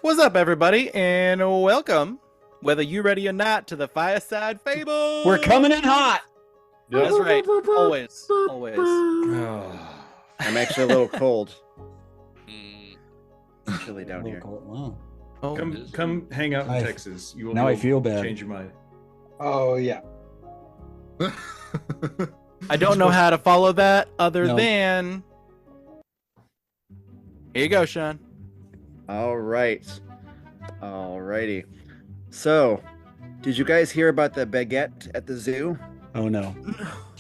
What's up, everybody, and welcome, whether you're ready or not, to the Fireside Fables. We're coming in hot. That's right. Always. Oh, I'm actually a little cold. Chilly down here. Wow. Oh, Come hang out in Texas. You will now I feel bad. Change your mind. Oh yeah. I don't know how to follow that other than. Here you go, Sean. All right. Alrighty. So, did you guys hear about the baguette at the zoo? Oh no.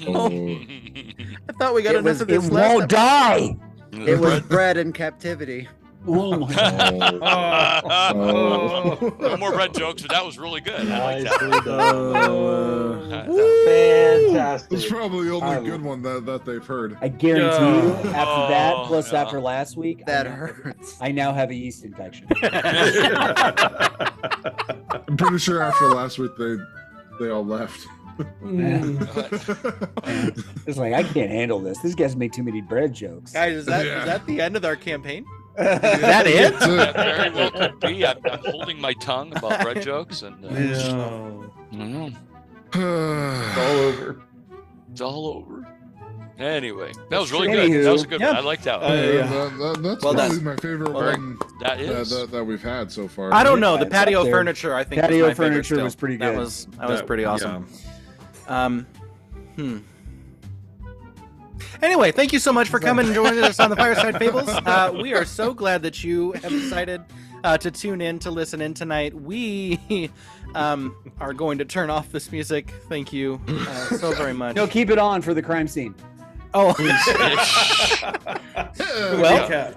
I thought we got enough of this. It won't die. It was bred in captivity. Oh my God. No more red jokes, but that was really good. I like that. Fantastic. It's probably the only good one that they've heard. I guarantee you, after that, plus yeah. after last week, That hurts. I now have a yeast infection. I'm pretty sure after last week they all left. It's like, I can't handle this. This guy's made too many bread jokes. Guys, is that the end of our campaign? Is That it? That very well could be. I'm holding my tongue about red jokes, and I don't know. It's all over. It's all over. Anyway, that was really good. That was a good one. I like that one. That's Well probably done. my favorite Well one That is. that we've had so far. I don't know. The It's patio up there. furniture, I think, Patio was my favorite furniture still. was pretty That good. was pretty awesome. Anyway, thank you so much for coming and joining us on the Fireside Fables. We are so glad that you have decided to tune in to listen in tonight. We are going to turn off this music. Thank you so very much. No, keep it on for the crime scene. Oh,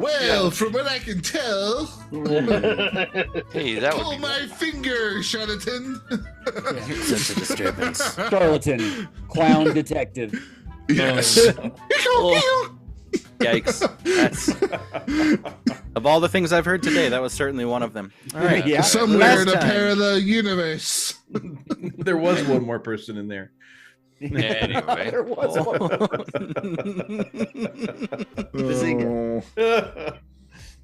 Well, from what I can tell, Hey, that would pull be my finger, Shonatan. sense of disturbance. Charlatan, clown detective. Yes. Yikes. That's, of all the things I've heard today, that was certainly one of them. All right. Yeah. Somewhere in a Last time. parallel universe. There was one more person in there. Anyway. There was one.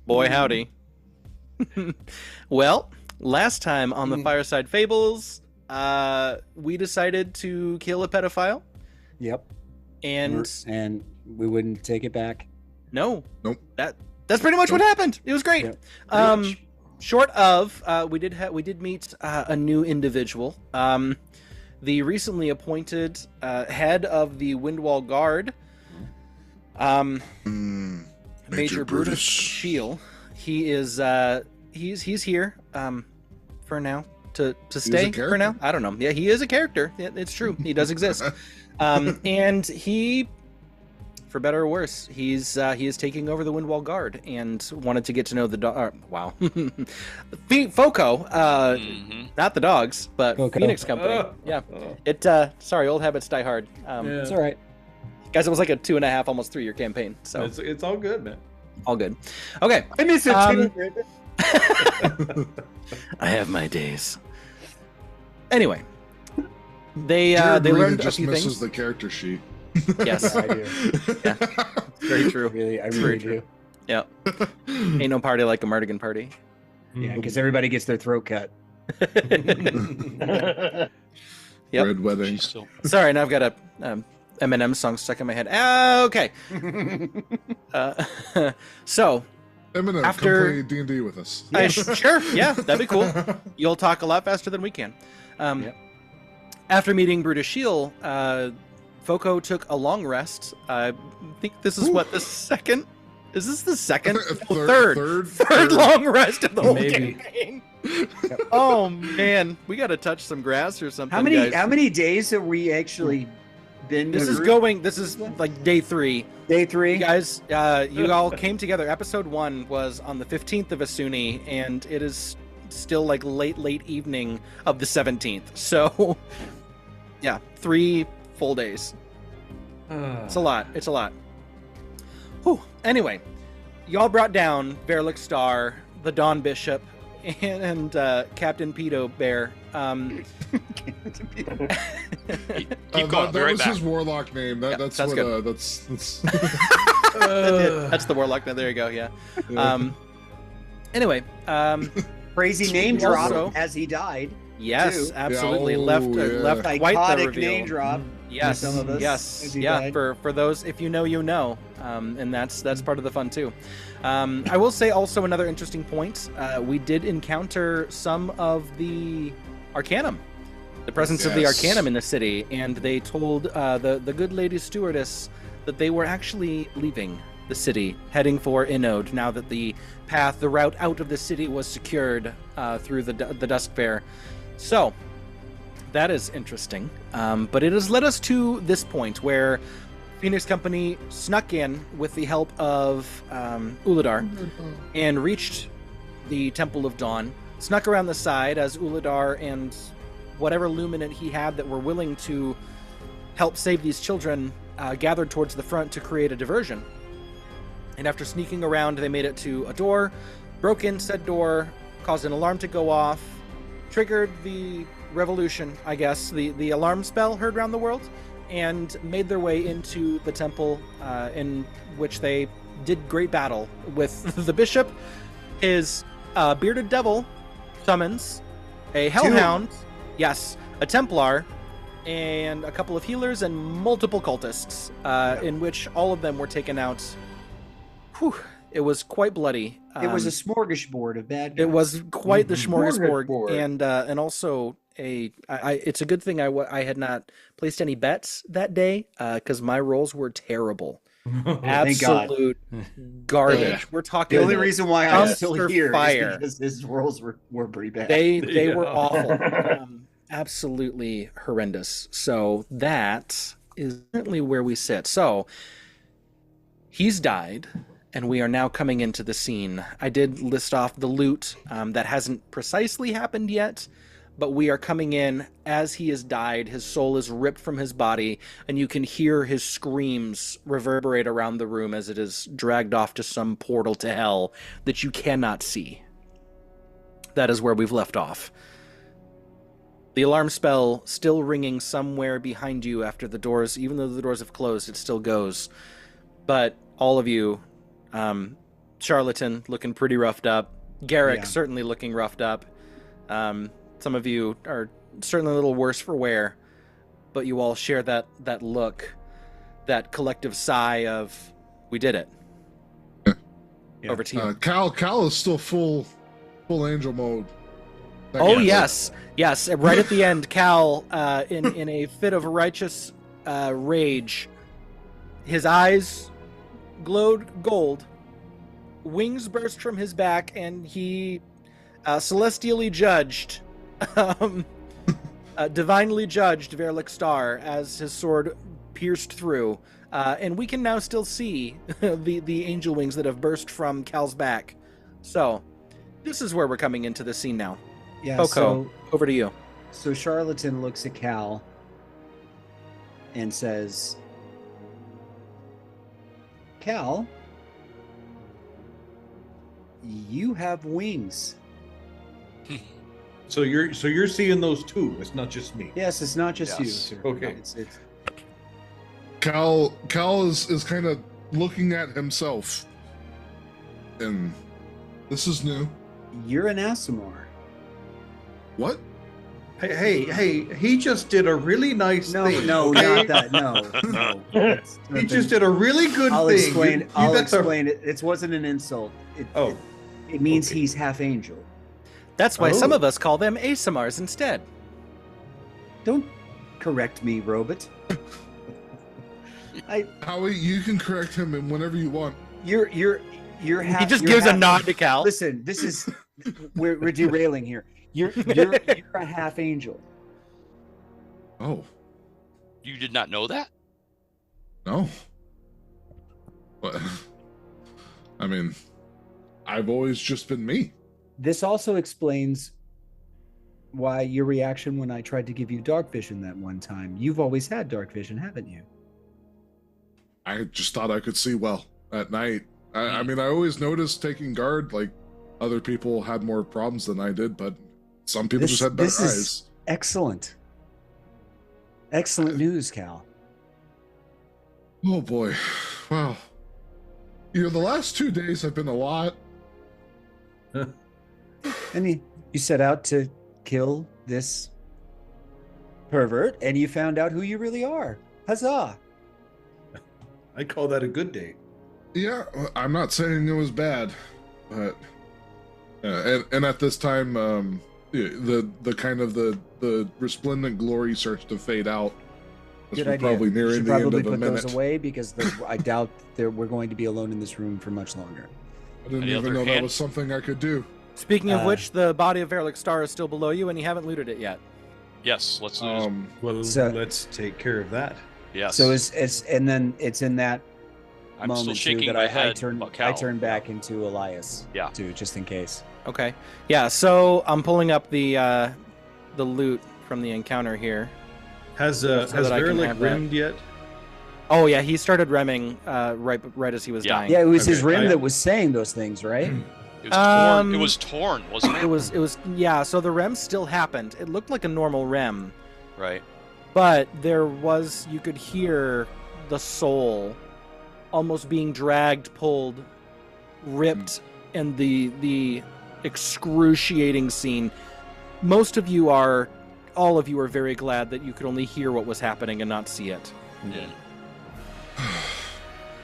Boy, howdy. Well, last time on the Fireside Fables, we decided to kill a pedophile. Yep. And we wouldn't take it back. no, Nope. That's pretty much what happened. It was great. Yep. Short of, we did meet a new individual. The recently appointed head of the Windwall Guard, Major Brutus Shield. He is he's here for now to stay for now. I don't know. Yeah, he is a character. It's true. He does exist. And he, for better or worse, he is taking over the Windwall Guard and wanted to get to know the dog. Wow, Foco, not the dogs, but Foco. Phoenix Company. Yeah, it. Sorry, old habits die hard. It's all right. Guys, it was like a 2.5, almost 3-year campaign. So It's all good, man. all good. Okay, I miss it too. I have my days. Anyway, they Jared really learned a just few misses things. the character sheet. Yes, I do. yeah, very true. Really, I Very really true. do. Yeah, ain't no party like a Mardigan party. Yeah, because everybody gets their throat cut. Yep. Red wedding. She's still. Sorry, now I've got a Eminem song stuck in my head. Okay. So, Eminem, After- come play D&D with us. sure, yeah, that'd be cool. You'll talk a lot faster than we can. Yep. After meeting Brutus Shield, Foco took a long rest. I think this is what, the second? Is this the second? Oh, third long rest of the whole Maybe. campaign. Oh man, we got to touch some grass or something. How many guys. how many days have we actually Then This is like day 3. day 3. You guys, you all came together. Episode 1 was on the 15th of Asuni, and it is still like late evening of the 17th. So, yeah, 3 full days. It's a lot. It's a lot. Whew. Anyway, y'all brought down Verlikk Starr, the Dawn Bishop, and Captain Pedo Bear. Keep going. That Be right was back. his warlock name. That's that's what. good. That's. That's the warlock. There you go. Yeah. Anyway, Crazy name You drop also- as he died. yes, Too. absolutely. Yeah, left yeah. quite the Iconic reveal. name drop. Yes, some of us yes, as he yeah. died. For those, if you know, you know, and that's part of the fun too. I will say also another interesting point. We did encounter some of the Arcanum, the presence of the Yes. Arcanum in the city, and they told the good lady stewardess that they were actually leaving the city, heading for Inode. Now that the route out of the city was secured through the Dusk Fair, so. That is interesting, but it has led us to this point where Phoenix Company snuck in with the help of Uladar and reached the Temple of Dawn, snuck around the side as Uladar and whatever luminant he had that were willing to help save these children gathered towards the front to create a diversion. And after sneaking around, they made it to a door, broke in said door, caused an alarm to go off, triggered the revolution, I guess, the alarm spell heard around the world, and made their way into the temple, in which they did great battle with the bishop, his bearded devil summons, a hellhound, yes, a Templar, and a couple of healers and multiple cultists, in which all of them were taken out. Whew, it was quite bloody. It was a smorgasbord of bad guys. It was quite the smorgasbord, Smorgasbord. and also it's a good thing I had not placed any bets that day, because my rolls were terrible, Thank God. absolute garbage. Yeah. We're talking The only reason why I'm still dumpster here fire. is because his rolls were pretty bad. They Yeah. were awful, absolutely horrendous. So that is currently where we sit. So he's died, and we are now coming into the scene. I did list off the loot that hasn't precisely happened yet, but we are coming in as he has died. His soul is ripped from his body, and you can hear his screams reverberate around the room as it is dragged off to some portal to hell that you cannot see. That is where we've left off. The alarm spell still ringing somewhere behind you after the doors, even though the doors have closed, it still goes. But all of you, Charlatan looking pretty roughed up, Garrick Yeah. certainly looking roughed up. Some of you are certainly a little worse for wear, but you all share that look, that collective sigh of, we did it. Yeah. Over to you. Cal is still full angel mode. Oh yes, right at the end, Cal, in a fit of righteous rage, his eyes glowed gold, wings burst from his back, and he celestially judged, divinely judged Verlikk Starr as his sword pierced through, and we can now still see the angel wings that have burst from Cal's back. So, this is where we're coming into the scene now. Yeah, Coco, over to you. So Charlatan looks at Cal and says, Cal, you have wings. So you're seeing those too. It's not just me. Yes, it's not just you, Yes. sir. Okay. It's Cal is kind of looking at himself, and this is new. you're an Asimar. What? Hey! He just did a really nice No, thing. no, okay? not that. No. It's He nothing. just did a really good I'll thing. explain. You I'll got the- explain it. It wasn't an insult. Oh, It means okay. he's half angel. That's why some Oh. of us call them Asimars instead. Don't correct me, Robot. Howie, you can correct him and whenever you want. You're half. He just you're gives a half- nod to Cal. Listen, this is we're derailing here. You're a half angel. Oh, You did not know that? No. But, I mean, I've always just been me. This also explains why your reaction when I tried to give you dark vision that one time. You've always had dark vision, haven't you? I just thought I could see well at night. I mean, I always noticed taking guard, like, other people had more problems than I did, but some people just had better this eyes. Is excellent. Excellent news, Cal. Oh boy. Wow. You know, the last 2 days have been a lot. And you set out to kill this pervert, and you found out who you really are. Huzzah! I call that a good day. Yeah, I'm not saying it was bad, but and at this time, the kind of the resplendent glory starts to fade out. Good we're idea. Probably You nearing should the end probably of the put minute. those away because I doubt we're going to be alone in this room for much longer. I didn't Any even other know that hand? was something I could do. Speaking of which, the body of Verlikk Starr is still below you, and you haven't looted it yet. Yes, let's Well, So- let's take care of that. yes. So it's and then it's in that I'm still moment shaking too that my I head. turn about Cal. I turn back into Elias. Yeah. Too, just in case. Okay. Yeah. So I'm pulling up the loot from the encounter here. Has that I can Verlikk have that. rimmed yet? Oh yeah, he started remming right as he was Yeah. dying. Yeah, it was his Okay, rim I- that was saying those things, right? It was torn. It Um, was torn, wasn't it? It was yeah. So the rem still happened. It looked like a normal rem, Right. but you could hear the soul almost being dragged, pulled, ripped, and the excruciating scene. All of you are very glad that you could only hear what was happening and not see it. Yeah.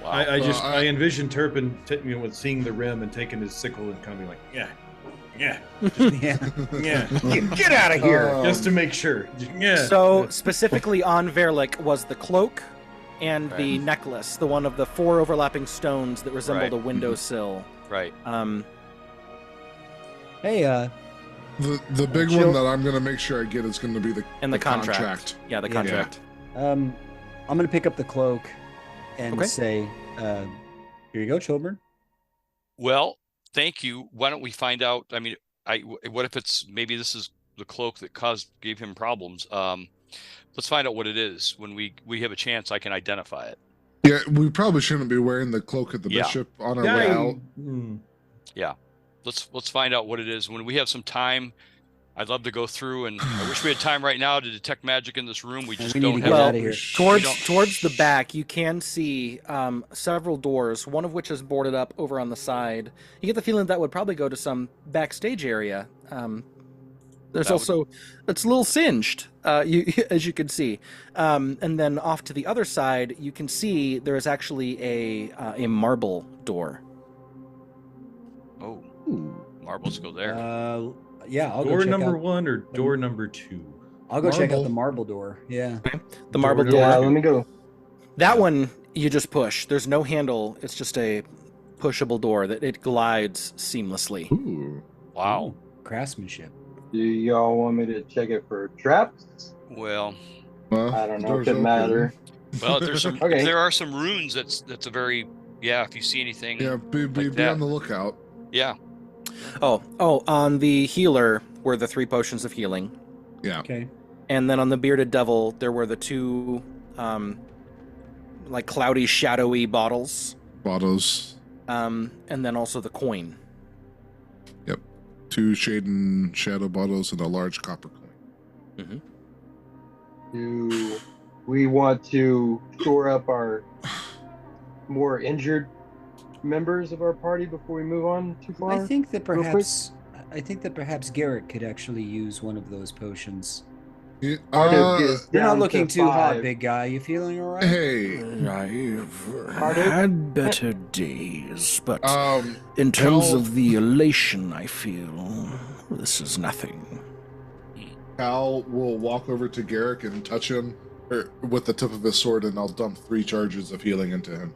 Wow. I envisioned Turpin with seeing the rim and taking his sickle and coming like, yeah, yeah. yeah, Get out of here. just to make sure. Yeah. So specifically on Verlikk was the cloak and the Right. necklace, the one of the 4 overlapping stones that resembled Right. a windowsill. Right. Hey, The big Jill- one that I'm gonna make sure I get is gonna be the And the contract. Yeah, the Yeah. contract. I'm gonna pick up the cloak and Okay. say, here you go, children. Well, thank you. Why don't we find out? I mean, what if it's maybe this is the cloak that gave him problems? Let's find out what it is. When we have a chance, I can identify it. Yeah, we probably shouldn't be wearing the cloak of the Yeah. bishop on our way out. Let's find out what it is. When we have some time, I'd love to go through, and I wish we had time right now to detect magic in this room. We just We need don't to have get Well, out of here. Towards the back, you can see several doors, one of which is boarded up over on the side. You get the feeling that would probably go to some backstage area. There's also, it's a little singed, as you can see. And then off to the other side, you can see there is actually a marble door. Oh, marbles go there. Yeah, I'll go door check number out, 1 or door number 2? I'll go check out Marble. the marble door. Yeah. The marble Door door. Yeah, let me go. That one you just push. There's no handle. It's just a pushable door that it glides seamlessly. Ooh. Wow. Craftsmanship. Do y'all want me to check it for traps? Well, Well, I don't know. door's Could open. matter. there's some. Okay. There are some runes. That's a very If you see anything. Yeah, be that. on the lookout. Yeah. Oh, on the healer were the 3 potions of healing. Yeah. Okay. And then on the bearded devil, there were the 2, like cloudy, shadowy bottles. Bottles. And then also the coin. 2 shade and shadow bottles and a large copper coin. Do we want to shore up our more injured members of our party before we move on too far? I think that real quick? perhaps Garrett could actually use one of those potions. Yeah, Is You're not down looking to too hot, 5. big guy. You feeling all right? hey, I've had better days, but in terms Cal- of the elation I feel, this is nothing. Cal will walk over to Garrick and touch him with the tip of his sword, and I'll dump 3 charges of healing into him.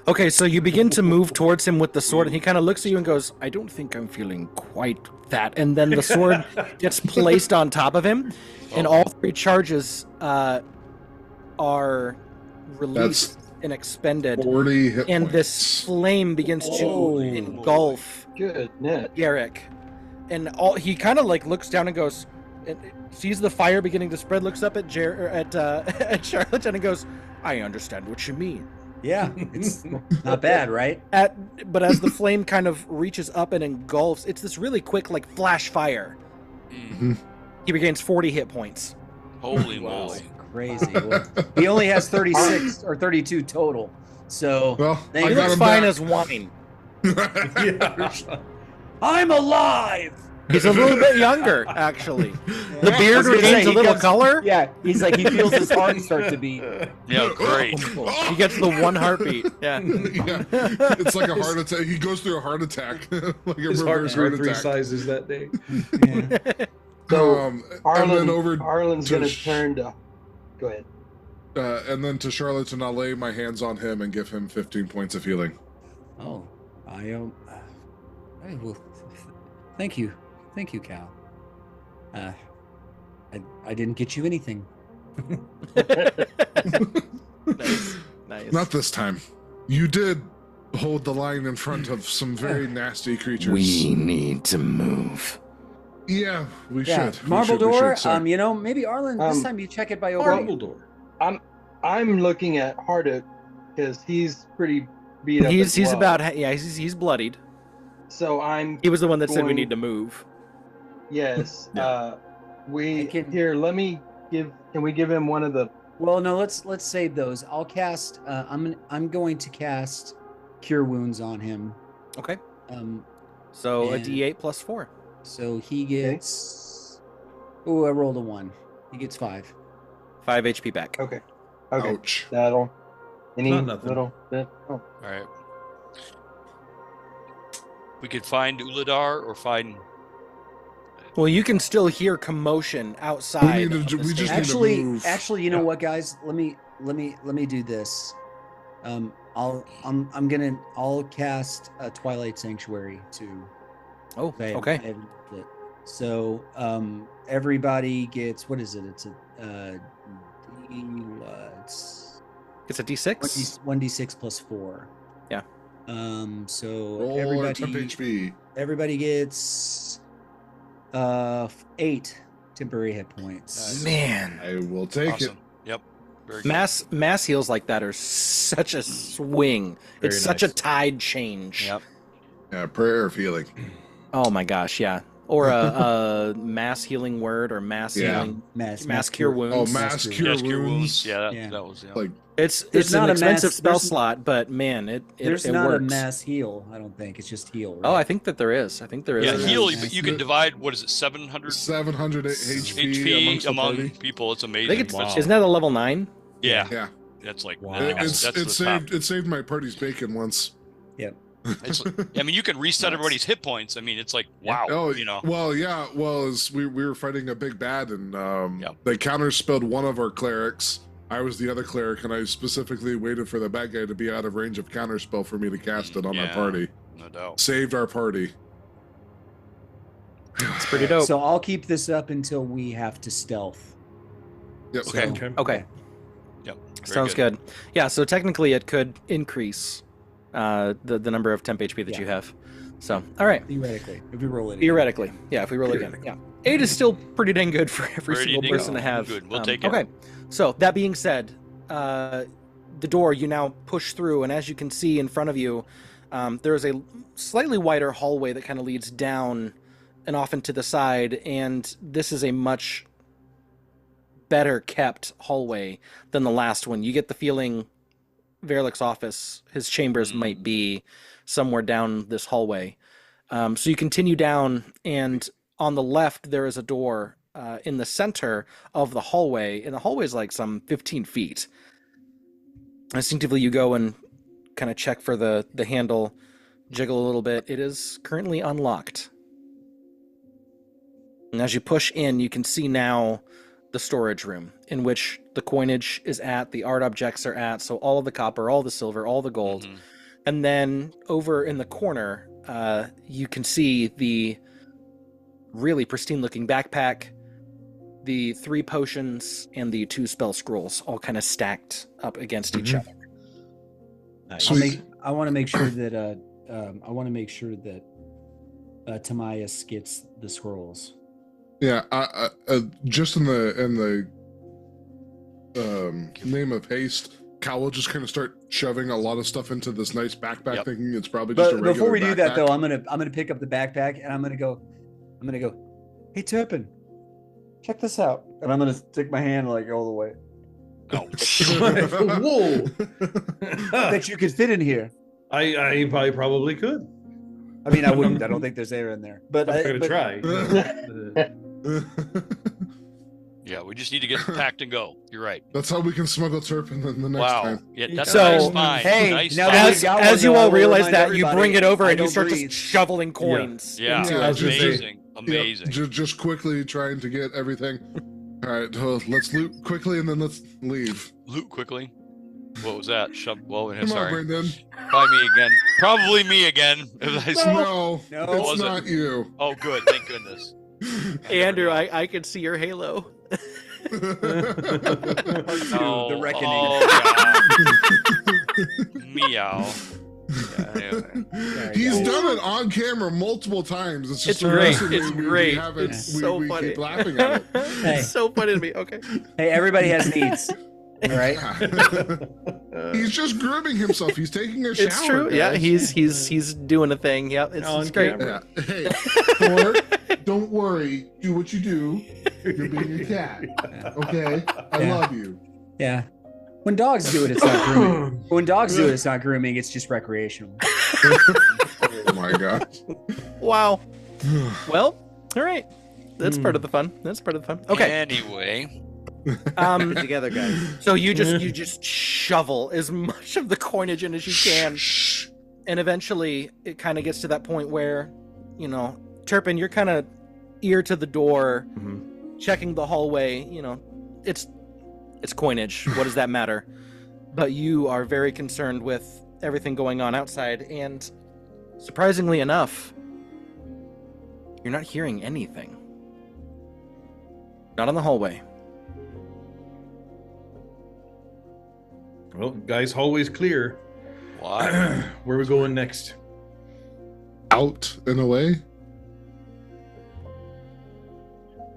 Okay, so you begin to move towards him with the sword, and he kind of looks at you and goes, I don't think I'm feeling quite that. And then the sword gets placed on top of him, and all 3 charges are released. and expended, 40 hit and points. this flame begins to engulf Goodness. Garrick, and he kind of like looks down and goes, and sees the fire beginning to spread. Looks up at at Charlotte and goes, "I understand what you mean." Yeah, it's not bad, right? But as the flame kind of reaches up and engulfs, it's this really quick like flash fire. He regains 40 hit points. Holy moly! Crazy. Well, he only has 36 or 32 total. So Well, Thank I He you. got looks him fine back. as wine. I'm alive. He's a little bit younger, actually. The I beard was gonna regains say, a he little gets- color. Yeah, he's like he feels his heart start to beat. Yeah, great. He gets the one heartbeat. Yeah. Yeah. It's like a heart attack. He goes through a heart attack. Like a His heart reverse grew heart 3 attack. sizes that day. Yeah. So and then over Arlen's to gonna Sh- turn to. Go ahead. and then to Charlotte, and I'll lay my hands on him and give him 15 points of healing. Oh, I will. Thank you, Cal. I didn't get you anything. Nice. Not this time. You did hold the line in front of some very nasty creatures. We need to move. Yeah, we Yeah, should. Marble we Door. sir. Maybe Arlen. This time you check it by over. Dumbledore. I'm looking at Harduk because he's pretty beat up. He's as well. about he's bloodied. So I'm. He was the one that said we Going- need to move. Yes. Yeah. Let me give. Can we give him one of the? Well, no. Let's save those. I'll cast. I'm going to cast Cure Wounds on him. Okay. And- So a D8 plus 4. So he gets. Oh, I rolled a 1. He gets 5. 5 HP back. Okay. Okay. Ouch. That'll. Any Not nothing. little bit. Oh. All right. We could find Uladar or find. Well, you can still hear commotion outside. We need to- of the we just station. need to move. Actually, you know what, guys? Let me do this. I'll cast a Twilight Sanctuary to. Oh, I okay. haven't did it. So everybody gets, what is it? It's a It's a D6. 1d6 plus 4. Yeah. So Roll our temp HP. everybody gets 8 temporary hit points. Man, I will take Awesome. Yep. Very good. mass heals like that are such a swing. Very It's such a nice. tide change. Yep. it. Yeah, prayer of healing. Oh my gosh, yeah. Or a mass healing word or mass Yeah. healing. Mass Mass cure wounds. Oh, mass Cure cure Yes, cure wounds. wounds. Yeah, Yeah. that was. Yeah. Like, It's There's an not a expensive mass- spell there's- slot, but man, it There's it not works. a mass heal, I don't think. It's just heal. Oh, right? I think that there is. I think there is. Yeah, a mass- heal. mass- But you can divide. What is it? 700 700 HP, HP among among people. It's I amazing. think it's Wow. isn't that a level 9? Yeah, Yeah, that's like. Wow. I think that's it the top. saved it saved my party's bacon once. It's, I mean, you can reset Nuts. everybody's hit points. I mean, it's like wow. Oh, You know. Well, yeah. Well, as we were fighting a big bad, and Yep. they counterspelled one of our clerics. I was the other cleric, and I specifically waited for the bad guy to be out of range of counterspell for me to cast it on our Yeah. party. No doubt. Saved our party. It's pretty dope. So I'll keep this up until we have to stealth. Yep. Okay. Okay. Yep. Very Sounds good. Yeah, so technically it could increase the number of temp HP that Yeah. you have. So, all right. Theoretically, if we roll it. Theoretically. Yeah, if we roll again. Yeah. 8 is still pretty dang good for every Pretty single dang person to have. good. We'll take it. Okay. So, that being said, the door you now push through, and as you can see in front of you, there is a slightly wider hallway that kind of leads down and off into the side, and this is a much better kept hallway than the last one. You get the feeling Verlick's office, his chambers might be somewhere down this hallway. So you continue down, and on the left there is a door in the center of the hallway, and the hallway is like some 15 feet. Instinctively you go and kind of check for the handle, jiggle a little bit. It is currently unlocked. And as you push in, you can see now the storage room in which the coinage is at, the art objects are at, so all of the copper, all the silver, all the gold. Mhm. And then over in the corner, you can see the really pristine looking backpack, the 3 potions, and the 2 spell scrolls all kind of stacked up against each other. Nice. Sweet. I want to make sure that Timaeus gets the scrolls. Yeah, just in the name of haste, Cal will just kind of start shoving a lot of stuff into this nice backpack, thinking it's probably just a regular before we do that, backpack. though, I'm gonna pick up the backpack and I'm gonna go, hey Turpin, check this out, and I'm gonna stick my hand like all the way. No. Whoa! I bet you could fit in here. I probably could. I mean, I wouldn't. I don't think there's air in there, but I'm gonna try. Yeah, we just need to get packed and go. You're right. That's how we can smuggle Turpin the next Wow. time. Yeah, that's So, nice find. hey, nice now find. that As you all realize that, you everybody, bring it over I and you don't start breathe. just shoveling coins. Yeah, into Yeah, it. just say- amazing. Amazing. Just quickly trying to get everything. All right, well, let's loot quickly and then let's leave. Loot quickly. What was that? Well, Come on, sorry. Brendan. By me again. Probably me again. No, No. it's Was it? not you. Oh, good. Thank goodness. Andrew, I can see your halo. No. The reckoning. Oh, God. Meow. He's done it on camera multiple times. It's just It's great. recently It's we great. haven't- It's we- so we funny. keep laughing at it. Hey. It's so funny to me. Okay. Hey, everybody has needs. All right. He's just grooming himself. He's taking a shower. It's true. Yeah, guys. he's doing a thing. Yeah, it's great. Yeah. Hey, Thor, don't worry. Do what you do. You're being a cat. Okay? I Yeah. love you. Yeah. When dogs do it, it's not grooming. When dogs do it, it's not grooming. It's just recreational. Oh my gosh. Wow. Well, all right. That's part of the fun. That's part of the fun. Okay. Anyway. Get together, guys. So you just shovel as much of the coinage in as you can, and eventually it kind of gets to that point where, Turpin, you're kind of ear to the door, checking the hallway. It's coinage. What does that matter? But you are very concerned with everything going on outside, and surprisingly enough, you're not hearing anything. Not on the hallway. Well, guys, hallway's clear. Why? Where are we going next? Out and away?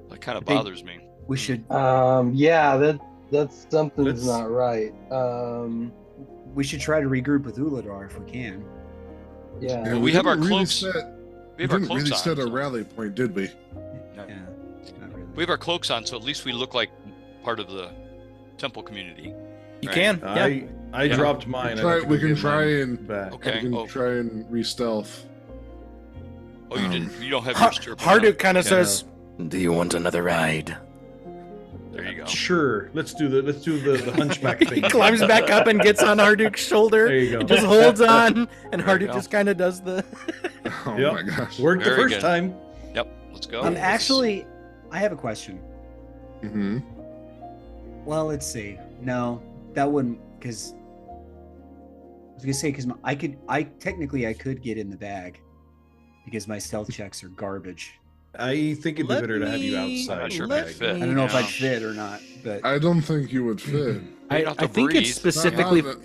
That kind of think- bothers me. We should Yeah, that's something's Let's- not right. try to regroup with Uladar if we can. Yeah. Well, we have our didn't really cloaks. set- We have we our didn't cloaks really on. set a so- rally point, did we? Yeah. Not really. We have our cloaks on, so at least we look like part of the temple community. You Right. can. Yeah. I Yeah. dropped mine. We can try and back. Okay. we can Oh, try and re-stealth. oh, you didn't. You don't have your stirrup. Harduk kind of Yeah, says, Do you want another ride? There you go. Sure. Let's do the hunchback thing. he climbs back up and gets on Harduk's shoulder. There you go. and just holds on, and There you Harduk go. just kind of does the. Oh Yep. my gosh. Worked the Very first good. time. Yep. Let's go. Actually, I have a question. Mm-hmm. Well, let's see. No, that wouldn't, because I was gonna say, because I could get in the bag because my stealth checks are garbage. I think it'd be Let better to have you me- outside. I'm not sure if let I'd fit. I don't know if Yeah. I'd fit or not, but I don't think you would fit. I, You'd have to I think it's breathe. specifically Not-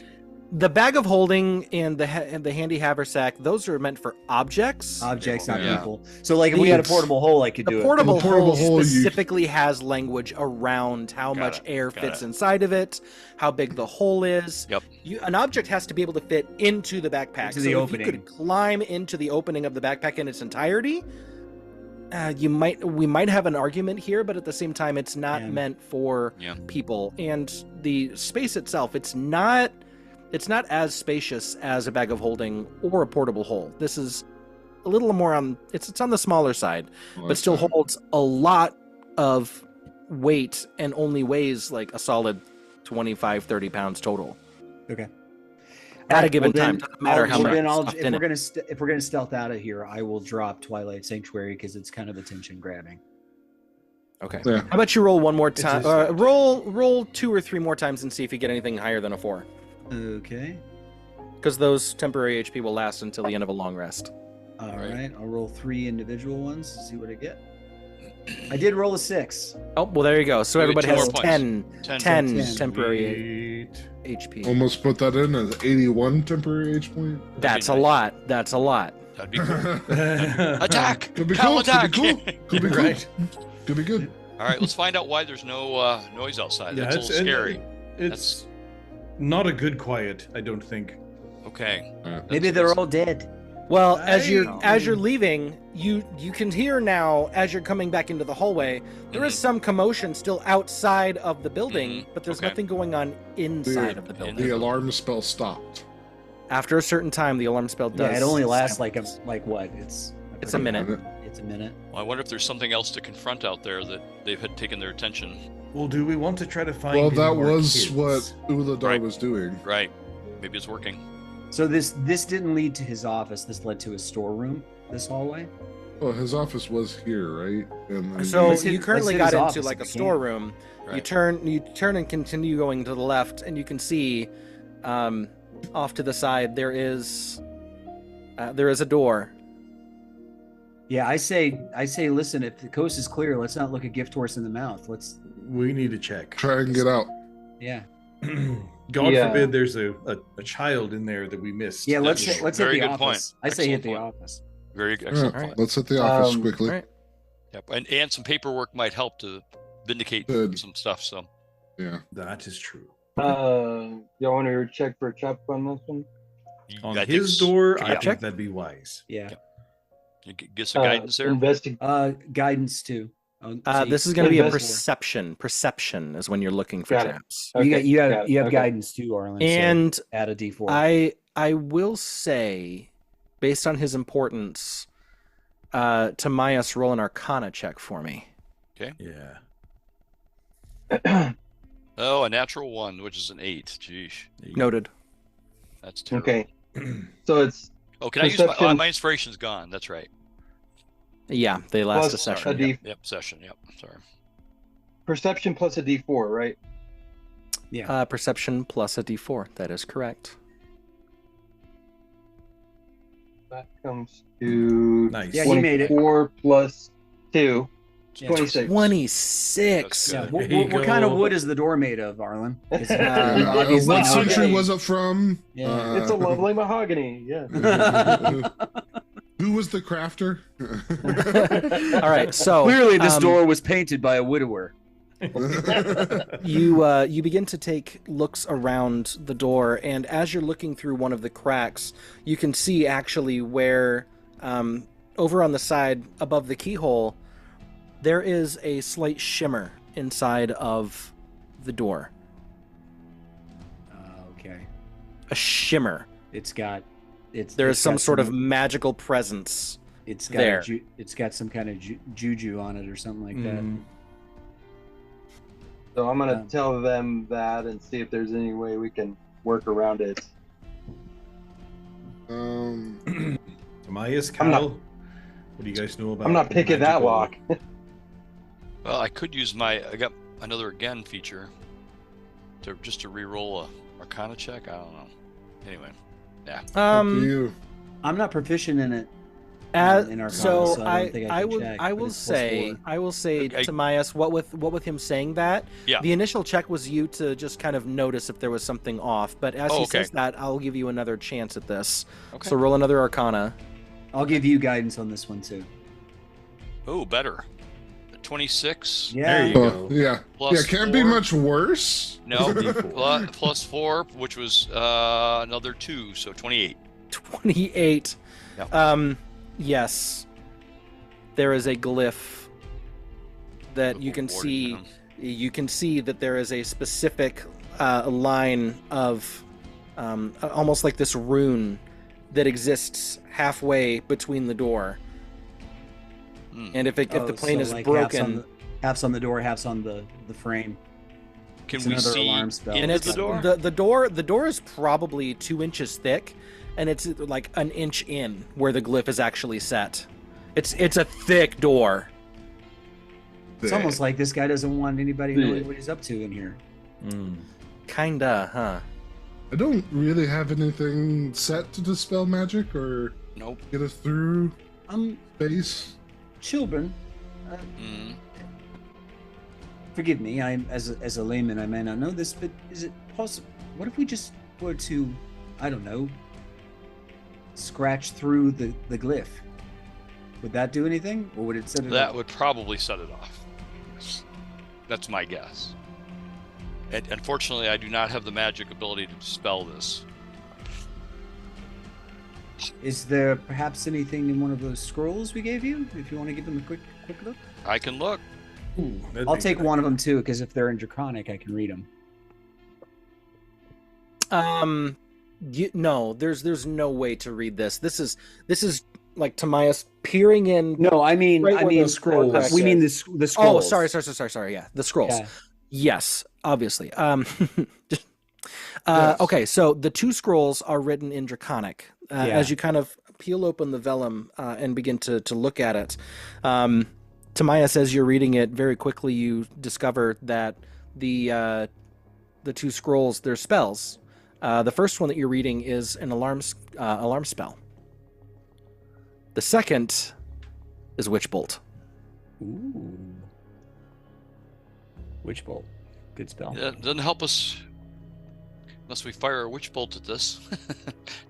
the bag of holding and the handy haversack. Those are meant for objects. objects, not Yeah. people. So, like, if we had a The- portable hole, I could do The it. portable, The portable hole hole, you- specifically has language around how Got much it, air got fits it. inside of it, how big the hole is. Yep. An object has to be able to fit into the backpack. Into so the if opening. you could climb into the opening of the backpack in its entirety, we might have an argument here, but at the same time, it's not Yeah. meant for Yeah. people. And the space itself, it's not as spacious as a bag of holding or a portable hole. This is a little more on it's on the smaller side, but still holds a lot of weight and only weighs like a solid 25-30 pounds total Okay. at a given Well, time. then Doesn't matter how much stuff if in we're it. gonna if we're gonna stealth out of here, I will drop Twilight Sanctuary because it's kind of attention grabbing. Okay. Yeah. How about you roll one more time? just- Roll 2 or 3 more times and see if you get anything higher than a 4, Okay. because those temporary HP will last until the end of a long rest. All Right. right. I'll roll 3 individual ones. See what I get. I did roll a 6. Oh well, there you go. So Maybe everybody 2 has more points. 10 10. 10 10. temporary. 8 HP. Almost put that in as 81 temporary H point. That's a nice. lot. That's a lot. That'd be cool. Attack! Could be Hell cool. attack! Could be cool. Could be cool. Right. Could be good. All right, let's find out why there's no noise outside. That's a little scary. It's not a good quiet, I don't think. Okay. Maybe they're all dead. Well, as Hey. you're leaving, you can hear now as you're coming back into the hallway. There is some commotion still outside of the building, but there's Okay. nothing going on inside of the building. The alarm spell stopped. After a certain time, the alarm spell does. Yeah, it only lasts silence. like what? It's a minute. It's a minute. Well, I wonder if there's something else to confront out there that they've had taken their attention. Well, do we want to try to find Well, any that more was kids? what Uladar Right. was doing. Right. Maybe it's working. So this didn't lead to his office. This led to his storeroom. This hallway. Well, his office was here, right? And then So Let's hit- you currently let's hit got his into office like a if we can. storeroom. Right. You turn and continue going to the left, and you can see, off to the side there is a door. Yeah, I say, listen, if the coast is clear, let's not look a gift horse in the mouth. Let's, We need to check. try and get out. yeah, God Yeah. forbid there's a child in there that we missed. yeah. That's Let's a hit very the good point. office. I say hit Excellent the point. office. Very All excellent right, point. let's hit the office quickly. All right. Yep. And some paperwork might help to vindicate Good. some stuff. So Yeah. That is true. Y'all want to check for a trap on this one? On I think his door, I Yeah. think that'd be wise. Yeah. you get some guidance there. Guidance too. This is going to be a Invest- perception. Perception is when you're looking for Got it. traps. You have Okay. guidance too, Arlen. so And add a D4. I will say, based on his importance, Timaeus, roll an Arcana check for me. Yeah. Oh, a natural 1, which is an 8. Jeez, Noted. that's terrible. Okay. So it's Oh, can I use my? Perception- My inspiration's gone. That's right. Yeah, they last plus a session. a D, Yep, session. Yep. Sorry. perception plus a D4, right? Perception plus a D4. That is correct. That comes to Nice. Yeah, he made it. 24 plus 2, Yeah. 26. 26. That's Yeah. good. What, There you what kind of go. wood is the door made of, Arlen? Is it, What not century okay. was it from? Yeah. It's a lovely mahogany. Yeah. Who was the crafter? All right, so Clearly, this door was painted by a widower. you begin to take looks around the door, and as you're looking through one of the cracks, you can see actually where over on the side above the keyhole there is a slight shimmer inside of the door. Okay. A shimmer. There is some sort of magical presence. It's got there. It's got some kind of juju on it or something like that. Mm. So I'm going to tell them that and see if there's any way we can work around it. Timaeus, I'm not- Cal, what do you guys know about? I'm not picking that magical- lock. Well, I could use I got another again feature to re-roll a Arcana check. I don't know. Anyway, yeah. Up to you. I'm not proficient in it. in Arcana, So so I don't think I can check, I but will it's plus say 4. Timaeus, what with him saying that, Yeah. the initial check was you to just kind of notice if there was something off. But as he says that, I'll give you another chance at this. Okay. So roll another Arcana. I'll give you guidance on this one too. Oh, better. 26. Yeah. There you Oh, go. yeah. Plus Yeah, can't be 4. much worse. No, D4. plus 4, which was another 2, so 28. 28. Yeah. Yes. There is a glyph that you can Board, see. you know. You can see that there is a specific line of almost like this rune that exists halfway between the door. And if the plane is like broken, half's on the door, half's on the frame. Can It's we another see alarm spell. into and it's the door? the door is probably 2 inches thick, and it's like an inch in where the glyph is actually set. It's a thick door. It's almost like this guy doesn't want anybody knowing Yeah. what he's up to in here. Kinda, huh? I don't really have anything set to dispel magic or Nope. get us through Um, space. children, Mm. forgive me, I'm as a layman, I may not know this, but is it possible? What if we just were to, I don't know, scratch through the glyph? Would that do anything, or would it set it off? That would probably set it off. That's my guess. And unfortunately, I do not have the magic ability to dispel this. Is there perhaps anything in one of those scrolls we gave you? If you want to give them a quick look. I can look. Ooh, I'll take one of them too, because if they're in Draconic, I can read them. No, there's no way to read this. This is like Tamias peering in. No, I mean the scrolls. We mean the scrolls. Oh, sorry. Yeah, the scrolls. Yeah. Yes, obviously. Yes. Okay, so the two scrolls are written in Draconic. As you kind of peel open the vellum and begin to look at it, Tamias, as you're reading it, very quickly you discover that the two scrolls, they're spells. The first one that you're reading is an alarm spell. The second is Witch Bolt. Ooh. Witch Bolt. Good spell. It doesn't help us unless we fire a Witch Bolt at this.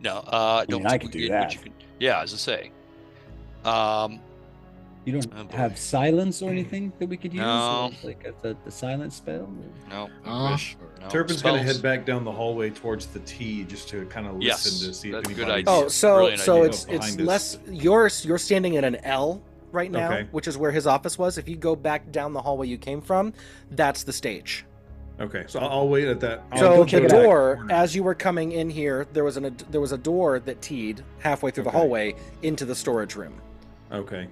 No, I don't mean, I think could we do get- that. you can- yeah, as I say. You Oh, don't boy. have silence or anything that we could use? No. Or like the silence spell? No. Ah. wish. No. Turpin's going to Spells. head back down the hallway towards the T just to kind of listen Yes, to see if that's a good anybody. idea. Oh, so Brilliant idea. it's Behind less. us. You're standing at an L right now, Okay. which is where his office was. If you go back down the hallway you came from, that's the stage. Okay, so I'll wait at that. I'll So go the to that door, corner. as you were coming in here, there was a door that teed halfway through the Okay. hallway into the storage room. Okay.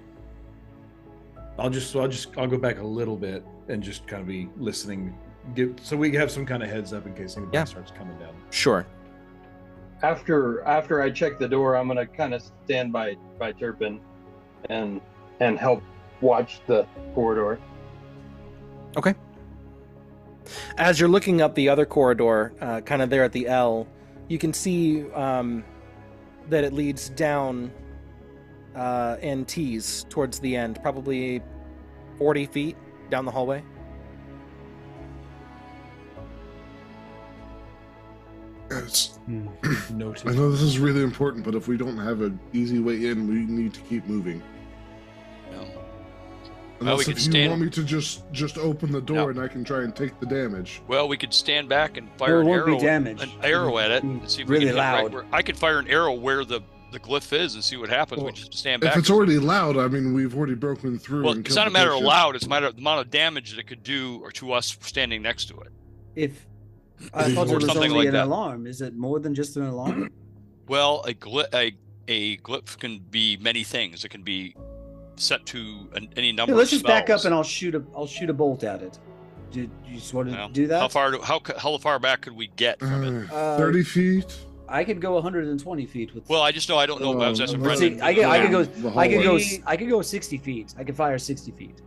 I'll go back a little bit and just kind of be listening, so we have some kind of heads up in case anybody Yeah. starts coming down. Sure. After I check the door, I'm gonna kind of stand by Turpin and help watch the corridor. Okay. As you're looking up the other corridor, kind of there at the L, you can see that it leads down and tees towards the end, probably 40 feet down the hallway. It's, Noted. I know this is really important, but if we don't have an easy way in, we need to keep moving. No. Unless we could if you stand- want me to just open the door No. and I can try and take the damage. Well, we could stand back and Well, fire it an won't be arrow, damage. at it It'll be and see if really we can hit right loud. where I could fire an arrow where the glyph is and see what happens. Well, we just stand back. If it's already loud, I mean, we've already broken through. well, and it's killed not a the matter of patient. loud. It's a matter of the amount of damage that it could do or to us standing next to it. If I Or thought it was something only like an that. alarm. Is it more than just an alarm? Well, a glyph can be many things. It can be set to any number. Yeah, let's of just back up spells. and I'll shoot a bolt at it. Do you just want to Well, do that? How far back could we get from it? 30 feet. I could go 120 feet with. Well, I just know I don't know. I was asking Let's Brendan. see, I could go. The I could go. hallway. I could go 60 feet. I could fire 60 feet.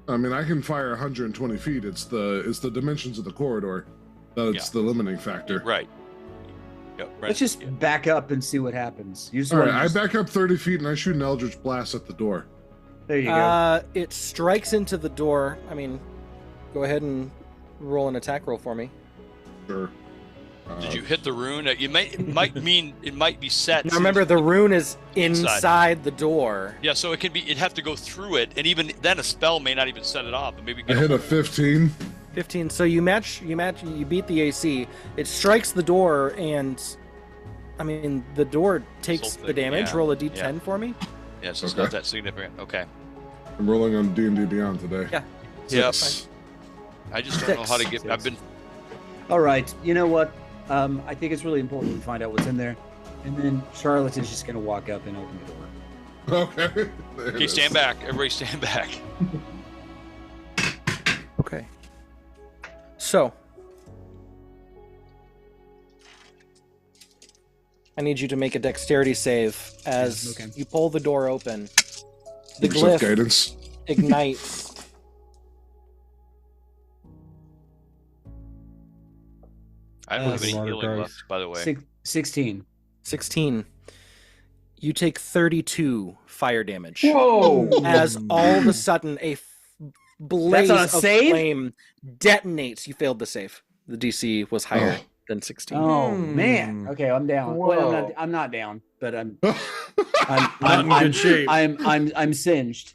I mean, I can fire 120 feet. It's the dimensions of the corridor that's the limiting factor. Right. Yeah, Let's just back up and see what happens. You just All wanna right, I just- back up 30 feet and I shoot an Eldritch Blast at the door. There you go. It strikes into the door. I mean, go ahead and roll an attack roll for me. Sure. Did you hit the rune? It might mean it might be set. Now remember, the rune is inside the door. Yeah, so it'd have to go through it, and even then, a spell may not even set it off. But maybe I hit a 15. 15. So you beat the AC. It strikes the door, and I mean the door takes Something, the damage. yeah. Roll a D10 for me. Yeah, so it's Okay. not that significant. Okay. I'm rolling on D&D Beyond today. Yeah. Yep. Six. I just don't know how to Six. get. I've been. All right. You know what? I think it's really important to find out what's in there, and then Charlotte is just going to walk up and open the door. Okay. There it Okay, is. stand back. Everybody, stand back. Okay. So I need you to make a dexterity save as Okay. you pull the door open. The Give yourself glyph guidance. ignites. I don't have any Water healing dice. left, by the way. 16. 16. You take 32 fire damage. Whoa! As all of a sudden blaze on a of save? flame detonates. You failed the save. The DC was higher than 16. Oh man. Okay, I'm down. Whoa. Well, I'm not down, but I'm I'm in good shape. I'm singed.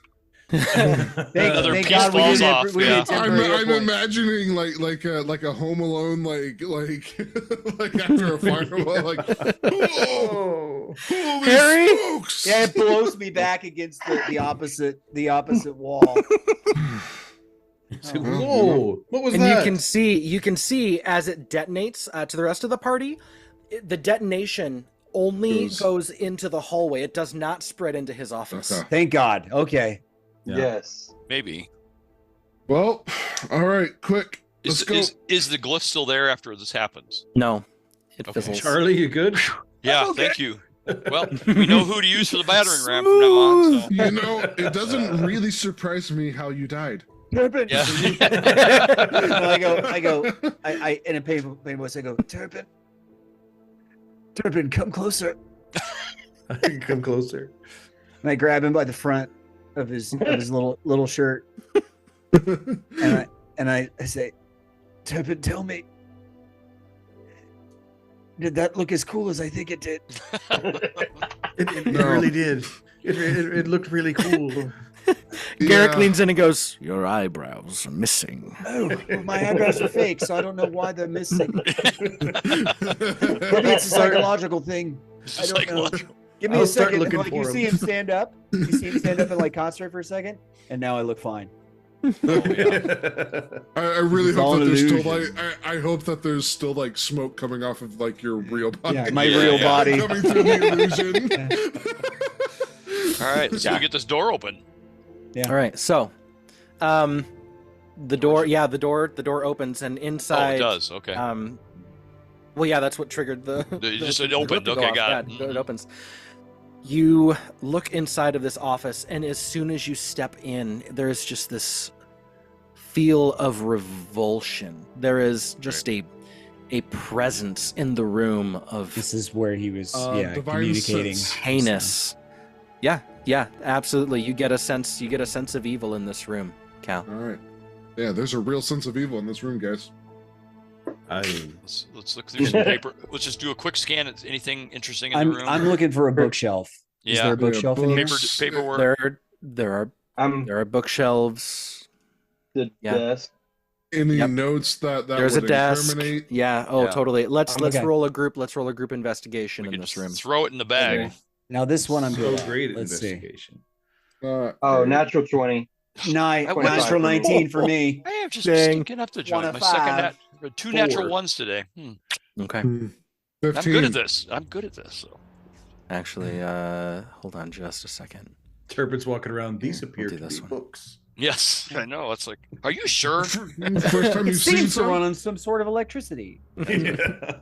Another Thank piece God we falls did off. we did temporary I'm points. imagining like a Home Alone like after a fireball like whoa, holy Harry? smokes! Yeah, it blows me back against the opposite wall. Whoa! What was And that? you can see as it detonates to the rest of the party, the detonation only goes into the hallway. It does not spread into his office. Okay. Thank God. Okay. Yeah. Yes. Maybe. Well, all right, quick. Let's go. Is the glyph still there after this happens? No, it Okay. fizzles. Charlie, you good? Yeah, Okay. thank you. Well, we know who to use for the battering ram from now on. So. You know, it doesn't really surprise me how you died. Turpin. Yeah. No, I in a painful voice, I go, Turpin, come closer. I can come closer. And I grab him by the front of his little shirt, and I say, Turpin, tell me, did that look as cool as I think it did? It No. really did. It looked really cool. Garrick Yeah. leans in and goes, "Your eyebrows are missing." Oh, well, my eyebrows are fake, so I don't know why they're missing. Maybe it's a psychological thing. It's I just don't know. psychological. Give me I'll a start second. looking Like for you see him. him stand up. You see him stand up and like concentrate for a second, and now I look fine. Oh, yeah. I really It's all hope that an there's still illusion. like I hope that there's still like smoke coming off of like your real body. Yeah, my Yeah, real yeah. body. coming through the illusion. All right, so we get this door open. Yeah. All right, so, the door opens, and Oh, inside. it does. Okay. Well, yeah, that's what triggered the. It the opened. glyph to go Okay, off. got Yeah, it. it opens. You look inside of this office, and as soon as you step in, there is just this feel of revulsion. There is just a presence in the room of This is where he was, Divine communicating. sense. heinous. Yeah, absolutely. You get a sense of evil in this room, Cal. All right. Yeah, there's a real sense of evil in this room, guys. Let's look through some paper. Let's just do a quick scan. At anything interesting in the room? I'm looking for a bookshelf. Is there Yeah. a bookshelf in here? Paperwork. There I'm are bookshelves. the Yeah. desk. Any Yep. notes that There's a would desk. incriminate? Yeah. Oh, Yeah. totally. Let's Okay. roll a group. Let's roll a group investigation We in can this just room. throw it in the bag. Okay. Now this one I'm So good at. great at Let's see. investigation. Oh, natural 20. I went Natural 19 for me. I am just Dang. stinking up the joint. One My of second five. two natural Four. ones today. Okay. 15. I'm good at this. I'm good at this. So. Actually, hold on just a second. Turpin's walking around. These appear do to this be one. books. Yes, I know. It's like, are you sure? First time It you've seen seems to run some? on some sort of electricity.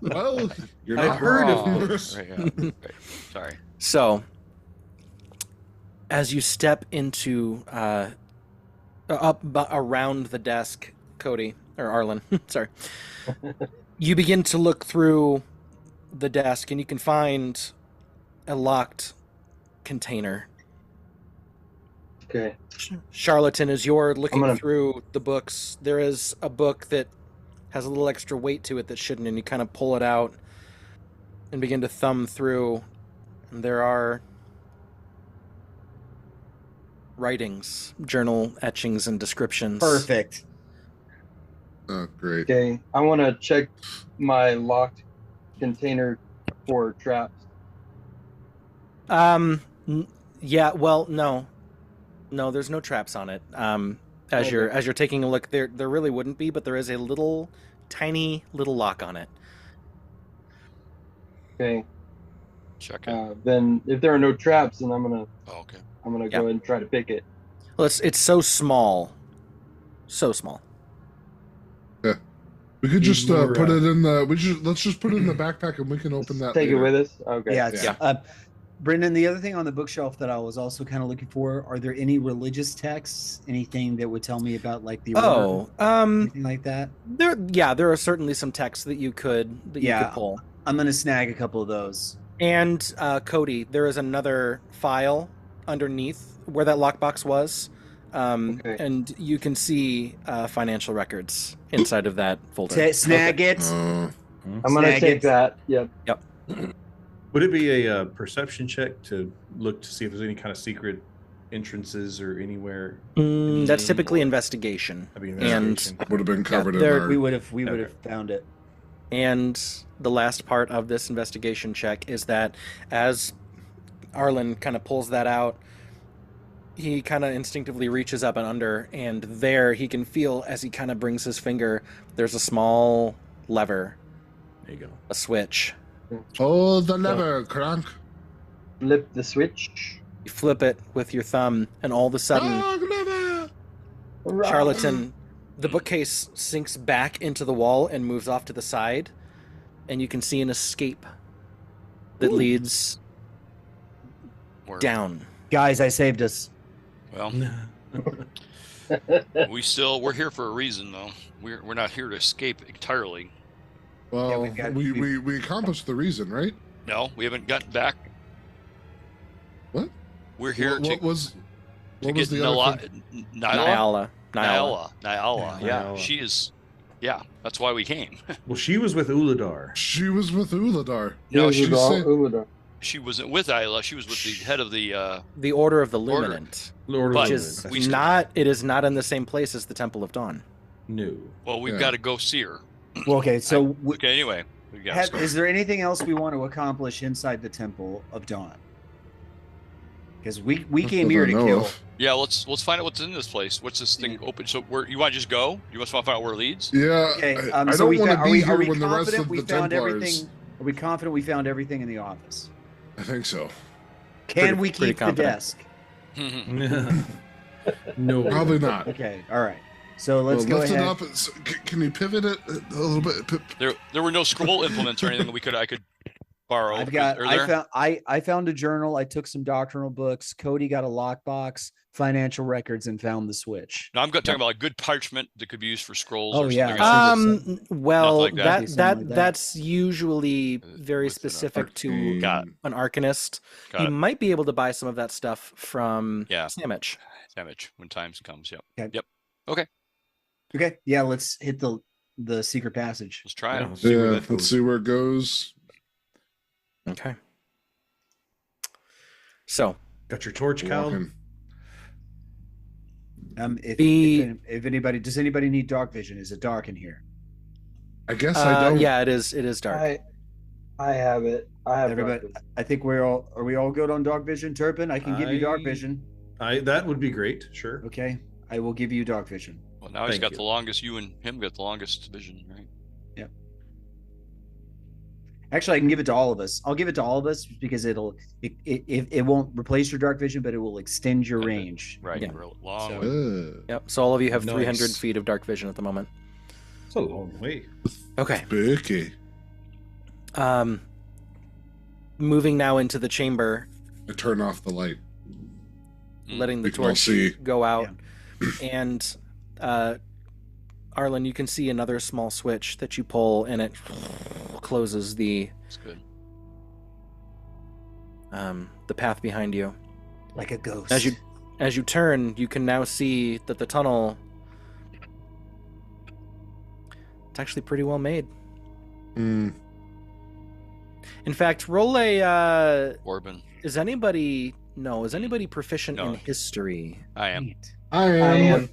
Well, you're I've not heard of wrong. books. Right, yeah. Right. Sorry. So, as you step into around the desk, Cody or Arlen, sorry, you begin to look through the desk, and you can find a locked container. Okay. Charlatan, as you're looking gonna- through the books, there is a book that has a little extra weight to it that shouldn't, and you kind of pull it out and begin to thumb through, and there are writings, journal etchings, and descriptions. Perfect. Oh, great. Okay. I want to check my locked container for traps. Yeah, well, no, there's no traps on it. As you're taking a look, there really wouldn't be, but there is a tiny little lock on it. Okay. Check it. Then if there are no traps, then I'm gonna Okay. go Yeah. ahead and try to pick it. Well, it's so small, so small. We could just More, put it in the. Let's just put it in the backpack and we can open that. Take it later. with us. Okay. Yeah. It's, Yeah. Brendan, the other thing on the bookshelf that I was also kind of looking for, are there any religious texts? Anything that would tell me about like the order? Anything like that? there are certainly some texts that you could pull. I'm gonna snag a couple of those. And Cody, there is another file underneath where that lockbox was. Okay. and you can see financial records inside of that folder. Snag it. I'm gonna Snag take it. that. Yep. Would it be a perception check to look to see if there's any kind of secret entrances or anywhere? That's typically investigation. That'd be And investigation. Would have been covered in there- our. We would have Okay. found it. And the last part of this investigation check is that as Arlen kind of pulls that out, he kind of instinctively reaches up and under, and there he can feel as he kind of brings his finger, there's a small lever, There you go. a switch. Oh, the lever, Crank. Flip the switch. You flip it with your thumb, and all of a sudden, Lever. Charlatan, the bookcase sinks back into the wall and moves off to the side, and you can see an escape that leads Where- down. Guys, I saved us. Well, we're here for a reason, though. We're not here to escape entirely. Well, we've we accomplished the reason, right? No, we haven't gotten back. What? We're here What was to what get was the other thing? Nyla. Nyla. Nyla. Yeah, Nyla. she is. Yeah, that's why we came. Well, she was with Uladar. She was with Uladar. No, she said, She wasn't with Nyla. She was with the head of the. The Order of the Order. Luminant, Lord But which of is we still- not. It is not in the same place as the Temple of Dawn. No. Well, we've Yeah. got to go see her. Well, okay, so Okay. Anyway, we got. is there anything else we want to accomplish inside the Temple of Dawn? Because we came that here I to know kill. of. Yeah, let's find out what's in this place. What's this thing open? So where you want to just go? You just want to find out where it leads? Yeah, Okay, I so don't we want to are be we, here are we when the rest confident of we the found Templars. everything? Are we confident we found everything in the office? I think so. Can we pretty keep the confident. desk? No. Probably not. Okay, all right. So let's Well, go lift ahead. it up. Can you pivot it a little bit? There were no scroll implements or anything that I could borrow. I've got. Are there? I found a journal. I took some doctrinal books. Cody got a lockbox, financial records, and found the switch. No, I'm talking about like good parchment that could be used for scrolls. Oh, or yeah. something. Well, Nothing like that. that Something like that. that's usually very What's an specific to Got an arcanist. Got You it. might be able to buy some of that stuff from Yeah. Samich. Damage when times comes. Yep. Okay. Yep. Okay. Okay, yeah. Let's hit the secret passage. Let's try Yeah, it. see where Yeah, that let's goes. see where it goes. Okay. So Got your torch, Cal? Walking. If anybody does anybody need dark vision? Is it dark in here? I guess I don't. yeah, it is dark. I have it. I have Everybody, I think are we all good on dark vision? Turpin, I can give you dark vision. That would be great. Sure. Okay, I will give you dark vision. Well, now he's Thank got you. the longest. You and him got the longest vision, right? Actually, I can give it to all of us. I'll give it to all of us because it won't replace your dark vision, but it will extend your range. Right. Yeah. Real long. So- way. Yep. So all of you have Nice. 300 feet of dark vision at the moment. It's a long way. Okay. Spooky. Moving now into the chamber, I turn off the light. letting the We can all torch see. go out, and Arlen, you can see another small switch that you pull, and it closes the That's good. path behind you. Like a ghost. As you turn, you can now see that the tunnel, it's actually pretty well made. Hmm. In fact, roll a. Corbin. Is anybody proficient No. in history? I am. I I am. am.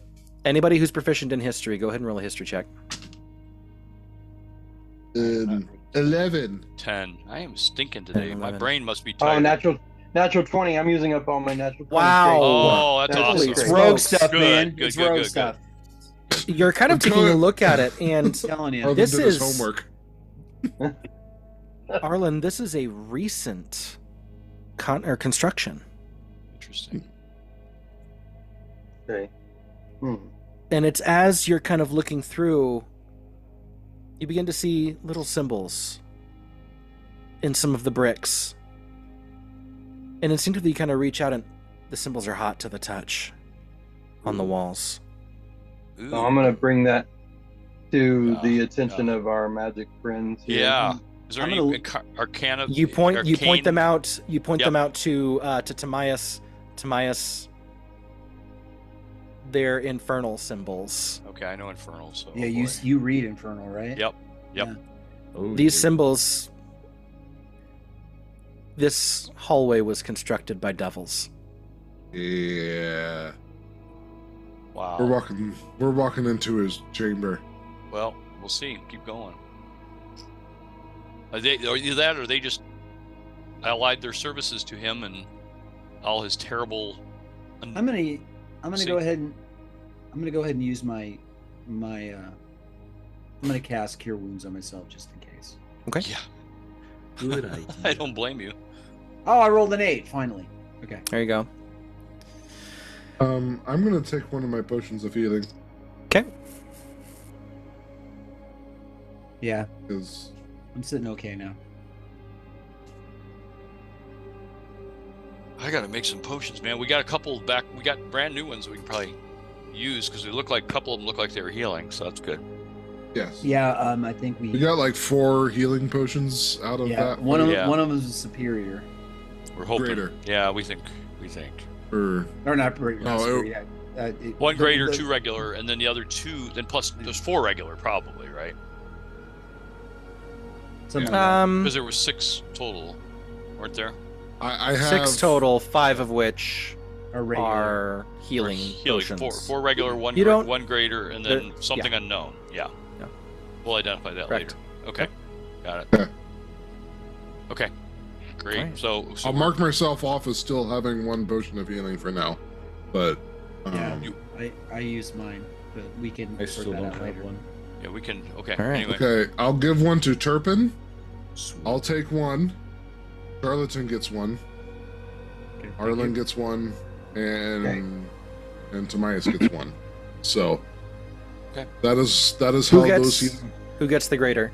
Anybody who's proficient in history, go ahead and roll a history check. 11. 10. I am stinking today. My 11. brain must be Oh, tired. natural 20. I'm using up all my natural 20. Wow. Oh, that's That's awesome. great. It's rogue Good, stuff, good, man. good, It's good, rogue good, stuff. You're kind of I'm taking a good. look at it, and I'm telling you. Arlen This did his is- homework. Arlen, this is a recent construction, Interesting. Okay. Hmm. and it's as you're kind of looking through, you begin to see little symbols in some of the bricks, and instinctively you kind of reach out, and the symbols are hot to the touch on the walls. Ooh. So I'm gonna bring that to Ah, the attention yeah. of our magic friends. Here. Yeah. Is there I'm any gonna- arcana? You point arcane- them out. You point Yep. them out to Timaeus. Timaeus they're infernal symbols. Okay, I know infernal. So Yeah, you read infernal, right? Yep. Yeah. Oh, These yeah. symbols. This hallway was constructed by devils. Yeah. Wow. We're walking into his chamber. Well, we'll see. Keep going. Are either that, or they just allied their services to him and all his terrible. I'm gonna go ahead and use my I'm gonna cast Cure Wounds on myself just in case. Okay. Yeah. Good idea. I don't blame you. Oh, I rolled an 8 finally. Okay. There you go. I'm gonna take one of my potions of healing Okay. Yeah, because I'm sitting okay now. I gotta make some potions, man. We got a couple back. We got brand new ones we can probably use because they look like a couple of them look like they were healing, so that's good. yes. Yeah, I think We got like 4 healing potions out of that. one of Yeah. them is a superior. We're hoping. Greater. Yeah, we think. Or Or not superior. One greater, 2 regular, and then the other 2. Then plus there's 4 regular, probably, right? Something like that. Because there were 6 total, weren't there? I have 6 total, 5 of which Or regular. are healing Healing. potions. 4 regular, one You don't- one greater, and then something unknown. Yeah. Yeah. We'll identify that Correct. later. Okay. Got it. Okay. Okay. Great. Alright. So I'll mark myself off as still having 1 potion of healing for now, but Yeah, I used mine, but we can I sort still that don't out have later. one. Yeah, we can. Okay. All right. Anyway. okay. I'll give 1 to Turpin. Sweet. I'll take 1. Charlatan gets 1. Okay, thank Arlen you. gets 1, and Timaeus gets 1. So Okay. that is Who how gets those. who gets the greater?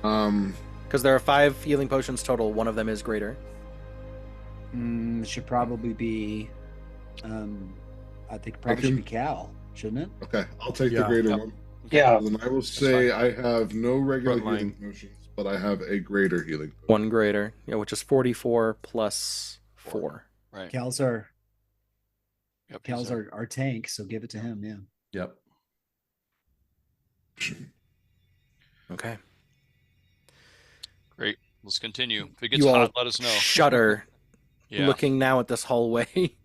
Um, Because there are 5 healing potions total. One of them is greater. It should probably be. I think it probably should be Cal, shouldn't it? okay, I'll take the Yeah. greater Yep. one. Yeah. Then I will say fine. I have no regular Front line. healing potions, but I have a greater healing potion. 1 greater. Yeah, which is 44 plus 4. Right. Cal's Yep, he's our tank, so give it to him. Yeah. Yep. Okay. Great. Let's continue. If it gets You all hot, let us know. shudder Yeah. looking now at this hallway.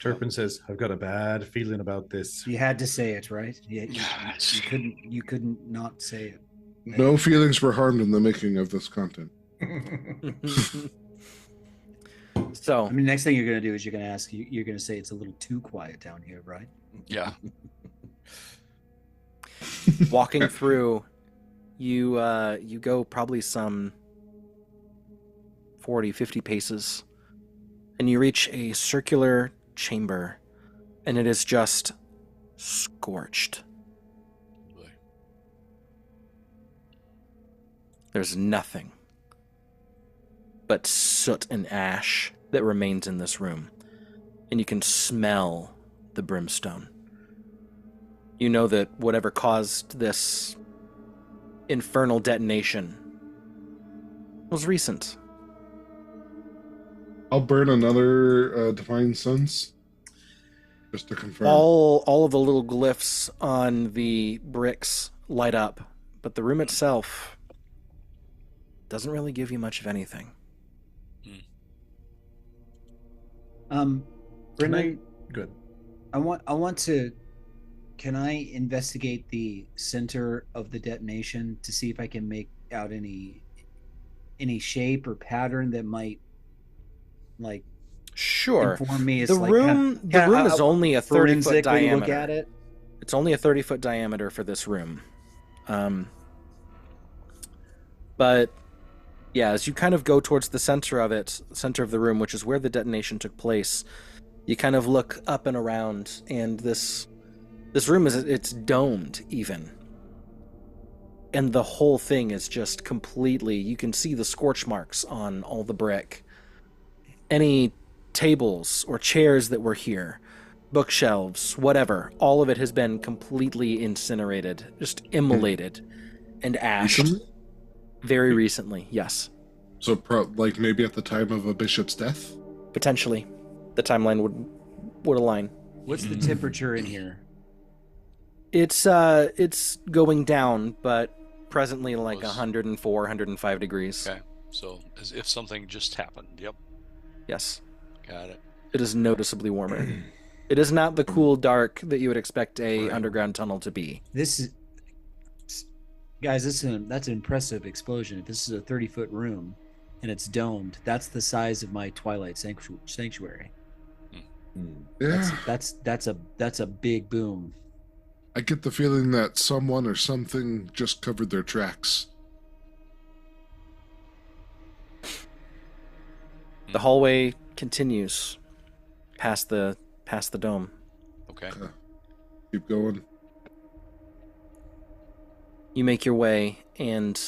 Turpin says, "I've got a bad feeling about this." You had to say it, right? Yeah. Yes. You couldn't not say it. No feelings were harmed in the making of this content. So, I mean, next thing you're gonna do is you're gonna say it's a little too quiet down here, right? Yeah. walking through, you go probably some 40, 50 paces, and you reach a circular chamber, and it is just scorched. There's nothing but soot and ash that remains in this room, and you can smell the brimstone. You know that whatever caused this infernal detonation was recent. I'll burn another Divine Sense just to confirm. All of the little glyphs on the bricks light up, but the room itself doesn't really give you much of anything. Brendan, Good. I want to. Can I investigate the center of the detonation to see if I can make out any shape or pattern that might, like, Sure. inform me? It's The like room is only a 30-foot forensically diameter. look at it. It's only a 30-foot diameter for this room. But yeah, as you kind of go towards the center of the room, which is where the detonation took place, you kind of look up and around, and this room it's domed even. And the whole thing is just completely, you can see the scorch marks on all the brick. Any tables or chairs that were here, bookshelves, whatever, all of it has been completely incinerated, just immolated and ashed. Recently? Very recently, yes. So, like maybe at the time of a bishop's death? Potentially. The timeline would align. What's the temperature in here? It's going down, but presently like Close. 104, 105 degrees. Okay. So as if something just happened. Yep. Yes. Got it. It is noticeably warmer. It is not the cool dark that you would expect a underground tunnel to be. This is, guys. That's an impressive explosion. If this is a 30-foot room, and it's domed, that's the size of my Twilight sanctuary. Yeah. That's a big boom. I get the feeling that someone or something just covered their tracks. The hallway continues past the dome. Okay. Keep going. You make your way, and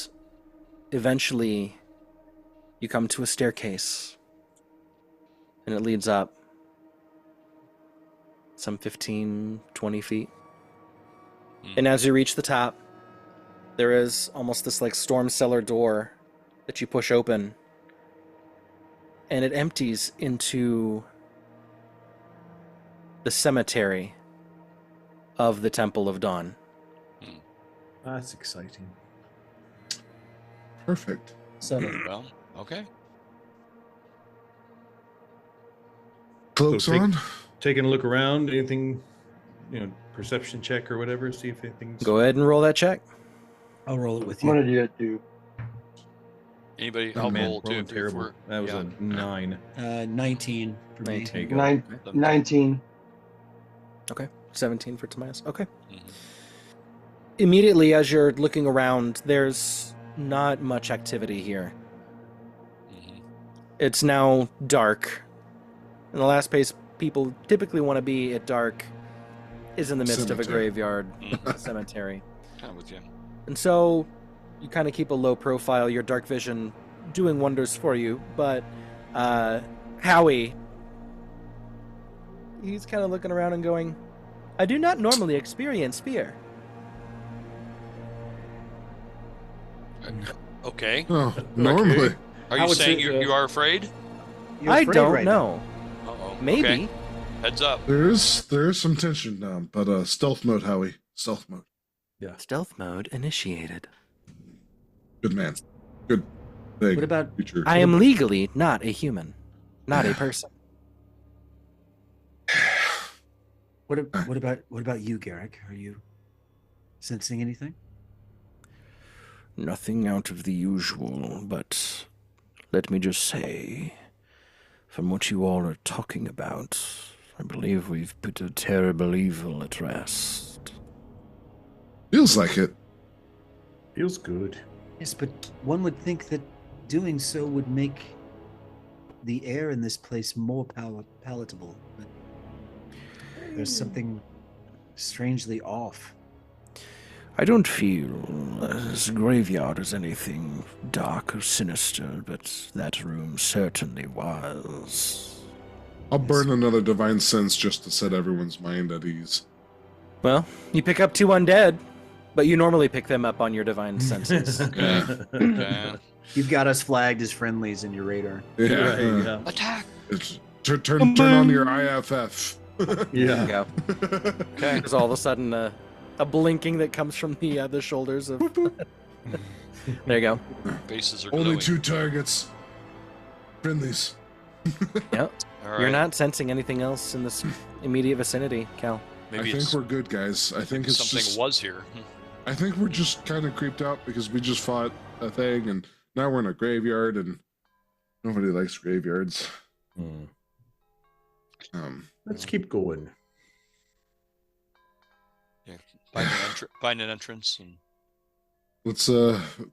eventually you come to a staircase, and it leads up some 15, 20 feet. And as you reach the top, there is almost this like storm cellar door that you push open, and it empties into the cemetery of the Temple of Dawn. That's exciting. Perfect. So Well, okay. Cloaks So on? Taking a look around, anything, perception check or whatever, see if anything's... Go ahead and roll that check. I'll roll it with I'm you. gonna do that too. Anybody? Oh, I'll man, roll too. rolling if terrible. we're- That was yeah. a 9. 19 for me. 19. There you go. Nine, Okay. 19. Okay. 17 for Tobias. Okay. Mhm. Immediately as you're looking around, there's not much activity here. Mhm. It's now dark. And the last place people typically want to be at dark is in the midst of a Cemetery. graveyard, Mhm. a cemetery. Kind of with you. And so you kind of keep a low profile, your dark vision doing wonders for you, but Howie, he's kind of looking around and going, I do not normally experience fear. Okay. Oh, normally. Are I you would saying say, you are afraid? You're I afraid don't right now. know. Uh-oh. Maybe. Okay. Heads up. There is some tension now, but stealth mode, Howie. Stealth mode. Stealth mode initiated. Good man. Good thing. What about- future? I am legally not a human, not a person. What about you, Garrick? Are you sensing anything? Nothing out of the usual, but let me just say, from what you all are talking about, I believe we've put a terrible evil at rest. Feels like it. Feels good. Yes, but one would think that doing so would make the air in this place more palatable. But there's something strangely off. I don't feel this graveyard as anything dark or sinister, but that room certainly was. I'll burn another divine sense just to set everyone's mind at ease. Well, you pick up 2 undead, but you normally pick them up on your divine senses. Yeah. Okay. You've got us flagged as friendlies in your radar. Yeah. Right, yeah. Attack. It's, turn on your IFF. There Yeah. you go. Okay. There's all of a sudden a blinking that comes from the shoulders of... There you go. Faces are Only glowing. 2 targets. Friendlies. Yep. All right. You're not sensing anything else in this immediate vicinity, Cal. Maybe I think it's we're good, guys. I think it's something just. was here. I think we're just kind of creeped out because we just fought a thing, and now we're in a graveyard, and nobody likes graveyards. Let's keep going. Find an entrance and Let's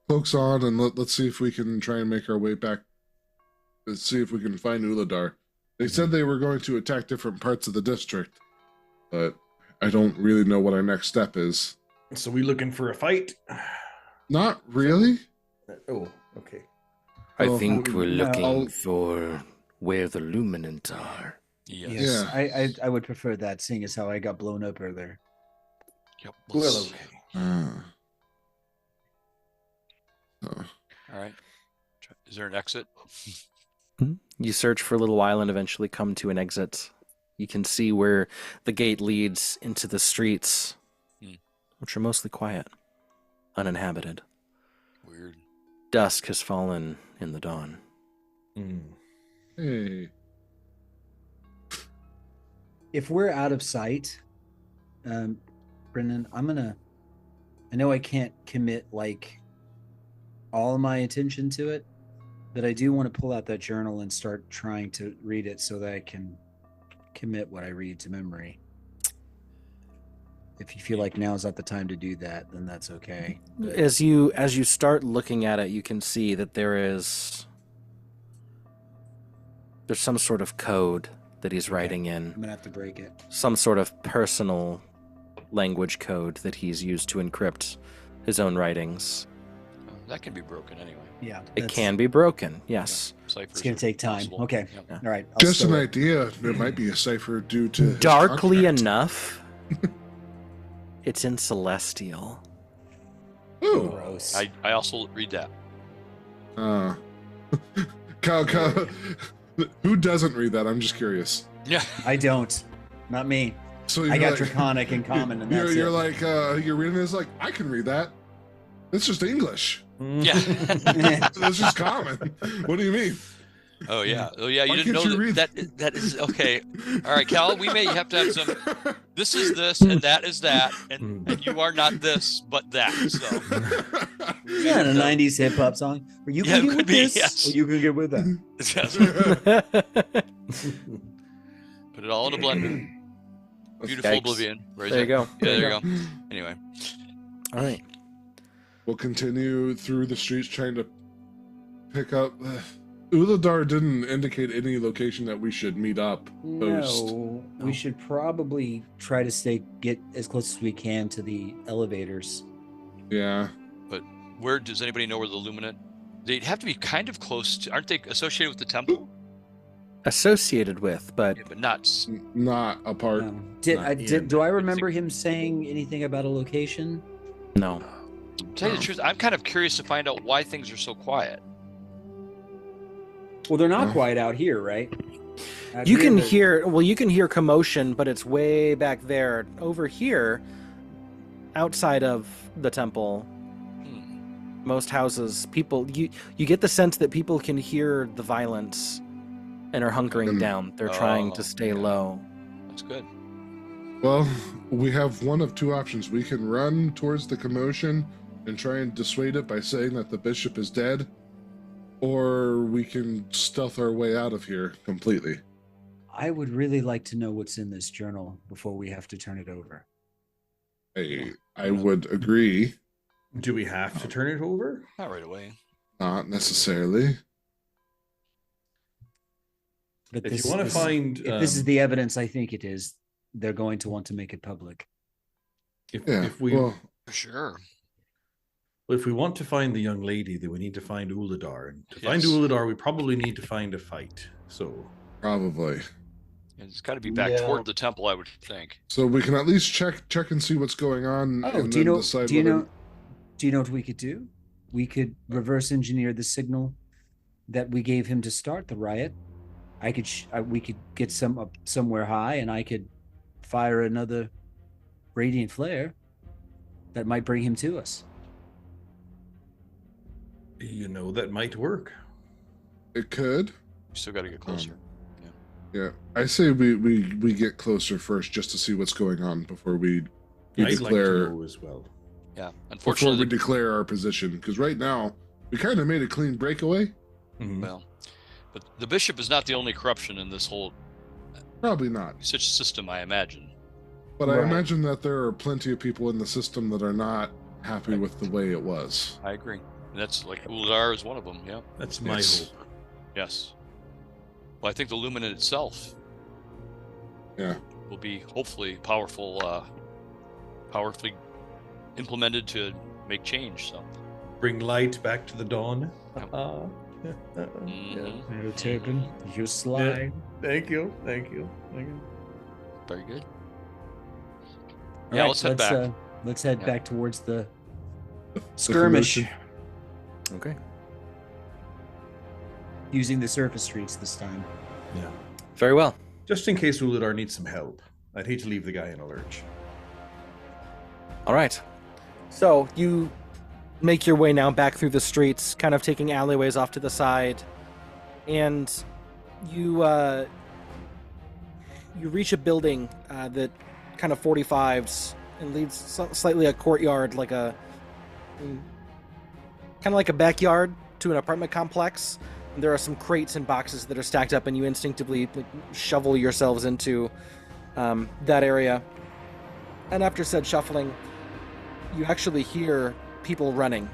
focus on and let's see if we can try and make our way back. Let's see if we can find Uladar. They said they were going to attack different parts of the district, but I don't really know what our next step is. So we looking for a fight? Not really. Oh, okay. I Well, think we're no, looking I'll- for where the luminants are. yes. Yes, Yeah. I would prefer that, seeing as how I got blown up earlier. Yep. Well, let's- okay. All right. Is there an exit? You search for a little while and eventually come to an exit. You can see where the gate leads into the streets, which are mostly quiet, uninhabited. Weird. Dusk has fallen in the dawn. Hey. If we're out of sight, Brendan, I know I can't commit like all my attention to it, but I do want to pull out that journal and start trying to read it so that I can commit what I read to memory. If you feel like now's not the time to do that, then that's okay. But As you start looking at it, you can see that there's some sort of code that he's writing in. I'm gonna have to break it. Some sort of personal language code that he's used to encrypt his own writings. That can be broken anyway. Yeah, It can be broken, yes. It's gonna take time. Possible. Okay, Yep. all right. I'll Just an stow it. idea. There might be a cipher due to his Darkly contract. enough, it's in Celestial. Ooh. Gross. I also read that. Kyle, who doesn't read that? I'm just curious. Yeah. I don't. Not me. So I you're got like- Draconic in common, and that's you're it. like you're reading this like I can read that. It's just English. Yeah. It's just common. What do you mean? Oh yeah. Oh yeah. You Why didn't can't know you read- that is okay. All right, Cal. We may have to have some. This is this, and that is that, and you are not this, but that. So. Yeah, in a '90s hip hop song. Or you Yeah, can it get could with be, this, yes. or you can get with that. Yes. Put it all in a blender. Beautiful Yikes. oblivion. Right There you go. Yeah, there you go. Anyway. All right. We'll continue through the streets trying to pick up. Uladar didn't indicate any location that we should meet up. Post. No, we should probably try to get as close as we can to the elevators. Yeah. But where does anybody know where the Luminant? They'd have to be kind of close to. Aren't they associated with the temple? Associated with, but Yeah, but not. Not apart. Do I remember him saying anything about a location? no. To tell you the truth, I'm kind of curious to find out why things are so quiet. Well, they're not No. quite out here, right? Out You here, can they're- you can hear commotion, but it's way back there. Over here, outside of the temple, Hmm. most houses, people you get the sense that people can hear the violence and are hunkering Mm. down. They're trying Oh, to stay yeah. low. That's good. Well, we have one of two options. We can run towards the commotion and try and dissuade it by saying that the bishop is dead, or we can stealth our way out of here completely. I would really like to know what's in this journal before we have to turn it over. I would agree. Do we have to turn it over? Not right away. Not necessarily. But If you want to find, if this is the evidence I think it is, they're going to want to make it public. if we well, For sure. if we want to find the young lady, then we need to find Uladar, and to find Yes. Uladar, we probably need to find a fight. So probably. And it's got to be back Yeah. toward the temple, I would think. So we can at least check and see what's going on. Oh, and do you then know? decide Do you whether- know? Do you know what we could do? We could reverse engineer the signal that we gave him to start the riot. We could get some up somewhere high, and I could fire another radiant flare that might bring him to us. that might work. It could. We still got to get closer. Yeah, I say we get closer first just to see what's going on before we I'd declare like to know as well. Yeah. before Unfortunately, we declare our position. Because right now we kind of made a clean breakaway. Mhm. well, but the bishop is not the only corruption in this whole Probably not, such system, I imagine. but I Right. imagine that there are plenty of people in the system that are not happy with the way it was. I agree. And that's like Uldar is one of them. Yeah. That's my Yes. hope. Yes. Well, I think the Luminant itself Yeah. will be hopefully powerfully implemented to make change. So. Bring light back to the dawn. Yep. Yeah. No, Turpin, you're sly. Thank you. Thank you. Thank you. Very good. All Yeah, right, let's head back. Let's head Yeah. back towards the The skirmish, commotion. Okay. using the surface streets this time. Yeah. Very well. Just in case Uladar needs some help. I'd hate to leave the guy in a lurch. All right. So you make your way now back through the streets, kind of taking alleyways off to the side, and you reach a building that kind of 45s and leads slightly a courtyard, like kind of like a backyard to an apartment complex. And there are some crates and boxes that are stacked up, and you instinctively shovel yourselves into that area. And after said shuffling, you actually hear people running.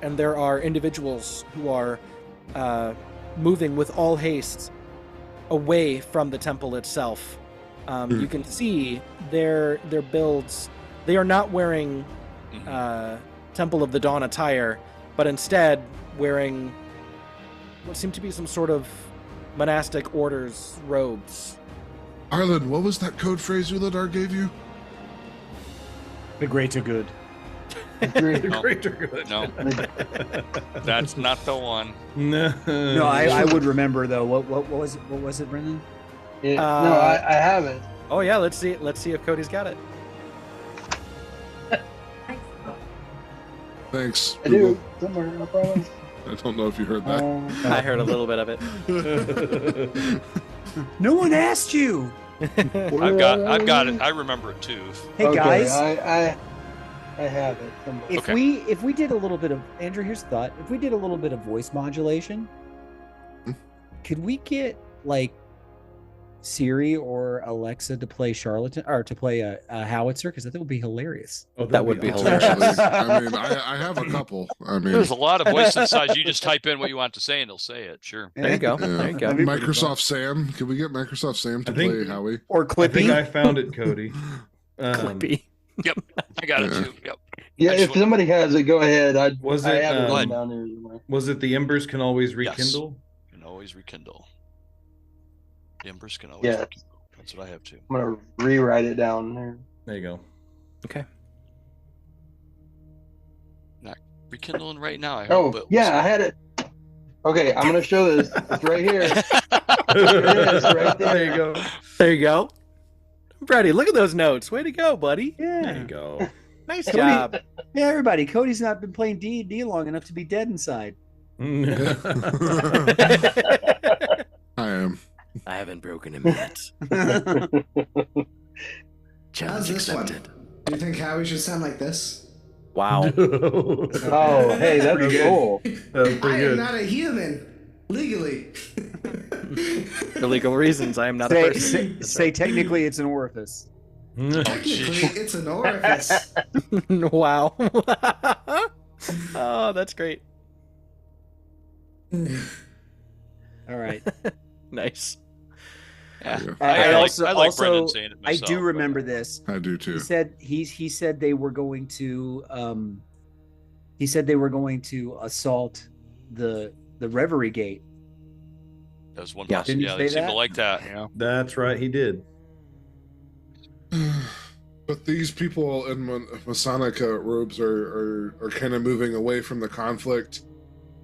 And there are individuals who are moving with all haste away from the temple itself. You can see their builds. They are not wearing Temple of the Dawn attire, but instead wearing what seem to be some sort of monastic order's robes. Arlen, what was that code phrase Uladar gave you? The greater good. No. Greater good. No, that's not the one. No. No, I would remember though. What was it? What was it, Brendan? No, I haven't. Oh yeah, let's see if Cody's got it. Thanks. I do somewhere, I promise. I don't know if you heard that. I heard a little bit of it. No one asked you. I've got it. I remember it too. Hey Okay, guys, I have it somewhere. if we did a little bit of Andrew, here's a thought. If we did a little bit of voice modulation, could we get like Siri or Alexa to play Charlatan or to play a howitzer? Because that would be hilarious. Oh, That would be awesome. hilarious. Actually, I mean, I have a couple. I mean, There's a lot of voice inside. You just type in what you want to say, and they'll say it. Sure. There you go. There you go. That'd be pretty Microsoft Sam. Can we get Microsoft Sam to I think- play Howie? Or I think Clippy. I found it, Cody. Clippy. Yep, I got it too. Yep. Yeah, I if just want- somebody has it, go ahead. I Was I it, have it Go written ahead. down there somewhere. Was it the embers can always Yes. rekindle? Can always rekindle. The embers can always Yeah. rekindle. That's what I have too. I'm gonna rewrite it down there. There you go. Okay. Not rekindling right now. I Oh, hope, but yeah, I had it. Okay, I'm gonna show this. It's right here. It is right there. There you go. There you go. Brady, look at those notes. Way to go, buddy. There Yeah. you go. Nice Cody- job. Yeah, everybody. Cody's not been playing D&D long enough to be dead inside. I am. I haven't broken him yet. Challenge How's this one? accepted. Do you think Howie should sound like this? Wow. Oh, hey, that's Pretty good. cool. That's I pretty am good. not a human. Legally. For legal reasons, I am not a say, person. say technically it's an orifice. Technically, it's an orifice. Wow. Oh, that's great. All right. Nice. Yeah. Yeah. I also- like also, Brendan saying it I myself. do but- remember this. I do too. He said they were going to assault the Reverie Gate. That was one Yeah. possibility. Didn't Yeah, he they say seem to that? like that. Yeah. That's right, he did. But these people in Masonic robes are kind of moving away from the conflict.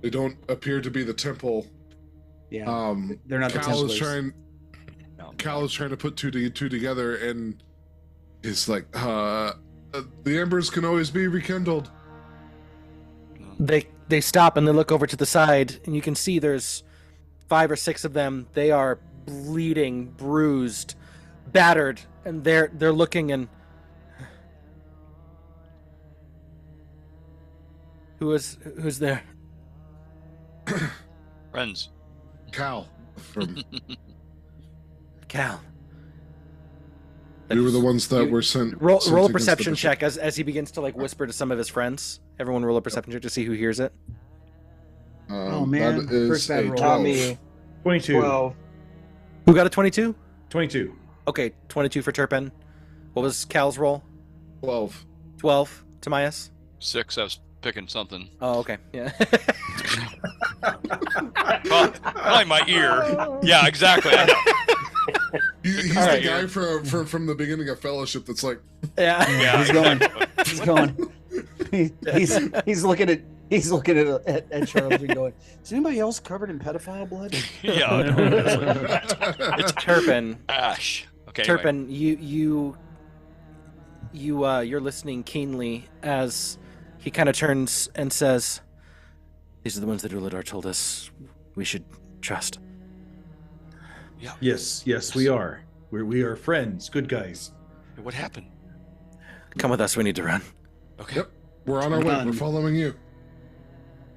They don't appear to be the temple. Yeah, they're not the Cal is Templars. Cal is trying to put two together, and it's like, the embers can always be rekindled. They stop and they look over to the side, and you can see there's 5 or 6 of them. They are bleeding, bruised, battered, and they're looking and who's there? Friends. Cal, from Cal. we were the ones that were sent. Roll sent a against the perception bishop. check as he begins to like whisper to some of his friends. Everyone roll a perception check to see who hears it. Oh, man. that is First bad a roll. 12. Tommy, 22. 12. Who got a 22? 22. Okay, 22 for Turpin. What was Cal's roll? 12. 12. Tomias? 6. I was picking something. Oh, okay. Yeah. Probably my ear. Yeah, exactly. I know. He's All the right. guy from the beginning of Fellowship that's like, yeah. Yeah, He's going. exactly. He's going. He's looking at He's looking at Charles and going, "Is anybody else covered in pedophile blood?" Yeah, It's Turpin. Ash. Okay. Turpin, you're listening keenly as he kind of turns and says, "These are the ones that Uladar told us we should trust." Yeah. Yes, we are. We are friends, good guys. What happened? Come with us. We need to run. Okay. Yep. We're on our way. We're following you.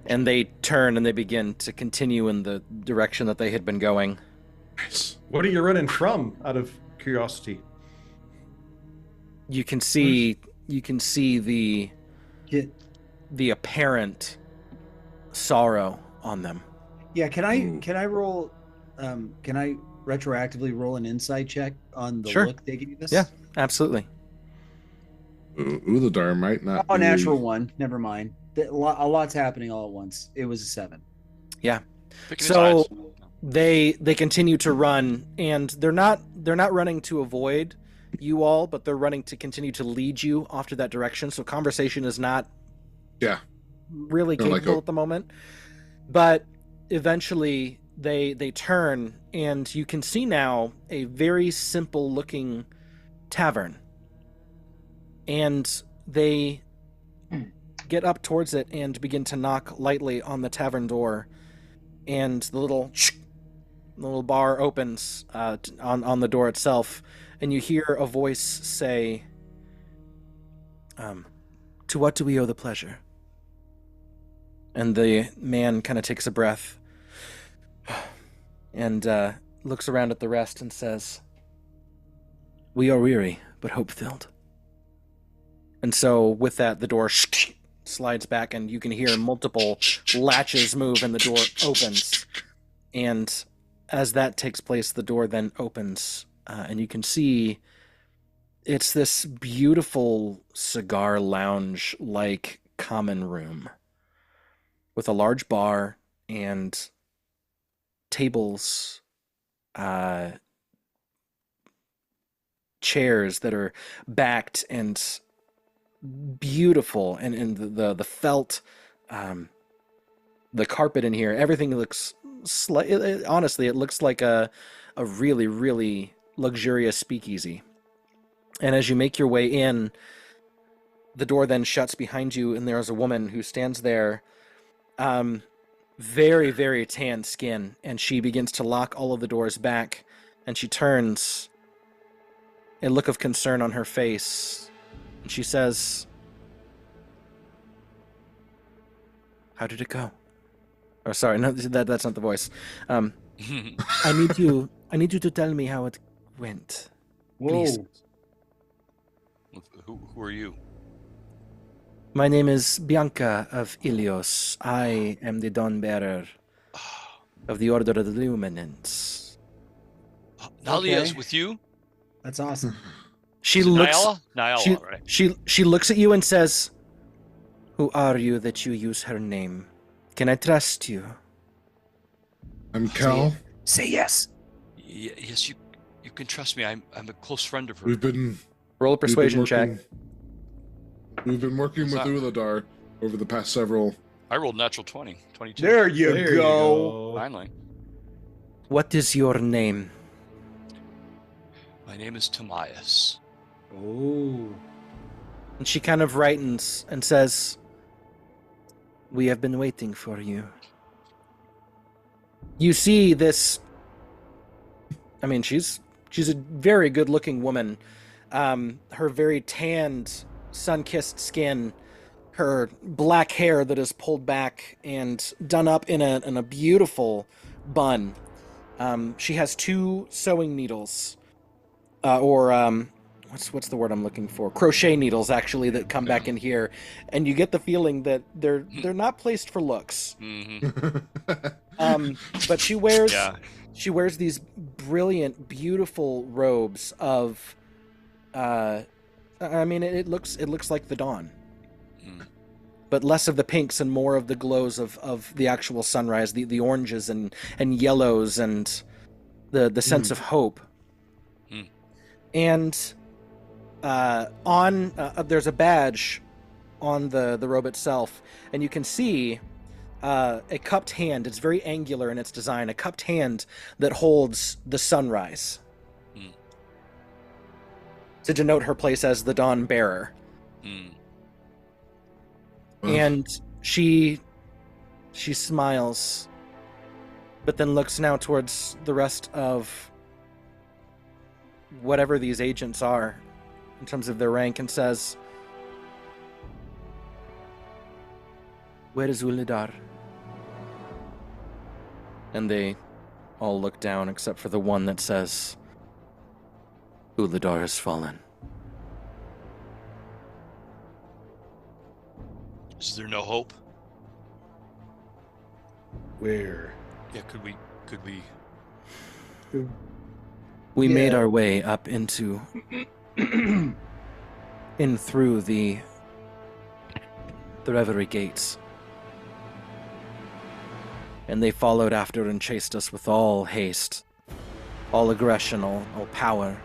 And they turn and they begin to continue in the direction that they had been going. Nice. What are you running from, out of curiosity? You can see the apparent sorrow on them. Yeah, can I roll? Can I retroactively roll an insight check on the Sure. look they gave us? Yeah, absolutely. Uladar might not. Oh, natural one. Never mind. A lot's happening all at once. It was a 7. Yeah. Picking So sides. they continue to run, and they're not running to avoid you all, but they're running to continue to lead you off to that direction. So conversation is not really capable at the moment. But eventually they turn, and you can see now a very simple looking tavern. And they get up towards it and begin to knock lightly on the tavern door, and the little bar opens on the door itself, and you hear a voice say, "To what do we owe the pleasure?" And the man kind of takes a breath and looks around at the rest and says, "We are weary, but hope-filled." And so with that, the door slides back, and you can hear multiple latches move, and the door opens. And as that takes place, the door then opens, and you can see it's this beautiful cigar lounge-like common room with a large bar and tables, chairs that are backed and beautiful, and the felt, the carpet in here, everything looks honestly, it looks like a really, really luxurious speakeasy. And as you make your way in, the door then shuts behind you, and there's a woman who stands there, very, very tan skin, and she begins to lock all of the doors back, and she turns, a look of concern on her face, and she says, "How did it go?" Oh, sorry, no, that's not the voice. I need you to tell me how it went. Please. Who are you? My name is Bianca of Ilios. I am the dawn bearer of the Order of the Luminance. Nalia's with you? That's awesome. She looks. Nyala, right? She looks at you and says, "Who are you that you use her name? Can I trust you?" I'm Cal. Say yes. Yes, you can trust me. I'm a close friend of her. We've been roll a persuasion check. We've been working with Uladar over the past several. I rolled natural 20, 22. There you go. Finally. What is your name? My name is Tomias. Oh. And she kind of brightens and says, "We have been waiting for you." You see this. I mean, she's a very good-looking woman. Her very tanned, sun-kissed skin, her black hair that is pulled back and done up in a beautiful bun. She has 2 sewing needles, what's the word I'm looking for? Crochet needles, actually, that come back in here, and you get the feeling that they're not placed for looks. Mm-hmm. But she wears these brilliant, beautiful robes of. I mean, it looks like the dawn, but less of the pinks and more of the glows of the actual sunrise, the oranges and yellows and the sense of hope. And there's a badge on the robe itself, and you can see a cupped hand. It's very angular in its design. A cupped hand that holds the sunrise to denote her place as the dawn bearer. And she smiles, but then looks now towards the rest of whatever these agents are in terms of their rank and says, "Where is Uladar?" And they all look down except for the one that says, "Uladar has fallen." Is there no hope? Where? Yeah, could we We made our way up into in through the Reverie gates. And they followed after and chased us with all haste, all aggression, all power.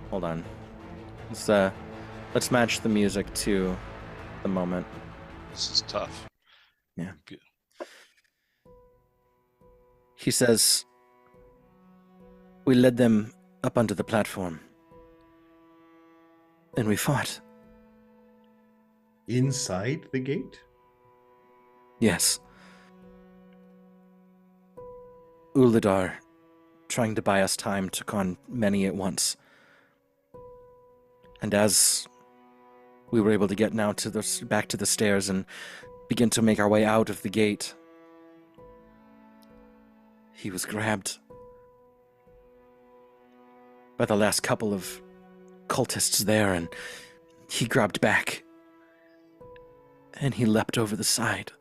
Hold on. Let's match the music to the moment. This is tough. Yeah. Good. He says, "We led them up onto the platform, and we fought." Inside the gate? Yes. Uladar, trying to buy us time, took on many at once. And as we were able to get now back to the stairs and begin to make our way out of the gate, he was grabbed by the last couple of cultists there, and he grabbed back, and he leapt over the side.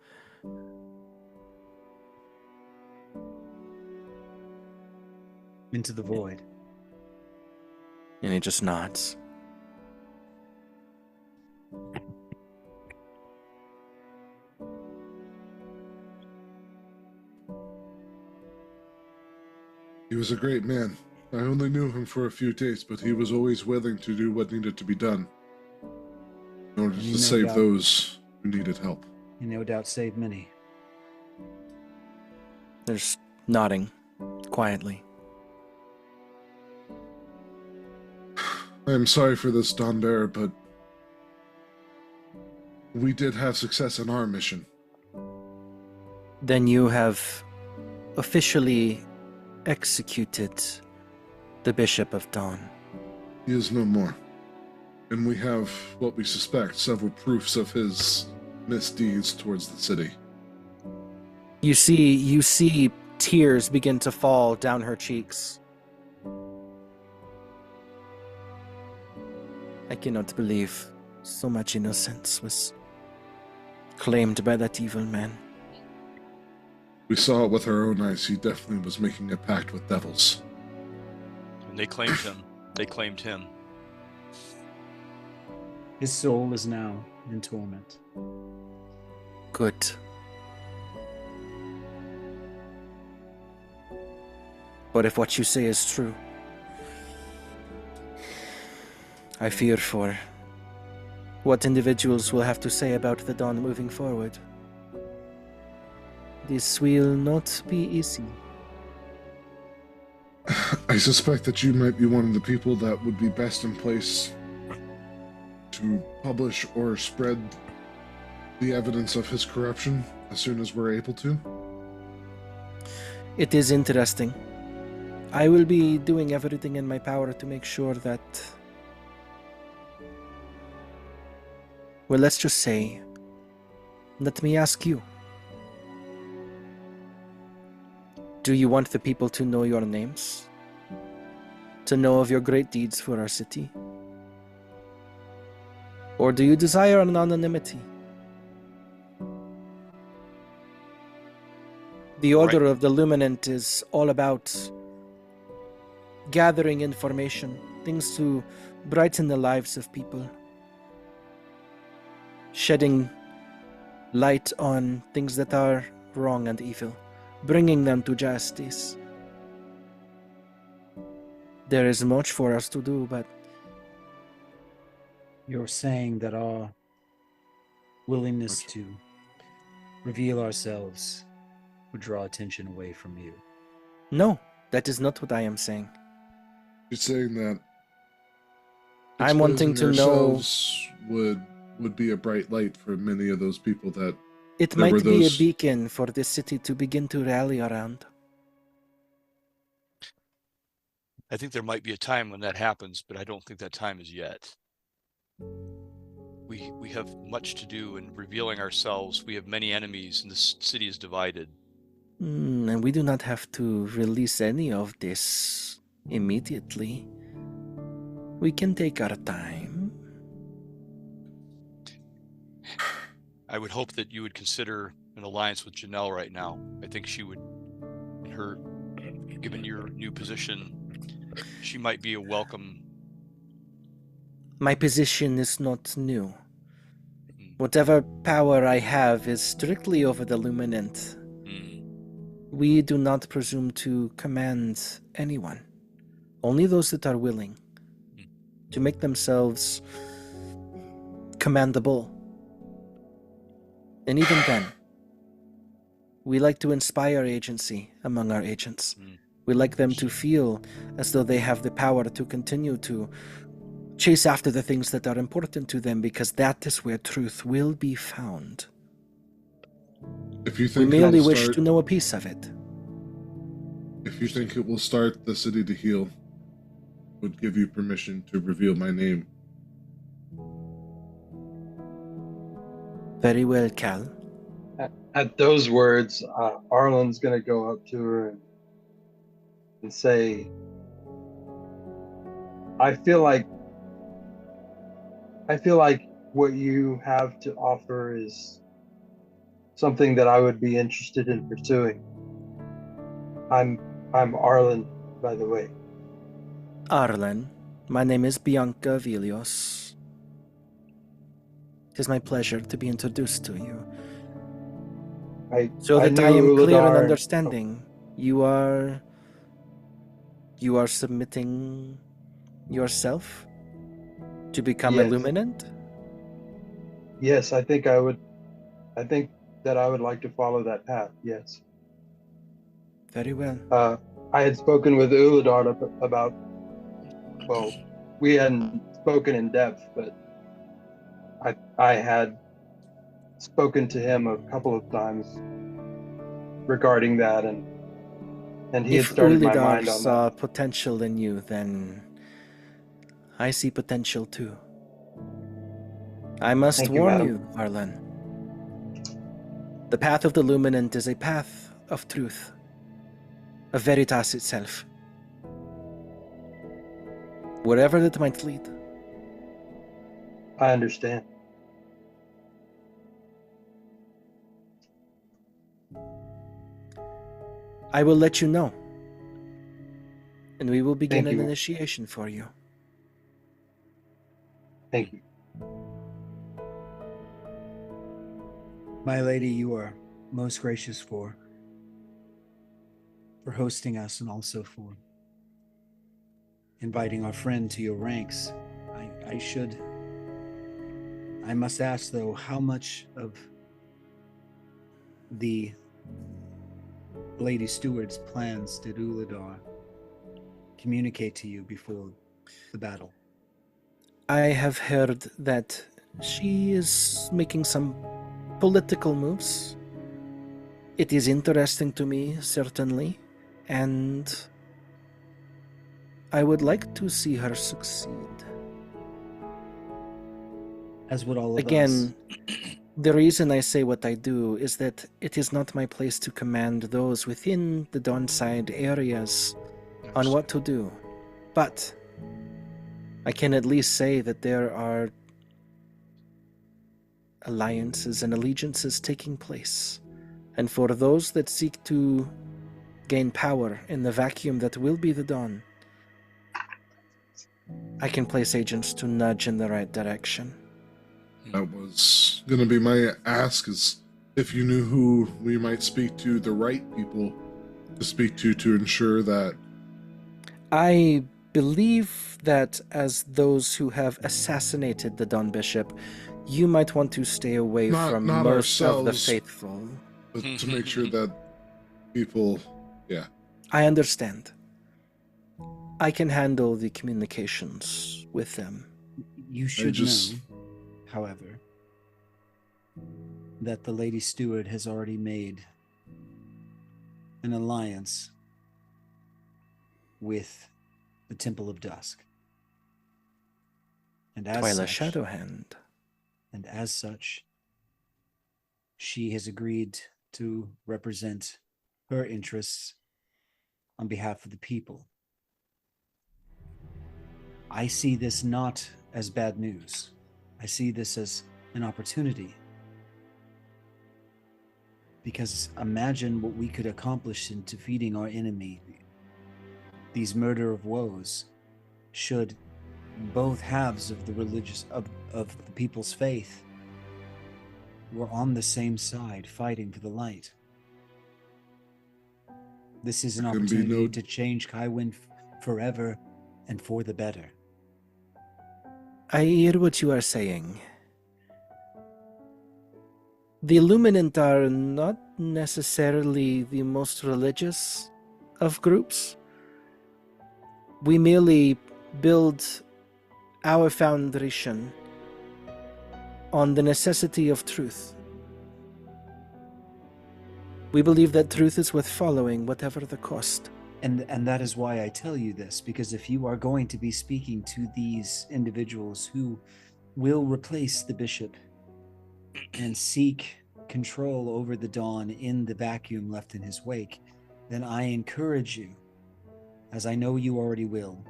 Into the void. And he just nods. He was a great man. I only knew him for a few days, but he was always willing to do what needed to be done in order to save those who needed help. He no doubt saved many. There's nodding quietly. I am sorry for this, Dawn Bearer, but we did have success in our mission. Then you have officially executed the Bishop of Dawn. He is no more. And we have, what we suspect, several proofs of his misdeeds towards the city. You see tears begin to fall down her cheeks. I cannot believe so much innocence was claimed by that evil man. We saw it with our own eyes. He definitely was making a pact with devils. And they claimed him. They claimed him. His soul is now in torment. Good. But if what you say is true, I fear for what individuals will have to say about the Dawn moving forward. This will not be easy. I suspect that you might be one of the people that would be best in place to publish or spread the evidence of his corruption as soon as we're able to. It is interesting. I will be doing everything in my power to make sure that... Well, let's just say, let me ask you. Do you want the people to know your names? To know of your great deeds for our city? Or do you desire an anonymity? The Order of the Luminant is all about gathering information, things to brighten the lives of people, shedding light on things that are wrong and evil, bringing them to justice. There is much for us to do, but You're saying that our willingness to reveal ourselves would draw attention away from you. No, that is not what I am saying. You're saying that I'm wanting to know. ourselves would be a bright light for many of those people that It there were might be a those- beacon for the city to begin to rally around. I think there might be a time when that happens, but I don't think that time is yet. We have much to do in revealing ourselves. We have many enemies, and this city is divided. And we do not have to release any of this immediately. We can take our time. I would hope that you would consider an alliance with Janelle right now. I think she would, given your new position, she might be a welcome. My position is not new. Whatever power I have is strictly over the Luminant. We do not presume to command anyone. Only those that are willing to make themselves commandable. And even then, we like to inspire agency among our agents. We like them to feel as though they have the power to continue to chase after the things that are important to them, because that is where truth will be found. If you We think merely wish to know a piece of it. If you think it will start the city to heal, would give you permission to reveal my name. Very well, Cal. At those words, Arlen's going to go up to her and say, I feel like what you have to offer is something that I would be interested in pursuing. I'm Arlen, by the way. Arlen, my name is Bianca Vilios. It is my pleasure to be introduced to you. So that I am clear and understanding, you are submitting yourself to become Yes. Illuminant? Yes, I think that I would like to follow that path, yes. Very well. I had spoken with Uladar about, well, we hadn't spoken in depth, but I had spoken to him a couple of times regarding that, and he had started my mind on If Uladar saw that. potential in you, then I see potential too. I must Thank you, warn madam. you, Arlen. The path of the Luminant is a path of truth, of veritas itself. Wherever that might lead. I understand. I will let you know. And we will begin Thank an you. initiation for you. Thank you. My lady, you are most gracious for hosting us and also for inviting our friend to your ranks. I must ask, though, how much of the Lady Steward's plans did Uladar communicate to you before the battle? I have heard that she is making some political moves. It is interesting to me, certainly, and I would like to see her succeed. As would all of us. Again, the reason I say what I do is that it is not my place to command those within the Dawnside areas on what to do. But I can at least say that there are alliances and allegiances taking place. And for those that seek to gain power in the vacuum that will be the Dawn, I can place agents to nudge in the right direction. That was going to be my ask, is if you knew who we might speak to, the right people to speak to ensure that... I believe that as those who have assassinated the Don Bishop, you might want to stay away from not most of the ourselves. faithful. But to make sure that people, yeah. I understand. I can handle the communications with them. You should know, however, that the Lady Steward has already made an alliance with the Temple of Dusk. And as Twyla such, Shadowhand. And as such, she has agreed to represent her interests on behalf of the people. I see this not as bad news. I see this as an opportunity. Because imagine what we could accomplish in defeating our enemy, these murder of woes, should both halves of the religious of the people's faith were on the same side fighting for the light. This is an opportunity to change Kaiwyn forever and for the better. I hear what you are saying. The Illuminant are not necessarily the most religious of groups. We merely build our foundation on the necessity of truth. We believe that truth is worth following, whatever the cost. And that is why I tell you this, because if you are going to be speaking to these individuals who will replace the bishop and seek control over the Dawn in the vacuum left in his wake, then I encourage you, as I know you already will,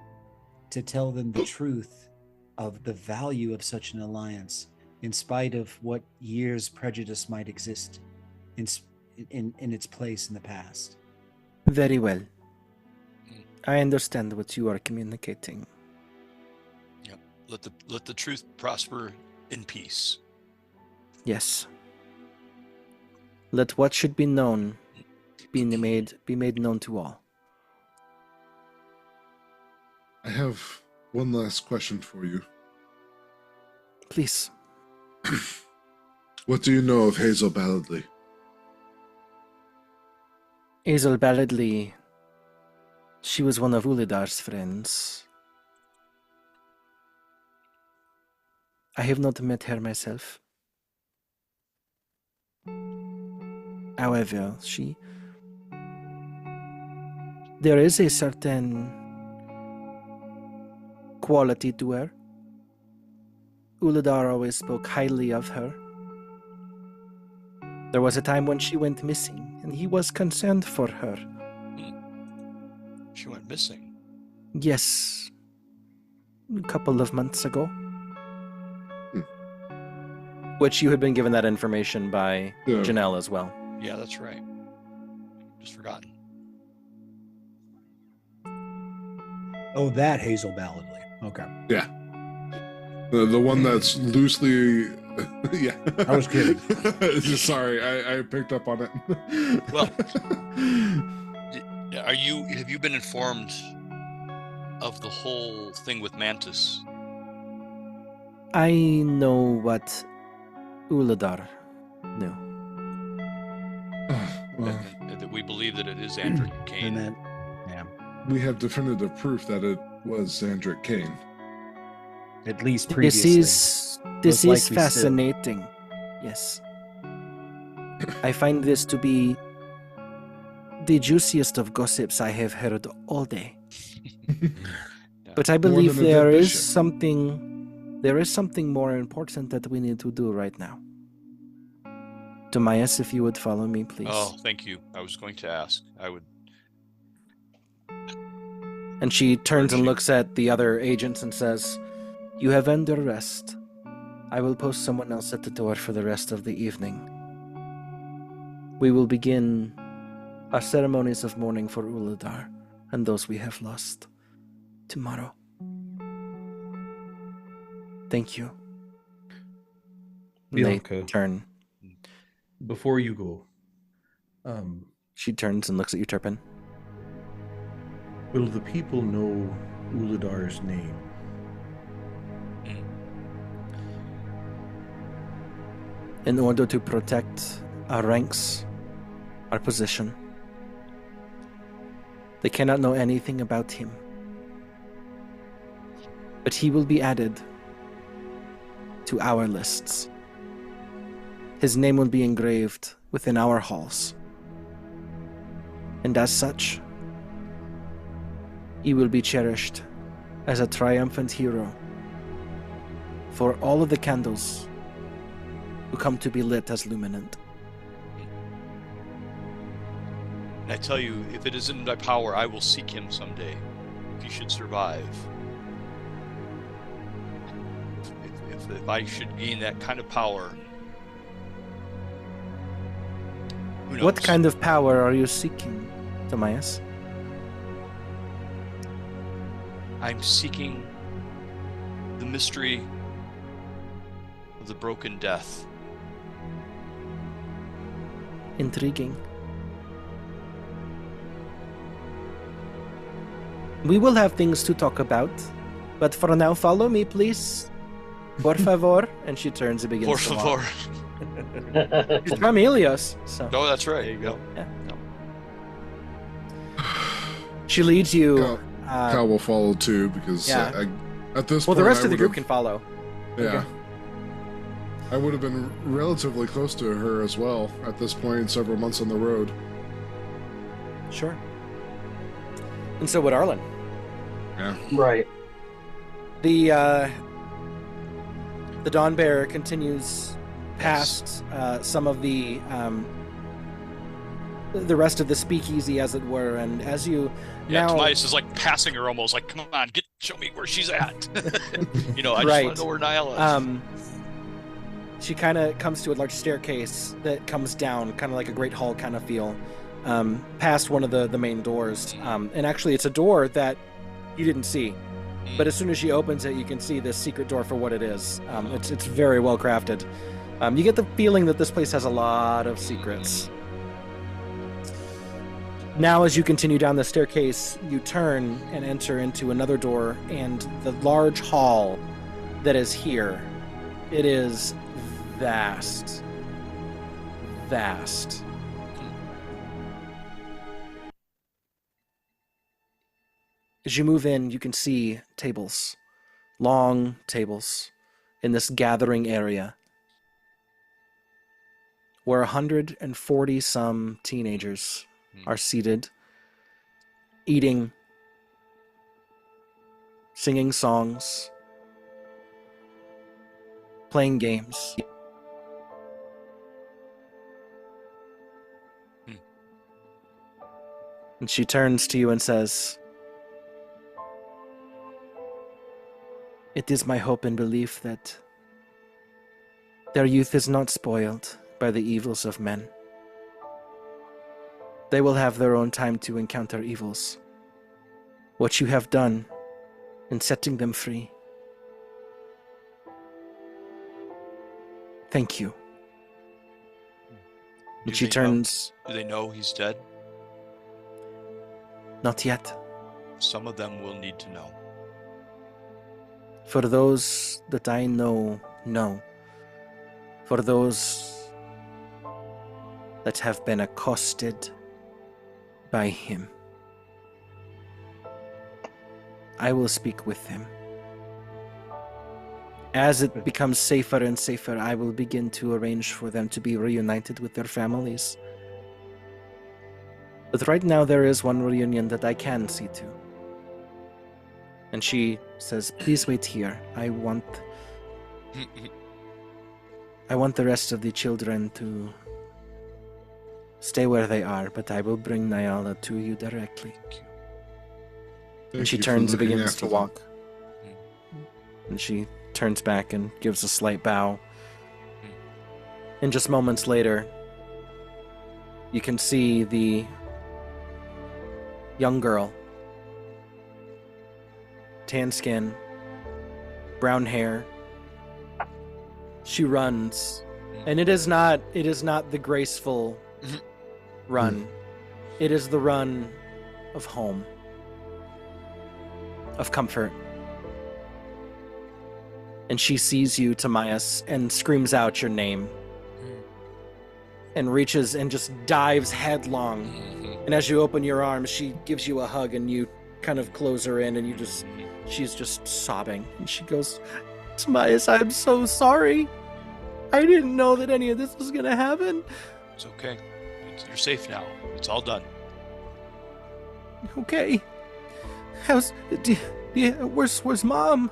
to tell them the truth of the value of such an alliance, in spite of what years' prejudice might exist in its place in the past. Very well. I understand what you are communicating. Yep. Let the truth prosper in peace. Yes. Let what should be known be made known to all. I have one last question for you. Please. What do you know of Hazel Balladley? Hazel Balladley. She was one of Ulidar's friends. I have not met her myself. However, there is a certain quality to her. Ulidar always spoke highly of her. There was a time when she went missing, and he was concerned for her. She went missing? Yes. A couple of months ago. Which you had been given that information by Janelle as well. Yeah, that's right. Just forgotten. Oh, that Hazel Balladley. Okay. Yeah. The one that's loosely... yeah. I was kidding. Sorry, I picked up on it. Well... Have you been informed of the whole thing with Mantis? I know what Uladar knew. That we believe that it is Andric Kane. Yeah. We have definitive proof that it was Andric Kane. At least previously. This is fascinating. Still. Yes. I find this to be the juiciest of gossips I have heard all day. Yeah. But I believe there is something more important that we need to do right now. Tomias, if you would follow me, please. Oh, thank you. I was going to ask. I would. And she turns and looks at the other agents and says, "You have earned your rest. I will post someone else at the door for the rest of the evening. We will begin our ceremonies of mourning for Uladar and those we have lost tomorrow. Thank you." Bianca, they turn. Before you go, she turns and looks at you, Turpin. Will the people know Uladar's name. In order to protect our ranks, our position, they cannot know anything about him. But he will be added to our lists. His name will be engraved within our halls. And as such, he will be cherished as a triumphant hero for all of the candles who come to be lit as luminant. And I tell you, if it is in my power, I will seek him someday, if he should survive. If I should gain that kind of power, who knows? What kind of power are you seeking, Timaeus? I'm seeking the mystery of the broken death. Intriguing. We will have things to talk about, but for now, follow me, please. Por favor. And she turns and begins Por to walk. favor. She's from Helios, so. No, that's right. There you go. Yeah. She leads you. Cal will follow too because Yeah. at this Well, point, the rest I of the group would've- can follow. Yeah. Okay. I would have been relatively close to her as well at this point, several months on the road. Sure. And so would Arlen. Yeah. Right. The Dawn Bearer continues past some of the rest of the speakeasy, as it were, and as you Yeah, now Timaeus is like passing her almost, like, come on, show me where she's at. You know, I just Right. want to know where Nyla is. She kind of comes to a large staircase that comes down, kind of like a great hall kind of feel, past one of the main doors. And actually, it's a door that you didn't see. But as soon as she opens it, you can see this secret door for what it is. It's very well crafted. You get the feeling that this place has a lot of secrets. Now, as you continue down the staircase, you turn and enter into another door, and the large hall that is here, it is vast. Vast. As you move in, you can see tables, long tables, in this gathering area where 140 some teenagers are seated, eating, singing songs, playing games. And she turns to you and says, "It is my hope and belief that their youth is not spoiled by the evils of men. They will have their own time to encounter evils. What you have done in setting them free. Thank you." And she turns. Do they know he's dead? Not yet. Some of them will need to know. For those that I know, no. For those that have been accosted by him, I will speak with him. As it becomes safer and safer, I will begin to arrange for them to be reunited with their families. But right now there is one reunion that I can see to. And she says, "Please wait here. I want the rest of the children to stay where they are, but I will bring Nyala to you directly." And she turns and begins to walk. And she turns back and gives a slight bow. And just moments later, you can see the young girl, tan skin, brown hair. She runs, and it is not the graceful run. It is the run of home. of comfort. And she sees you, Timaeus, and screams out your name. And reaches and just dives headlong. And as you open your arms, she gives you a hug and you kind of close her in and she's just sobbing. And she goes, Timaeus, I'm so sorry. I didn't know that any of this was going to happen. It's okay. You're safe now. It's all done. Okay. Where's Mom?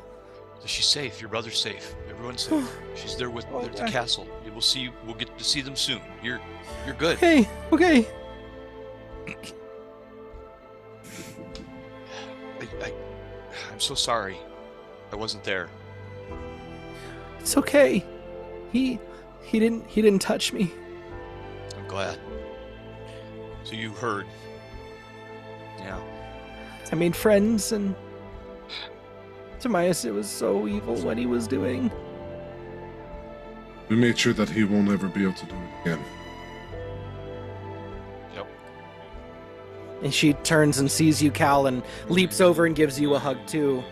She's safe. Your brother's safe. Everyone's safe. She's there with the castle. We'll get to see them soon. You're good. Okay. I'm so sorry. I wasn't there. It's okay. He didn't touch me. I'm glad. So you heard. Yeah. I made friends, and Timaeus, it was so evil what he was doing. We made sure that he won't ever be able to do it again. Yep. And she turns and sees you, Cal, and leaps over and gives you a hug too.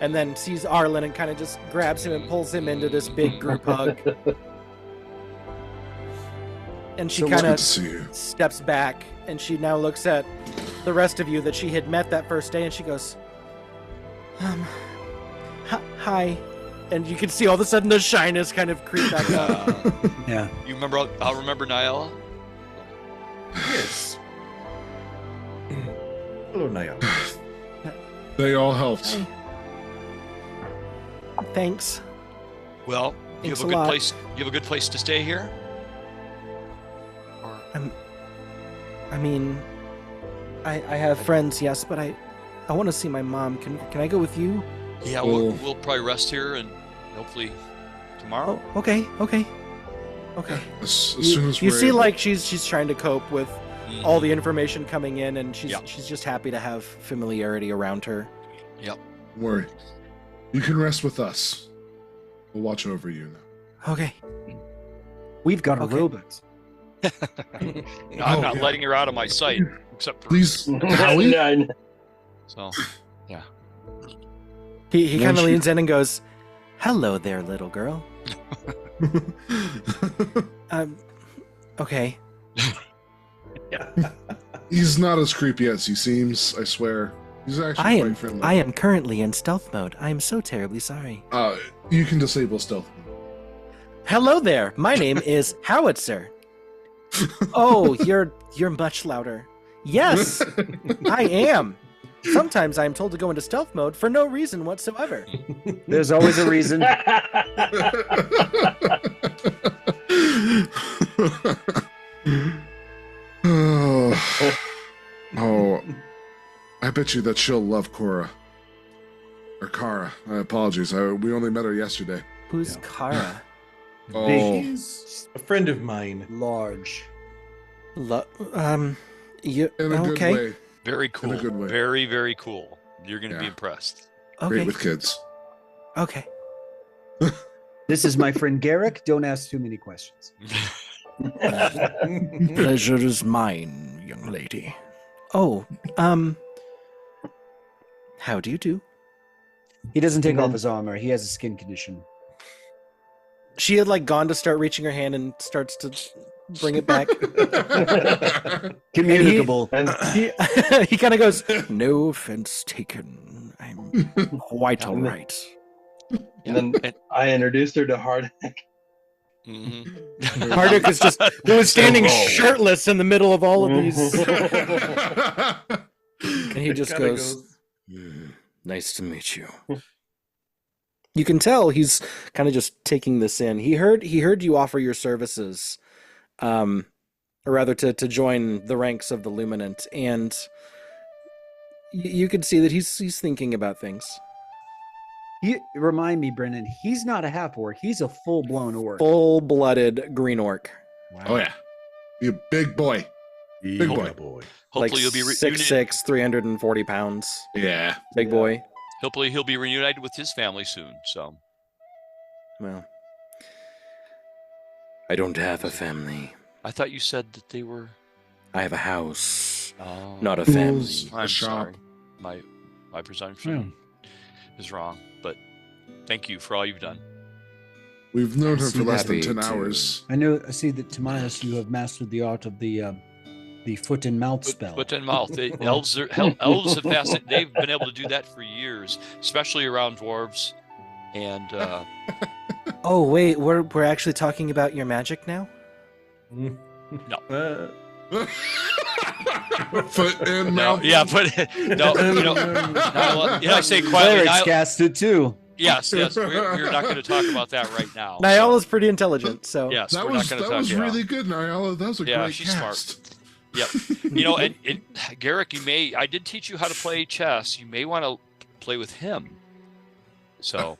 And then sees Arlen and kind of just grabs him and pulls him into this big group hug. And she kind of steps back, and she now looks at the rest of you that she had met that first day, and she goes, hi. And you can see all of a sudden the shyness kind of creep back up. Yeah. You remember? I'll remember Nyala. Yes. Hello, Nyala. They all helped. Hi. Thanks. Well, you Thanks have a good place. You have a good place to stay here. Or... I mean, I have friends, yes, but I want to see my mom. Can I go with you? Yeah, we'll probably rest here and hopefully tomorrow. Oh, okay. As soon as you see, able. like she's trying to cope with all the information coming in, and she's just happy to have familiarity around her. Yep. Don't worry. You can rest with us. We'll watch over you now. Okay. We've got a robot. No, I'm not letting her out of my sight, except for Please, Howie. So, yeah. He kind of leans in and goes, "Hello there, little girl." Okay. He's not as creepy as he seems, I swear. He's actually quite friendly. I am currently in stealth mode. I am so terribly sorry. You can disable stealth mode. Hello there. My name is Howitzer. Oh, you're much louder. Yes, I am. Sometimes I am told to go into stealth mode for no reason whatsoever. There's always a reason. Oh, I bet you that she'll love Cora. Or Kara. Apologies. We only met her yesterday. Who's Kara? Oh, She's a friend of mine. Large. You in a good way. Very cool. In a good way. Very, very cool. You're going to be impressed. Okay. Great with kids. Okay. This is my friend Garrick. Don't ask too many questions. Pleasure is mine, young lady. Oh, how do you do? He doesn't take off his armor. He has a skin condition. She had gone to start reaching her hand and starts to bring it back. Communicable. He kind of goes, No offense taken. I'm quite all right. And then I introduced her to Hardek. Mm-hmm. Hardek is just was standing shirtless in the middle of all of these. And he just goes, Nice to meet you. You can tell he's kind of just taking this in. He heard you offer your services, or rather to join the ranks of the Luminant, and you can see that he's thinking about things. Remind me, Brennan, he's not a half orc. He's a full-blown orc. Full-blooded green orc. Wow. Oh, yeah. You big boy. Big boy. Hopefully you'll be 6'6", 340 pounds. Yeah. Big boy. Hopefully he'll be reunited with his family soon. So, Well, I don't have a family. I thought you said that they were. I have a house, Oh, not a family. I'm shop. sorry. My presumption. is wrong, but thank you for all you've done. We've known him for less than Happy 10 to. hours. I see that Timaeus, you have mastered the art of the foot and mouth spell. Foot and mouth. Elves have they've been able to do that for years, especially around dwarves. And Oh wait, we're actually talking about your magic now? no. Foot and No, mouth. yeah, but no, I say quietly. Clerics cast it too. Yes, we're not going to talk about that right now. Nyala's pretty intelligent, so Yes, That we're was not going to talk. really good, Nyala. That was a great she's cast. Yep. And Garrick, I did teach you how to play chess. You may want to play with him. So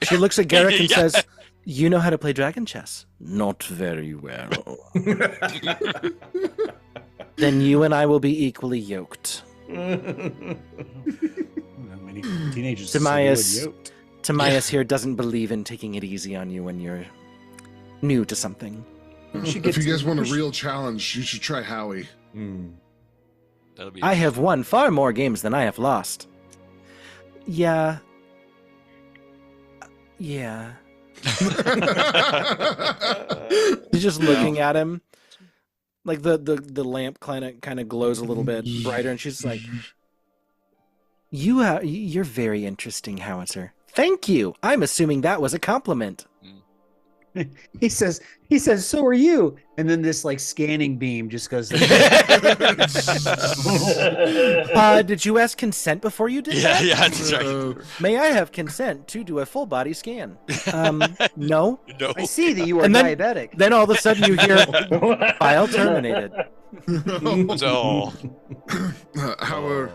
she looks at Garrick and Yeah. says, "You know how to play dragon chess? Not very well. Then you and I will be equally yoked." Many teenagers. Timaeus here doesn't believe in taking it easy on you when you're new to something. If you guys want a real challenge, you should try Howie. that'll be. I have won far more games than I have lost. Yeah. Yeah. She's just looking at him. Like the lamp kind of glows a little bit brighter, and she's like, "You're very interesting, Howitzer. Thank you. I'm assuming that was a compliment." He says, "So are you." And then this like scanning beam just goes. Did you ask consent before you did that? Yeah, that's right. May I have consent to do a full body scan? No. No. I see that you are And then- diabetic. Then all of a sudden you hear file terminated. So. Howard,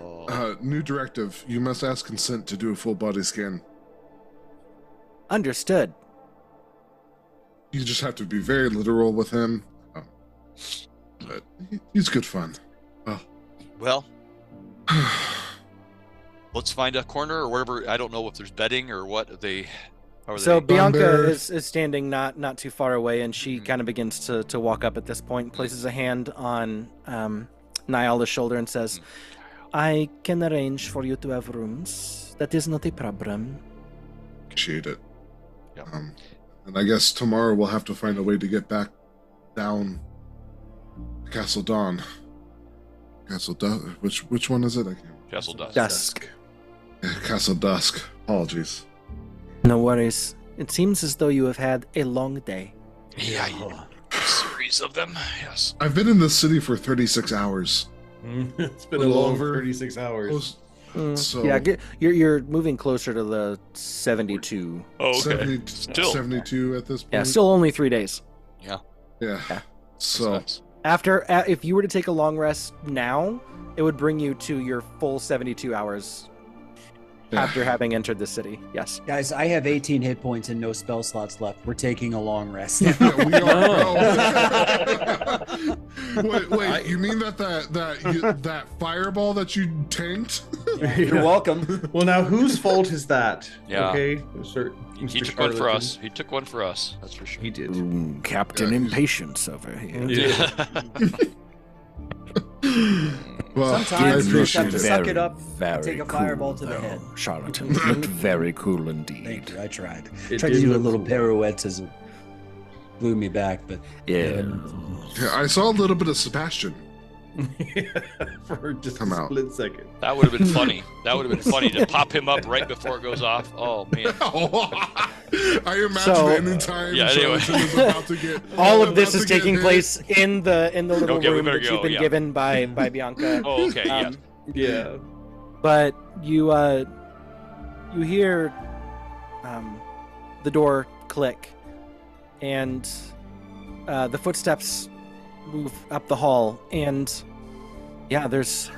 new directive. You must ask consent to do a full body scan. Understood. You just have to be very literal with him. But he's good fun. Well, let's find a corner or wherever. I don't know if there's bedding or what. So Bianca Thunder. is standing not too far away, and she kind of begins to walk up at this point, places a hand on Nyala's shoulder and says, "I can arrange for you to have rooms. That is not a problem." Appreciate it. Yeah. And I guess tomorrow we'll have to find a way to get back down to Castle Dawn. Castle Dusk. Which one is it? I can't. Castle Dusk. Dusk. Castle Dusk. Apologies. No worries. It seems as though you have had a long day. Yeah. A series of them. Yes. I've been in this city for 36 hours. It's been a Little long over. 36 hours. So Yeah, you're moving closer to the 72. Oh, okay. 70, Still. 72 at this point. Yeah, still only 3 days. Yeah. Yeah. Yeah. So That's If you were to take a long rest now, it would bring you to your full 72 hours yeah. after having entered the city. Yes. Guys, I have 18 hit points and no spell slots left. We're taking a long rest. Yeah, we are. Wait! You mean that fireball that you tanked? You're welcome. Well, now whose fault is that? Yeah. Okay. he took one for us. He took one for us. That's for sure. He did. Captain Yeah. Impatience over here. Yeah. Well, Sometimes I you just have appreciate to it. suck it up and Very take a fireball cool, to the though, head. Charlatan. Looked very cool indeed. Thank you. I tried. It Tried to did do a look little cool. pirouettes as it blew me back, but Yeah. Yeah, I saw a little bit of Sebastian. For just Come a out. split second. That would have been funny. That would have been funny to pop him up right before it goes off. Oh man. I imagine So- anytime Yeah, anyway. Charlatan is about to get All of this about is to get taking hit. place in the little Okay, we room better that go, you've been yeah. given by Bianca. Oh, okay. Yeah. Yeah. But you hear the door click, and the footsteps move up the hall, and yeah, there's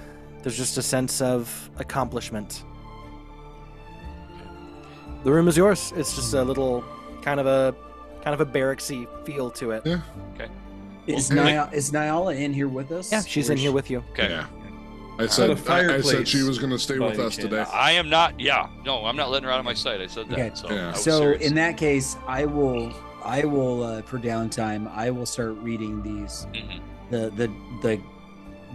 just a sense of accomplishment. The room is yours. It's just a little kind of a barracksy feel to it. Yeah. is Hey. Nyala in here with us? Yeah, she's Or in is here she- with you. Okay. Yeah. I said she was going to stay by with any us chance. today. I am not. Yeah. No, I'm not letting her out of my sight. I said that. Okay. So, Yeah. I was So serious. in that case, I will for downtime, I will start reading these Mhm. the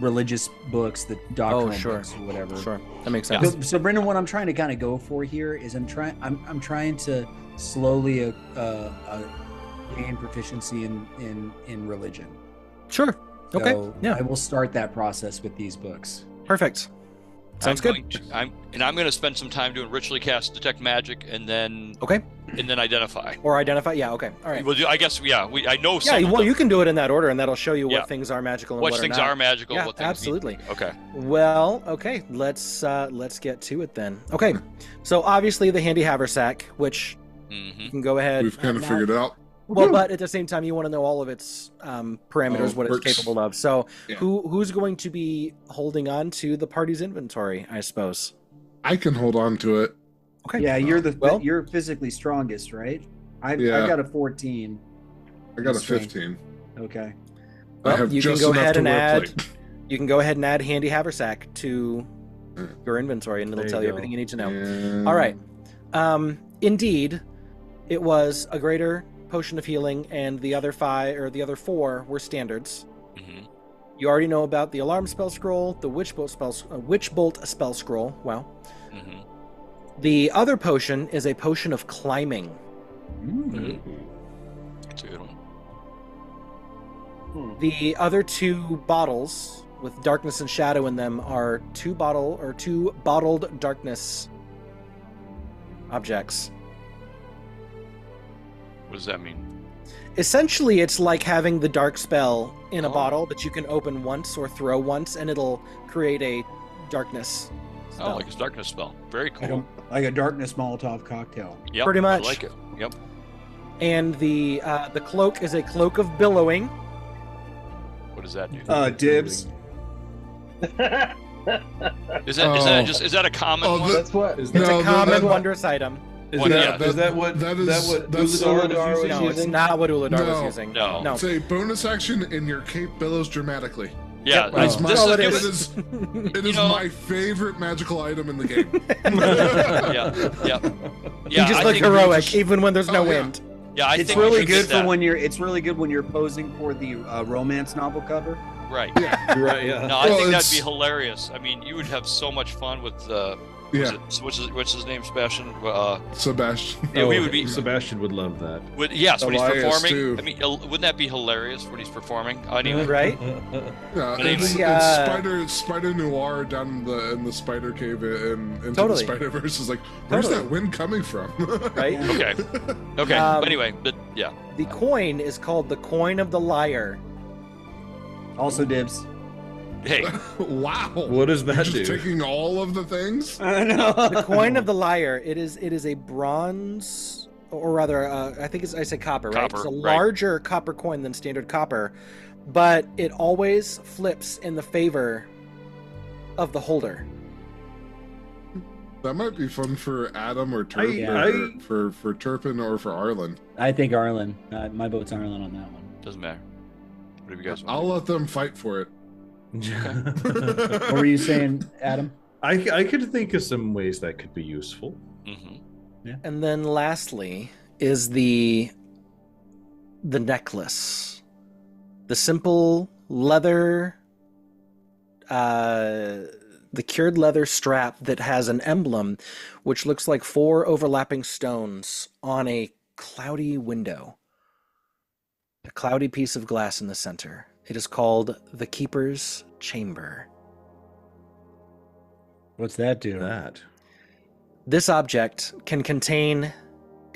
religious books, the doctrinal books, or whatever. Sure, that makes sense. So Brendan, what I'm trying to kind of go for here is I'm trying to slowly gain proficiency in religion. Sure. Okay. So I will start that process with these books. Perfect. Sounds good. I'm going to spend some time doing ritually cast detect magic, and then identify. Or identify. Yeah. Okay. All right. Well, I guess I know. Yeah. Well, you can do it in that order, and that'll show you what things are magical and what things are are magical. Yeah, what things absolutely. Okay. Well, okay. Let's get to it then. Okay. So obviously the handy haversack, which you can go ahead. We've kind of figured it out. Well, but at the same time, you want to know all of its parameters, what it's capable of. So, who's going to be holding on to the party's inventory? I suppose I can hold on to it. Okay. Yeah, you're physically strongest, right? I've got a 14. I got a 15. Okay. Well, I have you just can go enough ahead to and wear add. plate. You can go ahead and add handy haversack to your inventory, and it'll tell you everything you need to know. Yeah. All right. Indeed, it was a greater potion of healing, and the other 4 were standards. Mm-hmm. You already know about the alarm spell scroll, the witch bolt spell scroll. Wow. Mm-hmm. The other potion is a potion of climbing. Mm-hmm. That's a good one. The other 2 bottles with darkness and shadow in them are 2 bottled darkness objects. What does that mean? Essentially, it's like having the dark spell in a bottle that you can open once or throw once, and it'll create a darkness spell. Oh, like a darkness spell. Very cool. Like a darkness Molotov cocktail. Yep, pretty much. I like it. Yep. And the cloak is a cloak of billowing. What does that do? Dibs. Is that a common one? That's what. It's a common wondrous item. Is that what Uladar was using? No, it's not what Uladar was using. No. It's a bonus action, and your cape billows dramatically. Yeah, Yep, this all it is is. It is my favorite magical item in the game. yeah. You just look heroic, even when there's no wind. Yeah, It's really good when you're posing for the romance novel cover. Right. Yeah. Right. Yeah. No, I think that'd be hilarious. I mean, you would have so much fun with what's his name, Sebastian? Sebastian. Yeah, we would be. Sebastian would love that. When he's Elias, performing. too. I mean, wouldn't that be hilarious when he's performing? Anyway, Right? Yeah, it's Spider Noir down in the spider cave into the Spider Verse is like, where's that wind coming from? Right? Okay. Anyway, but yeah. The coin is called the coin of the liar. Also dibs. Hey. Wow. What does that You're just do? taking all of the things? I know. The coin of the liar. It is a bronze, or rather, I say copper, right? Copper, It's a right. larger copper coin than standard copper, but it always flips in the favor of the holder. That might be fun for Adam or Turpin, for Turpin or for Arlen. I think Arlen. My vote's Arlen on that one. Doesn't matter. Whatever you guys want. I'll let them fight for it. What were you saying, Adam? I could think of some ways that could be useful. Mm-hmm. And then lastly is the necklace. The simple leather, the cured leather strap that has an emblem which looks like 4 overlapping stones on a cloudy window. A cloudy piece of glass in the center. It is called the Keeper's Chamber. What's that do? This object can contain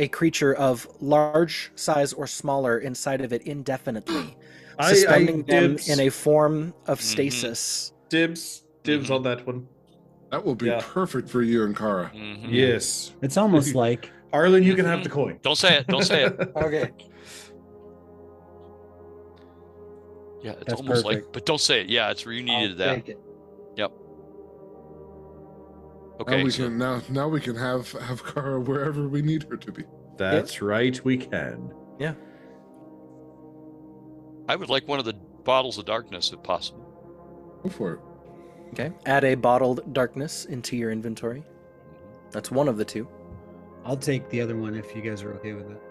a creature of large size or smaller inside of it indefinitely, suspending them in a form of stasis. Dibs on that one. That will be perfect for you and Kara. Mm-hmm. Yes. It's almost like Arlen, you can have the coin. Don't say it. Okay. Yeah, it's That's almost perfect. like, but don't say it. Yeah, it's where you needed that. Take it. Yep. Okay. Now we can have Kara wherever we need her to be. That's right, we can. Yeah. I would like one of the bottles of darkness if possible. Go for it. Okay. Add a bottled darkness into your inventory. That's one of the 2. I'll take the other one if you guys are okay with it.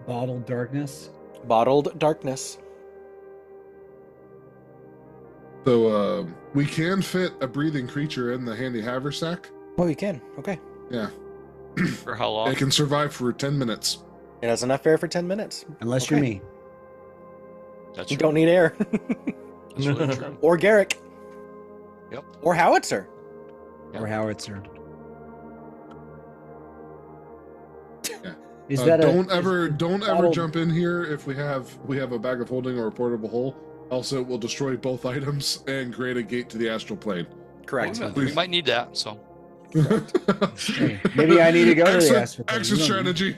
Bottled darkness. Bottled darkness. So we can fit a breathing creature in the handy haversack. Oh, you can. Okay. Yeah. For how long? It can survive for 10 minutes. It has enough air for 10 minutes. Unless you're me. That's You true. don't need air. That's really true. Or Garrick. Yep. Or Howitzer. Or howitzer. Yeah. Is that don't ever bottled- jump in here if we have a bag of holding or a portable hole. Also, it will destroy both items and create a gate to the astral plane. Correct. We might need that. So Hey, maybe I need to go to the astral plane. Exit You know. strategy.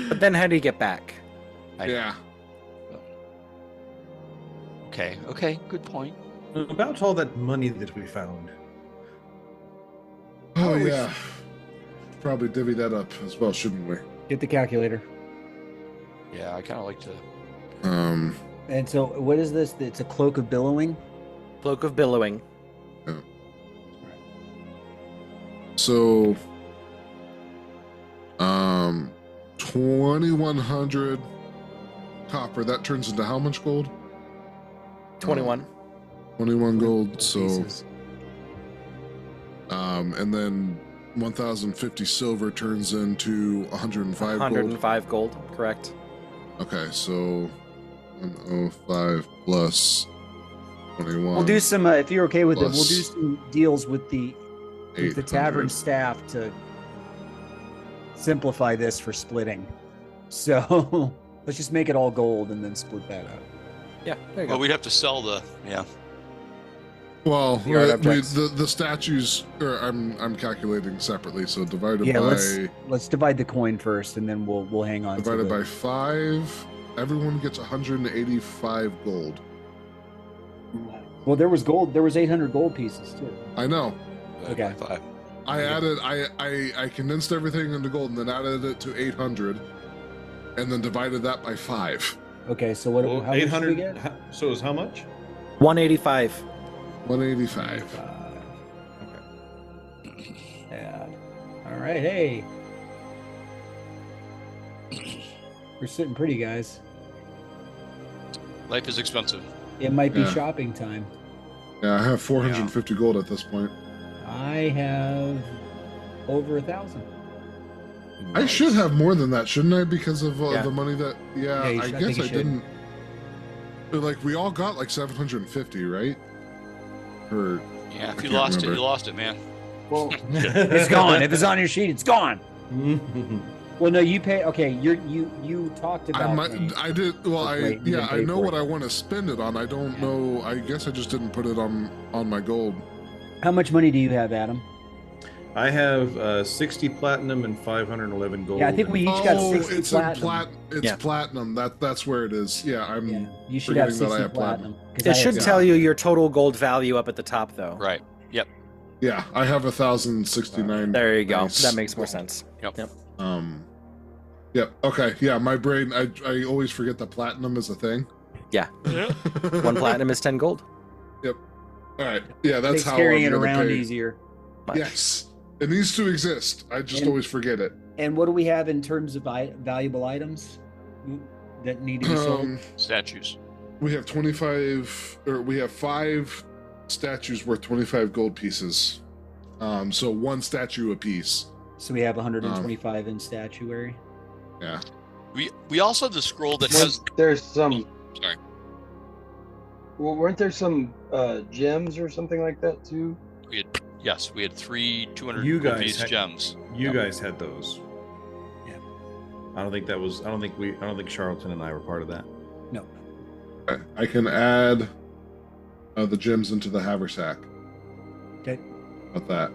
But then how do you get back? Yeah. okay, good point. About all that money that we found. Oh yeah. Probably divvy that up as well, shouldn't we? Get the calculator. Yeah, I kind of like to. And so, what is this? It's a cloak of billowing. Cloak of billowing. So 2100 copper, that turns into how much gold? 21. 21 gold, so Pieces. and then 1050 silver turns into 105 gold. 105 gold. Correct. Okay, so 105 plus 21. We'll do some. If you're okay with it, we'll do Plus some deals with the 800. tavern staff to simplify this for splitting. So let's just make it all gold and then split that up. Yeah, there you Well, go. we'd have to sell the. Yeah. Well, The art objects. the statues are, I'm calculating separately, so divided Yeah, by let's divide the coin first, and then we'll hang on. divided to by 5, everyone gets 185 gold. Well, there was gold. There was 800 gold pieces too. I know. Okay. Five. I condensed everything into gold and then added it to 800 and then divided that by 5. Okay, so what? Well, how much did we 800. get? So is how much? 185. 185. Okay. Yeah. All right. Hey, we're sitting pretty, guys. Life is expensive. It might be Yeah. shopping time. Yeah, I have 450 gold at this point. I have over 1,000. I should have more than that, shouldn't I? Because of Yeah. the money that. Yeah, Yeah, you I should- I guess think you I should. didn't. But, like, we all got like 750, right? Or Yeah, if I you can't lost it, remember. you lost it, man. Well, it's gone. If it's on your sheet, it's gone. Well, no, you pay. Okay, you talked about. I did. Well, Wait, you didn't I pay know for what it. I want to spend it on. I don't know. I guess I just didn't put it on my gold. How much money do you have, Adam? I have 60 platinum and 511 gold. Yeah, I think we each got 60 it's platinum. It's Yeah. platinum. That's where it is. Yeah, I'm. Yeah, you should have forgetting that I 60 have platinum. 'cause It I should have tell you your total gold value up at the top, though. Right. Yep. Yeah, I have 1,069. There you go. Nice. That makes more sense. Yep. Yep. Okay. Yeah, my brain. I always forget that platinum is a thing. Yeah. One platinum is 10 gold. Yep. All right. Yeah, that's Makes how carrying I'm it gonna around pay. easier. Much. Yes, it needs to exist. I just And- always forget it. And what do we have in terms of valuable items that need to be sold? Statues. We have 25, or we have 5 statues worth 25 gold pieces. So 1 statue a piece. So we have 125 in statuary. Yeah. We also have the scroll that has. There's some. Sorry. Well, weren't there some gems or something like that too? Yes, we had 3 200 You gold guys piece had- gems. You guys had those. Yeah. I don't think Charlton and I were part of that. No. Okay. I can add the gems into the haversack. Okay. About that.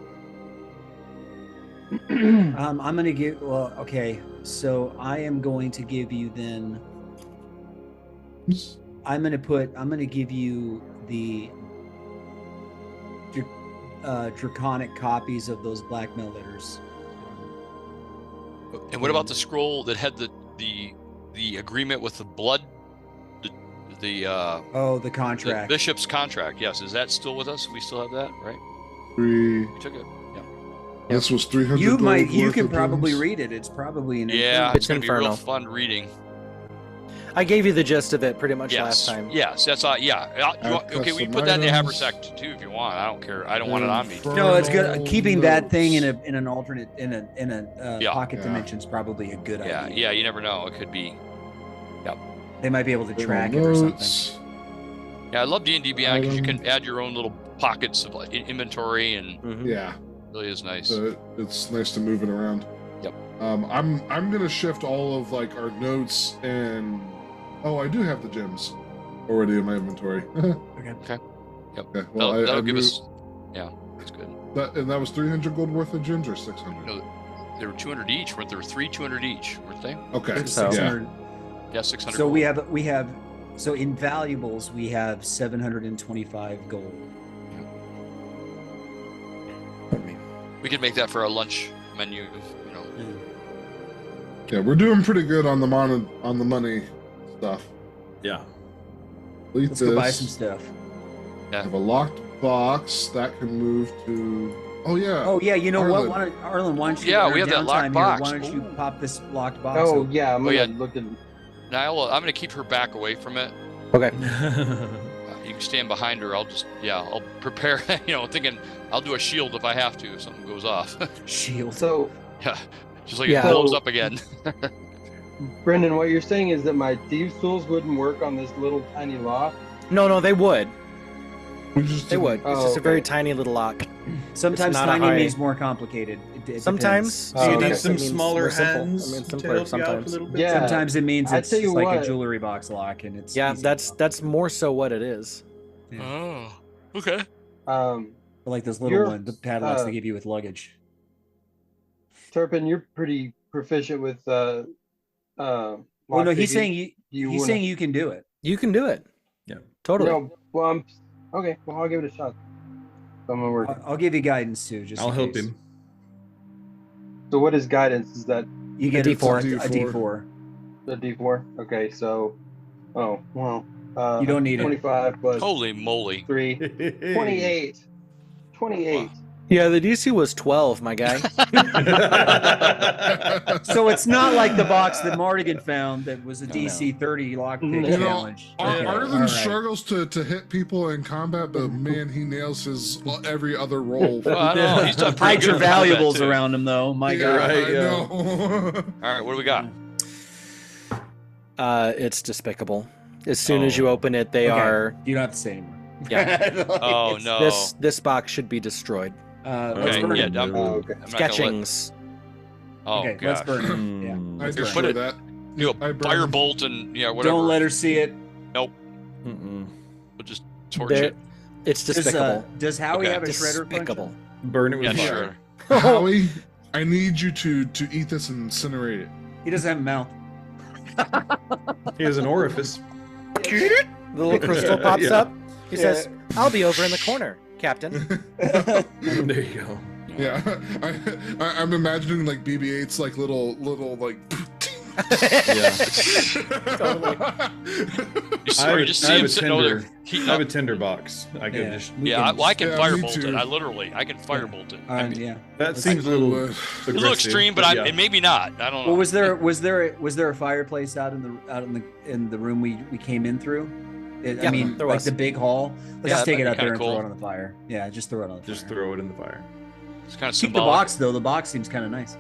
I'm gonna give. Well, okay. So I am going to give you then. I'm gonna give you the draconic copies of those blackmail letters. And what about the scroll that had the agreement with the blood? The The contract. bishop's contract. Yes, is that still with us? We still have that, right? 3. We took it. Yeah. This was 300. You gold might. You worth can of probably gems. read it. It's probably an. Yeah, It's it's gonna be real Inferno. fun reading. I gave you the gist of it pretty much last time. Yes, that's yeah. Okay, we can put that in the haversack too if you want. I don't care. I don't want it on me. No, it's good. Keeping that thing in an alternate pocket dimension is probably a good idea. Yeah, you never know. It could be. Yep. They might be able to track it or something. Yeah, I love D&D Beyond because you can add your own little pockets of like inventory and yeah, it really is nice. So it's nice to move it around. Yep. I'm gonna shift all of like our notes and I do have the gems already in my inventory. Okay. Yep. Okay. Well, that'll give us. Yeah, that's good. And that was 300 gold worth of gems or 600? No, there were 200 each. Weren't there 200 each? Weren't they? Okay. So, yeah, 600. So gold. we have so in valuables we have 725 gold. Pardon me. We could make that for our lunch menu. Yeah, we're doing pretty good on the money stuff. Yeah. Let's go buy some stuff. Yeah. I have a locked box that can move to. Oh yeah. Oh yeah. You know what, Arlen? Why don't you? Yeah, we have that locked box. Why don't you pop this locked box? Oh yeah, I'm gonna look at. Niall, I'm gonna keep her back away from it. Okay. You can stand behind her. I'll prepare. Thinking I'll do a shield if I have to. If something goes off. Shield. So. Yeah. Just like it blows up again. Brendan, what you're saying is that my thieves tools wouldn't work on this little tiny lock? No, they would. They would. Oh, it's just a very tiny little lock. Sometimes tiny means more complicated. Sometimes you need some smaller hands. Simpler sometimes. Yeah. Sometimes it means it's like a jewelry box lock, and it's that's more so what it is. Yeah. Oh, okay. Like those little the padlocks they give you with luggage. Turpin, you're pretty proficient with no, he's saying you can do it. You can do it. Yeah, totally. No, well, okay. Well, I'll give it a shot. I'm gonna work. I'll give you guidance too. I'll help him. So, what is guidance? Is that you get a D4? A D4. A D4. Okay, so, you don't need 25 plus. Holy moly! 3, 28. 28. Wow. Yeah, the DC was 12, my guy. So it's not like the box that Mardigan found that was a DC 30 lockpick challenge. Arlen struggles to hit people in combat, but man, he nails his every other roll. Well, I don't know. He's done pretty Hide your good valuables around him, though. My God. Right, I know. All right, what do we got? It's despicable. As soon as you open it, they are. You don't have to say anymore. Yeah. Oh no. This box should be destroyed. Okay. Yeah. Okay. Sketchings. Okay, gosh. let's burn it. Yeah. I Put it. that. Do a firebolt and whatever. Don't let her see it. Nope. We'll just torch it. It's despicable. Does Howie have a shredder function? Burn it with fire. Sure. Howie, I need you to eat this and incinerate it. He doesn't have a mouth. He has an orifice. The little crystal pops up. He says, "I'll be over in the corner, Captain." There you go. Yeah, I'm imagining like BB-8's like little like. Yeah. Totally. You just see him sitting over there heating I have a up. tinder box. I can just. I can me firebolt too. it. I can firebolt it. I mean, That seems a little. a little extreme, but and maybe not. I don't know. Well, was there a fireplace out in the room we came in through? I mean, there like was. the big hall. Let's just take it out there and cool. throw it on the fire. Yeah, just throw it on the fire. Just throw it in the fire. It's kind of Keep the symbolic. box though. The box seems kind of nice.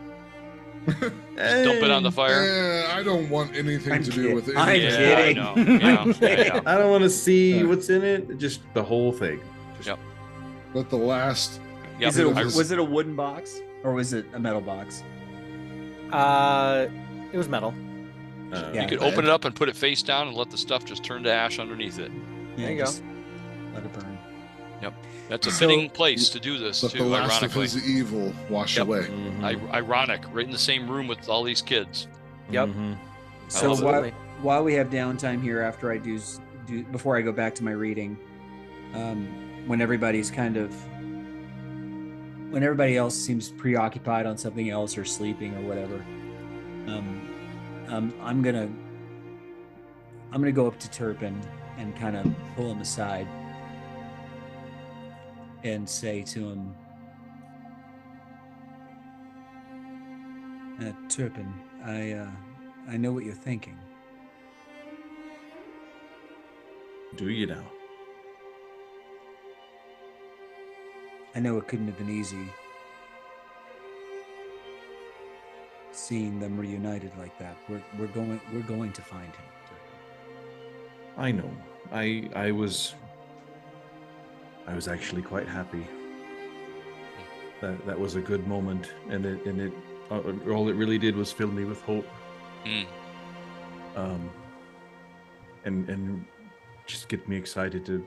Just dump it on the fire. I don't want anything to do with it. I'm Yeah, kidding. I know. Yeah. I don't want to see what's in it. Just the whole thing. Yep. Let the last. Yep. Was it a wooden box or was it a metal box? It was metal. You could open it up and put it face down and let the stuff just turn to ash underneath it. There you go. Let it burn. Yep. That's a fitting place to do this Let the too, last of ironically. his evil wash away. Ironic, right in the same room with all these kids. Yep. So Absolutely. while we have downtime here, after I do before I go back to my reading, when everybody else seems preoccupied on something else or sleeping or whatever, I'm gonna go up to Turpin and kind of pull him aside and say to him, Turpin, I know what you're thinking. Do you now? I know it couldn't have been easy seeing them reunited like that. We're going to find him. I know. I was actually quite happy. That was a good moment, and it all it really did was fill me with hope. And just get me excited to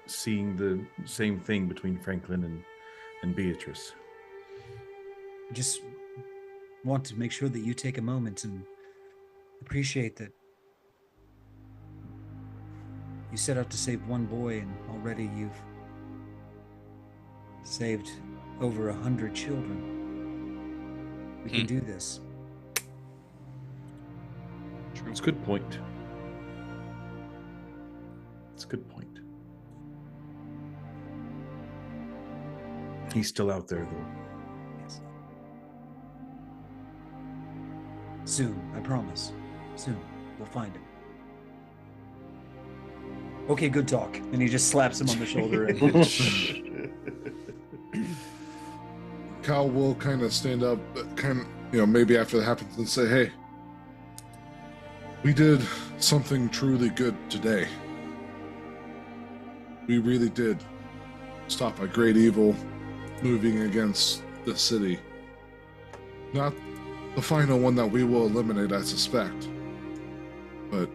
seeing the same thing between Franklin and Beatrice. I just want to make sure that you take a moment and appreciate that you set out to save one boy, and already you've saved over 100 children. We can do this. It's a good point. It's a good point. He's still out there, though. Yes. Soon, I promise. Soon, we'll find him. Okay, good talk. And he just slaps him on the shoulder. Cal will kind of stand up, maybe after that happens, and say, "Hey, we did something truly good today. We really did stop a great evil moving against the city. Not the final one that we will eliminate, I suspect. But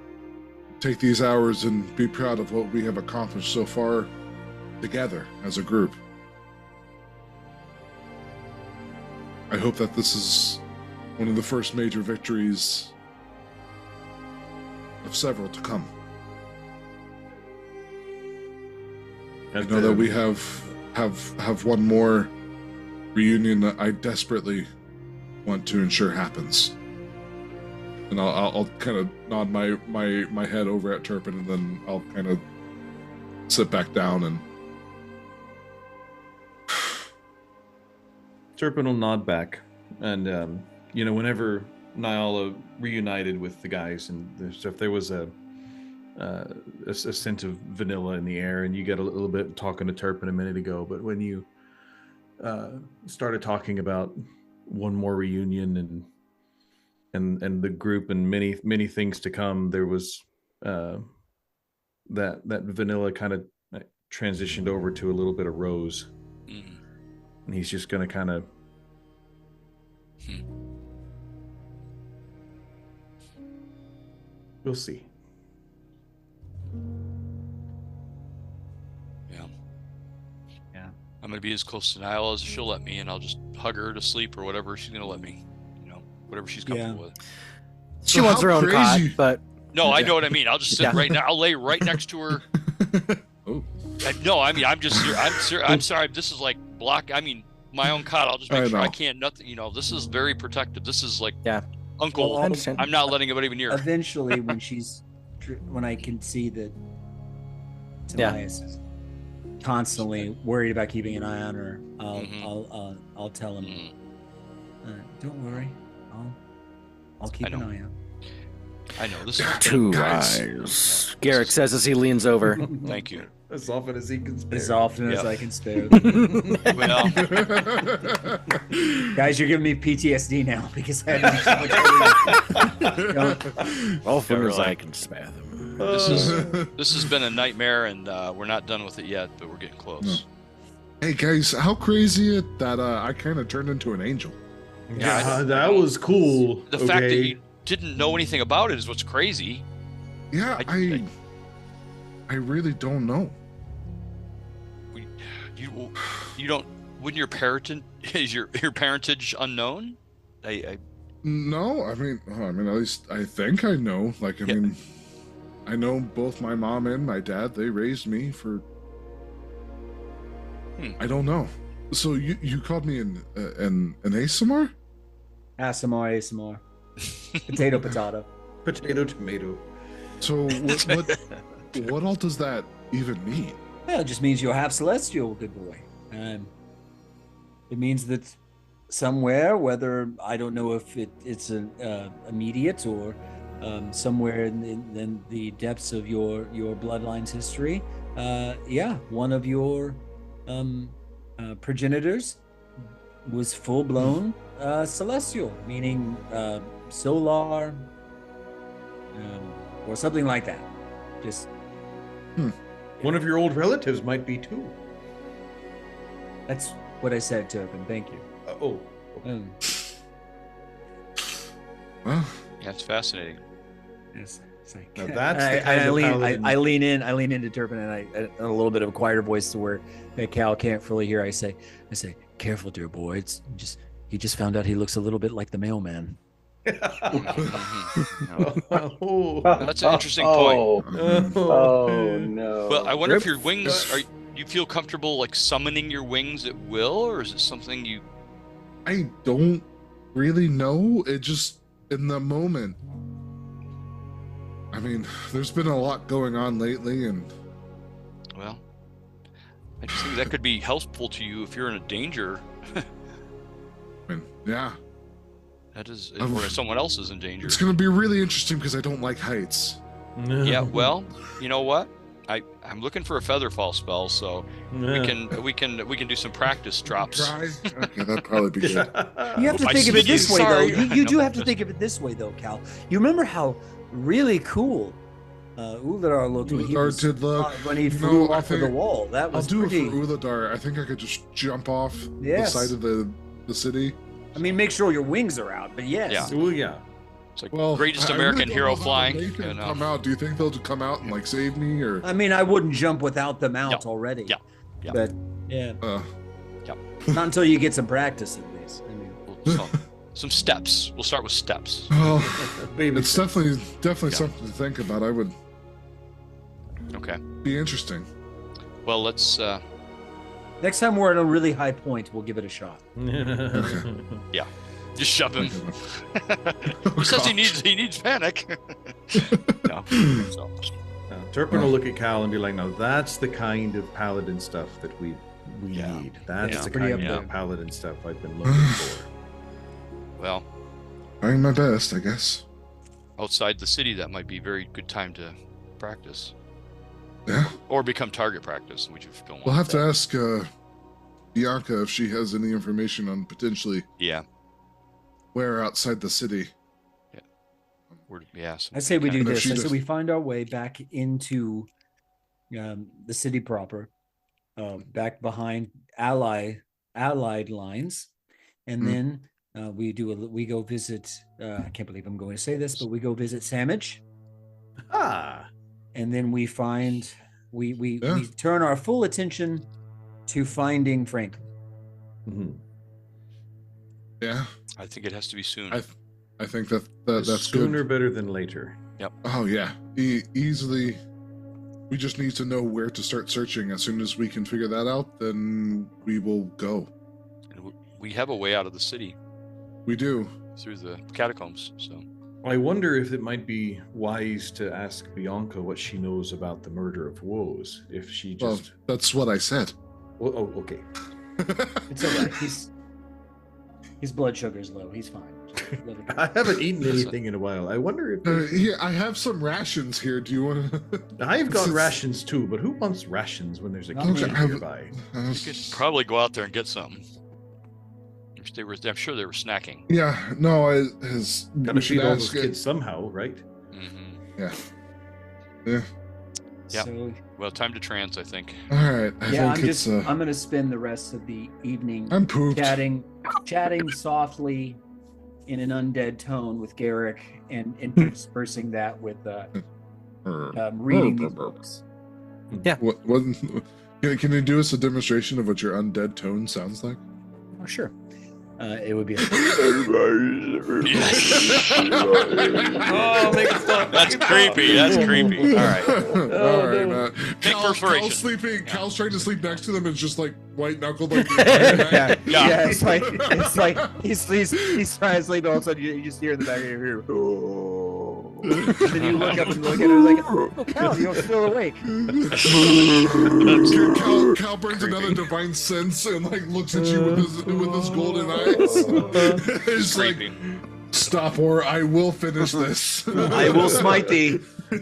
take these hours and be proud of what we have accomplished so far together as a group. I hope that this is one of the first major victories of several to come. I know that we have one more reunion that I desperately want to ensure happens." And I'll kind of nod my head over at Turpin, and then I'll kind of sit back down and Turpin will nod back, and whenever Nyala reunited with the guys and stuff, there was a scent of vanilla in the air, and you get a little bit talking to Turpin a minute ago. But when you started talking about one more reunion and the group and many things to come, there was that vanilla kind of transitioned over to a little bit of rose. And he's just going to kind of we'll see. Yeah. I'm going to be as close to Nyla as she'll let me, and I'll just hug her to sleep or whatever she's going to let me. Whatever she's comfortable with. She wants her own cot, but... No, I know what I mean. I'll just sit right now. I'll lay right next to her. No, I mean, I'm sorry. This is like my own cot. I'll just make sure I can't nothing. This is very protective. This is like Uncle. Well, I'm not letting anybody near. Eventually, when I can see that Tobias is constantly worried about keeping an eye on her, I'll tell him, don't worry, I'll keep an eye out. I know this is two eyes. Garrick says as he leans over. Thank you. As often as he can spare. As often as I can spare. Well, guys, you're giving me PTSD now because I had often as I can spare them. This has been a nightmare, and we're not done with it yet, but we're getting close. Hey guys, how crazy it that I kind of turned into an angel. Yeah, that was cool. The fact that you didn't know anything about it is what's crazy. Yeah, I really don't know. You don't? Wouldn't your parentage unknown? No, I mean at least I think I know. Like, I mean, I know both my mom and my dad. They raised me for. I don't know. So you called me an ASMR? ASMR. Potato. Potato, tomato. So what all does that even mean? Well, it just means you're half celestial, good boy. It means that somewhere, whether I don't know if it's immediate or somewhere in the depths of your bloodline's history, one of your progenitors was full-blown celestial, meaning solar, or something like that. Just One of your old relatives might be too. that's what I said, Turpin. Thank you. Well, Yeah, it's fascinating. Yes. It's like, Now that's the kind of paladin- I lean into Turpin, and I a little bit of a quieter voice to where Cal can't fully hear. I say, careful, dear boy. He just found out he looks a little bit like the mailman. Oh. That's an interesting point. Oh no. Well, I wonder if your wings are. You feel comfortable like summoning your wings at will, or is it something you? I don't really know. It just in the moment. I mean, there's been a lot going on lately, and Well, I just think that could be helpful to you if you're in a danger. I mean, yeah, That is, or if someone else is in danger. it's gonna be really interesting because I don't like heights. Yeah. Well, you know what? I'm looking for a feather fall spell, so we can do some practice drops. Try. Okay, that'd probably be good. You have to I think of it see. this way, Sorry. though. You do have to think of it this way, though, Cal. You remember how really cool Uladar looked when he Uladar did look. when he flew I off of the think wall. That I'll was do pretty. it for Uladar. I think I could just jump off the Yes. side of the city. I mean, make sure your wings are out, but yes. Yeah. Oh yeah. It's like Well, greatest I American really hero don't know how flying. they can And, come out. Do you think they'll come out and like save me, or? I mean, I wouldn't jump without them out already. Yeah. Yeah. But yeah, Yep. not until you get some practice at least. I mean, some steps. We'll start with steps. Well, Baby it's definitely Yeah. something to think about. I would Okay. be interesting. Well, let's. next time we're at a really high point, we'll give it a shot. Just shove him. Oh, He says he gosh. needs panic. No. So, Turpin will look at Cal and be like, "Now that's the kind of paladin stuff that we Yeah. need. That's Yeah. the Pretty kind up of there. paladin stuff I've been looking for." well, Trying my best, I guess. outside the city, that might be a very good time to practice. Yeah. Or become target practice, which you don't want. We'll have to ask Bianca if she has any information on potentially Yeah. where outside the city. I say we do And if this. she I say just- we find our way back into the city proper, back behind allied lines, and then we go visit. I can't believe I'm going to say this, but we go visit Sandwich, and then we find we turn our full attention to finding Franklin. Mm-hmm. Yeah, I think it has to be soon. I think that's Sooner good. better than later. Oh yeah, easily. We just need to know where to start searching. As soon as we can figure that out, then we will go. And we have a way out of the city We do. through the catacombs. So I wonder if it might be wise to ask Bianca what she knows about the murder of Woes. If she Well, just. that's what I said. Oh, okay. It's all right. His blood sugar's low. He's fine. Just let it go. I haven't eaten anything in a while. I wonder if. Here, I have some rations here. Do you want to? I've got rations too, but who wants rations when there's a Not kitchen me. nearby? you could probably go out there and get some. I'm sure they were snacking. Yeah, no, Gotta we should feed all those ask. kids somehow, right? Mm-hmm. Yeah. Yeah. Yeah. So, Well, time to trans, I think. All right. I think I'm it's. I'm gonna spend the rest of the evening I'm pooped. chatting softly in an undead tone with Garrick and interspersing that with reading these books. What? Can you do us a demonstration of what your undead tone sounds like? Oh, sure. It would be. Oh, make it stop. That's creepy. That's creepy. All right. All right, Matt. Take perspiration. Cal's sleeping. Cal's trying to sleep next to them and just like white knuckled like. Yeah, it's like he's trying to sleep, and all of a sudden you just hear in the back of your ear. Oh. Then you look up and look at her like, oh, Cal, you're still awake. Cal burns another divine sense and like looks at you with his golden eyes. It's like, Creepy. Stop, or I will finish this. I will smite thee. You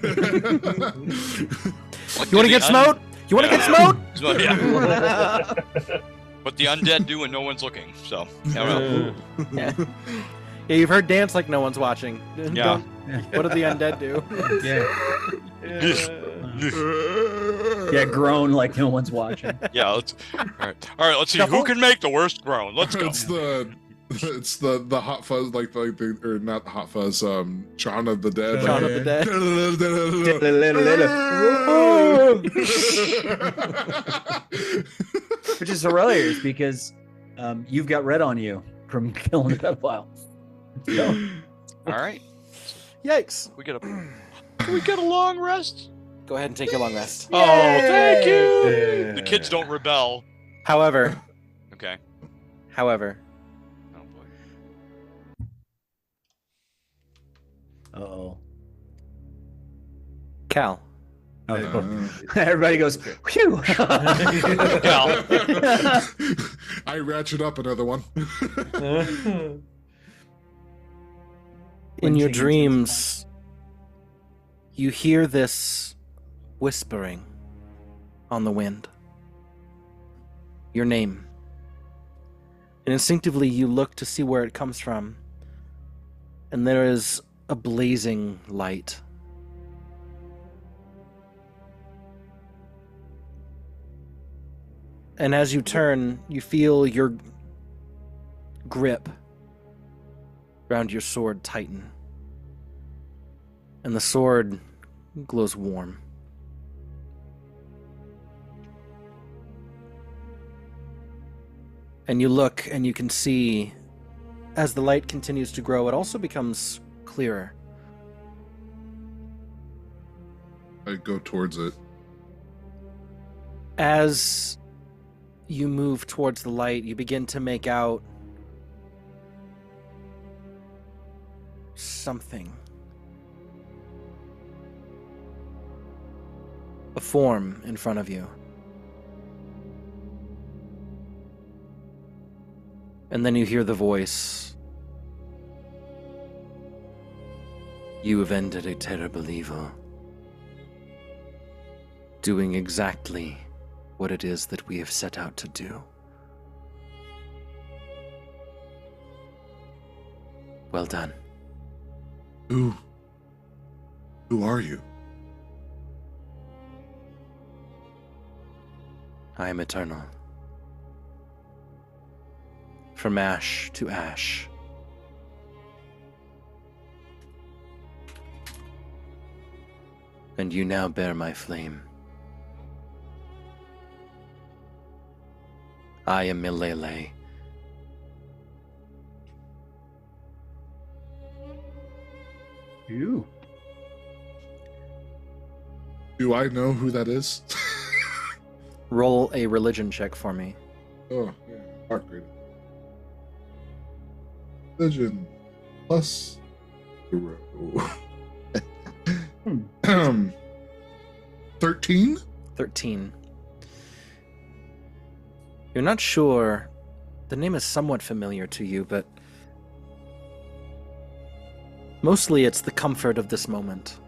want to get smote? You want to get smote? So, yeah. What the undead do when no one's looking. So, I don't know. Yeah. Yeah, you've heard dance like no one's watching. Yeah. What do the undead do? Yeah, groan like no one's watching. Yeah. All right. Let's see who can make the worst groan. Let's go. It's the hot fuzz, or not the hot fuzz. Shaun of the Dead. Shaun of the Dead. Which is hilarious because you've got red on you from killing a pedophile. So. All right. Yikes. Can we get a long rest? Go ahead and take your long rest. Oh, thank you. The kids don't rebel. However. Okay. However. Oh boy. Uh-oh. Cal. Everybody goes, phew. Cal. I ratchet up another one. In your dreams, you hear this whispering on the wind. Your name. And instinctively you look to see where it comes from. And there is a blazing light. And as you turn, you feel your grip around your sword tighten. And the sword glows warm. And you look and you can see, as the light continues to grow, it also becomes clearer. I go towards it. As you move towards the light, you begin to make out something. A form in front of you. And then you hear the voice. You have ended a terrible evil, doing exactly what it is that we have set out to do. Well done. Who are you? I am eternal. From ash to ash. And you now bear my flame. I am Milele. You. Do I know who that is? Roll a religion check for me. Oh, yeah. Upgrade. Religion plus 0. 13? 13. You're not sure. The name is somewhat familiar to you, but mostly it's the comfort of this moment.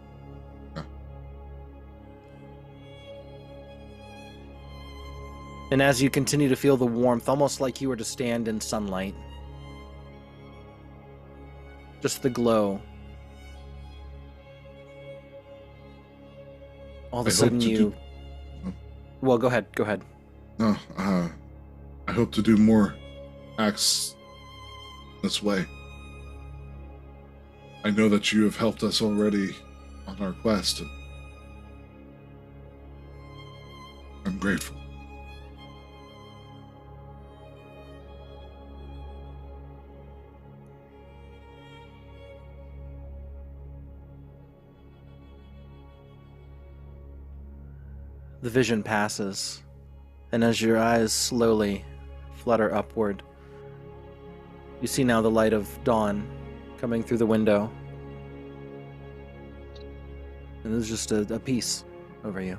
Yeah. And as you continue to feel the warmth, almost like you were to stand in sunlight, just the glow. All of a sudden you... Well, go ahead. No, I hope to do more acts this way. I know that you have helped us already on our quest, and I'm grateful. The vision passes, and as your eyes slowly flutter upward, you see now the light of dawn coming through the window. And there's just a peace over you.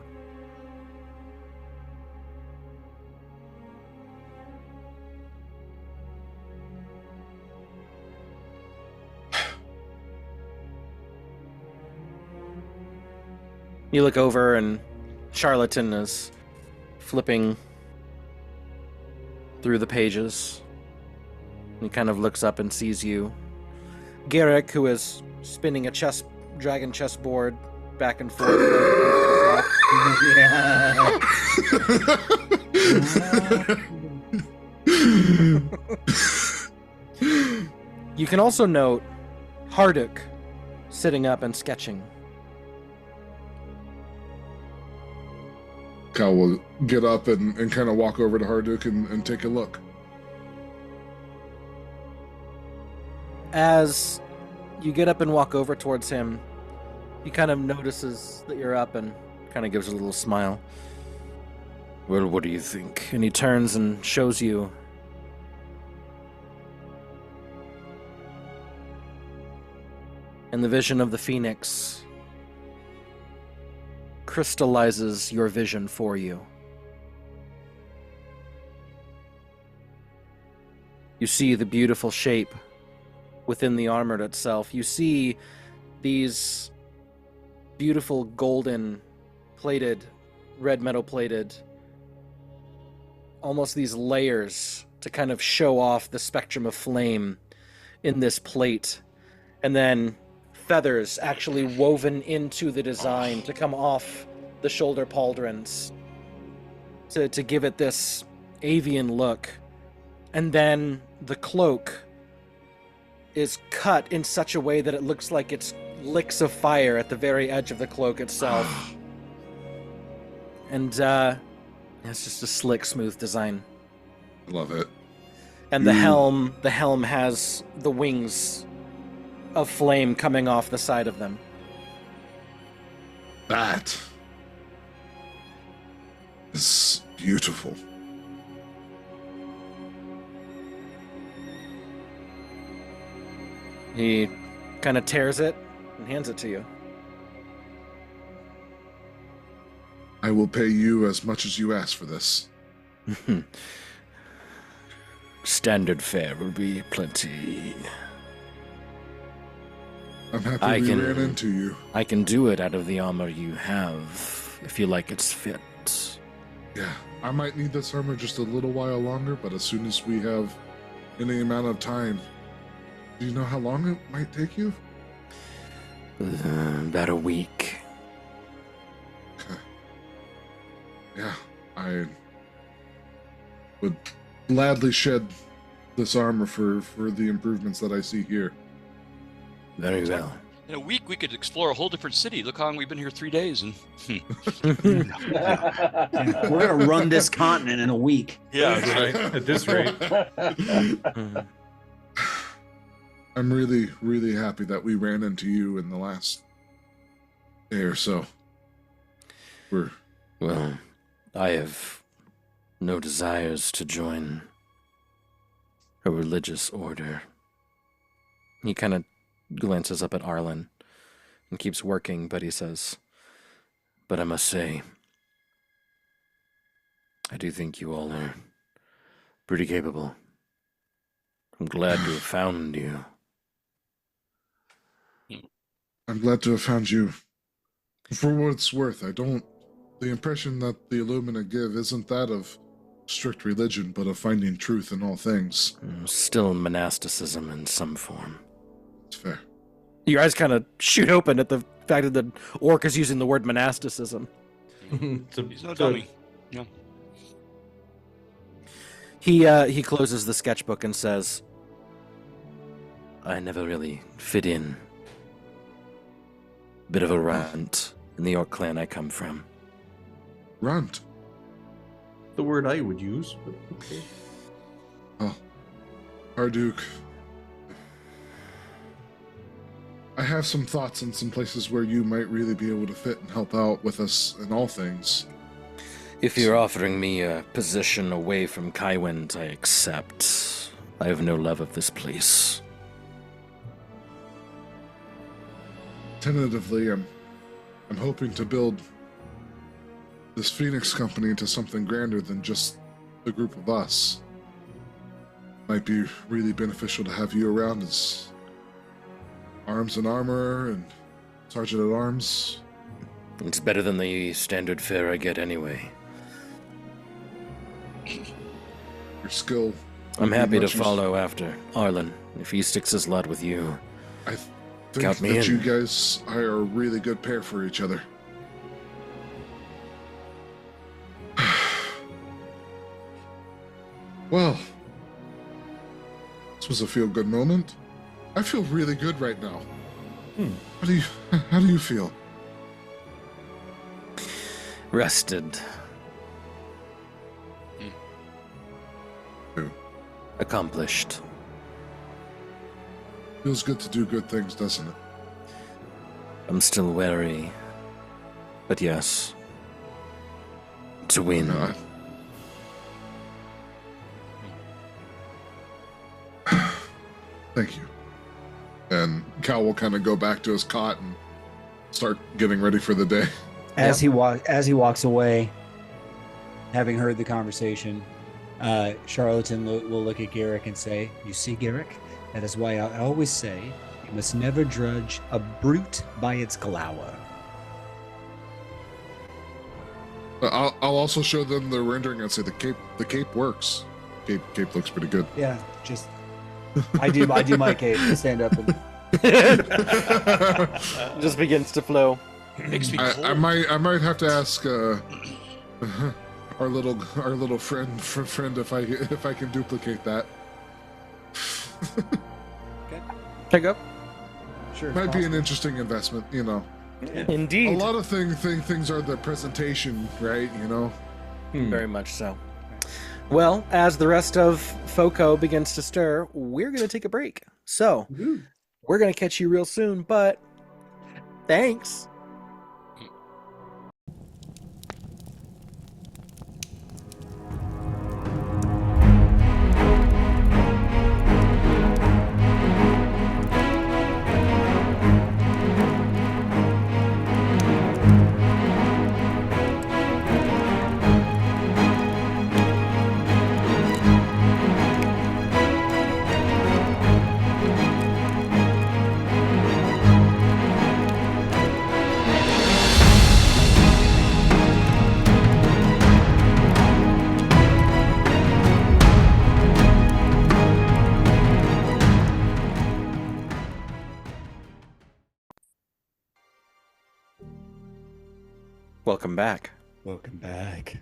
You look over and Charlatan is flipping through the pages. He kind of looks up and sees you. Garrick, who is spinning a dragon chessboard back and forth. You can also note Harduk sitting up and sketching. Cal will get up and kind of walk over to Harduk and take a look. As you get up and walk over towards him, he kind of notices that you're up and kind of gives a little smile. Well, what do you think? And he turns and shows you. And the vision of the phoenix crystallizes your vision for you. You see the beautiful shape within the armor itself. You see these beautiful golden plated, red metal plated, almost these layers to kind of show off the spectrum of flame in this plate. And then feathers actually woven into the design to come off the shoulder pauldrons to give it this avian look. And then the cloak is cut in such a way that it looks like it's licks of fire at the very edge of the cloak itself. And it's just a slick, smooth design. Love it. And the helm has the wings of flame coming off the side of them. That is beautiful. He kind of tears it and hands it to you. I will pay you as much as you ask for this. Standard fare will be plenty. I'm happy we ran into you. I can do it out of the armor you have, if you like its fit. Yeah, I might need this armor just a little while longer, but as soon as we have any amount of time, do you know how long it might take you? About a week. Okay. Yeah, I would gladly shed this armor for the improvements that I see here. Very well. In a week, we could explore a whole different city. Look how long we've been here 3 days, and We're gonna run this continent in a week. yeah, Right, at this rate. I'm really, really happy that we ran into you in the last day or so. Well, I have no desires to join a religious order. He kind of glances up at Arlen and keeps working, but he says, But I must say, I do think you all are pretty capable. I'm glad to have found you. I'm glad to have found you. For what it's worth, the impression that the Illumina give isn't that of strict religion, but of finding truth in all things. Still monasticism in some form. It's fair. your eyes kind of shoot open at the fact that the orc is using the word monasticism. He's no dummy. Yeah. He closes the sketchbook and says, I never really fit in. Bit of a runt in the orc clan I come from. Runt? The word I would use. But okay. Oh, Harduk. I have some thoughts on some places where you might really be able to fit and help out with us in all things. If you're offering me a position away from Kaiwind, I accept. I have no love of this place. Tentatively, I'm hoping to build this Phoenix company into something grander than just the group of us. Might be really beneficial to have you around as arms and armor and sergeant at arms. It's better than the standard fare I get anyway. Your skill. I'm happy to follow after Arlen if he sticks his lot with you. I Count think me that in. you guys are a really good pair for each other. Well, this was a feel-good moment. I feel really good right now. How do you feel? Rested. Accomplished. Feels good to do good things, doesn't it? I'm still wary. But yes. To win. No, Thank you. And Cal will kind of go back to his cot and start getting ready for the day. As he walks away, having heard the conversation, Charlatan will look at Garrick and say, "You see, Garrick, that is why I always say you must never judge a brute by its glower." I'll also show them the rendering and say the cape works. Cape looks pretty good. Yeah, just I do my cape. Stand up and Just begins to flow. Makes me cold. I might have to ask our little friend if I can duplicate that. Pick up. sure. Might be an interesting investment, you know. Indeed. A lot of things are the presentation, right? You know. Very much so. Well, as the rest of FOCO begins to stir, we're going to take a break. So, we're going to catch you real soon, but thanks. Welcome back. Welcome back.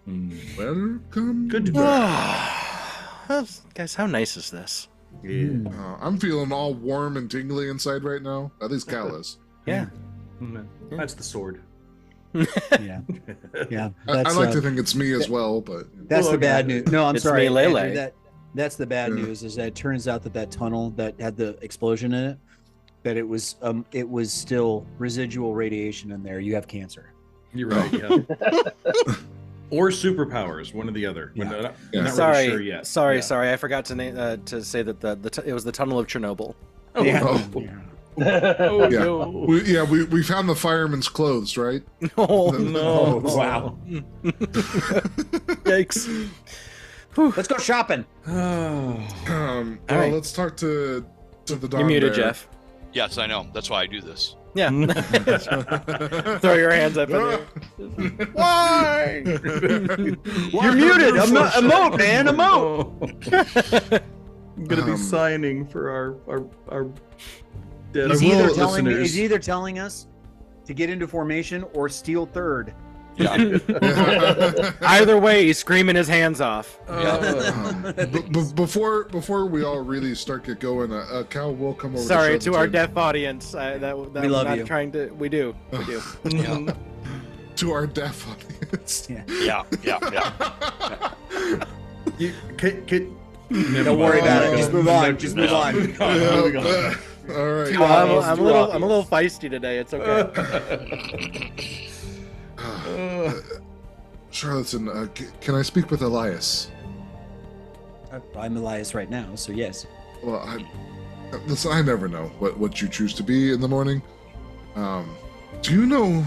Welcome. Good to be back. Guys, how nice is this? I'm feeling all warm and tingly inside right now. At least Cal is. Yeah. That's the sword. Yeah, yeah. I like to think it's me as well, but That's the bad news. No, I'm It's sorry, me, Lele. Andrew, that's the bad news. Is that it turns out that tunnel that had the explosion in it, that it was still residual radiation in there. You have cancer. You're right. Yeah. Or superpowers, one or the other. Yeah. We're not Yeah. Sorry, really sure yet. sorry. Yeah. I forgot to say that it was the tunnel of Chernobyl. Oh, Yeah. oh yeah. no. We found the fireman's clothes, right? Oh No. Wow. Yikes! Let's go shopping. Well, right. let's talk to the Dawn You're muted, Bear. Jeff. Yes, I know. That's why I do this. Yeah. Throw your hands up in the air. Why? You're muted. Emote, man. Emote. I'm gonna be signing for our dead He's listeners. either telling us to get into formation or steal third. Either way, he's screaming his hands off. Before we all really start get going, Cal will come over. Sorry to to our deaf audience. That We I'm love not you. trying to. We do. Yeah. to our deaf audience. Yeah. You, can, Don't worry about it. Just move on. Just move on. Moving on. All right. I'm a little feisty today. It's okay. Charlatan, can I speak with Elias? I'm Elias right now, so yes. Well, listen, I never know what you choose to be in the morning. Do you know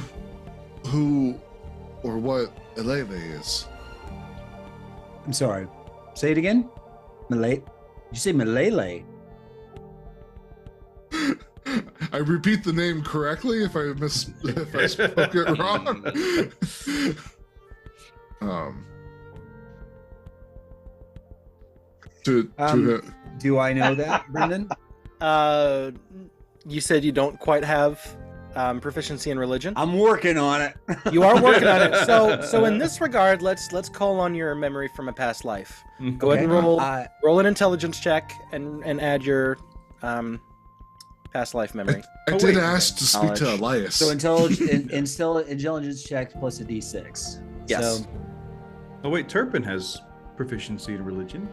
who or what E11 is? I'm sorry. Say it again. Malay. Did you say Malay? I repeat the name correctly if I spoke it wrong. Do I know that, Brendan? You said you don't quite have proficiency in religion. I'm working on it. You are working on it. So in this regard, let's call on your memory from a past life. Go ahead and roll an intelligence check and add your past life memory. I did ask to speak to Elias. So intelligence check plus a d6. Yes. So, Oh wait, Turpin has proficiency in religion.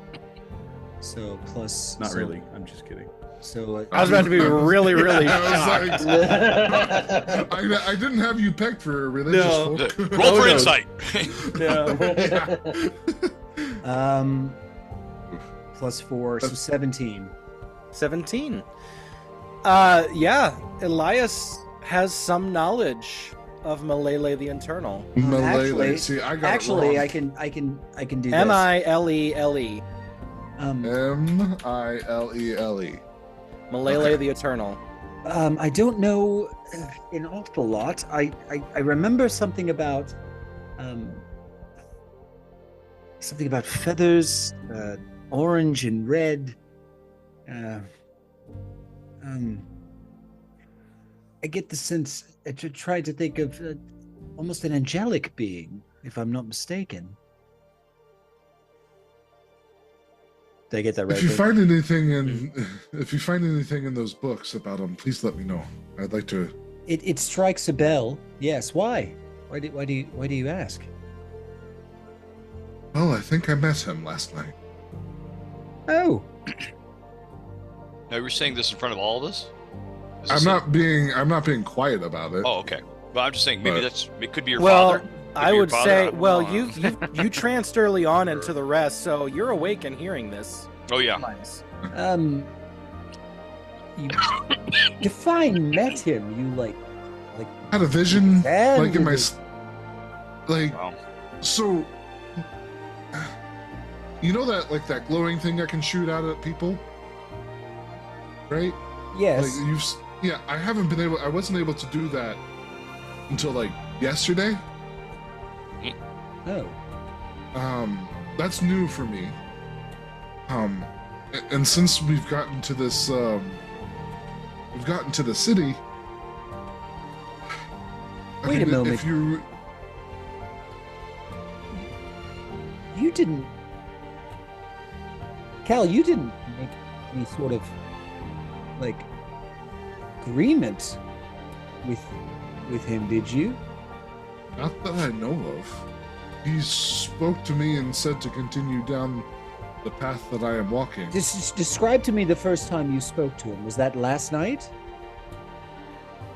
So plus. Not really. I'm just kidding. So I was about to be really, really shocked. I didn't have you pegged for religious folk. Roll for insight. Plus 4, so 17. 17. Yeah, Elias has some knowledge of Malele the Internal. Malele. See, I got it wrong. I can do this. Milele. Milele. Malele the Eternal. I don't know an awful lot. I remember something about feathers, orange and red. I get the sense I tried to think of almost an angelic being, if I'm not mistaken. Did I get that right? If you find anything in those books about him, please let me know. I'd like to. It strikes a bell. Yes. Why? Why do you ask? Well, I think I met him last night. Oh. Now you're saying this in front of all of us? I'm not being quiet about it. Oh, okay. Well, I'm just saying maybe it could be your father. Well, I would say, you tranced early on into the rest, so you're awake and hearing this. Oh yeah. Nice. You define met him. You like had a vision, like in my Wow. So. You know that glowing thing I can shoot out at people, right? Yes. I wasn't able to do that until yesterday. Oh. That's new for me. And since we've gotten to this, we've gotten to the city. Wait a moment. If you didn't, Cal, you didn't make any sort of agreement with him, did you? Not that I know of. He spoke to me and said to continue down the path that I am walking. Just describe to me the first time you spoke to him. Was that last night?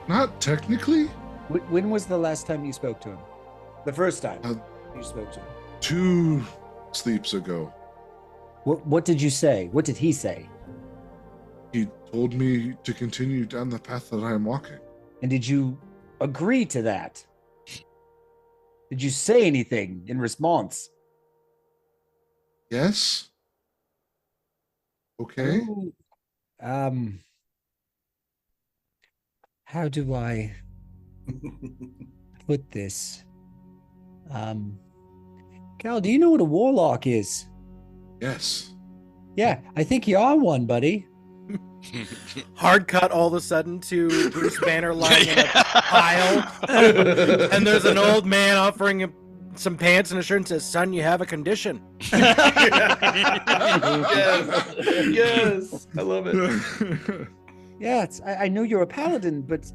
Not technically. When was the last time you spoke to him? The first time you spoke to him? 2 sleeps ago. What did you say? What did he say? He told me to continue down the path that I am walking. And did you agree to that? Did you say anything in response? Yes. Okay. How do I put this? Cal, do you know what a warlock is? Yes. Yeah, I think you are one, buddy. Hard cut all of a sudden to Bruce Banner lying in a pile, and there's an old man offering him some pants and a shirt and says, "Son, you have a condition." Yes, I love it. Yeah, I know you're a paladin, but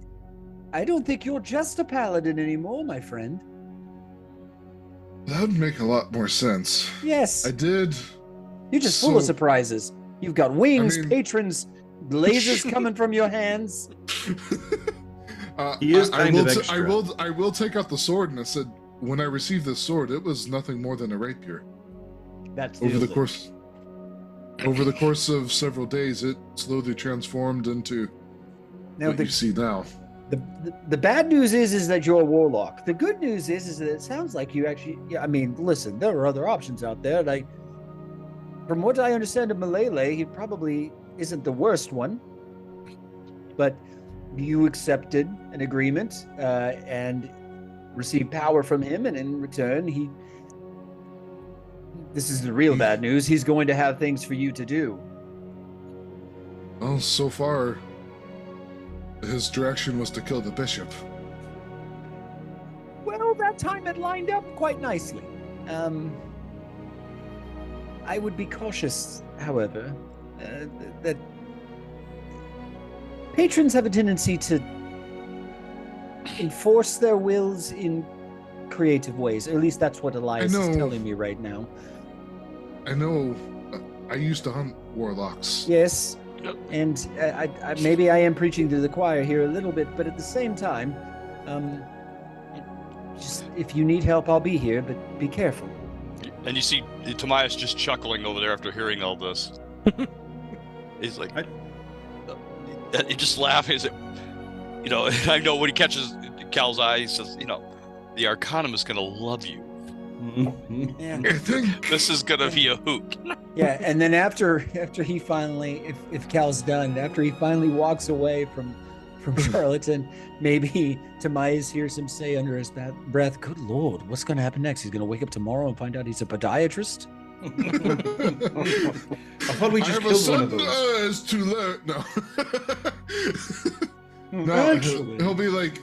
I don't think you're just a paladin anymore, my friend. That would make a lot more sense. Yes. I did. You're just full of surprises. You've got wings, patrons, lasers coming from your hands. He is kind of extra. I will take out the sword, and I said, when I received this sword, it was nothing more than a rapier. That's over the course of several days, it slowly transformed into what you see now. The bad news is that you're a warlock. The good news is that it sounds like you actually. Yeah, I mean, listen, there are other options out there. From what I understand of Malele, he probably isn't the worst one. But you accepted an agreement and received power from him, and in return, this is the real bad news, he's going to have things for you to do. Well, so far, his direction was to kill the bishop. Well, that time had lined up quite nicely. I would be cautious, however, that patrons have a tendency to enforce their wills in creative ways. Or at least that's what Elias is telling me right now. I know. I used to hunt warlocks. Yes. And maybe I am preaching to the choir here a little bit, but at the same time, just if you need help, I'll be here, but be careful. And you see Tobias just chuckling over there after hearing all this. He's like, he just laughing. He's like, I know when he catches Cal's eye, he says, the Arcanum is going to love you. Yeah. This is going to be a hoot. Yeah, and then after he finally, if Cal's done, after he finally walks away from Charlatan, maybe Tobias hears him say under his breath, "Good Lord, what's going to happen next? He's going to wake up tomorrow and find out he's a podiatrist?" I thought we just killed one of those. It's too late. No. No, Actually. he'll be like,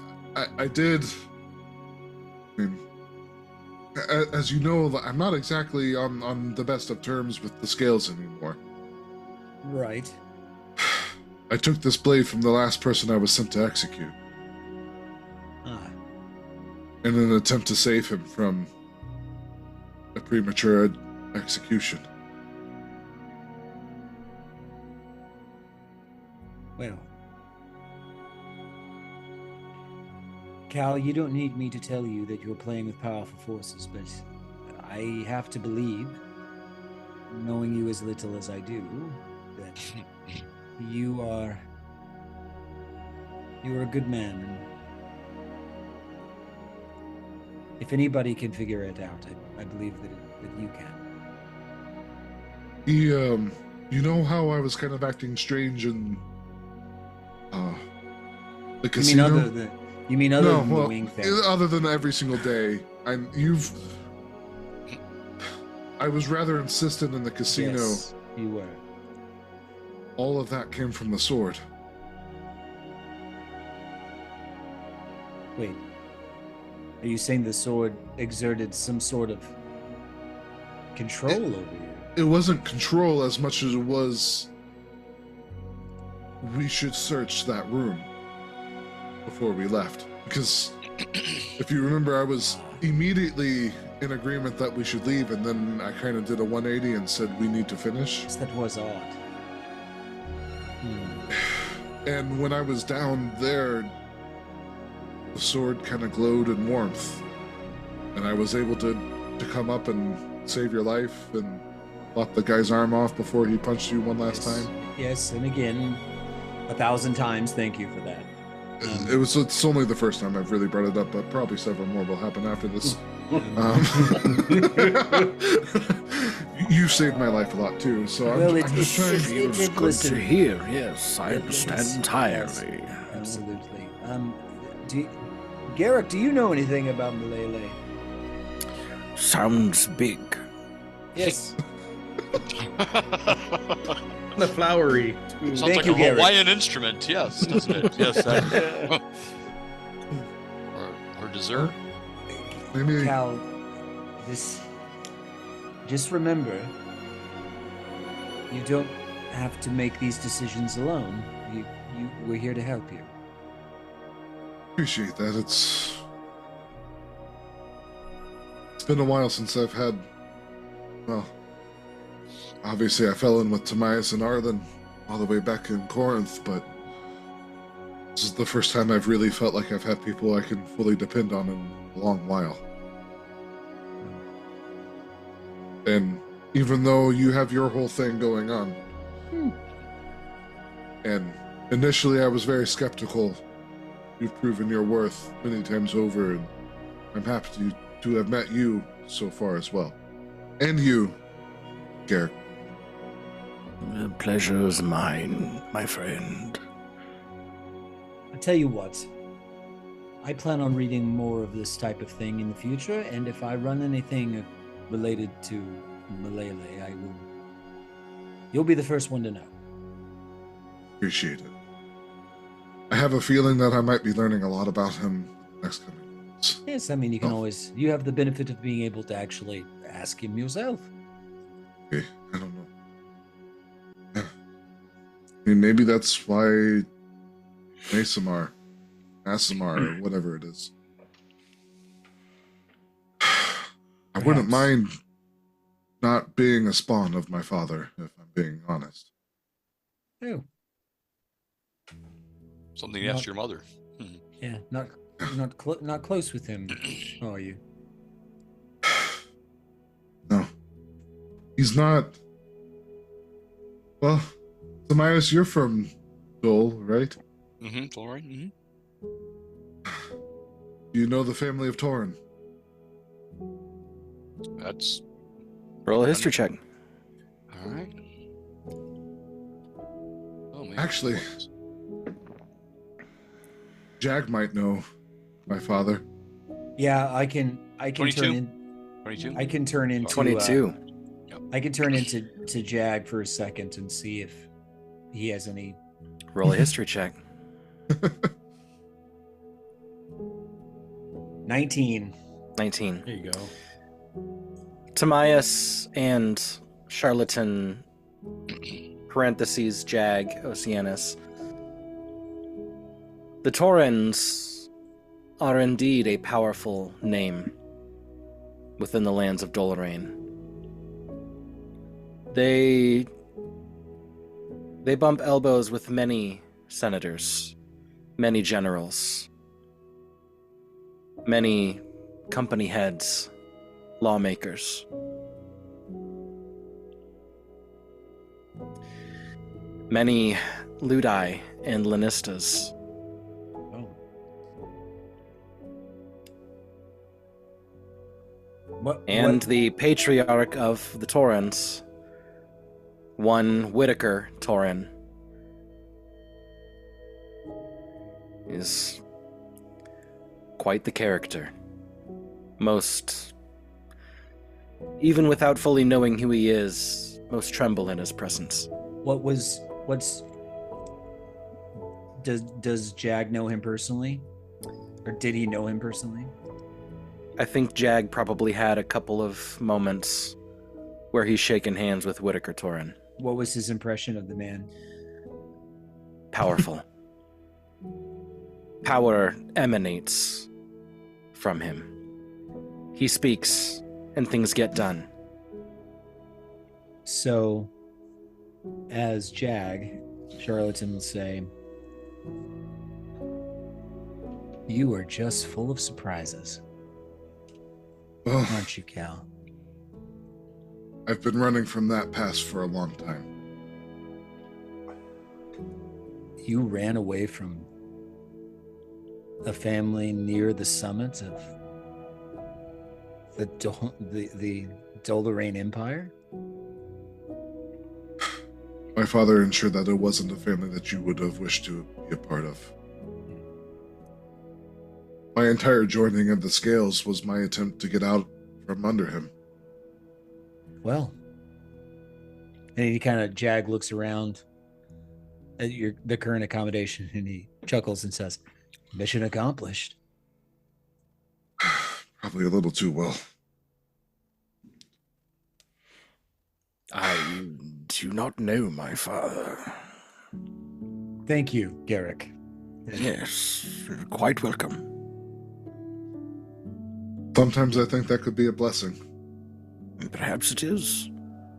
I did. I mean, as you know, I'm not exactly on the best of terms with the scales anymore. Right. I took this blade from the last person I was sent to execute. In an attempt to save him from a premature execution. Well, Cal, you don't need me to tell you that you're playing with powerful forces, but I have to believe, knowing you as little as I do, that you are a good man. And if anybody can figure it out, I believe that you can. You know how I was kind of acting strange in the casino? You mean other than the wing thing? Other than every single day. I was rather insistent in the casino. Yes, you were. All of that came from the sword. Wait. Are you saying the sword exerted some sort of control over you? It wasn't control as much as it was, we should search that room before we left. Because if you remember, I was immediately in agreement that we should leave, and then I kind of did a 180 and said we need to finish. Yes, that was odd. And when I was down there, the sword kind of glowed in warmth, and I was able to come up and save your life and lop the guy's arm off before he punched you one last time. Yes, and again, 1,000 times thank you for that. It's only the first time I've really brought it up, but probably several more will happen after this. You saved my life a lot too, so I'm just trying to... It's good to hear, yes, I understand entirely. Absolutely. Garrick, do you know anything about Malele? Sounds big. Yes. The flowery. Sounds like a Hawaiian instrument, yes, doesn't it? Yes. Or dessert. Maybe... Cal, just remember, you don't have to make these decisions alone. We're here to help you. Appreciate that. It's been a while since I've had, well, obviously I fell in with Timaeus and Arlen all the way back in Corinth, but this is the first time I've really felt like I've had people I can fully depend on in a long while. And even though you have your whole thing going on, and initially I was very skeptical, you've proven your worth many times over, and I'm happy to have met you so far as well. And you, Garrick. The pleasure is mine, my friend. I tell you what, I plan on reading more of this type of thing in the future, and if I run anything related to Malele, you'll be the first one to know. Appreciate it. I have a feeling that I might be learning a lot about him next coming months. Yes, I mean, you can always, you have the benefit of being able to actually ask him yourself. Okay, I don't know. Yeah. I mean, maybe that's why Asimar, or whatever it is. I wouldn't mind not being a spawn of my father, if I'm being honest. Oh. Something to ask your mother. Yeah, not close with him, are you? No. He's not. Well, Samias, you're from Dole, right? Mm-hmm, all right. Mm-hmm. You know the family of Torin? That's... Roll a history check. All right. Oh, man. Actually, Jag might know my father. Yeah, I can 22? turn in. 22? I can turn into 22. I can turn into Jag for a second and see if he has any. Roll a history check. 19. 19. There you go. Timaeus and Charlatan parentheses Jag Oceanus. The Torrens are indeed a powerful name within the lands of Dolorain. They bump elbows with many senators, many generals, many company heads, lawmakers. Many Ludi and Lannistas. And the patriarch of the Torrens, one Whitaker Torren, is quite the character. Most, even without fully knowing who he is, most tremble in his presence. Does Jag know him personally? Or did he know him personally? I think Jag probably had a couple of moments where he's shaken hands with Whitaker Torren. What was his impression of the man? Powerful. Power emanates from him. He speaks, and things get done. So, as Jag, Charlatan will say, "You are just full of surprises, aren't you, Cal?" I've been running from that past for a long time. You ran away from a family near the summit of the Dolorain Empire? My father ensured that it wasn't a family that you would have wished to be a part of. My entire joining of the Scales was my attempt to get out from under him. Well, and he kind of, Jag looks around at the current accommodation and he chuckles and says, "Mission accomplished." Probably a little too well. I do not know my father. Thank you, Garrick. Yes, you're quite welcome. Sometimes I think that could be a blessing. Perhaps it is.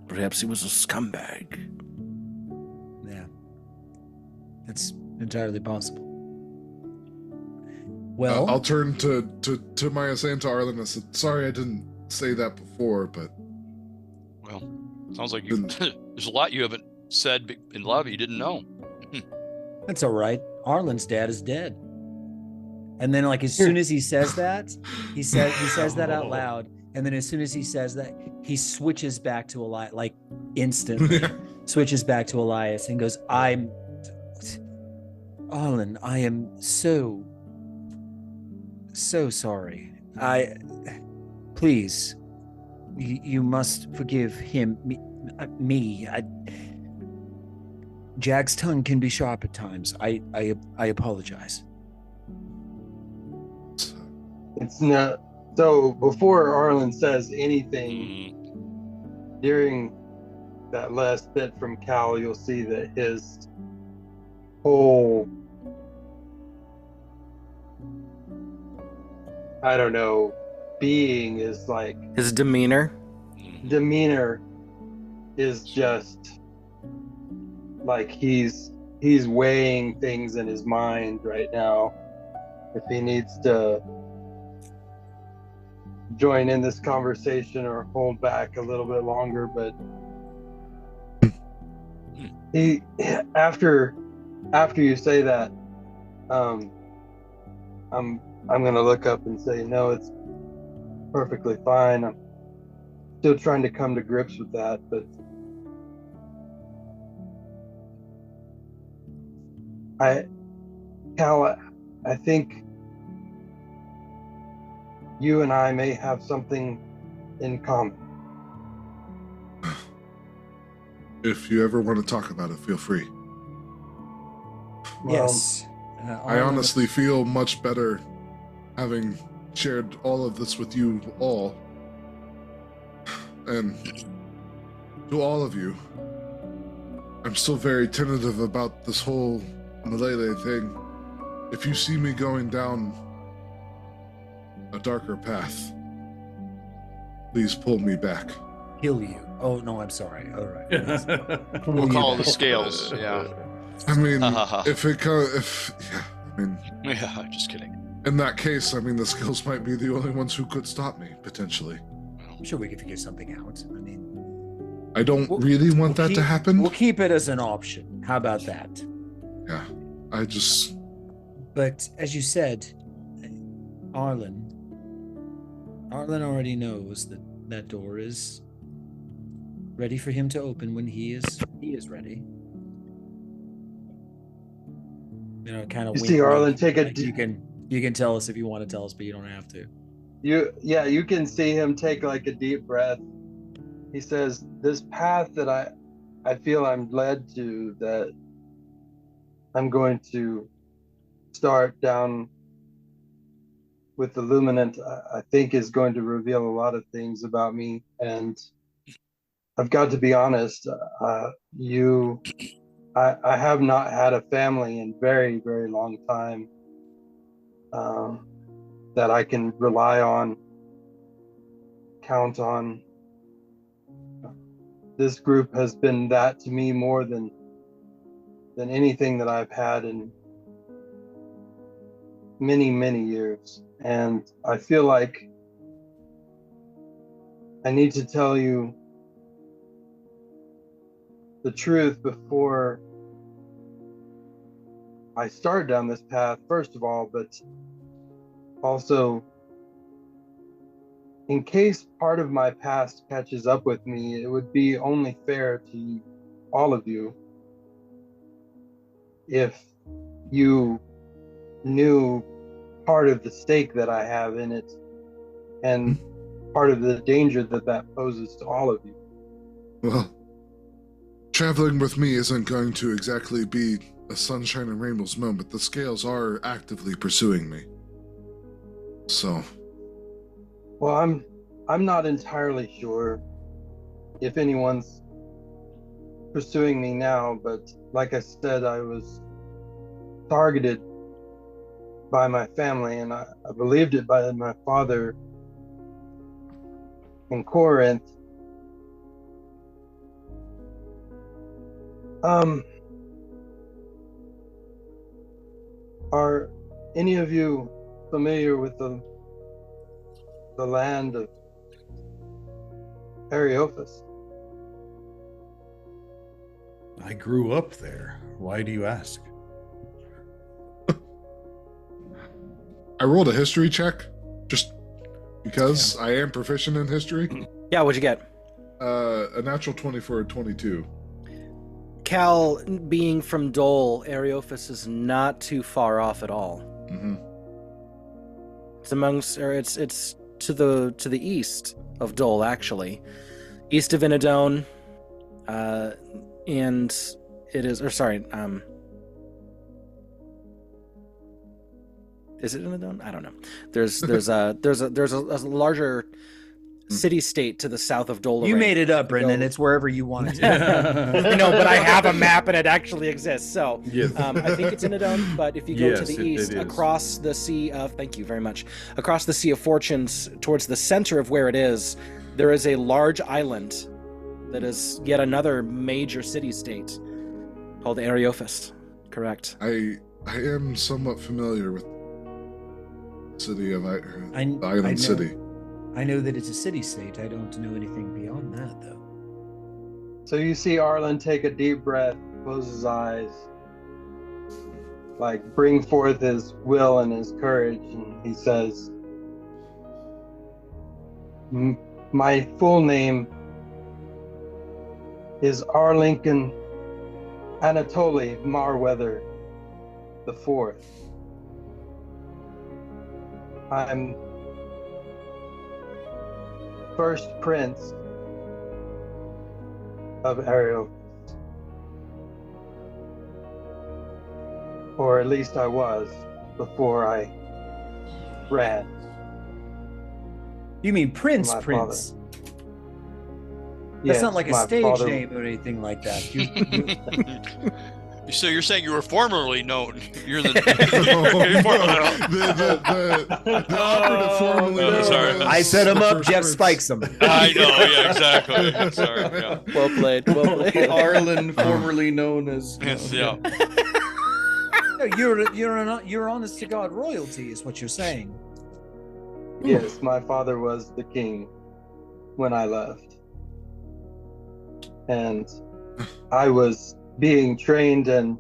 Perhaps he was a scumbag. Yeah. That's entirely possible. Well, I'll turn to Maya saying to Arlen, I said, sorry I didn't say that before, but... Well, sounds like you there's a lot you haven't said, and a lot of you didn't know. That's all right. Arlen's dad is dead. And then, like, as soon as he says that, he says that out loud. And then as soon as he says that, he switches back to Elias, like instantly switches back to Elias and goes, Arlen, I am so sorry. Please, you must forgive him, me. Jack's tongue can be sharp at times. I apologize. It's not. So before Arlen says anything, during that last bit from Cal, you'll see that his whole, I don't know, being is like, his demeanor is just like he's weighing things in his mind right now. If he needs to join in this conversation or hold back a little bit longer, but he, after you say that, I'm gonna look up and say, no, it's perfectly fine. I'm still trying to come to grips with that, but Cal, I think you and I may have something in common. If you ever want to talk about it, feel free. Yes. I honestly feel much better having shared all of this with you all. And to all of you, I'm still very tentative about this whole Malele thing. If you see me going down a darker path, please pull me back. Kill you. Oh, no, I'm sorry. All right. We'll call the scales. Yeah. I mean, yeah, just kidding. In that case, I mean, the scales might be the only ones who could stop me, potentially. I'm sure we could figure something out. I mean, I don't really want that to happen. We'll keep it as an option. How about that? Yeah, But as you said, Arlen already knows that door is ready for him to open when he is ready. You know, kind of. You see Arlen take a. You can tell us if you want to tell us, but you don't have to. You can see him take like a deep breath. He says, "This path that I feel I'm led to, that I'm going to start down with the Luminant, I think is going to reveal a lot of things about me. And I've got to be honest, I have not had a family in very, very long time that I can rely on, count on. This group has been that to me more than anything that I've had in many, many years. And I feel like I need to tell you the truth before I start down this path, first of all, but also in case part of my past catches up with me, it would be only fair to all of you if you knew part of the stake that I have in it and part of the danger that poses to all of you. Well, traveling with me isn't going to exactly be a sunshine and rainbows moment. The scales are actively pursuing me. So. Well, I'm not entirely sure if anyone's pursuing me now, but like I said, I was targeted by my family, and I believed it by my father in Corinth. Are any of you familiar with the land of Ariophis? I grew up there. Why do you ask? I rolled a history check just because I am proficient in history. Yeah, what'd you get? A natural 20 for a 22. Cal, being from Dole, Areophis is not too far off at all. Mm-hmm. It's to the east of Dole, actually, east of Inadone, and it is. Or sorry, is it Inadone? I don't know. There's a larger city-state to the south of Dole. You made it up, Brendan. It's wherever you want it to. I know, but I have a map and it actually exists. So Yes. I think it's Inadone, but if you go to Yes, the it east, is. across the Sea of, thank you very much, across the Sea of Fortunes, towards the center of where it is, there is a large island that is yet another major city-state called Areophis. Correct. I am somewhat familiar with the city of the I island know. city. I know that it's a city-state. I don't know anything beyond that, though. So you see Arlen take a deep breath, close his eyes, like bring forth his will and his courage, and he says, my full name is Arlincoln Anatoly Marweather the Fourth. I'm first prince of Areophis. Or at least I was before I ran. You mean Prince? My Prince? father. That's Yes, not like a my stage father- name or anything like that. So you're saying you were formerly known? You're the. The operative formerly known sorry. as I set him the up. first Jeff prince. spikes him. I know. Yeah. Exactly. Sorry. Yeah. Well played. Well played. Arlen, formerly known as. Yes, yeah. No, you're honest to God royalty, is what you're saying. Yes, my father was the king when I left. And I was being trained and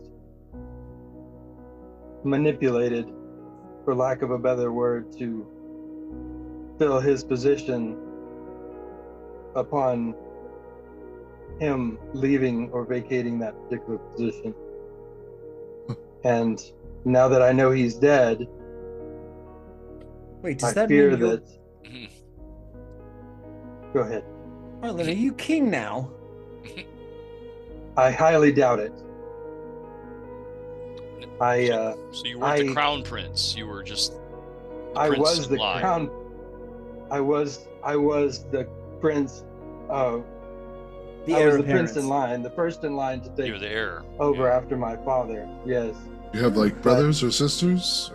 manipulated, for lack of a better word, to fill his position upon him leaving or vacating that particular position. And now that I know he's dead, Wait, does I that fear mean you're... that. Go ahead. Arlen, are you king now? I highly doubt it. So you weren't the crown prince. You were just. I prince was in the line. crown. I was the prince. The I heir was the apparent. prince in line, the first in line to take You're the heir. over Yeah. after my father. Yes, You have like brothers or sisters?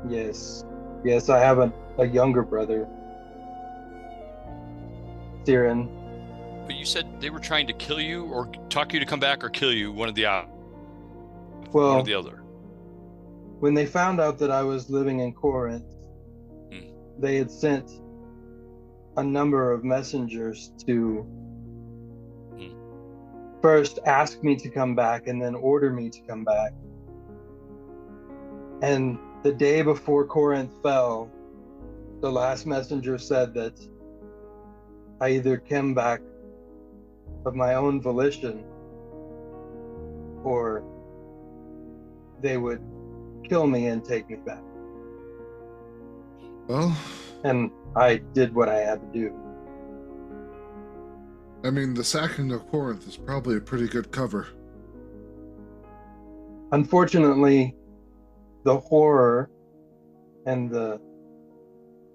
yes, yes. I have a younger brother, Siren. But you said they were trying to kill you, or talk you to come back, or kill you. One of the one Well, or the other. when they found out that I was living in Corinth, Hmm. they had sent a number of messengers to first ask me to come back and then order me to come back. And the day before Corinth fell, the last messenger said that I either came back of my own volition or they would kill me and take me back. Well, And I did what I had to do. I mean, the sacking of Corinth is probably a pretty good cover. Unfortunately, the horror and the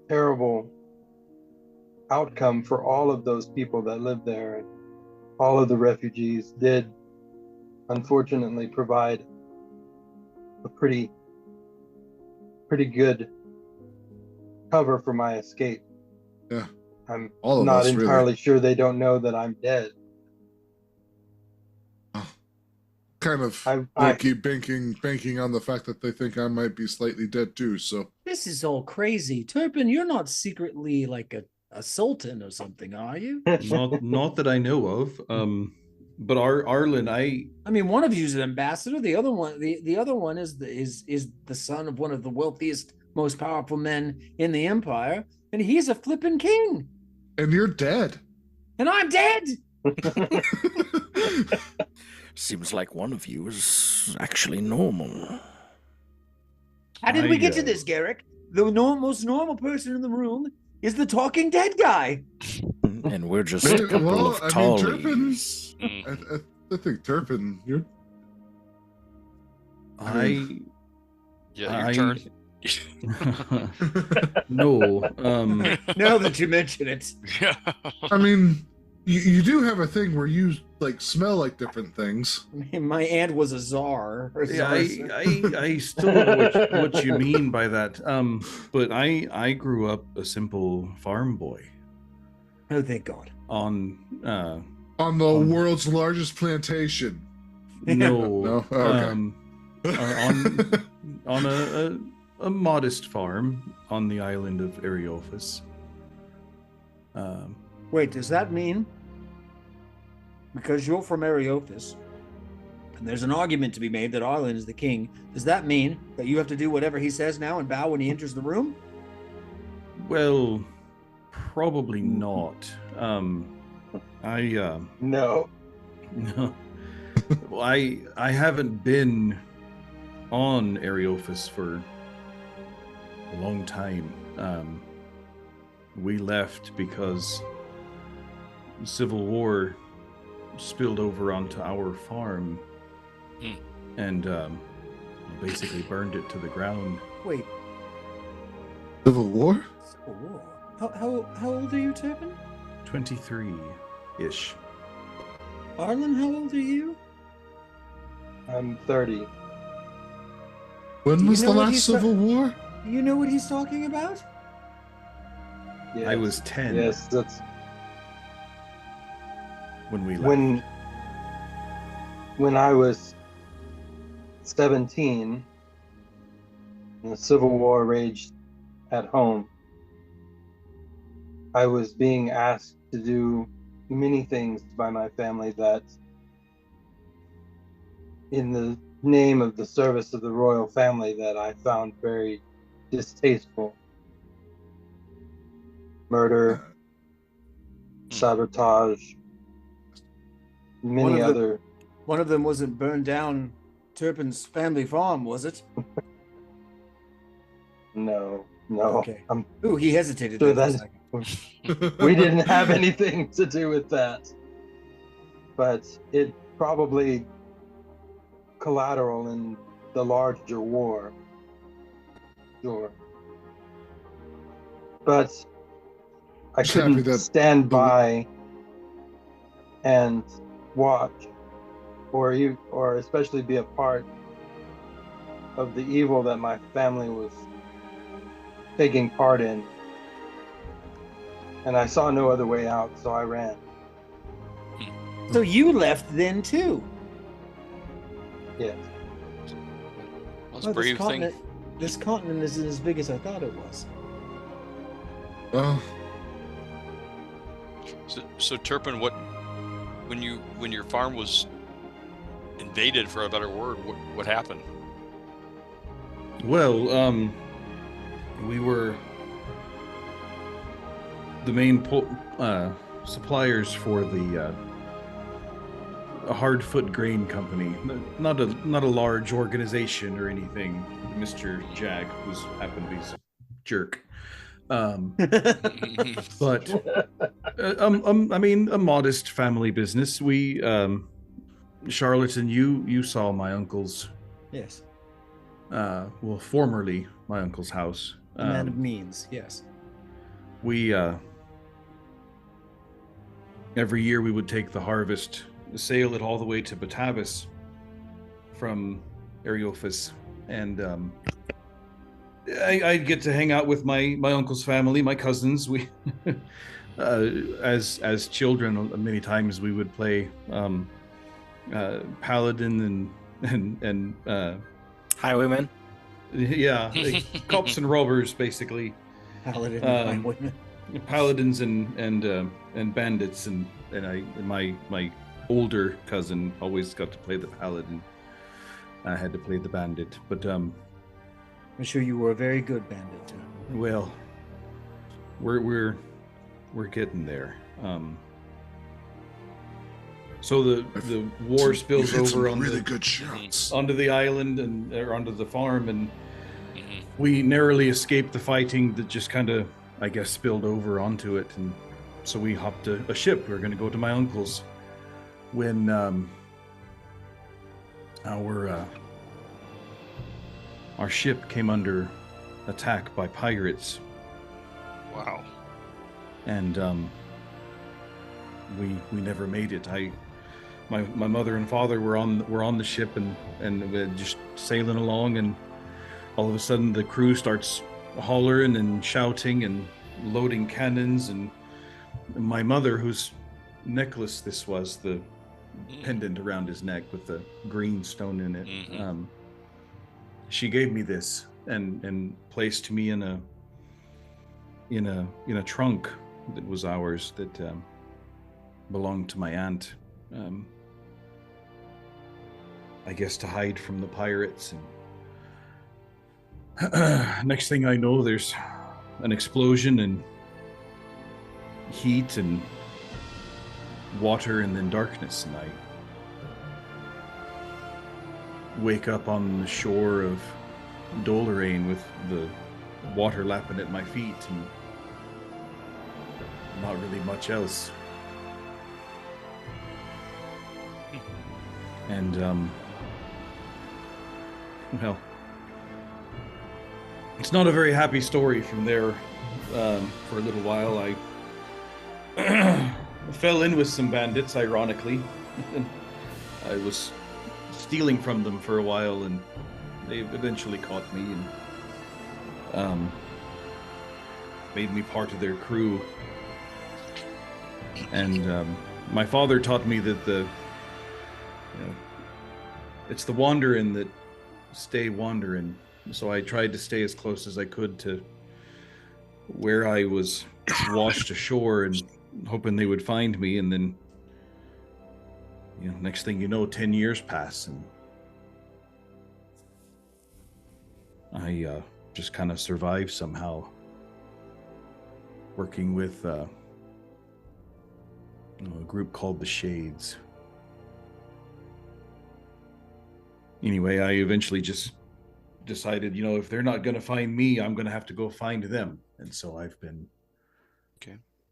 terrible outcome for all of those people that lived there and all of the refugees did unfortunately provide a pretty good cover for my escape. Yeah. I'm All of not us, really. entirely sure they don't know that I'm dead. Kind of I- low-key banking on the fact that they think I might be slightly dead too, so This is all crazy. Turpin, you're not secretly like a sultan or something, are you? Not that I know of. But Arlen, I mean, one of you is an ambassador. The other one, the other one is the son of one of the wealthiest, most powerful men in the empire, and he's a flippin' king. And you're dead. And I'm dead. Seems like one of you is actually normal. How did we get to this, Garrick? The most normal person in the room is the talking dead guy. And we're just a couple of tallies. Turpin, I think Turpin, you're... your turn. No. Now that you mention it. I mean, you do have a thing where you like smell like different things. My aunt was a czar. Yeah, I still don't know what you mean by that. But I grew up a simple farm boy. Oh, thank God. On the world's largest plantation. No. No. Oh, okay. On a modest farm on the island of Areophis. Wait, does that mean, because you're from Areophis, and there's an argument to be made that Arlen is the king, does that mean that you have to do whatever he says now and bow when he enters the room? Well, probably not. No. No. Well, I haven't been on Areophis for a long time. We left because the Civil War spilled over onto our farm and basically burned it to the ground. Wait. Civil War? Civil War? How old are you, Turpin? 23-ish. Arlen, how old are you? I'm 30. When was the last Civil War? You know what he's talking about? Yes. I was 10. Yes, that's when we left. When I was 17, and the Civil War raged at home, I was being asked to do many things by my family that, in the name of the service of the royal family, that I found very distasteful. Murder, sabotage, many other. One of them wasn't burned down Turpin's family farm, was it? No. Okay. Ooh, he hesitated. Sure there for a second. We didn't have anything to do with that. But it probably collateral in the larger war. Sure. But I couldn't stand by and watch, or especially be a part of the evil that my family was taking part in. And I saw no other way out, so I ran. So you left then too? Yes. That's a brave thing. This continent isn't as big as I thought it was. Well. So Turpin, when your farm was invaded, for a better word, what happened? Well, we were the main suppliers for the Hardfoot Grain Company. Not a large organization or anything. Mr. Jag, who's happened to be a jerk. But I mean, a modest family business. We, Charlotte, and you saw my uncle's. Yes. Well, formerly my uncle's house. A man of means. Yes. We every year we would take the harvest, sail it all the way to Batavis from Areophis, and I'd get to hang out with my uncle's family, my cousins. We, as children, many times we would play paladin and highwaymen. Yeah, like cops and robbers, basically. Paladin and highwaymen. Paladins and bandits, and my older cousin always got to play the paladin. I had to play the bandit, but I'm sure you were a very good bandit. Well, we're getting there. So the war spills over on really the good shots. onto the island and or onto the farm, and we narrowly escaped the fighting that just kind of, I guess, spilled over onto it, and so we hopped a ship. We were going to go to my uncle's when our ship came under attack by pirates. Wow. And we never made it. My mother and father were on the ship and we just sailing along, and all of a sudden the crew starts hollering and shouting and loading cannons, and my mother, whose necklace this was, the pendant around his neck with the green stone in it, she gave me this and placed me in a trunk that was ours that belonged to my aunt, I guess to hide from the pirates. And next thing I know, there's an explosion and heat and water and then darkness, and I wake up on the shore of Doleraine with the water lapping at my feet and not really much else. And well, it's not a very happy story from there. For a little while I fell in with some bandits, ironically. I was stealing from them for a while, and they eventually caught me and made me part of their crew. And my father taught me that it's the wandering that stay wandering. So I tried to stay as close as I could to where I was washed ashore and hoping they would find me. And then, next thing you know, 10 years pass and I just kind of survived somehow, working with a group called the Shades. Anyway, I eventually just decided, if they're not going to find me, I'm going to have to go find them. And so I've been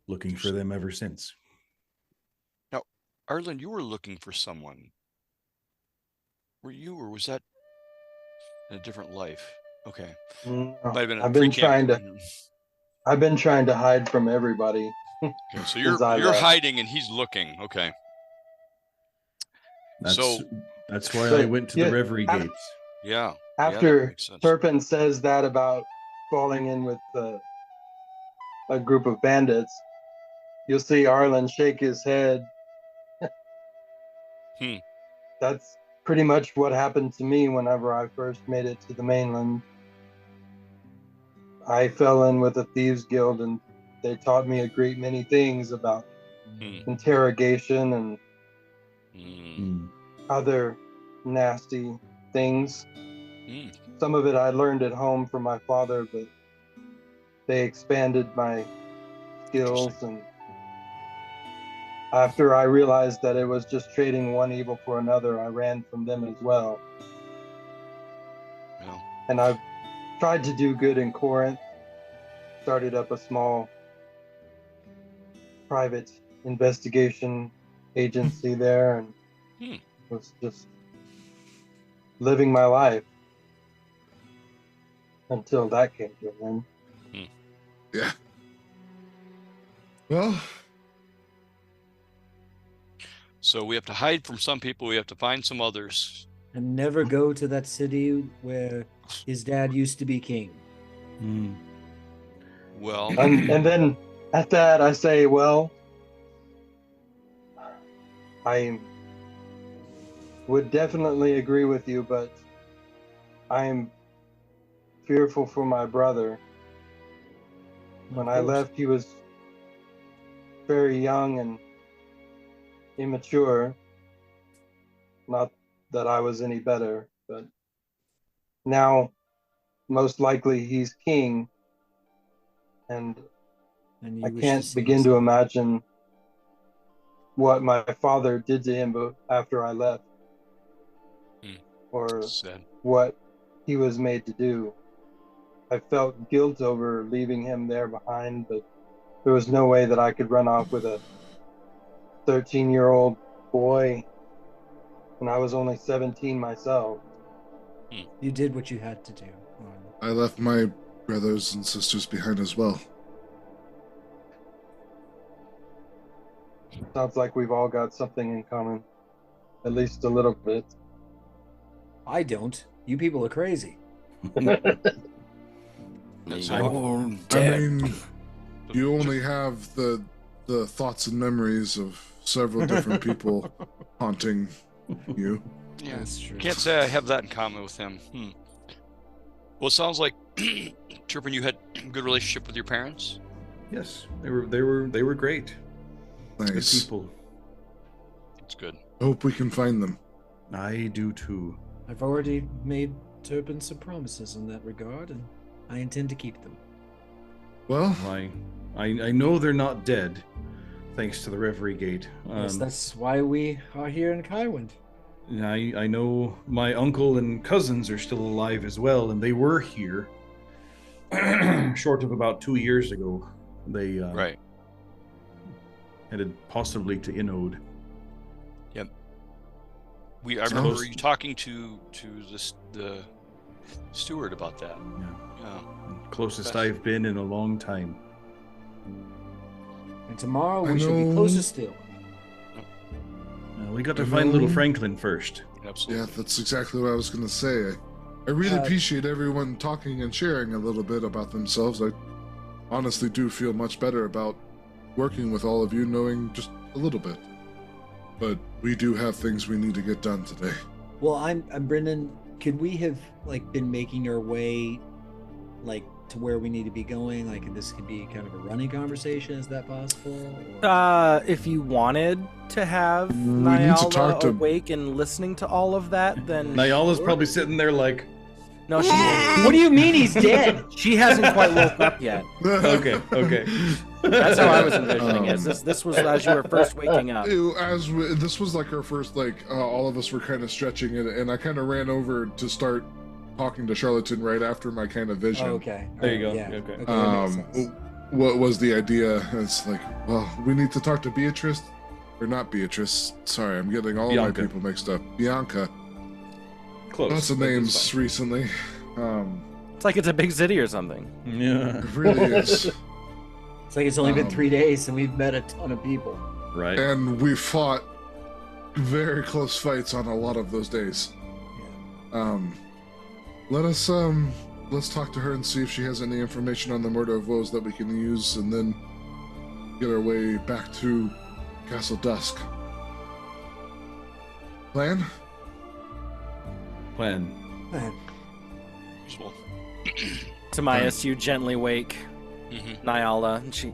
looking for them ever since. Now, Arlen, you were looking for someone. Were you, or was that in a different life? Okay. No, Might have been I've been trying to hide from everybody. Okay, so you're hiding and he's looking. Okay. That's why I went to the Reverie Gates. Yeah. After Turpin says that about falling in with a group of bandits, you'll see Arlen shake his head. That's pretty much what happened to me whenever I first made it to the mainland. I fell in with a thieves guild, and they taught me a great many things about interrogation and other nasty things. Some of it I learned at home from my father, but they expanded my skills, and after I realized that it was just trading one evil for another, I ran from them as well. And I've tried to do good in Corinth, started up a small private investigation agency there, and was just living my life until that came to an end. Yeah. Well, so we have to hide from some people, we have to find some others. And never go to that city where his dad used to be king. Well, and then at that I say, well, I would definitely agree with you, but I'm fearful for my brother. When I left, he was very young and immature. Not that I was any better, but now most likely he's king, and I can't begin to imagine what my father did to him after I left, or Sad. what he was made to do. I felt guilt over leaving him there behind, but there was no way that I could run off with a 13-year-old boy, and I was only 17 myself. You did what you had to do. I left my brothers and sisters behind as well. Sounds like we've all got something in common, at least a little bit. I don't. You people are crazy. That's You're right. all I dead. mean, you only have the thoughts and memories of several different people haunting you. Yeah, That's true. can't say I have that in common with him. Well, it sounds like Turpin, you had a good relationship with your parents. Yes, they were great. Good Nice. people. That's good. Hope we can find them. I do too. I've already made Turpin some promises in that regard, and I intend to keep them. Well, I know they're not dead, thanks to the Reverie Gate. Yes, that's why we are here in Kaiwind. I know my uncle and cousins are still alive as well, and they were here. Short of about 2 years ago, they Right. headed possibly to Inode. Yep. I remember you talking to the steward about that. Yeah. Closest Best. I've been in a long time. And tomorrow I we shall be know- closer still. We got to I find know- little Franklin first. Absolutely. yeah, that's exactly what I was going to say. I really Uh, appreciate everyone talking and sharing a little bit about themselves. I honestly do feel much better about working with all of you, knowing just a little bit. But we do have things we need to get done today. Well, I'm Brendan. Could we have been making our way to where we need to be going? This could be kind of a running conversation. Is that possible? Or- If you wanted to have We need to talk Nyala to- awake and listening to all of that, then Nyala's probably sitting there like, no, What do you mean he's dead? she hasn't quite woke up yet. okay. That's how I was envisioning it. This was as you were first waking up. This was like our first, all of us were kind of stretching it, and I kind of ran over to start talking to Charlatan right after my kind of vision. Oh, okay. There you go. Yeah. Okay. that makes sense. What was the idea? It's like, well, we need to talk to Beatrice, or not Beatrice. Sorry, I'm getting all Bianca. my people mixed up. Bianca. Close. Lots of That's names fine. recently. It's like it's a big city or something. Yeah. It really is. It's like it's only been Um, 3 days and we've met a ton of people. Right. And we fought very close fights on a lot of those days. Let's talk to her and see if she has any information on the murder of Woes that we can use, and then get our way back to Castle Dusk. Plan? Plan. Useful. Timaeus, you gently wake Mm-hmm. Nyala, and she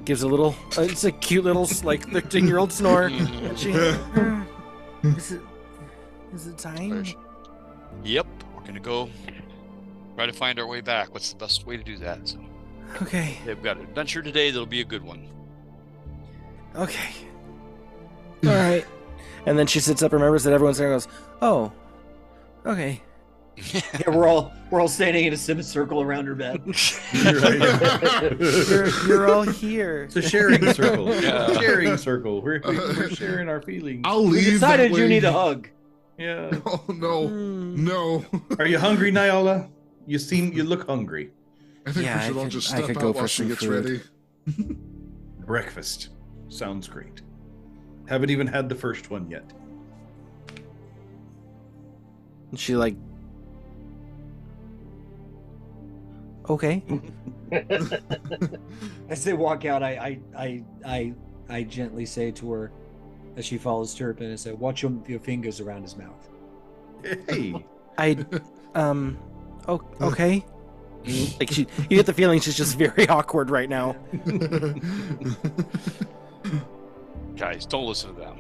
gives a little. It's a cute little 13-year-old snore, Mhm. and she. Is it time? Yep. We're gonna go try to find our way back. What's the best way to do that? So, Okay. they've got an adventure today. That'll be a good one. Okay. All right. And then she sits up, remembers that everyone's there, and goes, "Oh, okay." Yeah, we're all standing in a semicircle around her bed. You're all here. It's a sharing circle. Yeah. Sharing circle. We're sharing our feelings. I'll We leave. decided that you way. need a hug. Yeah. Oh no, Hmm. no! Are you hungry, Nyala? You look hungry. I think Yeah, we should I all could- just I step could out go while for she some gets food. ready. Breakfast. Sounds great. Haven't even had the first one yet. And she okay. As they walk out, I gently say to her, as she follows Turpin, and say, "Watch your fingers around his mouth." Hey. Okay. You get the feeling she's just very awkward right now. Guys, don't listen to them.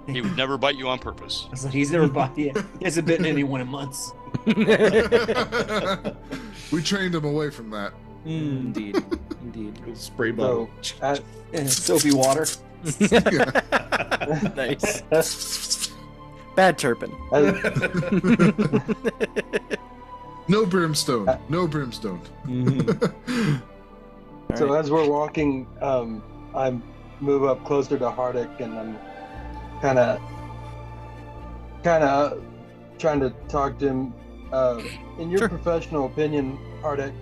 He would never bite you on purpose. I was like, he's never bought yet. He hasn't bitten anyone in months. We trained him away from that. Indeed. Indeed. Spray bottle. Soapy water. Nice. Bad Turpin. No brimstone. No brimstone. So Right. as we're walking, I move up closer to Hardick, and I'm kind of trying to talk to him. In your Sure. professional opinion, Hardick,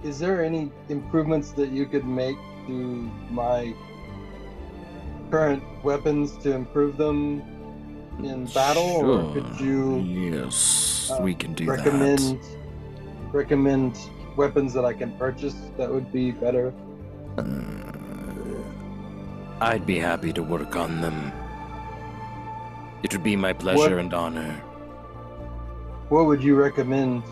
is there any improvements that you could make to my current weapons to improve them in battle, or could you Yes, we can do recommend weapons that I can purchase that would be better? that. I'd be happy to work on them. It would be my pleasure and honor. What would you recommend?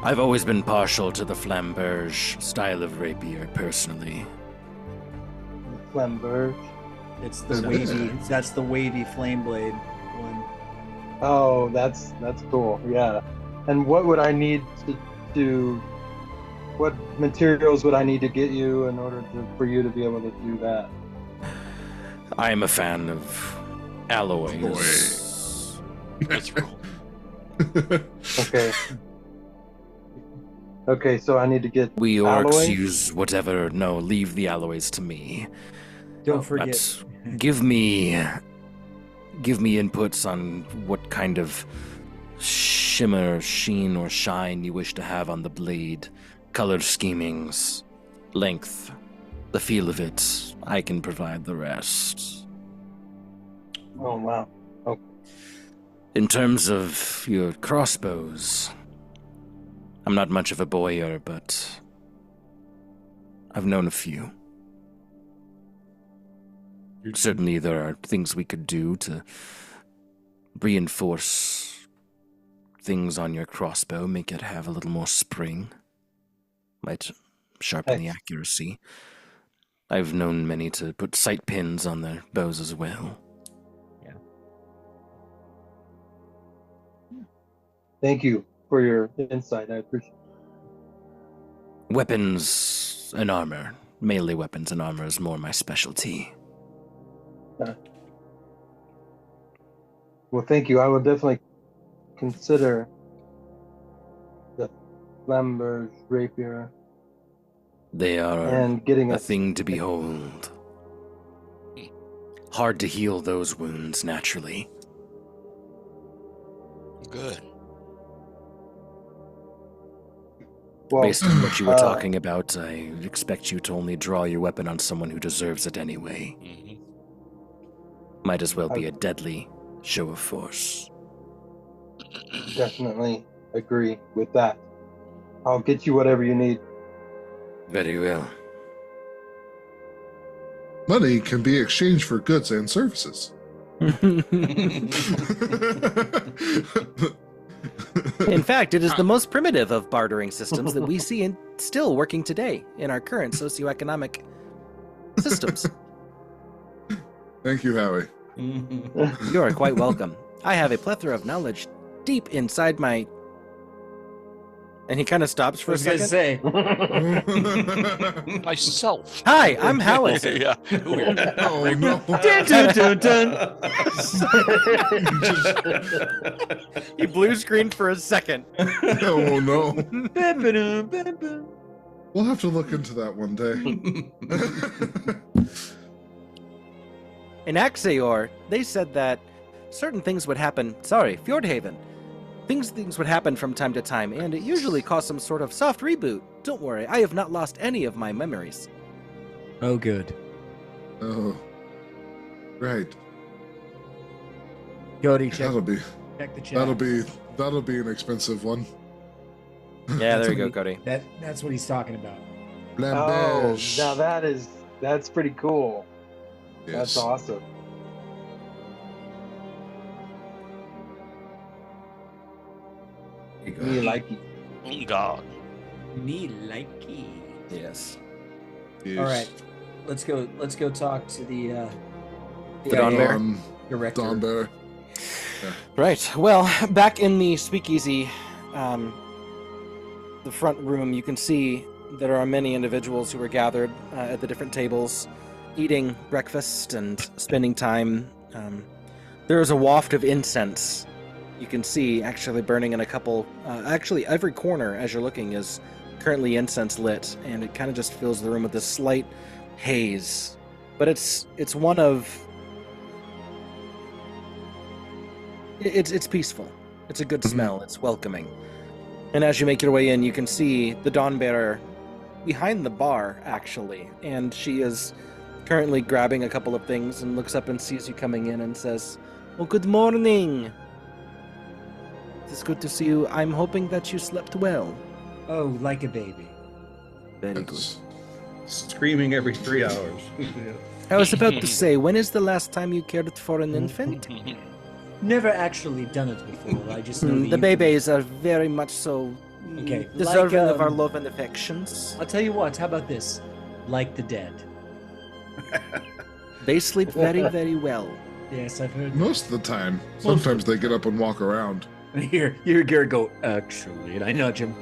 I've always been partial to the flamberge style of rapier, personally. Flamberge. It's the wavy. That's the wavy flame blade one. Oh, that's cool. Yeah. And what would I need to what materials would I need to get you in order for you to be able to do that? I am a fan of alloys. Okay. Okay, so I need to get We orcs alloy? use whatever. No, leave the alloys to me. Don't forget. But give me inputs on what kind of shimmer, sheen, or shine you wish to have on the blade, color schemings, length, the feel of it. I can provide the rest. Oh wow. Okay. In terms of your crossbows, I'm not much of a boyer, but I've known a few. Certainly there are things we could do to reinforce things on your crossbow, make it have a little more spring. Might sharpen the accuracy. I've known many to put sight pins on their bows as well. Thank you for your insight. I appreciate it. Weapons and armor. Melee weapons and armor is more my specialty. Well, thank you. I will definitely consider the Flamberge rapier They are and getting a thing to behold. Hard to heal those wounds naturally. Good. Well, Based on what you were talking about, I expect you to only draw your weapon on someone who deserves it anyway. Mm-hmm. Might as well be a deadly show of force. Definitely agree with that. I'll get you whatever you need. Very well. Money can be exchanged for goods and services. In fact, it is the most primitive of bartering systems that we see in still working today in our current socioeconomic systems. Thank you, Howie. You are quite welcome. I have a plethora of knowledge deep inside my... And he kind of stops for a second. Say. Myself. Hi, I'm Howitzer. Yeah. Weird. Oh, no. Dun, dun, dun, dun. He blue screened for a second. Oh, no. We'll have to look into that one day. In Axior, they said that certain things would happen. Sorry, Fjordhaven. Things would happen from time to time, and it usually caused some sort of soft reboot. Don't worry, I have not lost any of my memories. Oh, good. Oh, right. Cody, check That'll the chat. that'll be an expensive one. Yeah, there you go, Cody. That's what he's talking about. Oh, Flamberge. now that's pretty cool. Yes. That's awesome. Me like it. Oh, God. Me likey. Yes. Yes. All right, let's go talk to the Dawn Bear? director. Dawn Bear. Right. Well, back in the speakeasy, the front room, you can see there are many individuals who are gathered at the different tables, eating breakfast and spending time. There is a waft of incense. You can see actually burning in a couple. Actually, every corner as you're looking is currently incense lit, and it kind of just fills the room with this slight haze. But it's one of. It's peaceful. It's a good smell. It's welcoming. And as you make your way in, you can see the Dawnbearer behind the bar, actually. And she is currently grabbing a couple of things and looks up and sees you coming in and says, "Oh, good morning. It's good to see you. I'm hoping that you slept well." Oh, like a baby. Very good. Screaming every 3 hours. I was about to say, when is the last time you cared for an infant? Never actually done it before. I just know The babies are very much so Okay, deserving like, of our love and affections. I'll tell you what. How about this? Like the dead. They sleep very, very well. Yes, I've heard. Most of the time. Sometimes they get up and walk around. You hear Garrett go, actually, and I nudge him.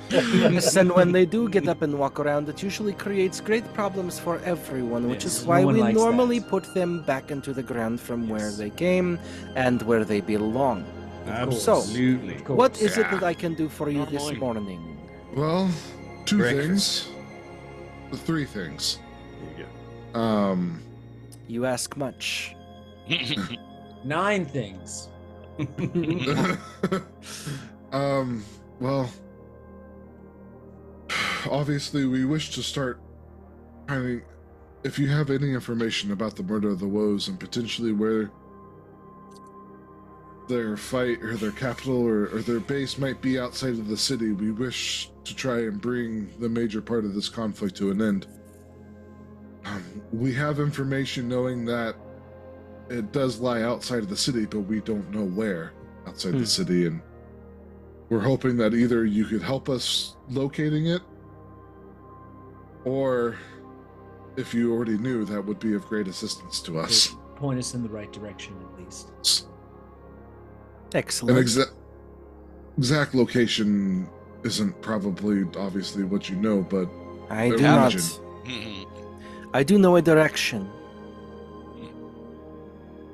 Yes, and when they do get up and walk around, it usually creates great problems for everyone, which Yes, is no why one we likes normally that. put them back into the ground from where they came and where they belong. Absolutely. Of course. What is it that I can do for you this Normally. morning? Well, two Breakfast. things. Three things. There you go. You ask much. 9 things. Well, obviously we wish to start finding, if you have any information about the murder of the Woes and potentially where their fight or their capital or their base might be outside of the city, we wish to try and bring the major part of this conflict to an end. We have information knowing that it does lie outside of the city, but we don't know where outside the city, and we're hoping that either you could help us locating it, or if you already knew, that would be of great assistance to us. Point us in the right direction, at least. Excellent. An exact location isn't probably obviously what you know, but I do imagine. not. I do know a direction.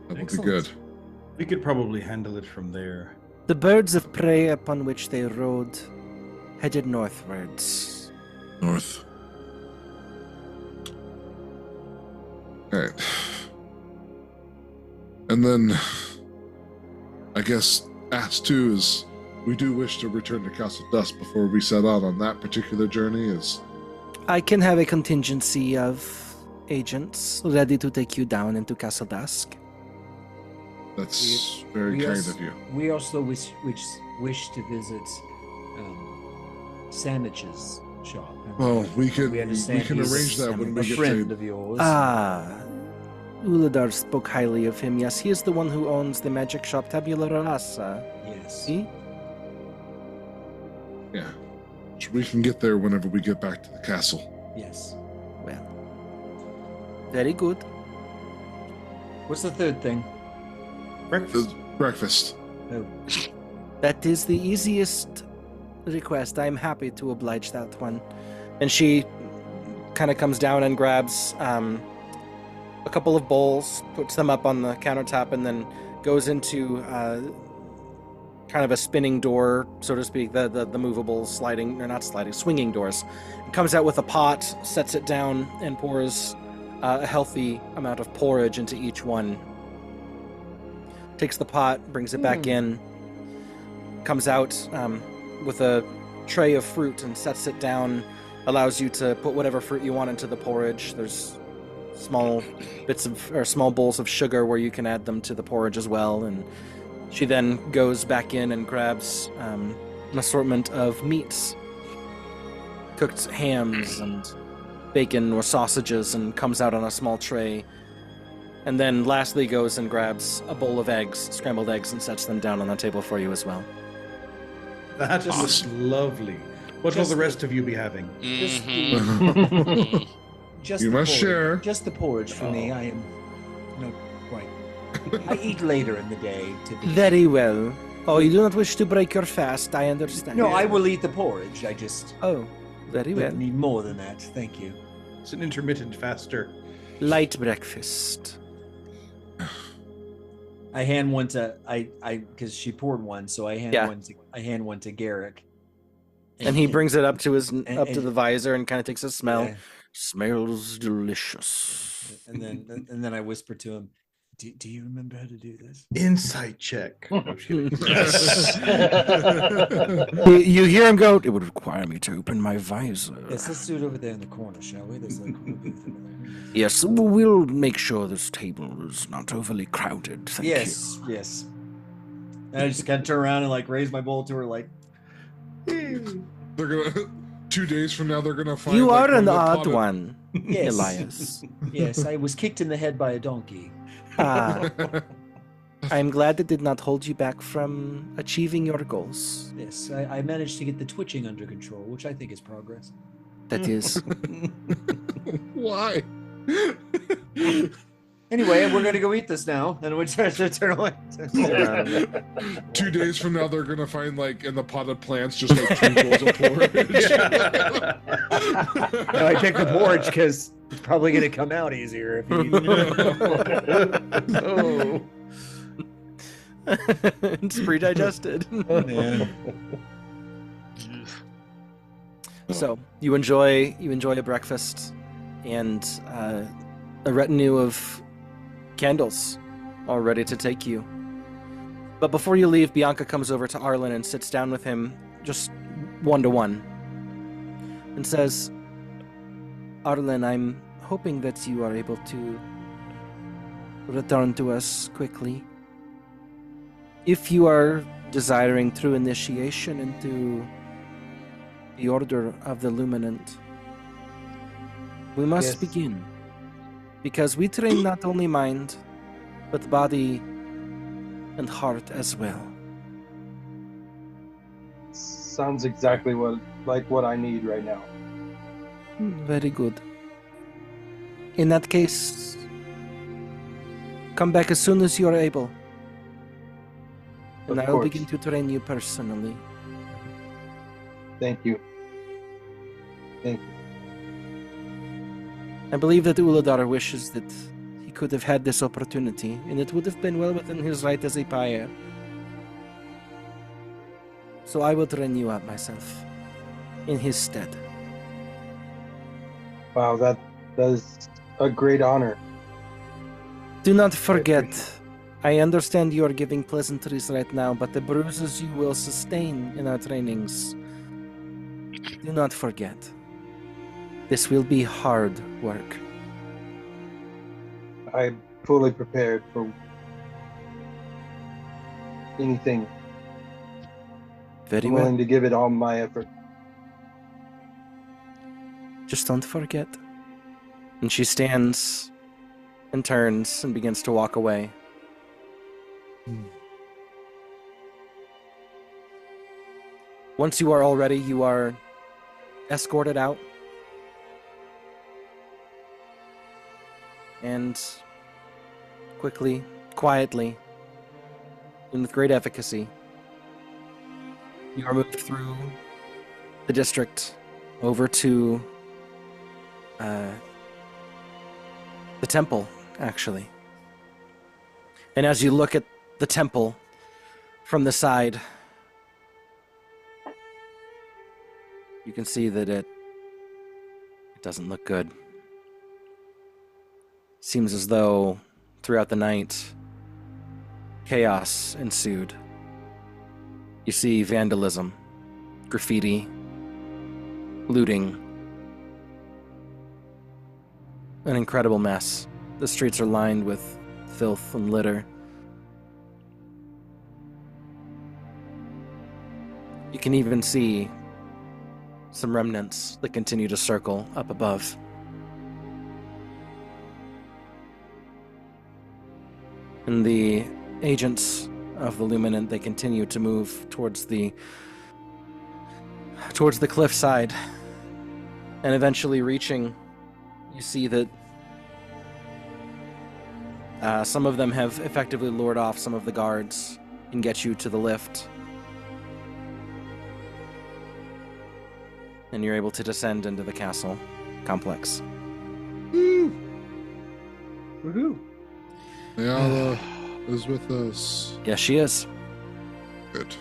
That would be Excellent. good. We could probably handle it from there. The birds of prey upon which they rode headed northwards. North. Alright. And then, I guess, Ask 2 is, we do wish to return to Castle Dust before we set out on that particular journey. I can have a contingency of agents ready to take you down into Castle Dusk. That's very kind of you. We also wish to visit Sandwich's shop. Well, we can understand arrange he's that when a we get friend to. of yours. Uladar spoke highly of him. Yes, he is the one who owns the magic shop Tabula Rasa. Yes. See? Yeah. We can get there whenever we get back to the castle. Yes. Well, very good. What's the third thing? Breakfast. Oh. That is the easiest request. I'm happy to oblige that one. And she kind of comes down and grabs a couple of bowls, puts them up on the countertop, and then goes into kind of a spinning door, so to speak, the movable swinging doors. Comes out with a pot, sets it down, and pours a healthy amount of porridge into each one. Takes the pot, brings it back in, comes out with a tray of fruit and sets it down, allows you to put whatever fruit you want into the porridge. There's small bowls of sugar where you can add them to the porridge as well. And she then goes back in and grabs an assortment of meats, cooked hams and bacon or sausages, and comes out on a small tray. And then lastly goes and grabs a bowl of eggs, scrambled eggs, and sets them down on the table for you as well. That is lovely. What will the rest of you be having? Just You the must porridge. share. Just the porridge for me. I am not quite. I eat later in the day, typically. Very well. Oh, you do not wish to break your fast, I understand. No, I will eat the porridge. I just Oh, very well. need more than that. Thank you. It's an intermittent faster. Light breakfast. I hand one to because she poured one, so I hand one to Garrick. And he brings it up to the visor and kind of takes a smell. Yeah. Smells delicious. And then I whisper to him, "Do you remember how to do this?" Insight check. Yes. You hear him go, "It would require me to open my visor." Yes, let's do it over there in the corner, shall we? There's like Yes, we'll make sure this table is not overly crowded. Thank you. Yes. And I just kind of turn around and like raise my bowl to her, like. They're gonna 2 days from now. They're gonna find. You are an odd one, yes. Elias. Yes, I was kicked in the head by a donkey. I'm glad it did not hold you back from achieving your goals. Yes, I managed to get the twitching under control, which I think is progress. That is. Why? Anyway, we're gonna go eat this now, and we turn away. 2 days from now, they're gonna find like in the potted plants just like 2 bowls of porridge. No, I picked the porridge because it's probably gonna come out easier if you eat it. Oh. It's pre-digested. Yeah. So you enjoy a breakfast and a retinue of candles all ready to take you. But before you leave, Bianca comes over to Arlen and sits down with him just 1-to-1 and says, "Arlen, I'm hoping that you are able to return to us quickly. If you are desiring true initiation into the Order of the Luminant, we must begin. Because we train not only mind, but body and heart as well." Sounds exactly what I need right now. Very good. In that case, come back as soon as you are able. And I will begin to train you personally. Thank you. Thank you. I believe that Uladar wishes that he could have had this opportunity, and it would have been well within his right as a pyre. So I will train you up myself, in his stead. Wow, that is a great honor. Do not forget, I understand you are giving pleasantries right now, but the bruises you will sustain in our trainings, do not forget. This will be hard work. I'm fully prepared for anything. Very I'm well. willing to give it all my effort. Just don't forget. And she stands and turns and begins to walk away. Once you are all ready, you are escorted out. And quickly, quietly, and with great efficacy, you are moved through the district over to the temple, actually. And as you look at the temple from the side, you can see that it doesn't look good. Seems as though throughout the night, chaos ensued. You see vandalism, graffiti, looting, an incredible mess. The streets are lined with filth and litter. You can even see some remnants that continue to circle up above. And the agents of the Luminant, they continue to move towards the cliffside, and eventually reaching, you see that some of them have effectively lured off some of the guards and get you to the lift. And you're able to descend into the castle complex. Woohoo! Nyala is with us. Yes, she is. Good.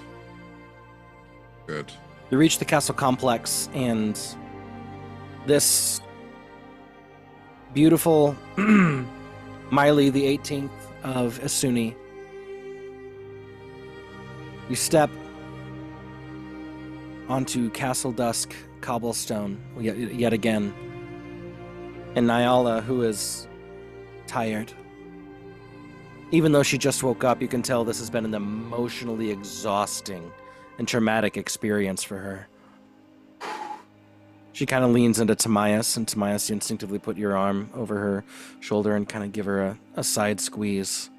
Good. You reach the castle complex, and this beautiful Miley the 18th of Asuni. You step onto Castle Dusk cobblestone yet again. And Nyala, who is tired. Even though she just woke up, you can tell this has been an emotionally exhausting and traumatic experience for her. She kind of leans into Timaeus, and Timaeus, you instinctively put your arm over her shoulder and kind of give her a side squeeze.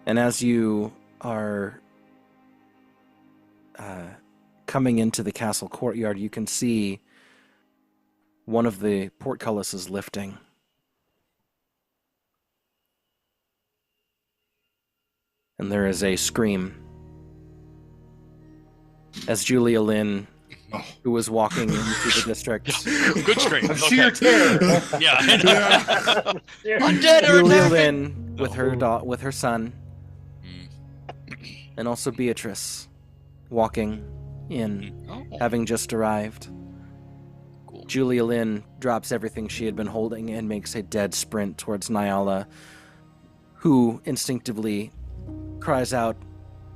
And as you are coming into the castle courtyard, you can see one of the portcullises lifting. And there is a scream as Julia Lynn, who was walking into the district. Good scream. Sheer terror. Yeah. Undead or Julia attacking. Lynn with her with her son, and also Beatrice walking in, having just arrived. Cool. Julia Lynn drops everything she had been holding and makes a dead sprint towards Nyala, who instinctively cries out,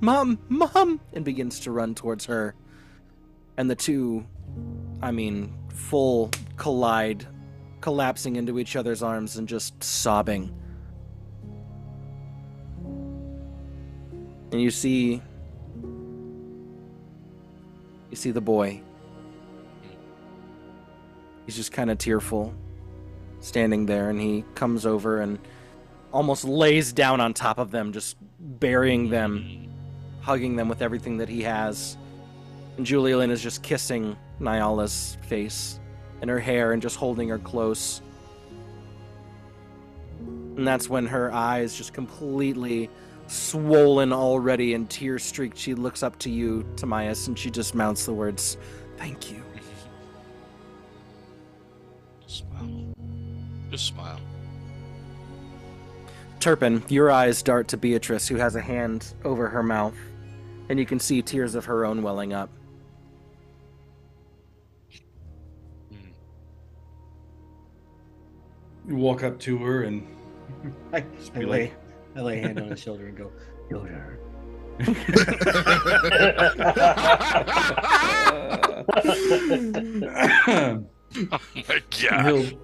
"Mom! Mom!" and begins to run towards her. And the two, full collide, collapsing into each other's arms and just sobbing. And you see the boy. He's just kind of tearful, standing there, and he comes over and almost lays down on top of them, just burying them, hugging them with everything that he has. And Julia Lynn is just kissing Nyala's face and her hair and just holding her close. And that's when her eyes, just completely swollen already and tear-streaked, she looks up to you, Timaeus, and she just mouths the words, "Thank you." Smile. Just smile. Turpin, your eyes dart to Beatrice, who has a hand over her mouth, and you can see tears of her own welling up. You walk up to her and I be lay like- a hand on his shoulder and go, "Go to her." Oh my God.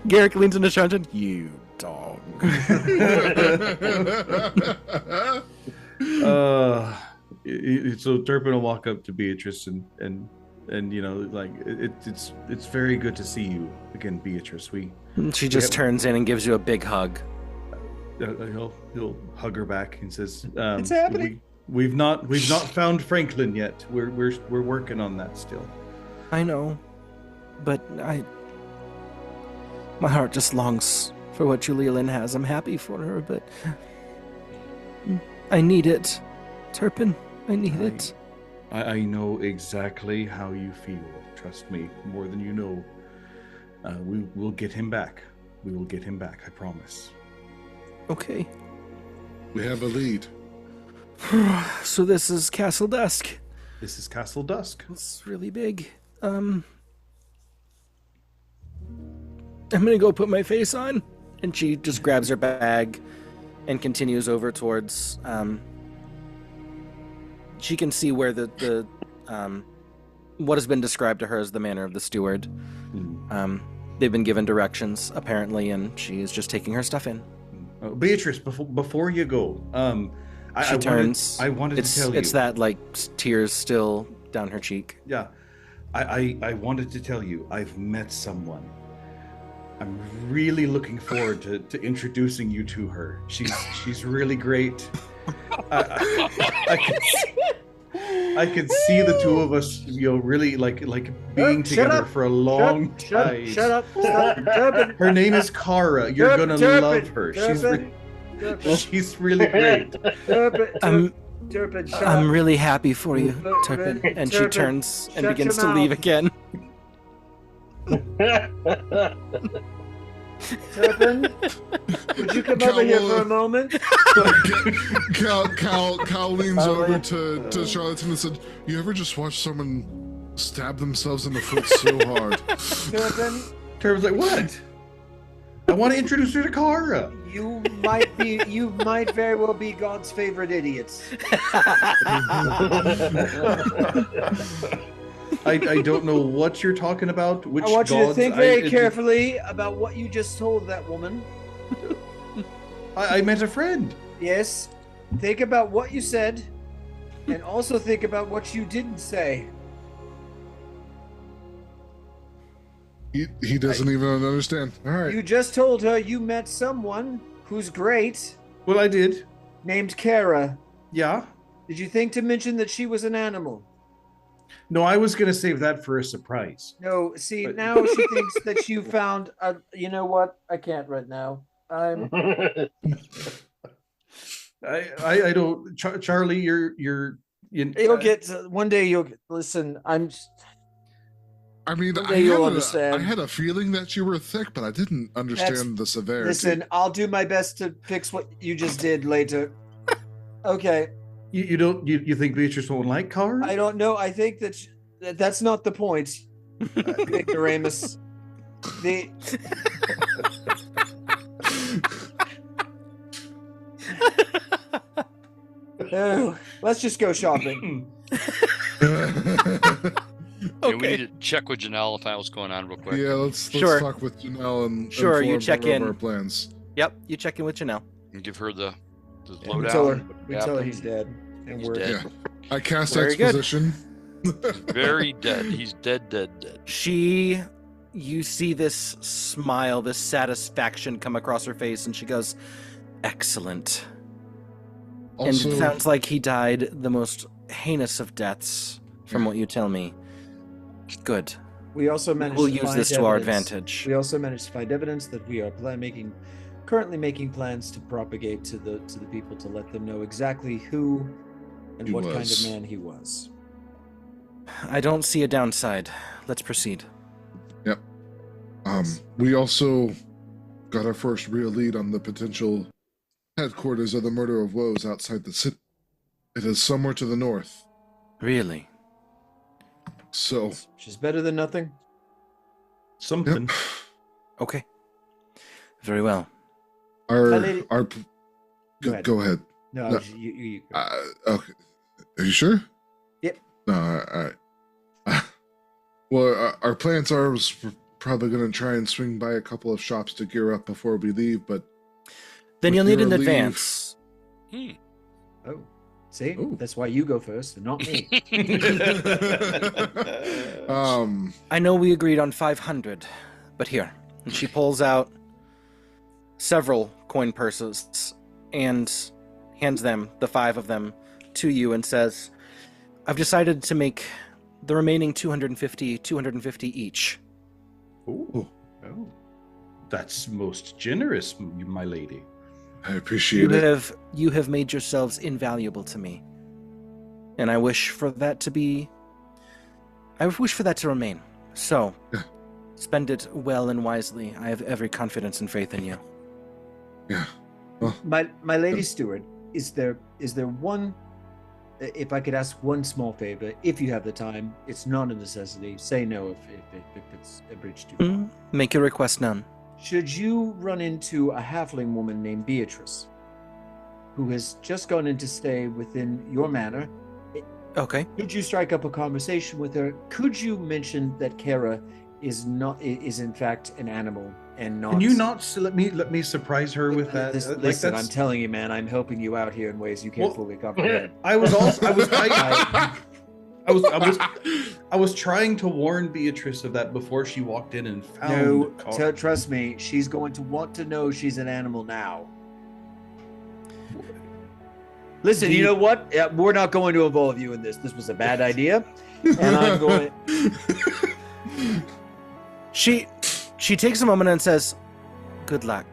Garrick leans into Shantan, "You dog." So Turpin will walk up to Beatrice and it's very good to see you again, Beatrice. She just turns in and gives you a big hug. He'll hug her back and says, It's happening. We've not found Franklin yet. We're working on that still. I know, but my heart just longs for what Julia Lynn has. I'm happy for her, but I need it, Turpin. I need it. I know exactly how you feel. Trust me, more than you know. We will get him back. We will get him back. I promise. Okay. We have a lead. So this is Castle Dusk. This is Castle Dusk. It's really big. I'm gonna go put my face on. And she just grabs her bag and continues over towards, she can see where the what has been described to her as the manor of the steward. They've been given directions, apparently, and she is just taking her stuff in. Beatrice, before you go, She turns. I wanted to tell you. It's that, like, tears still down her cheek. Yeah. I wanted to tell you, I've met someone. I'm really looking forward to introducing you to her. She's really great. I could see the two of us, really like being together for a long time. Shut up! Stop. Turpin. Her name is Kara. You're gonna love her. She's She's really great. Turpin, shut I'm up. really happy for you, Turpin. And she Turpin, turns and shut begins your to leave mouth. again. Turpin, would you come over here for a moment? Cal leans over to Charlotte and said, "You ever just watch someone stab themselves in the foot so hard?" Turpin's like, "What? I want to introduce her to Kara." You might very well be God's favorite idiots. I don't know what you're talking about. Which I want you to gods think very carefully about what you just told that woman. I meant a friend. Yes. Think about what you said, and also think about what you didn't say. He doesn't even understand. All right. You just told her you met someone who's great. Well, I did. Named Kara. Yeah. Did you think to mention that she was an animal? No, I was gonna save that for a surprise. No, see, now she thinks that you found a... You know what? I can't right now. I'm... I don't... Charlie, you're... You'll get... One day you'll... Listen, I'm... I mean, I had a feeling that you were thick, but I didn't understand the severity. Listen, I'll do my best to fix what you just did later. Okay. You think Beatrice won't like Kara? I don't know. I think that's not the point. Ignoramus. Oh, let's just go shopping. Okay. We need to check with Janelle and find out what's going on real quick. Yeah, let's talk with Janelle and you check in. our plans. Yep, you check in with Janelle. And give her the lowdown. We tell her he's dead. And he's we're dead. I cast Very exposition. Very dead. He's dead. You see this smile, this satisfaction come across her face, and she goes, "Excellent." Also, and it sounds like he died the most heinous of deaths, from what you tell me. Good. We also managed We'll to use find this to our evidence. advantage. We also managed to find evidence that we are currently making plans to propagate to the people to let them know exactly who and what kind of man he was. I don't see a downside. Let's proceed. Yep. We also got our first real lead on the potential headquarters of the Murder of Woes outside the city. It is somewhere to the north. Really? So, which is better than nothing. Something. Yep. Okay. Very well. Go ahead. No. You. Okay. Are you sure? Yep. No. All right. Well, our plans are we're probably going to try and swing by a couple of shops to gear up before we leave, but then you'll need an advance. Oh. See, that's why you go first and not me. I know we agreed on 500, but here. And she pulls out several coin purses and hands them, the 5 of them, to you and says, I've decided to make the remaining 250 each. Oh. That's most generous, my lady. I appreciate it. You have made yourselves invaluable to me. And I wish for that to remain. So, spend it well and wisely. I have every confidence and faith in you. Yeah. Well, my lady steward, is there one, if I could ask one small favor, if you have the time, it's not a necessity. Say no if it's a bridge too far. Make your request known. Should you run into a halfling woman named Beatrice, who has just gone in to stay within your manor, okay, could you strike up a conversation with her? Could you mention that Kara is in fact an animal and not? Can you not let me surprise her with that? Listen, I'm telling you, man, I'm helping you out here in ways you can't fully comprehend. I was trying to warn Beatrice of that before she walked in and found. No, trust me, she's going to want to know she's an animal now. Listen, you know what? We're not going to involve you in this. This was a bad idea, and I'm going. She takes a moment and says, "Good luck."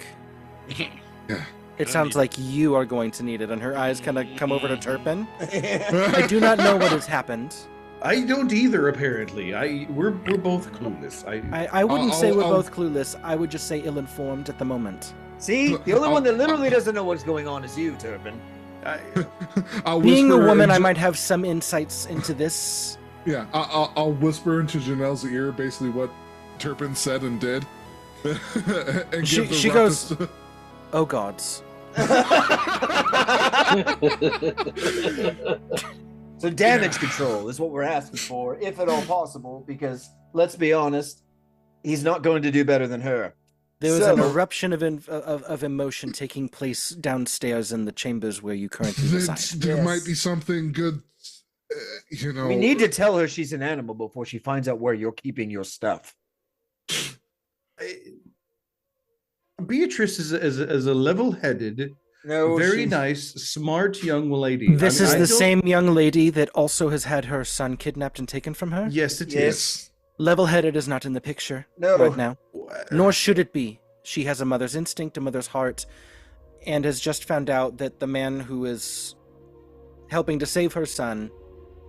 Yeah. It sounds like you are going to need it. And her eyes kind of come over to Turpin. I do not know what has happened. I don't either. Apparently, we're both clueless. I wouldn't say we're both clueless. I would just say ill-informed at the moment. See, the only one that literally doesn't know what's going on is you, Turpin. Being a woman, I might have some insights into this. Yeah, I'll whisper into Janelle's ear basically what Turpin said and did. And she goes, "Oh gods." So damage control is what we're asking for, if at all possible, because let's be honest, he's not going to do better than her. There was an eruption of emotion taking place downstairs in the chambers where you currently reside. There might be something good, you know. We need to tell her she's an animal before she finds out where you're keeping your stuff. Beatrice is a level-headed, very nice, smart young lady. This is the same young lady that also has had her son kidnapped and taken from her? Yes, it is. Level-headed is not in the picture right now. Nor should it be. She has a mother's instinct, a mother's heart, and has just found out that the man who is helping to save her son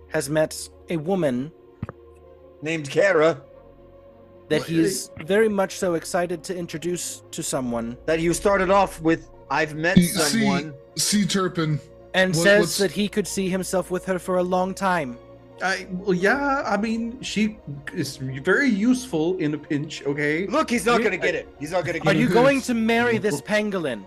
has met a woman named Kara that he's very much so excited to introduce to someone. That you started off with, I've met someone. See Turpin. And says that he could see himself with her for a long time. Yeah, I mean, she is very useful in a pinch, okay? Look, he's not going to get it. He's not going to get it. Are you going to marry this pangolin?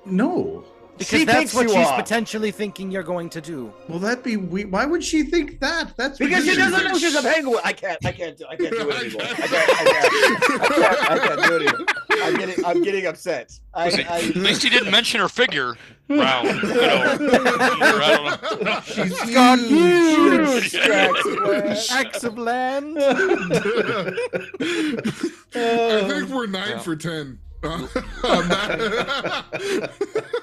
No. Because that's what she's potentially thinking you're going to do. Well, that'd be weird. Why would she think that? That's because she doesn't know she's a penguin. I can't do it anymore. I can't do it anymore. I'm getting upset. At least he didn't mention her figure round. I don't know. She's got huge tracts of land. I think we're 9 for 10.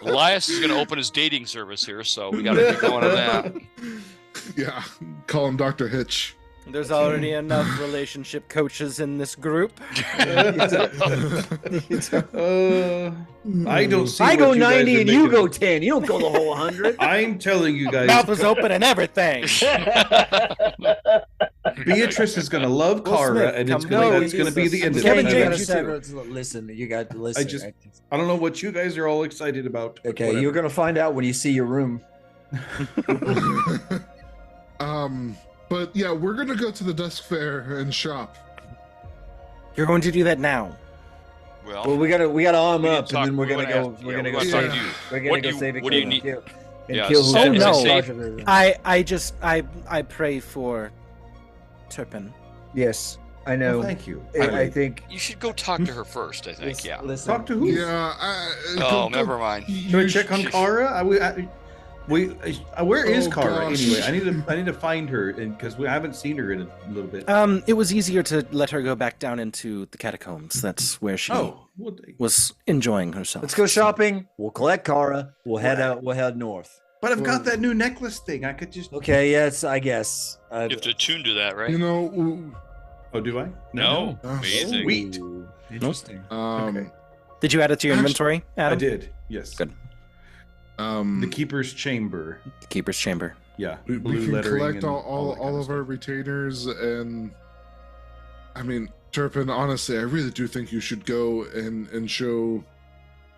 Elias is going to open his dating service here, so we got to get going on that. Yeah, call him Dr. Hitch. There's already enough relationship coaches in this group. I don't see. I go 90 and you go 10. You don't go the whole 100. I'm telling you guys. Mouth is open and everything. Beatrice is going to love Kara, and that's going to be the end of it. Listen, you got to listen. I don't know what you guys are all excited about. Okay, you're going to find out when you see your room. But yeah, we're going to go to the desk fair and shop. You're going to do that now. Well, we got to arm up, and then we're going to go. We're going to go save you. We're going to go save it. What do you need? Oh no! I pray for Turpin. Yes, I know. Well, thank you. I think you should go talk to her first. I think. Listen. Talk to who? Yeah. Never mind. Should I check on Kara? Where is Kara anyway? I need to find her, because we haven't seen her in a little bit. It was easier to let her go back down into the catacombs. That's where she was enjoying herself. Let's go shopping. We'll collect Kara. We'll head out. We'll head north. But I've got that new necklace thing. I could just. Okay. Yes, I guess. You have to attune to that, right? You know. Oh, do I? No. Amazing. Sweet. Interesting. Okay. Did you add it to your inventory, Adam? I did. Yes. Good. The Keeper's Chamber. The Keeper's Chamber. Yeah. We can collect all of our retainers, and I mean, Turpin, honestly, I really do think you should go and show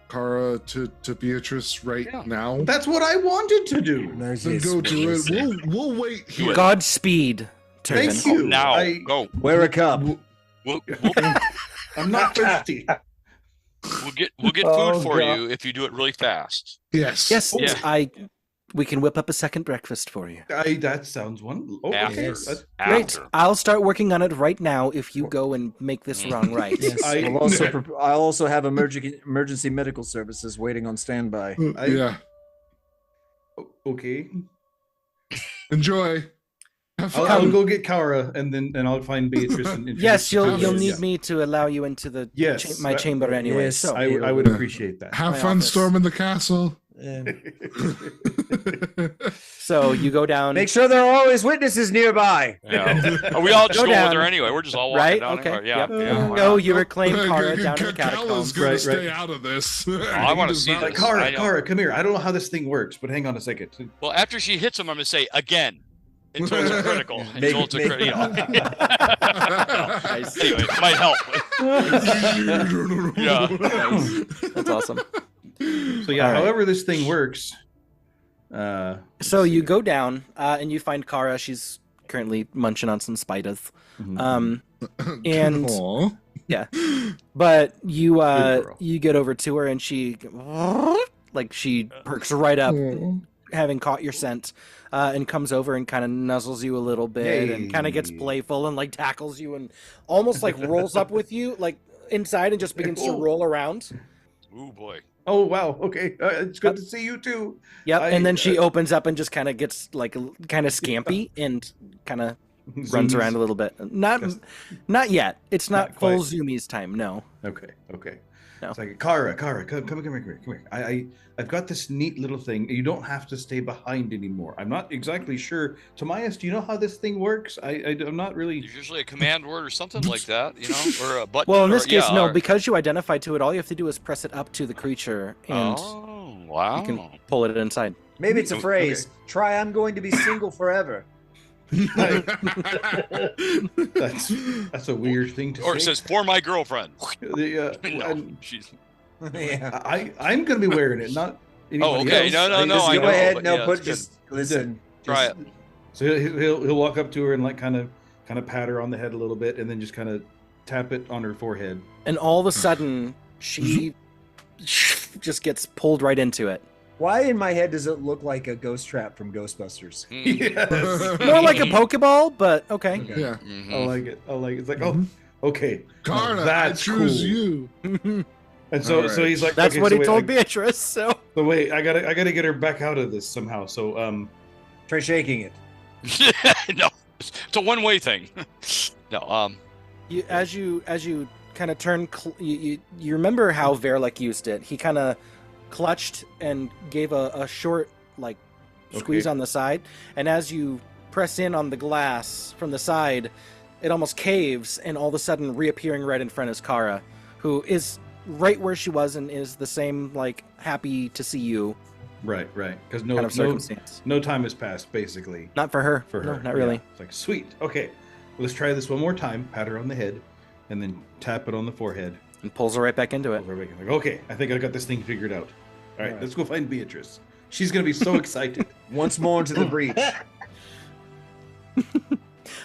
Kara to Beatrice now. That's what I wanted to do. Then go do it. We'll wait here. Godspeed, Turpin. Thank you. Now, go. Wear a cup. I'm not thirsty. We'll get food for you if you do it really fast. Yes. Yes. We can whip up a second breakfast for you. That sounds wonderful. Oh, After. Great. I'll start working on it right now if you go and make this wrong right. Yes. I'll also have emergency medical services waiting on standby. Yeah. Okay. Enjoy. I'll go get Kara, and I'll find Beatrice. And yes, you'll need me to allow you into the my chamber anyway. Yes, so I would appreciate that. Have fun storming the castle. So you go down. Make sure there are always witnesses nearby. Yeah. We all just go down. with her anyway. We're just all walking Right? down. Okay. Yeah. No, you reclaim Kara down in the Kala's catacombs. gonna Right, stay right. out of this. I want to see He's not- this. Kara, come here. I don't know how this thing works, but hang on a second. Well, after she hits him, I'm gonna say again until it's a critical. Make- Until it's a make- critical. Nice. Anyway, it might help. Yeah. Nice. That's awesome. So yeah, All right. however this thing works. So you go down and you find Kara. She's currently munching on some spiders. Mhm. And Aw. yeah, but you Good girl. you get over to her and she she perks right up, Aw. having caught your scent, and comes over and kind of nuzzles you a little bit and kind of gets Hey. playful and like tackles you and almost like rolls up with you like inside and just begins to roll around. Ooh boy. Oh wow. Okay. It's good to see you too. Yep, I- and then she opens up and just kind of gets like kind of scampy and kind of runs Zoomies. around a little bit. Not yet. It's not, Not full quite. zoomies time. No. Okay. No. It's like Kara, come here. I've got this neat little thing. You don't have to stay behind anymore. I'm not exactly sure. Tomias, do you know how this thing works? I'm not really. There's usually a command word or something like that, or a button. Well, in this or, case, yeah, no. or- Because you identify to it, all you have to do is press it up to the creature, and Oh, wow. you can pull it inside. Maybe it's a Okay. phrase. Try, I'm going to be single forever. That's a weird thing to Or it say. says for my girlfriend. The, No, she's. Yeah. I'm gonna be wearing it, not anybody okay. else. No, Just I go know, ahead. but No, yeah, put it's just listen. Try it. So he'll walk up to her and like kind of pat her on the head a little bit, and then just kind of tap it on her forehead. And all of a sudden, she just gets pulled right into it. Why in my head does it look like a ghost trap from Ghostbusters? Yes. More like a Pokeball, but okay. Yeah. Mhm. I like it. It's like, oh, okay. Kara, that's I choose cool. you. And so All so right. he's like, That's okay, what so he wait, told Beatrice. So So wait, I gotta get her back out of this somehow. So Try shaking it. No, it's a one-way thing. No, as you kind of turn, you remember how Verlikk used it. He kind of clutched and gave a short like squeeze Okay. on the side, and as you press in on the glass from the side, it almost caves, and all of a sudden reappearing right in front is Kara, who is right where she was and is the same like happy to see you right, because kind of circumstance. no time has passed basically Not for her. for No, her. not really. Yeah. It's like sweet. Okay, let's try this one more time. Pat her on the head, and then tap it on the forehead. And pulls her right back into it. Like, okay, I think I got this thing figured out. All right, All right. let's go find Beatrice. She's gonna be so excited. Once more into the breach.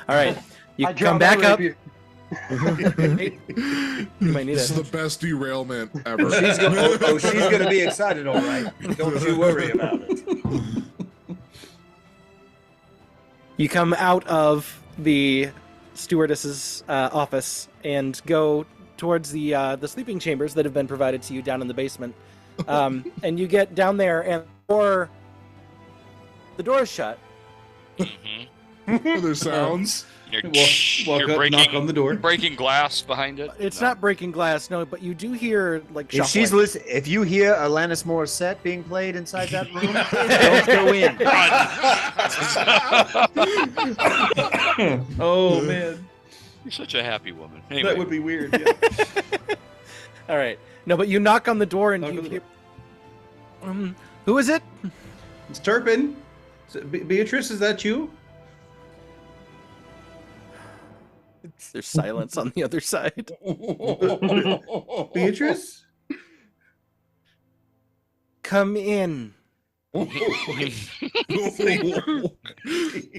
All right, you I come dropped back my up. rapier. You might need This is it. the best derailment ever. She's gonna be excited, all right. Don't you worry about it. You come out of the stewardess's office and go towards the sleeping chambers that have been provided to you down in the basement. And you get down there, and the door is shut. mhm. Are there sounds? You're, Walk you're up, breaking, knock on the door. breaking glass behind it. It's No. not breaking glass, no, but you do hear like If she's shuffling. listen, if you hear Alanis Morissette being played inside that room, don't go in. Oh man, You're such a happy woman. Anyway, that would be weird. Yeah. All right, no, but you knock on the door and Knock you on the hear. Who is it? It's Turpin. Beatrice, is that you? There's silence on the other side. Beatrice? Come in. how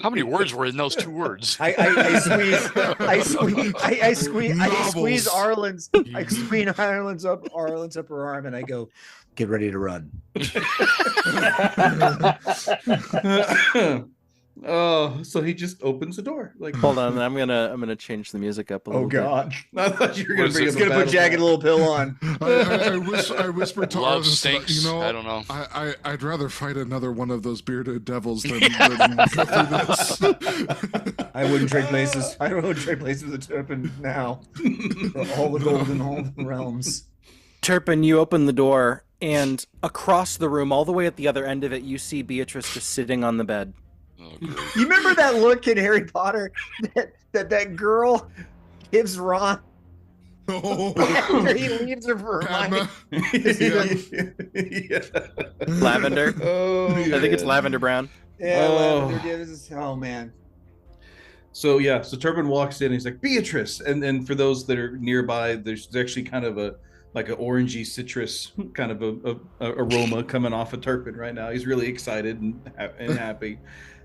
many words were in those two words? I squeeze Arlen's upper arm and I go, get ready to run. Oh, so he just opens the door. Like, Hold on, I'm gonna change the music up a little bit. I thought you were What gonna is bring it? up It's a gonna put battle jagged plan. little pill on. I whispered to Love Arlen, stinks. you know, I don't know. I'd rather fight another one of those bearded devils than go through this. I wouldn't trade places. I wouldn't trade places with Turpin now. For all the gold in all the realms. Turpin, you open the door And across the room, all the way at the other end of it, you see Beatrice just sitting on the bed. Oh, You remember that look in Harry Potter that girl gives Ron after he leaves her for Hermione? Lavender. Oh, I think it's lavender brown. Yeah, Lavender gives. Oh man. So Turpin walks in and he's like, Beatrice, and for those that are nearby, there's actually kind of an orangey citrus kind of a aroma coming off of Turpin right now. He's really excited and happy.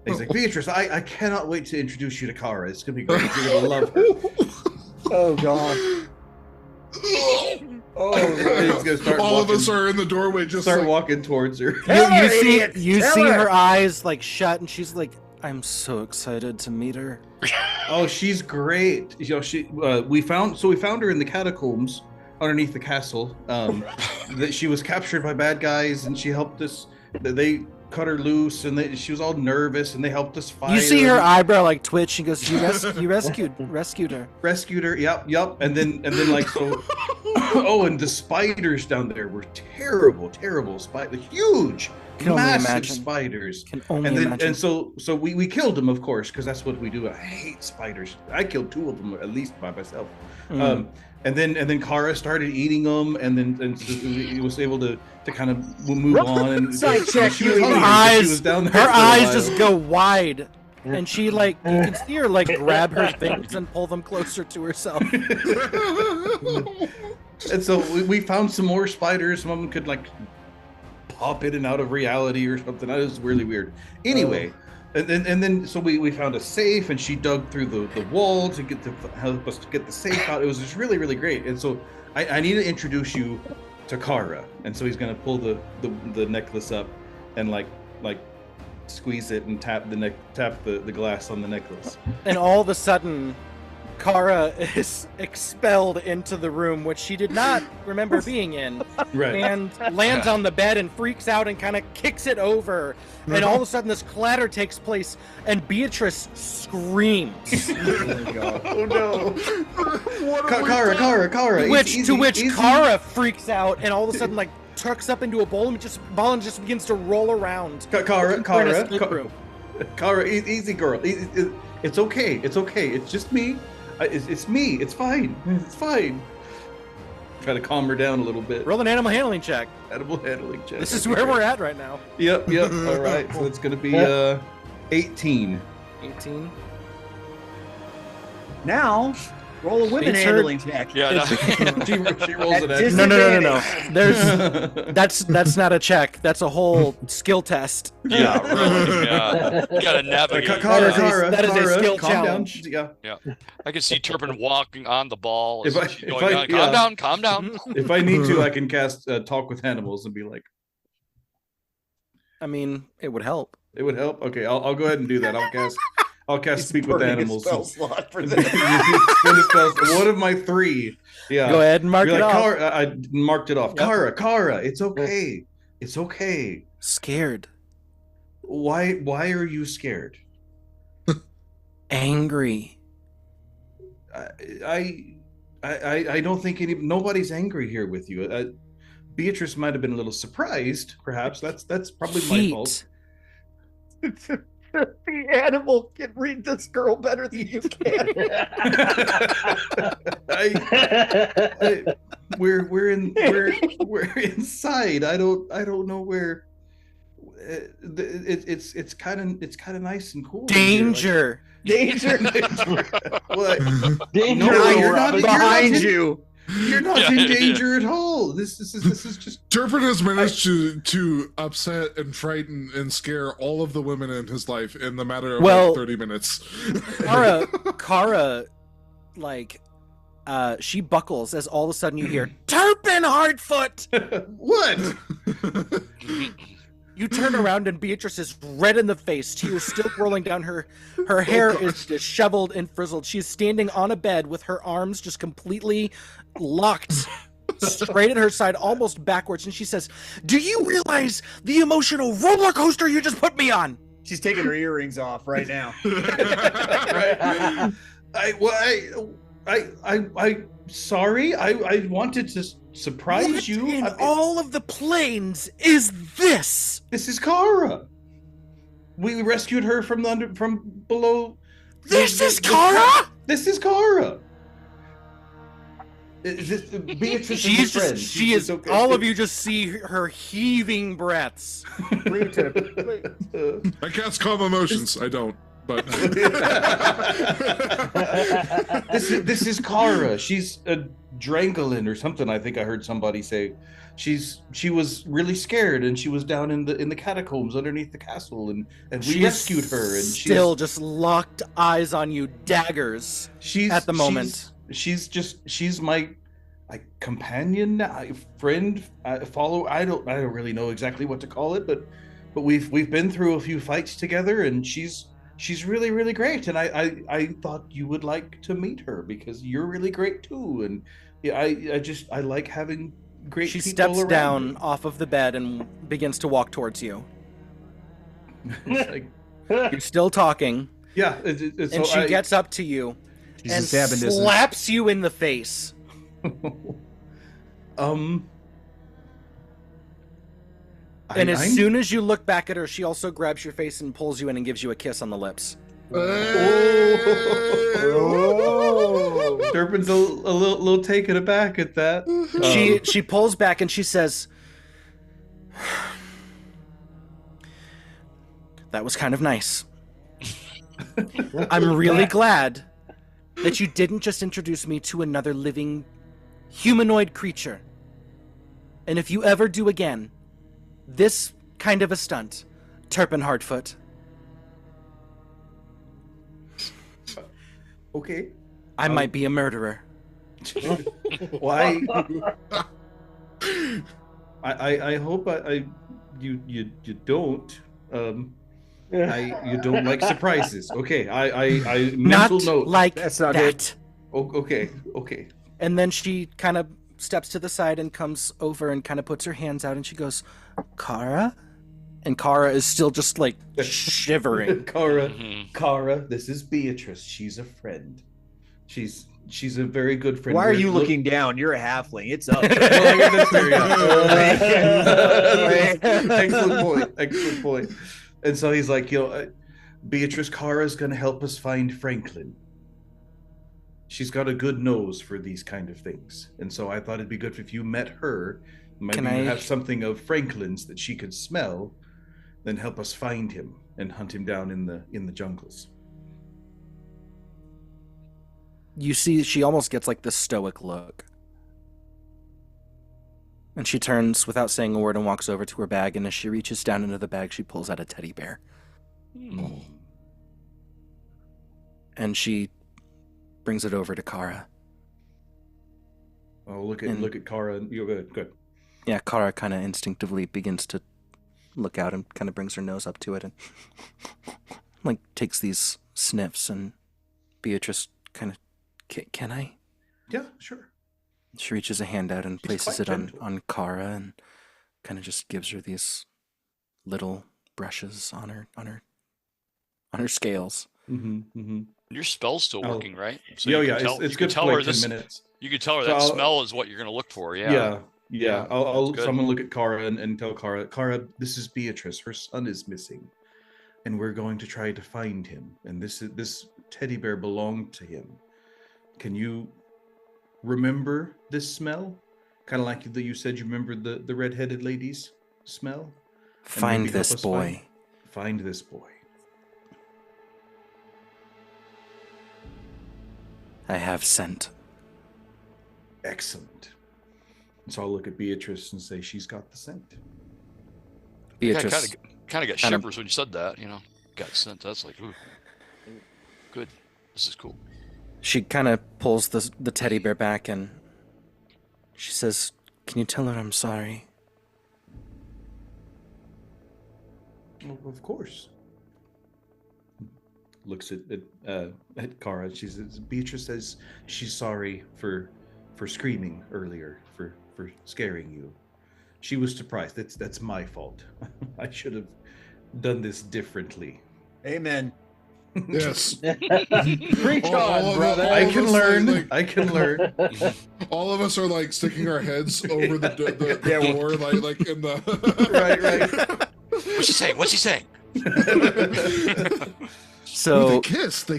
And he's like, Beatrice, I cannot wait to introduce you to Kara. It's gonna be great. You're gonna love her. Oh god. He's gonna start All of us are in the doorway, just start walking towards her. You see her eyes like shut, and she's like, I'm so excited to meet her. Oh, she's great. We found her in the catacombs underneath the castle. That she was captured by bad guys, and she helped us. They cut her loose, and she was all nervous, and they helped us fight. You see her eyebrow like twitch. She goes, "You rescued her." Rescued her. Yep. And then like so. Oh, and the spiders down there were terrible spiders. Huge. Massive spiders. Can only imagine. And so we killed them, of course, because that's what we do. I hate spiders. I killed 2 of them at least by myself. And then Kara started eating them, and so he was able to kind of move on. And she was hungry, her eyes just go wide, and she you can see her grab her things and pull them closer to herself. And so we found some more spiders. Some of them could pop in and out of reality or something. That was really weird. Anyway, and then so we found a safe, and she dug through the wall to help us to get the safe out. It was just really great. And so I need to introduce you to Kara. And so he's gonna pull the necklace up and squeeze it and tap the glass on the necklace. And all of a sudden, Kara is expelled into the room, which she did not remember being in, right. And lands on the bed and freaks out and kind of kicks it over. And all of a sudden, this clatter takes place, and Beatrice screams. Oh no! Kara! Kara freaks out, and all of a sudden, tucks up into a bowl and just begins to roll around. Kara, easy girl. It's okay. It's just me. It's me. It's fine. Try to calm her down a little bit. Roll an animal handling check. This is where we're at right now. Yep. All right. So it's gonna be 18. 18. Now, roll a women handling check. Yeah. No. she rolls it at No. That's not a check. That's a whole skill test. Yeah, really. Yeah. You gotta navigate. That is a skill calm challenge. Down. Yeah. I can see Turpin walking on the ball. Calm down. If I need to, I can cast Talk with Animals and be like. I mean, it would help. It would help. Okay, I'll go ahead and do that. I'll cast Speak with Animals. Spell slot for this. One of my 3. Yeah. Go ahead and mark it off. I marked it off. Yep. Kara, it's okay. It's okay. Scared. Why are you scared? Angry. I don't think nobody's angry here with you. Beatrice might have been a little surprised, perhaps. That's probably my fault. The animal can read this girl better than you can. We're inside. I don't know where. It's kind of nice and cool. Danger. Danger. What? Danger. No, you're not behind you. You're not in danger at all. This is just. Turpin has managed to upset and frighten and scare all of the women in his life in the matter of 30 minutes. Kara, she buckles as all of a sudden you hear Turpin Hardfoot. What? You turn around and Beatrice is red in the face. Tears still rolling down her hair is disheveled and frizzled. She's standing on a bed with her arms just completely locked straight at her side, almost backwards. And she says, "Do you realize the emotional roller coaster you just put me on?" She's taking her earrings off right now. Right. I sorry. I wanted to surprise What you. in all of the planes is this? This is Kara. We rescued her from below. This is Kara. This is Kara. Beatrice is a friend. She is. Okay. All of you just see her heaving breaths. I cast calm emotions. I don't. But this is Kara. She's a Drangolin or something. I think I heard somebody say. She was really scared, and she was down in the catacombs underneath the castle, and we rescued her. And still just locked eyes on you, daggers. At the moment. She's my companion, friend, follower. I don't really know exactly what to call it, but we've been through a few fights together, and she's really, really great. And I thought you would like to meet her because you're really great too. And yeah, I like having great people around. She steps down off of the bed and begins to walk towards you. You're still talking. Yeah. And she gets up to you and slaps you in the face. And as soon as you look back at her, she also grabs your face and pulls you in and gives you a kiss on the lips. Oh. Turpin's a little taken aback at that. She pulls back and she says, "That was kind of nice. I'm really glad that you didn't just introduce me to another living humanoid creature. And if you ever do again this kind of a stunt, Turpin Hardfoot." Okay. I might be a murderer. Why? I hope you don't. You don't like surprises. Okay. I mental note. Like that's not that. Okay. And then she kind of steps to the side and comes over and kind of puts her hands out and she goes, "Kara?" And Kara is still just like shivering. Kara, this is Beatrice. She's a friend. She's a very good friend. Why are you looking down? You're a halfling. It's up. Excellent point. And so he's like, Beatrice, Kara's going to help us find Franklin. She's got a good nose for these kind of things. And so I thought it'd be good if you met her. Maybe you have something of Franklin's that she could smell, then help us find him and hunt him down in the jungles. You see, she almost gets like this stoic look. And she turns without saying a word and walks over to her bag, and as she reaches down into the bag, she pulls out a teddy bear. And she brings it over to Kara. Oh, look at Kara. You're good. Yeah, Kara kind of instinctively begins to look out and kind of brings her nose up to it and like takes these sniffs, and Beatrice kind of, can I? Yeah, sure. She reaches a hand out and places it on Kara and kind of just gives her these little brushes on her scales. Mm-hmm. Your spell's still working, right? So it's good for like 10 minutes. You could tell her that smell is what you're going to look for. Yeah. I'm gonna look at Kara and tell Kara, this is Beatrice. Her son is missing, and we're going to try to find him. And this teddy bear belonged to him. Can you remember this smell? Kind of like you said you remembered the red-headed lady's smell? Find this boy. Find this boy. I have sent. Excellent. So I'll look at Beatrice and say she's got the scent. Beatrice kind of got shivers when you said that. Got scent. That's like, ooh, good. This is cool. She kind of pulls the teddy bear back and she says, "Can you tell her I'm sorry?" Oh, of course. Looks at Kara. She says, Beatrice says she's sorry for screaming earlier, for scaring you. She was surprised. That's my fault. I should have done this differently. Amen. Yes. Preach on, brother. I can learn. I can learn. All of us are like sticking our heads over the door, like in the. Right. What's he saying? What's he saying? So they kissed.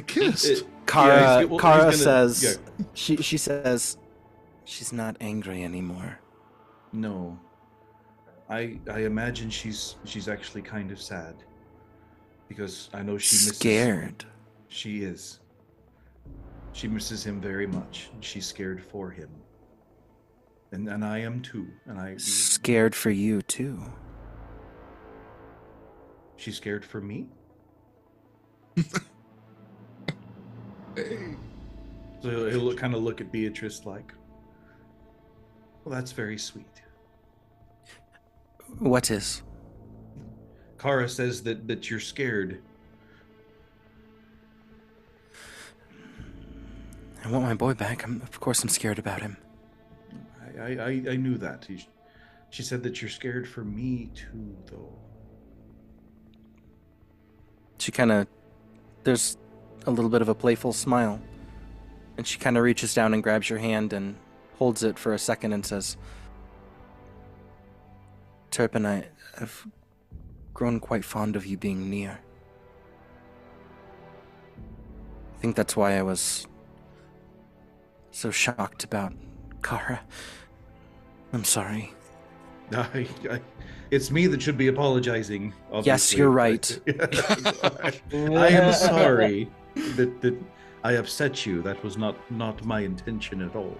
Kara says, she says, she's not angry anymore. No, I imagine she's actually kind of sad, because I know she misses. Scared. She is. She misses him very much. She's scared for him, and I am too. And I scared for you too. She's scared for me. So he'll kind of look at Beatrice like, well, that's very sweet. What is? Kara says that you're scared. I want my boy back. Of course I'm scared about him. I knew that. She said that you're scared for me too, though. She kind of, there's a little bit of a playful smile, and she kind of reaches down and grabs your hand and holds it for a second and says, Turpin, I've grown quite fond of you being near. I think that's why I was so shocked about Kara. I'm sorry. It's me that should be apologizing. Obviously. Yes, you're right. I am sorry that I upset you. That was not my intention at all.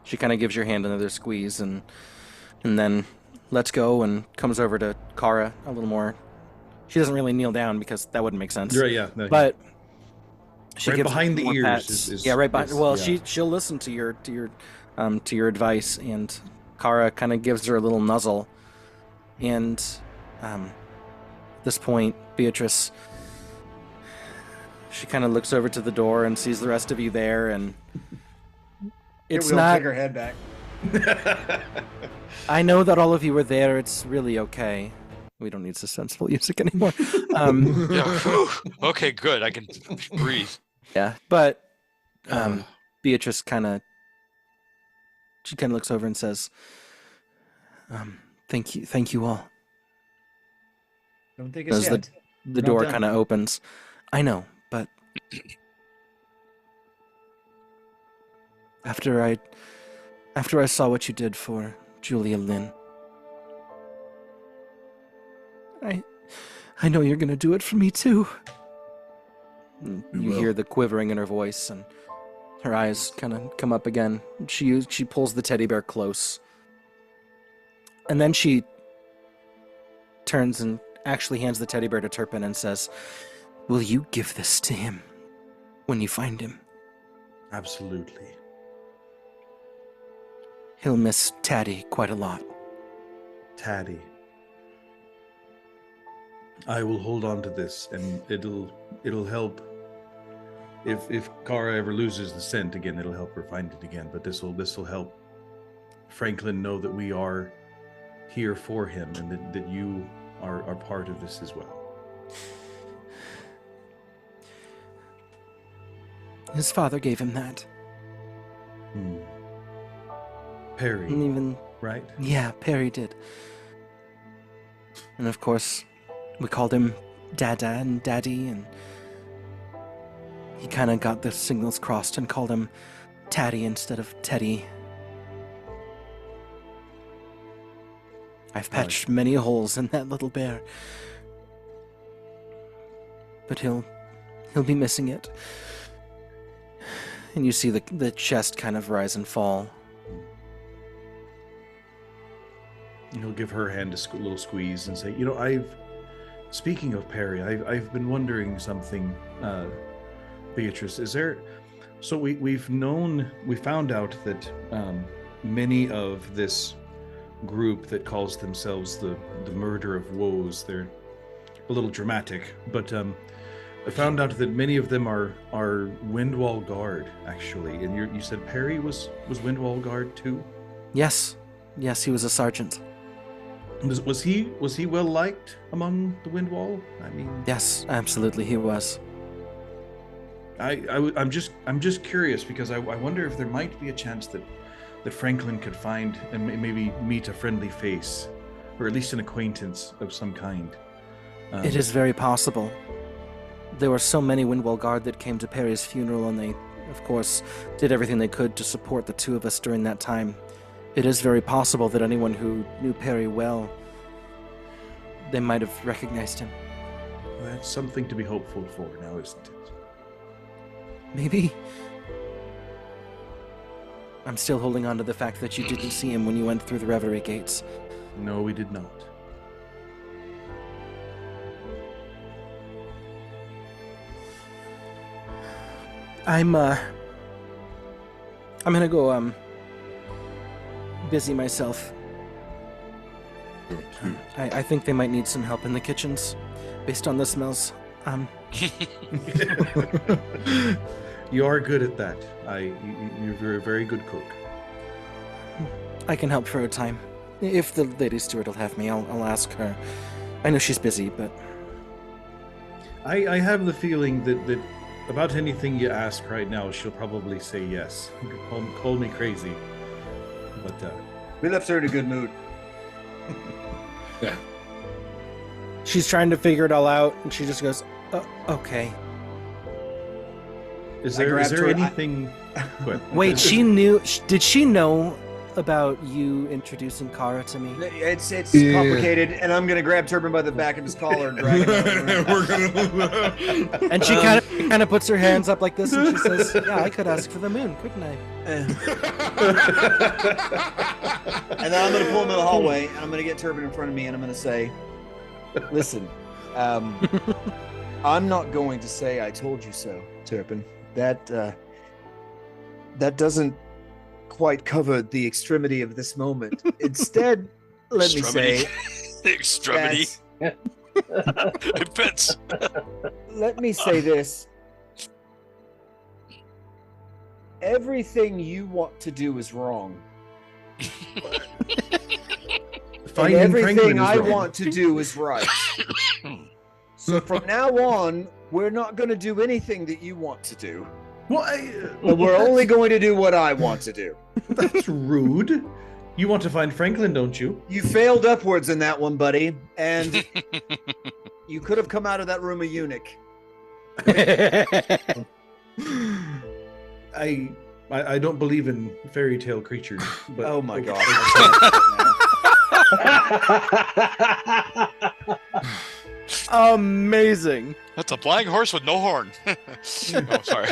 She kind of gives your hand another squeeze and then lets go and comes over to Kara a little more. She doesn't really kneel down because that wouldn't make sense. Right, yeah. No, but she right gives behind the ears. Pats. Right behind. Well, yeah. She'll listen to your advice, and Kara kind of gives her a little nuzzle. And at this point, Beatrice, she kind of looks over to the door and sees the rest of you there, and it's not. Take her head back. I know that all of you were there. It's really okay. We don't need suspenseful music anymore. Yeah. Okay, good. I can breathe. Yeah, but Beatrice kind of looks over and says, thank you all. Don't think it's yet. The door kind of opens. I know, but after I saw what you did for Julia Lynn, I know you're gonna do it for me too. You hear the quivering in her voice, and her eyes kind of come up again. She pulls the teddy bear close, and then she turns and actually hands the teddy bear to Turpin and says, "Will you give this to him when you find him?" Absolutely. He'll miss Taddy quite a lot. Taddy. I will hold on to this, and it'll help. If Kara ever loses the scent again, it'll help her find it again. But this will help Franklin know that we are here for him, and that you are part of this as well. His father gave him that. Perry. And even right? Yeah, Perry did. And of course, we called him Dada and Daddy, and he kind of got the signals crossed and called him Taddy instead of Teddy. I've patched many holes in that little bear, but he'll be missing it. And you see the chest kind of rise and fall. He'll give her hand a little squeeze and say, speaking of Perry, I've been wondering something, Beatrice. Is there? So we found out that many of this group that calls themselves the Murder of Woes, they're a little dramatic, but I found out that many of them are Windwall Guard, actually. And you said Perry was Windwall Guard too? Yes, he was a sergeant. Was he well liked among the Windwall? I mean, Yes, absolutely, he was. I'm just curious because I wonder if there might be a chance that Franklin could find and maybe meet a friendly face, or at least an acquaintance of some kind. It is very possible. There were so many Windwall Guard that came to Perry's funeral, and they, of course, did everything they could to support the two of us during that time. It is very possible that anyone who knew Perry well, they might have recognized him. Well, that's something to be hopeful for now, isn't it? Maybe. I'm still holding on to the fact that you didn't see him when you went through the Reverie gates. No, we did not. I'm gonna go, busy myself. I think they might need some help in the kitchens, based on the smells. You are good at that. You're a very good cook. I can help for a time. If the lady steward will have me, I'll ask her. I know she's busy, but... I have the feeling that about anything you ask right now, she'll probably say yes. Call me crazy. But, We left her in a good mood. Yeah. She's trying to figure it all out, and she just goes, okay. Is there anything... Wait, she knew... Did she know about you introducing Kara to me? It's complicated, and I'm gonna grab Turpin by the back of his collar and drag him out. And she kind of puts her hands up like this, and she says, yeah, I could ask for the moon, couldn't I? And then I'm gonna pull him in the hallway, and I'm gonna get Turpin in front of me, and I'm gonna say, listen, I'm not going to say I told you so, Turpin. That doesn't quite cover the extremity of this moment. Instead, let me say... The extremity. It fits. Let me say this. Everything you want to do is wrong. And everything I want to do is right. So from now on, we're not going to do anything that you want to do. Well, But we're only going to do what I want to do. That's rude. You want to find Franklin, don't you? You failed upwards in that one, buddy. And you could have come out of that room a eunuch. I don't believe in fairy tale creatures. But Oh my god. Amazing. That's a flying horse with no horn. Oh, sorry.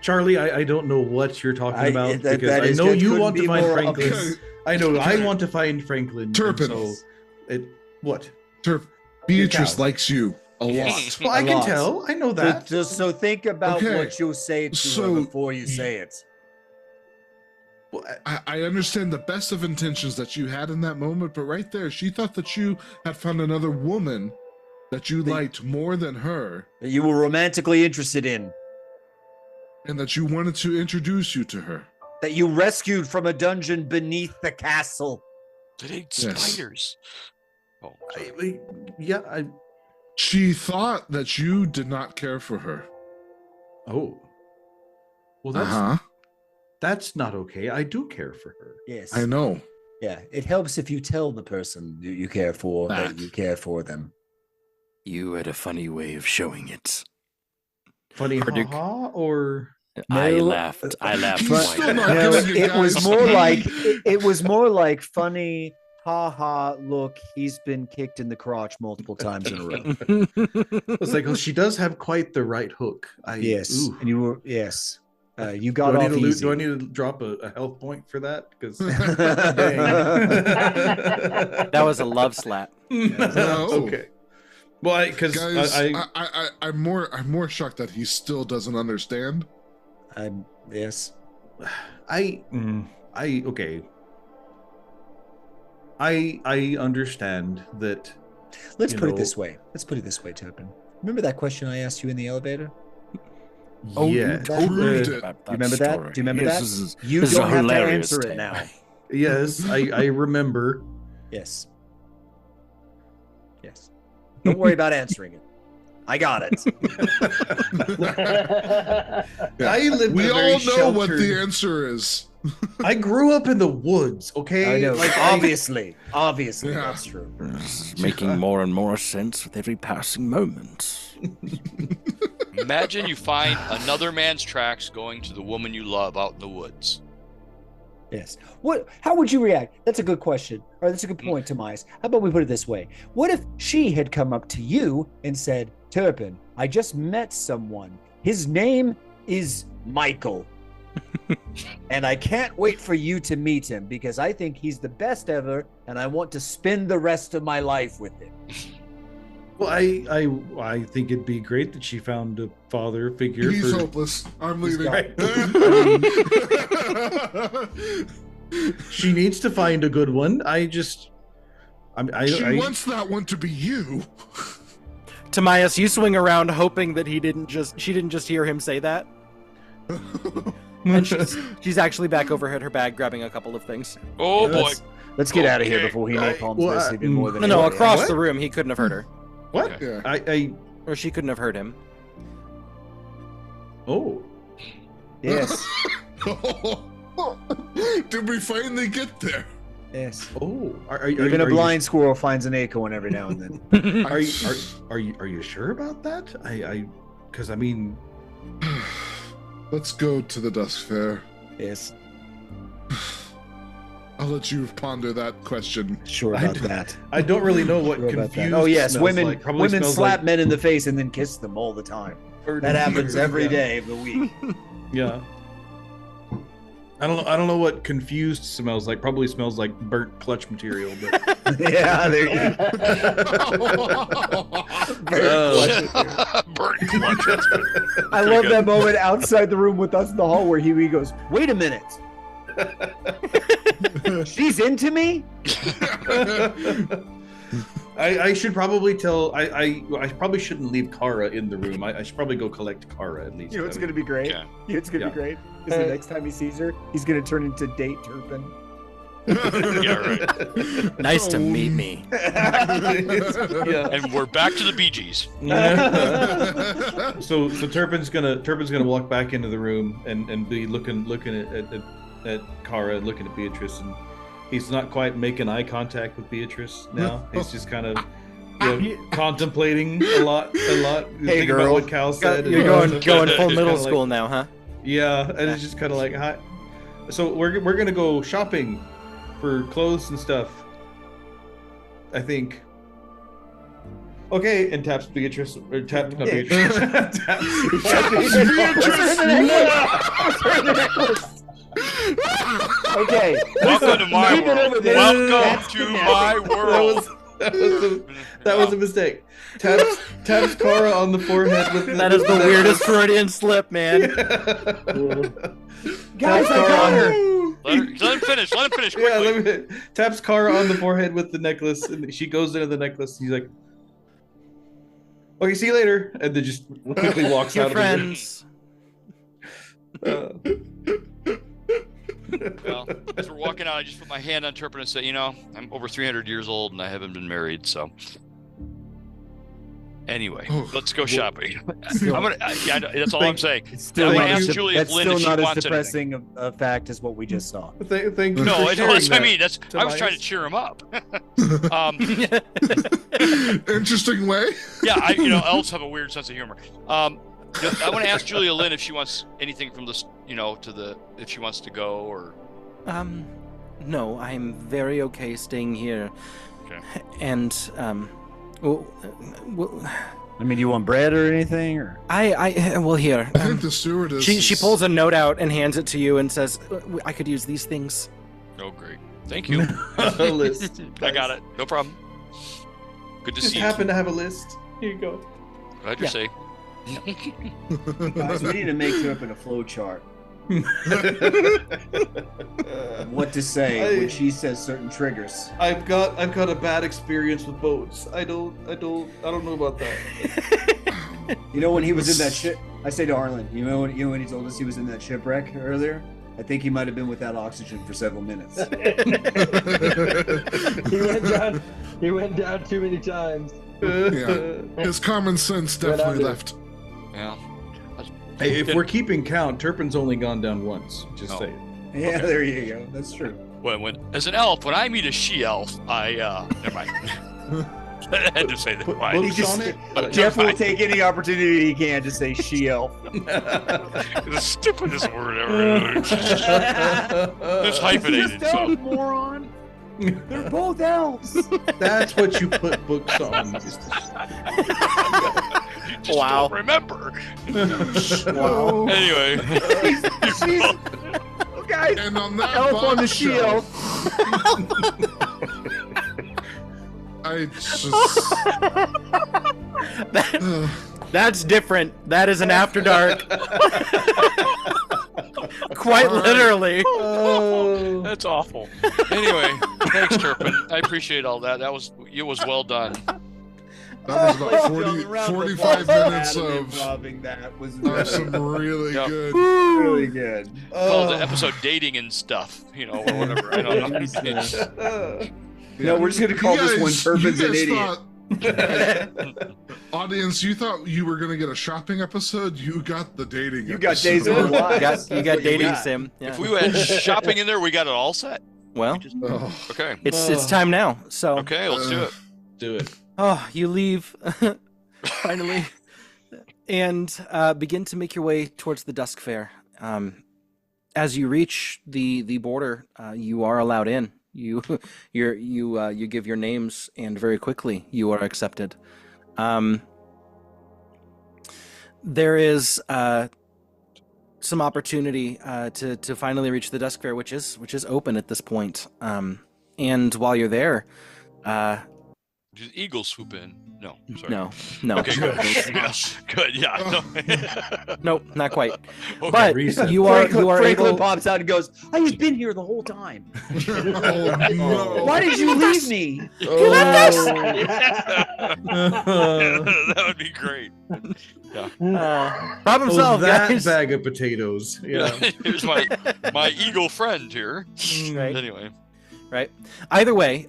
Charlie, I don't know what you're talking about that because I know you want to find Franklin. obvious. I know I want to find Franklin. Turpin. So what? Beatrice likes you a lot. Well, I can tell. I know that. So think about Okay. what you'll say to her before you say it. Well, I understand the best of intentions that you had in that moment, but right there, she thought that you had found another woman that you liked more than her, That you were romantically interested in. and that you wanted to introduce you to her. That you rescued from a dungeon beneath the castle. It ate Yes. spiders. Oh, sorry. She thought that you did not care for her. Oh. Well, that's not okay. I do care for her. Yes. I know. Yeah. It helps if you tell the person you care for that you care for them. You had a funny way of showing it. Funny Hardik. haha or I No, laughed. I laughed. He's quite still not hard. No, giving you it was guys- more like it was more like funny, ha ha, look, he's been kicked in the crotch multiple times in a row. it's like, oh, she does have quite the right hook. Yes. Ooh. And you were you Do got I, off need to easy. do I need to drop a health point for that? Because That was a love slap. No. Okay. Well, because Guys, I'm more shocked that he still doesn't understand. Yes. okay. I understand that. Let's You put it know- this way. Let's put it this way, Turpin. Remember that question I asked you in the elevator? Oh, Yeah. Proved it. You remember that? Do you remember that? You this is don't a have to hilarious answer it tale. now. Yes, I remember. Yes. Yes. Don't worry about answering it. I got it. I lived We a very all know what sheltered- the answer is. I grew up in the woods, okay? I know. Like, Obviously, Yeah. that's true. This is making more and more sense with every passing moment. Imagine you find another man's tracks going to the woman you love out in the woods. Yes. How would you react? That's a good question. Or that's a good point, Tomias. How about we put it this way? What if she had come up to you and said, Turpin, I just met someone. His name is Michael. And I can't wait for you to meet him because I think he's the best ever and I want to spend the rest of my life with him. Well, I think it'd be great that she found a father figure. He's for... hopeless. I'm leaving. Right. She needs to find a good one. She wants that one to be you. Tomias, you swing around hoping that she didn't just hear him say that. And she's actually back over at her bag grabbing a couple of things. Oh boy. Let's get out of here before he napalms this even more than No, anybody across else. the room he couldn't have heard her. What? Yeah. Or she couldn't have heard him. Oh. Yes. Did we finally get there? Yes. Oh. Even a blind squirrel finds an acorn every now and then. Are you sure about that? Because I mean, Let's go to the Dusk Fair. Yes. I'll let you ponder that question. Sure about that. I don't really know what Sure about that. confused. Oh yes, smells women like. Probably women smells slap like men in the face and then kiss them all the time. That happens every day of the week. Yeah. I don't know what confused smells like. Probably smells like burnt clutch material. But Yeah, there you Burnt clutch. I love that moment outside the room with us in the hall where he goes, "Wait a minute, she's into me." I should probably tell. I probably shouldn't leave Kara in the room. I should probably go collect Kara at least. You know what's gonna be great? Yeah. You know what's gonna be great? Is the next time he sees her, he's gonna turn into date Turpin. Yeah, right. Nice to meet me. Yeah. And we're back to the Bee Gees. So Turpin's gonna walk back into the room and be looking at Kara and looking at Beatrice, and he's not quite making eye contact with Beatrice now. He's just kind of contemplating a lot. Hey, thinking girl. about what Cal said. You're and going full middle kinda school now, huh? Yeah, and it's just kind of like, hi. So we're gonna go shopping for clothes and stuff. I think. Okay, and taps Beatrice or not Beatrice. Okay. Welcome to my Leave it world. over there. Welcome That's to the my world. That was a mistake. Taps Cora on the forehead with That is the weirdest Freudian slip, man. Guys, I got her. Let him finish. Let him finish Yeah, quickly. taps Kara on the forehead with the necklace, and she goes into the necklace. And he's like, "Okay, see you later," and then just quickly walks Your out friends. of the room. Well, as we're walking out, I just put my hand on Turpin and say, I'm over 300 years old and I haven't been married, so. Anyway, let's go shopping. That's all I'm saying. It's still I'm not gonna ask as, Julie that's if Lynn still if she not as wants depressing a fact as what we just saw. Thank you. No, for that's sharing what I that, mean. I was trying to Tobias. cheer him up. Interesting way. Yeah, elves have a weird sense of humor. I want to ask Julia Lynn if she wants anything from this, if she wants to go or. No, I'm very okay staying here. Okay. And well, I mean, do you want bread or anything? Or well, here. I think the stewardess. She pulls a note out and hands it to you and says, "I could use these things." Oh, great. Thank you. A list. I got it. No problem. Good to Just see you. happen to have a list. Here you go. Glad you're safe. guys, we need to make it up in a flow chart. What to say when she says certain triggers. I've got a bad experience with boats. I don't know about that. You know when he was in that ship I say to Arlen, you know when he told us he was in that shipwreck earlier? I think he might have been without oxygen for several minutes. He went down too many times. Yeah. His common sense definitely left. Yeah. Hey, if we're keeping count, Turpin's only gone down once. Just say it. Yeah, there you go. That's true. When as an elf, when I meet a she-elf, never mind. I had to say that. Jeff will take any opportunity he can to say she-elf. The stupidest word ever. It's hyphenated. Just elf, moron. They're both elves. That's what you put books on. You just don't remember. Wow. Anyway. Guys, and on that elf on the she-elf. I just... That's different. That is an After Dark. Quite literally. Oh, that's awful. Anyway, thanks, Turpin. I appreciate all that. It was well done. That was about 45 minutes of that was some really good. Really good. Called the episode Dating and Stuff, or whatever. I don't know. No, we're just going to call this one Turpin's an idiot. Audience, you thought you were going to get a shopping episode? You got the dating You episode. got Days of Our Lives. You got dating sim. Yeah. If we had shopping in there, we got it all set. Well, okay. It's time now. So okay, let's do it. Do it. Oh, you leave finally, and begin to make your way towards the Dusk Fair. As you reach the border, you are allowed in. You give your names, and very quickly you are accepted. There is some opportunity to finally reach the Dusk Fair, which is open at this point. And while you're there, did eagles swoop in? No, sorry. No. Okay, good. Good. Yeah. Nope, not quite. Okay. But you are Franklin able. pops out and goes, "I've been here the whole time. Oh, no. Why did you leave me?" That would be great. Yeah. Problem solved, that guys. bag of potatoes. Yeah. Here's my eagle friend here. Right. Anyway. Right. Either way,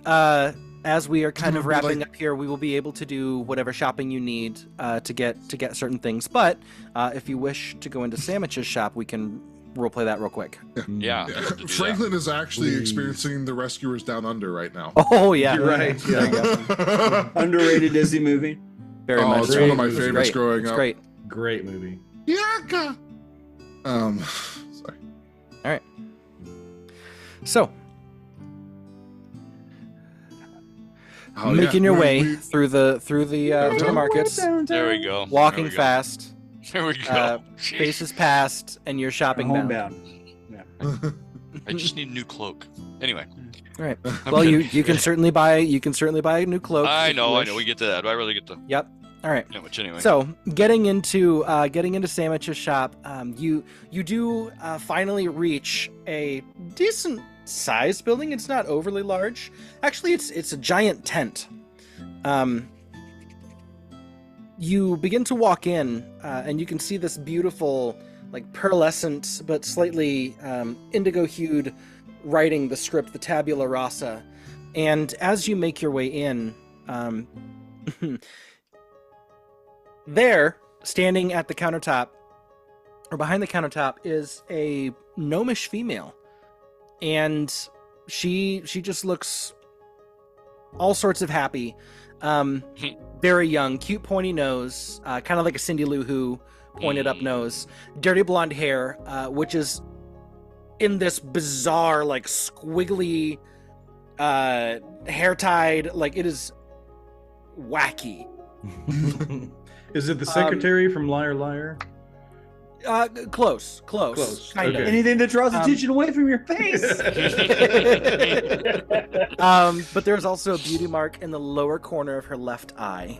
as we are kind of It'll be wrapping like- up here, we will be able to do whatever shopping you need to get certain things. But if you wish to go into Sandwich's shop, we can roleplay that real quick. Yeah. Franklin is actually experiencing the Rescuers Down Under right now. Oh yeah, You're right. There you go. Underrated Disney movie. Very much. It's so. one of my It was favorites great. growing It's up. great. Great movie. Yaka. Sorry. All right. So, Oh, making yeah. your way We- through the markets, There we go. walking There we go. fast, There we go. Jeez. faces past, and you're shopping bound. Homebound. I just need a new cloak. Anyway. All right. Well, you can certainly buy a new cloak. I if you know. wish. We get to that. I really get to. Yep. All right. Yeah, which anyway. So getting into Sandwich's shop, you do finally reach a decent sized building. It's not overly large. Actually, it's a giant tent. You begin to walk in, and you can see this beautiful, like pearlescent but slightly indigo-hued writing, the script, the tabula rasa. And as you make your way in, there, standing at the countertop, or behind the countertop, is a gnomish female. And she just looks all sorts of happy. Very young, cute pointy nose, kind of like a Cindy Lou Who pointed up nose, dirty blonde hair, which is in this bizarre, like squiggly, hair tied, like it is wacky. Is it the secretary from Liar Liar? Close, kind okay. of. Anything that draws attention away from your face. But there's also a beauty mark in the lower corner of her left eye.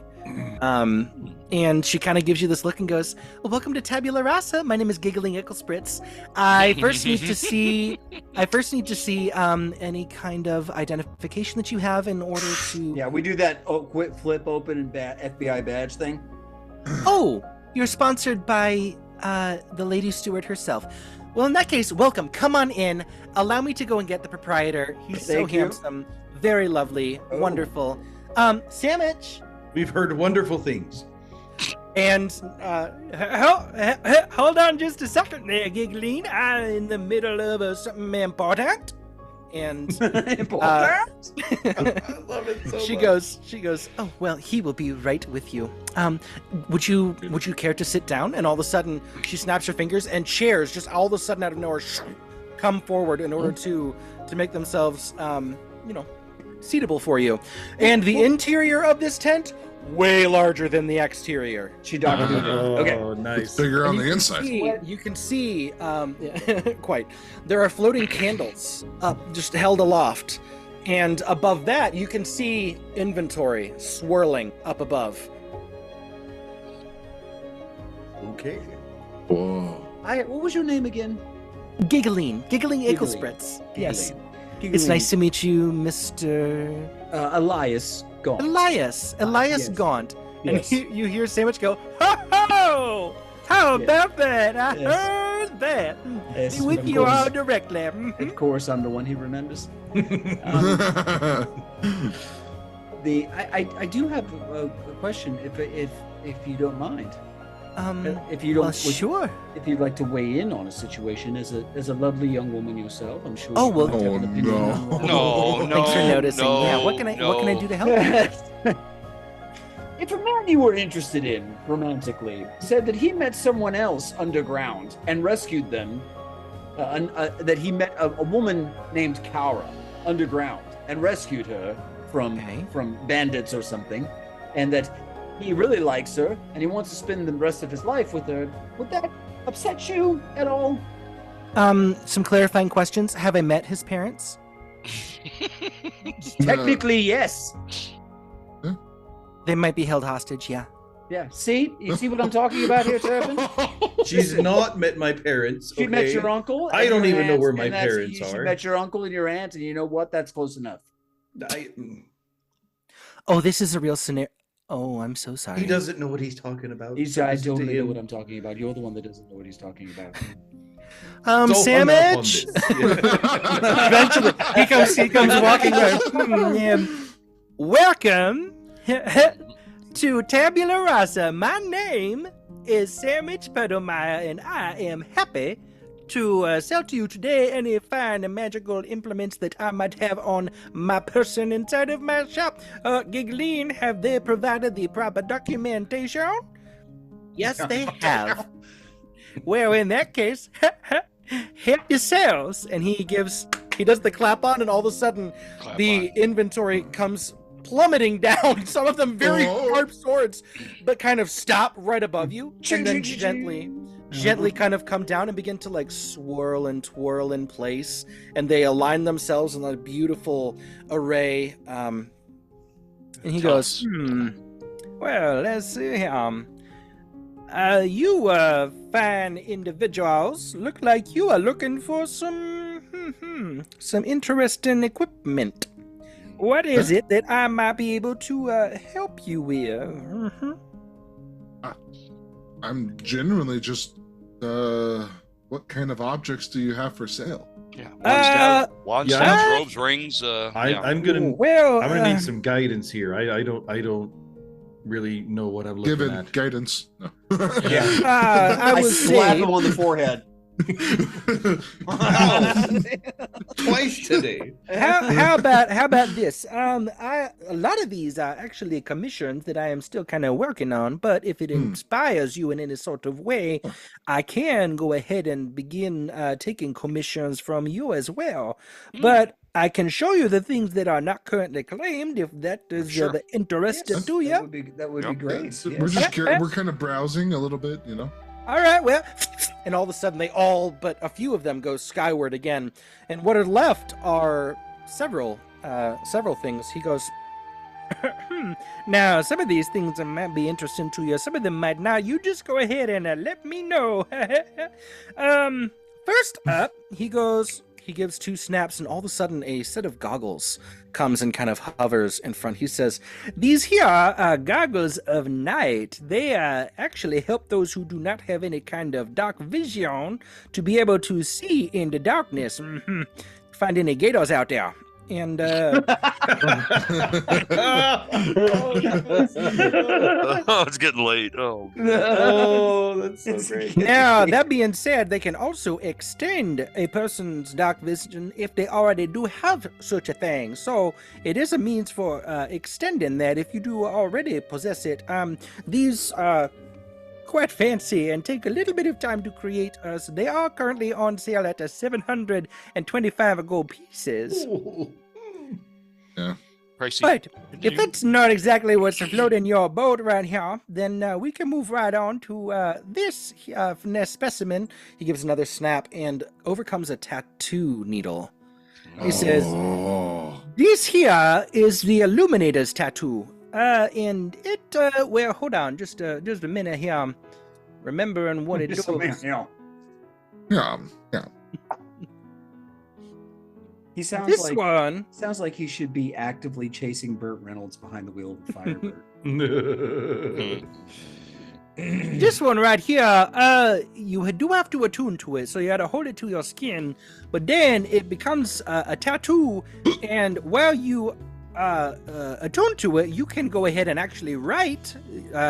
And she kind of gives you this look and goes, well, "Welcome to Tabula Rasa. My name is Giggling Icklespritz. I first need to see any kind of identification that you have in order to." Yeah, we do that quit, flip, open, and FBI badge thing. Oh, You're sponsored by the lady steward herself. Well, in that case, welcome. Come on in. Allow me to go and get the proprietor. He's so handsome, very lovely, wonderful. Sandwich. We've heard wonderful things. And hold on just a second there, Giggling. I'm in the middle of something important. And Important? I love it so she much. goes, oh, well, he will be right with you. Would you care to sit down? And all of a sudden she snaps her fingers and chairs just all of a sudden out of nowhere come forward in order to make themselves seatable for you. And the interior of this tent, way larger than the exterior. She documented it. Okay. Oh, nice. It's bigger on the inside. You can see, quite. There are floating candles up, just held aloft, and above that you can see inventory swirling up above. Okay. Whoa. What was your name again? Giggling Icklespritz. Yes. It's nice to meet you, Mr. Elias Gaunt. Elias yes. Gaunt. Yes. And you hear Sandwich go, ho! How about that? I Yes. heard that. Yes, Be with of you course. all directly. Of course, I'm the one he remembers. I do have a question, if you don't mind. If you don't, well, sure. If you'd like to weigh in on a situation as a lovely young woman yourself, I'm sure. Oh, you well- might have an opinion no. on- No, Thanks for noticing. no, Yeah, what can I do to help you? If a man you were interested in romantically said that he met someone else underground and rescued them, that he met a woman named Kara underground and rescued her from bandits or something, and that he really likes her and he wants to spend the rest of his life with her, would that upset you at all? Some clarifying questions. Have I met his parents? Technically, yes. They might be held hostage, yeah. Yeah. See? You see what I'm talking about here, Turpin? She's not met my parents. She met okay? your uncle. I and don't your even know aunt, where my and that's- parents She are. met your uncle and your aunt, and you know what? That's close enough. Oh, this is a real scenario. Oh, I'm so sorry. He doesn't know what he's talking about. I Listen to totally know him. what I'm talking about. You're the one that doesn't know what he's talking about. So hung up on Sandwich. this. Yeah. Eventually, he comes walking by. Welcome to Tabula Rasa. My name is Sandwich Pedomeyer, and I am happy to sell to you today any fine and magical implements that I might have on my person inside of my shop. Giggling, have they provided the proper documentation? Yes, they have. Well, in that case, help yourselves. And he does the clap on, and all of a sudden, the inventory comes plummeting down. Some of them very sharp swords, but kind of stop right above you, and then gently kind of come down and begin to like swirl and twirl in place, and they align themselves in a beautiful array. And he goes, well, let's see. You fine individuals look like you are looking for some interesting equipment. What is it that I might be able to help you with? I'm genuinely just, what kind of objects do you have for sale? Yeah. Wands, staffs, robes, rings. I'm gonna need some guidance here. I don't really know what I'm looking Given at. guidance. No. I slap him on the forehead. Twice today. How about this? A lot of these are actually commissions that I am still kind of working on, but if it inspires you in any sort of way, I can go ahead and begin taking commissions from you as well. But I can show you the things that are not currently claimed if that is of interest to you. That would be great. Yes. We're just we're kind of browsing a little bit, you know. All right, well, and all of a sudden they all, but a few of them go skyward again, and what are left are several things. He goes, now, some of these things might be interesting to you, some of them might not. You just go ahead and let me know. First up, he He gives 2 snaps, and all of a sudden a set of goggles comes and kind of hovers in front. He says, "These here are goggles of night. They actually help those who do not have any kind of dark vision to be able to see in the darkness. Find any gators out there." And Oh, it's getting late. Oh, that's so great. now, that being said, they can also extend a person's dark vision if they already do have such a thing. So it is a means for extending that if you do already possess it. These are quite fancy and take a little bit of time to create. So they are currently on sale at 725 gold pieces. Yeah. pricey. But if that's not exactly what's floating your boat right here, then we can move right on to this finesse specimen. He gives another snap and overcomes a tattoo needle. He says, "This here is the Illuminator's tattoo. And it, well, hold on, just a minute here. I'm remembering what it does." Yeah. He sounds This like one, sounds like he should be actively chasing Burt Reynolds behind the wheel of a Firebird. this one right here, you do have to attune to it, so you gotta hold it to your skin, but then it becomes a tattoo, and while you attune to it, you can go ahead and actually write.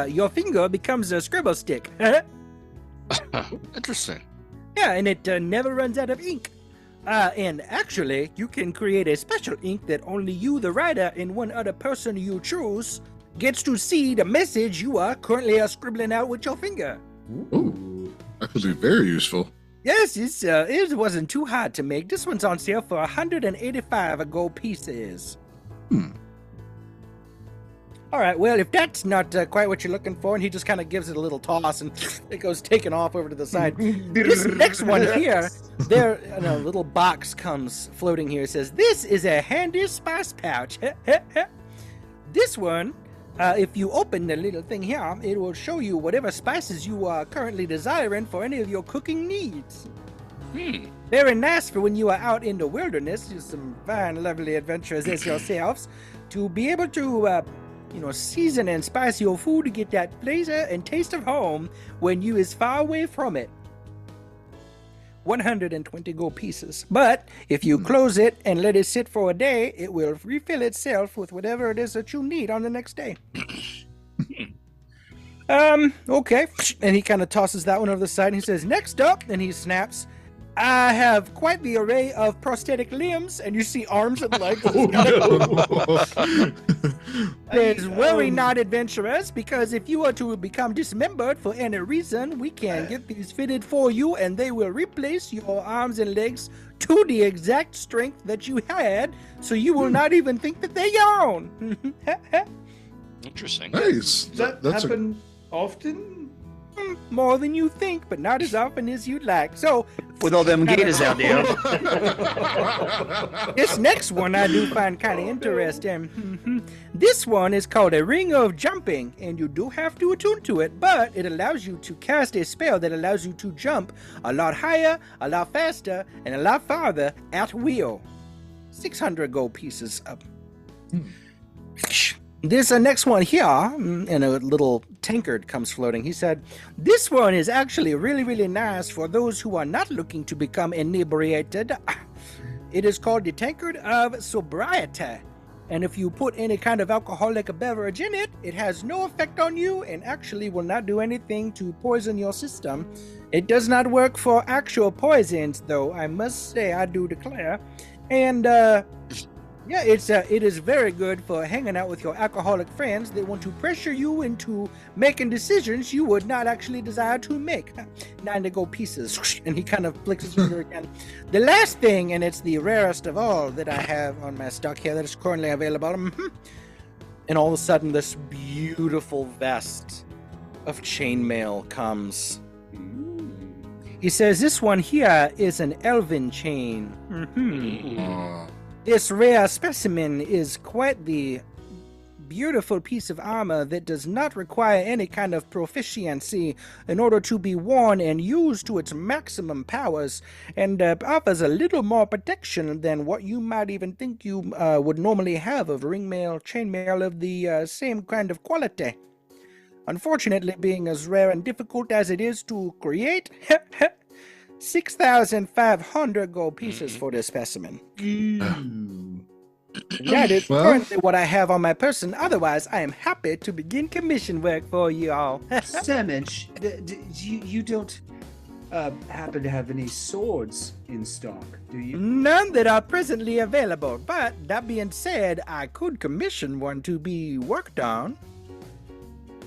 Your finger becomes a scribble stick. Interesting. Yeah, and it never runs out of ink. And actually, you can create a special ink that only you, the writer, and one other person you choose gets to see the message you are currently scribbling out with your finger. Ooh, that could be very useful. Yes, it wasn't too hard to make. This one's on sale for 185 gold pieces. All right, well, if that's not quite what you're looking for, and he just kind of gives it a little toss, and it goes taking off over to the side. This next one here, there, a little box comes floating here. It says, "This is a handy spice pouch." This one, if you open the little thing here, it will show you whatever spices you are currently desiring for any of your cooking needs. Very nice for when you are out in the wilderness, just some fine, lovely adventurers as yourselves, to be able to season and spice your food to get that flavor and taste of home when you is far away from it. 120 gold pieces. But if you close it and let it sit for a day, it will refill itself with whatever it is that you need on the next day. Okay. And he kind of tosses that one over the side, and he says, "Next up," and he snaps, "I have quite the array of prosthetic limbs," and you see arms and legs. Please worry not, adventurers, because if you are to become dismembered for any reason, we can get these fitted for you, and they will replace your arms and legs to the exact strength that you had, so you will not even think that they're your own. Interesting. Nice. Does that That's happen often? More than you think, but not as often as you'd like. So, With all them gators out there. this next one I do find kind of interesting. This one is called a Ring of Jumping, and you do have to attune to it, but it allows you to cast a spell that allows you to jump a lot higher, a lot faster, and a lot farther at will. 600 gold pieces up. This next one here, and a little tankard comes floating. He said, "This one is actually really, really nice for those who are not looking to become inebriated. It is called the Tankard of Sobriety. And if you put any kind of alcoholic beverage in it, it has no effect on you and actually will not do anything to poison your system. It does not work for actual poisons, though, I must say, I do declare. And, yeah, it is very good for hanging out with your alcoholic friends that want to pressure you into making decisions you would not actually desire to make." 90 gold pieces. And he kind of flicks his finger again. The last thing, and it's the rarest of all that I have on my stock here that is currently available. And all of a sudden, this beautiful vest of chainmail comes. He says, "This one here is an elven chain. This rare specimen is quite the beautiful piece of armor that does not require any kind of proficiency in order to be worn and used to its maximum powers, and offers a little more protection than what you might even think you would normally have of ringmail, chainmail of the same kind of quality. Unfortunately, being as rare and difficult as it is to create, 6,500 gold pieces for this specimen. That is currently what I have on my person. Otherwise, I am happy to begin commission work for you all. Samich, you don't happen to have any swords in stock, do you? None that are presently available, but that being said, I could commission one to be worked on.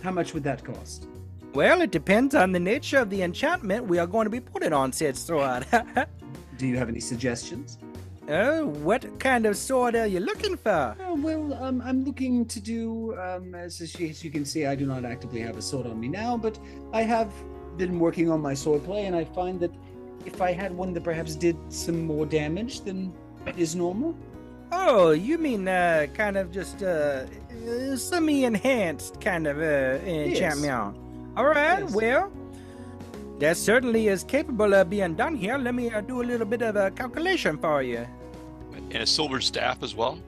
How much would that cost? Well, it depends on the nature of the enchantment we are going to be putting on said sword. Do you have any suggestions? What kind of sword are you looking for? I'm looking to do, as you can see, I do not actively have a sword on me now, but I have been working on my sword play, and I find that if I had one that perhaps did some more damage than is normal. Oh, you mean kind of just semi-enhanced kind of enchantment? Yes. All right, Yes. well, that certainly is capable of being done here. Let me do a little bit of a calculation for you. And a silver staff as well.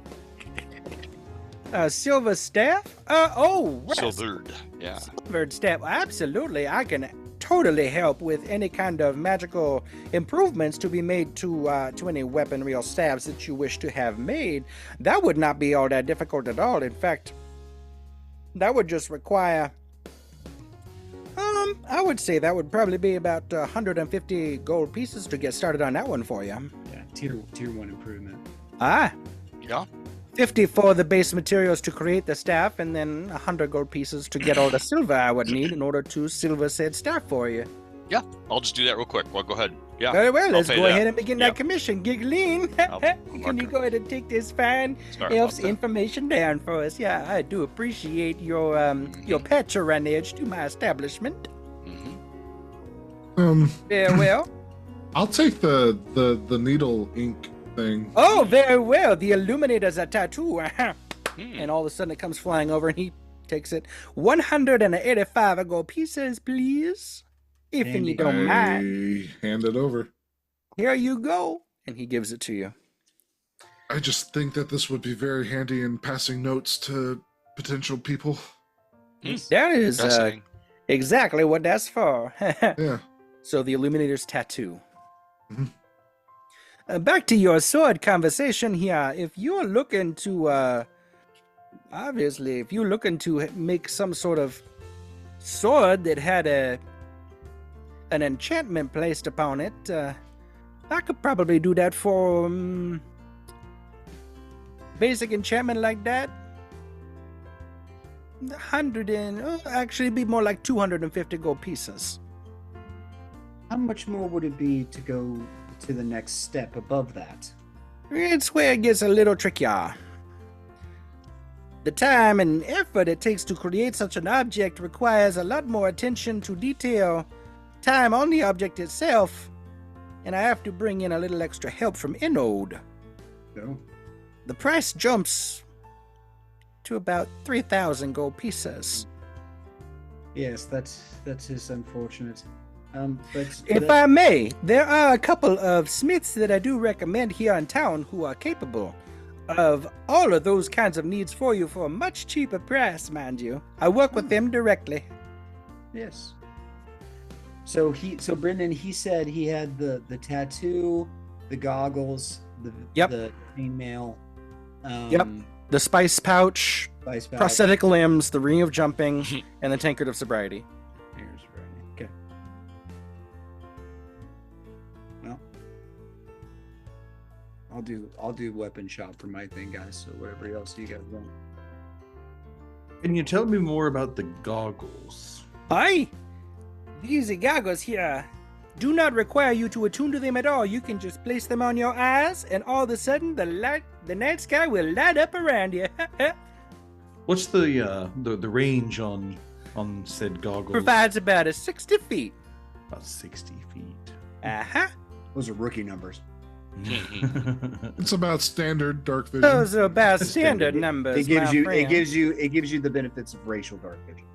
A silver staff? Right. Silvered, yeah. Silvered staff, absolutely. I can totally help with any kind of magical improvements to be made to any weaponry or staves that you wish to have made. That would not be all that difficult at all. In fact, that would just require... I would say that would probably be about 150 gold pieces to get started on that one for you. Yeah, tier 1 improvement. Ah. Yeah. 50 for the base materials to create the staff, and then 100 gold pieces to get all the silver I would need in order to silver said staff for you. Yeah, I'll just do that real quick. Well, go ahead. Yeah. Very well, let's pay go that. ahead and begin Yeah. that commission. Giggling. I'll Can you go ahead and take this fine Sorry elf's about that. information down for us? Yeah, I do appreciate your patronage to my establishment. Very well. I'll take the needle ink thing. Oh, very well. The illuminator's a tattoo. And all of a sudden it comes flying over and he takes it. 185 gold pieces, please. If you don't mind. I hand it over. Here you go. And he gives it to you. I just think that this would be very handy in passing notes to potential people. That is exactly what that's for. Yeah. So the illuminator's tattoo. Back to your sword conversation here. If you're looking to, obviously, if you're looking to make some sort of sword that had an enchantment placed upon it, I could probably do that for basic enchantment like that. 100 and actually it'd be more like 250 gold pieces. How much more would it be to go to the next step above that? It's where it gets a little trickier. The time and effort it takes to create such an object requires a lot more attention to detail, time on the object itself, and I have to bring in a little extra help from Inode. No. The price jumps to about 3,000 gold pieces. Yes, that is unfortunate. But If I may, there are a couple of smiths that I do recommend here in town who are capable of all of those kinds of needs for you for a much cheaper price, mind you. I work with them directly. Yes. So Brendan, he said he had the tattoo, the goggles, the chainmail, The spice pouch, spice bag. prosthetic limbs, the ring of jumping, and the tankard of sobriety. Here's Brendan. Okay. Well, I'll do weapon shop for my thing, guys. So whatever else you guys want. Can you tell me more about the goggles? Aye. These goggles here do not require you to attune to them at all. You can just place them on your eyes, and all of a sudden, the night sky will light up around you. What's the range on said goggles? Provides about 60 feet. About 60 feet. Uh-huh. Those are rookie numbers. It's about standard dark vision. Those are about standard numbers. It gives my you friend. it gives you the benefits of racial dark vision.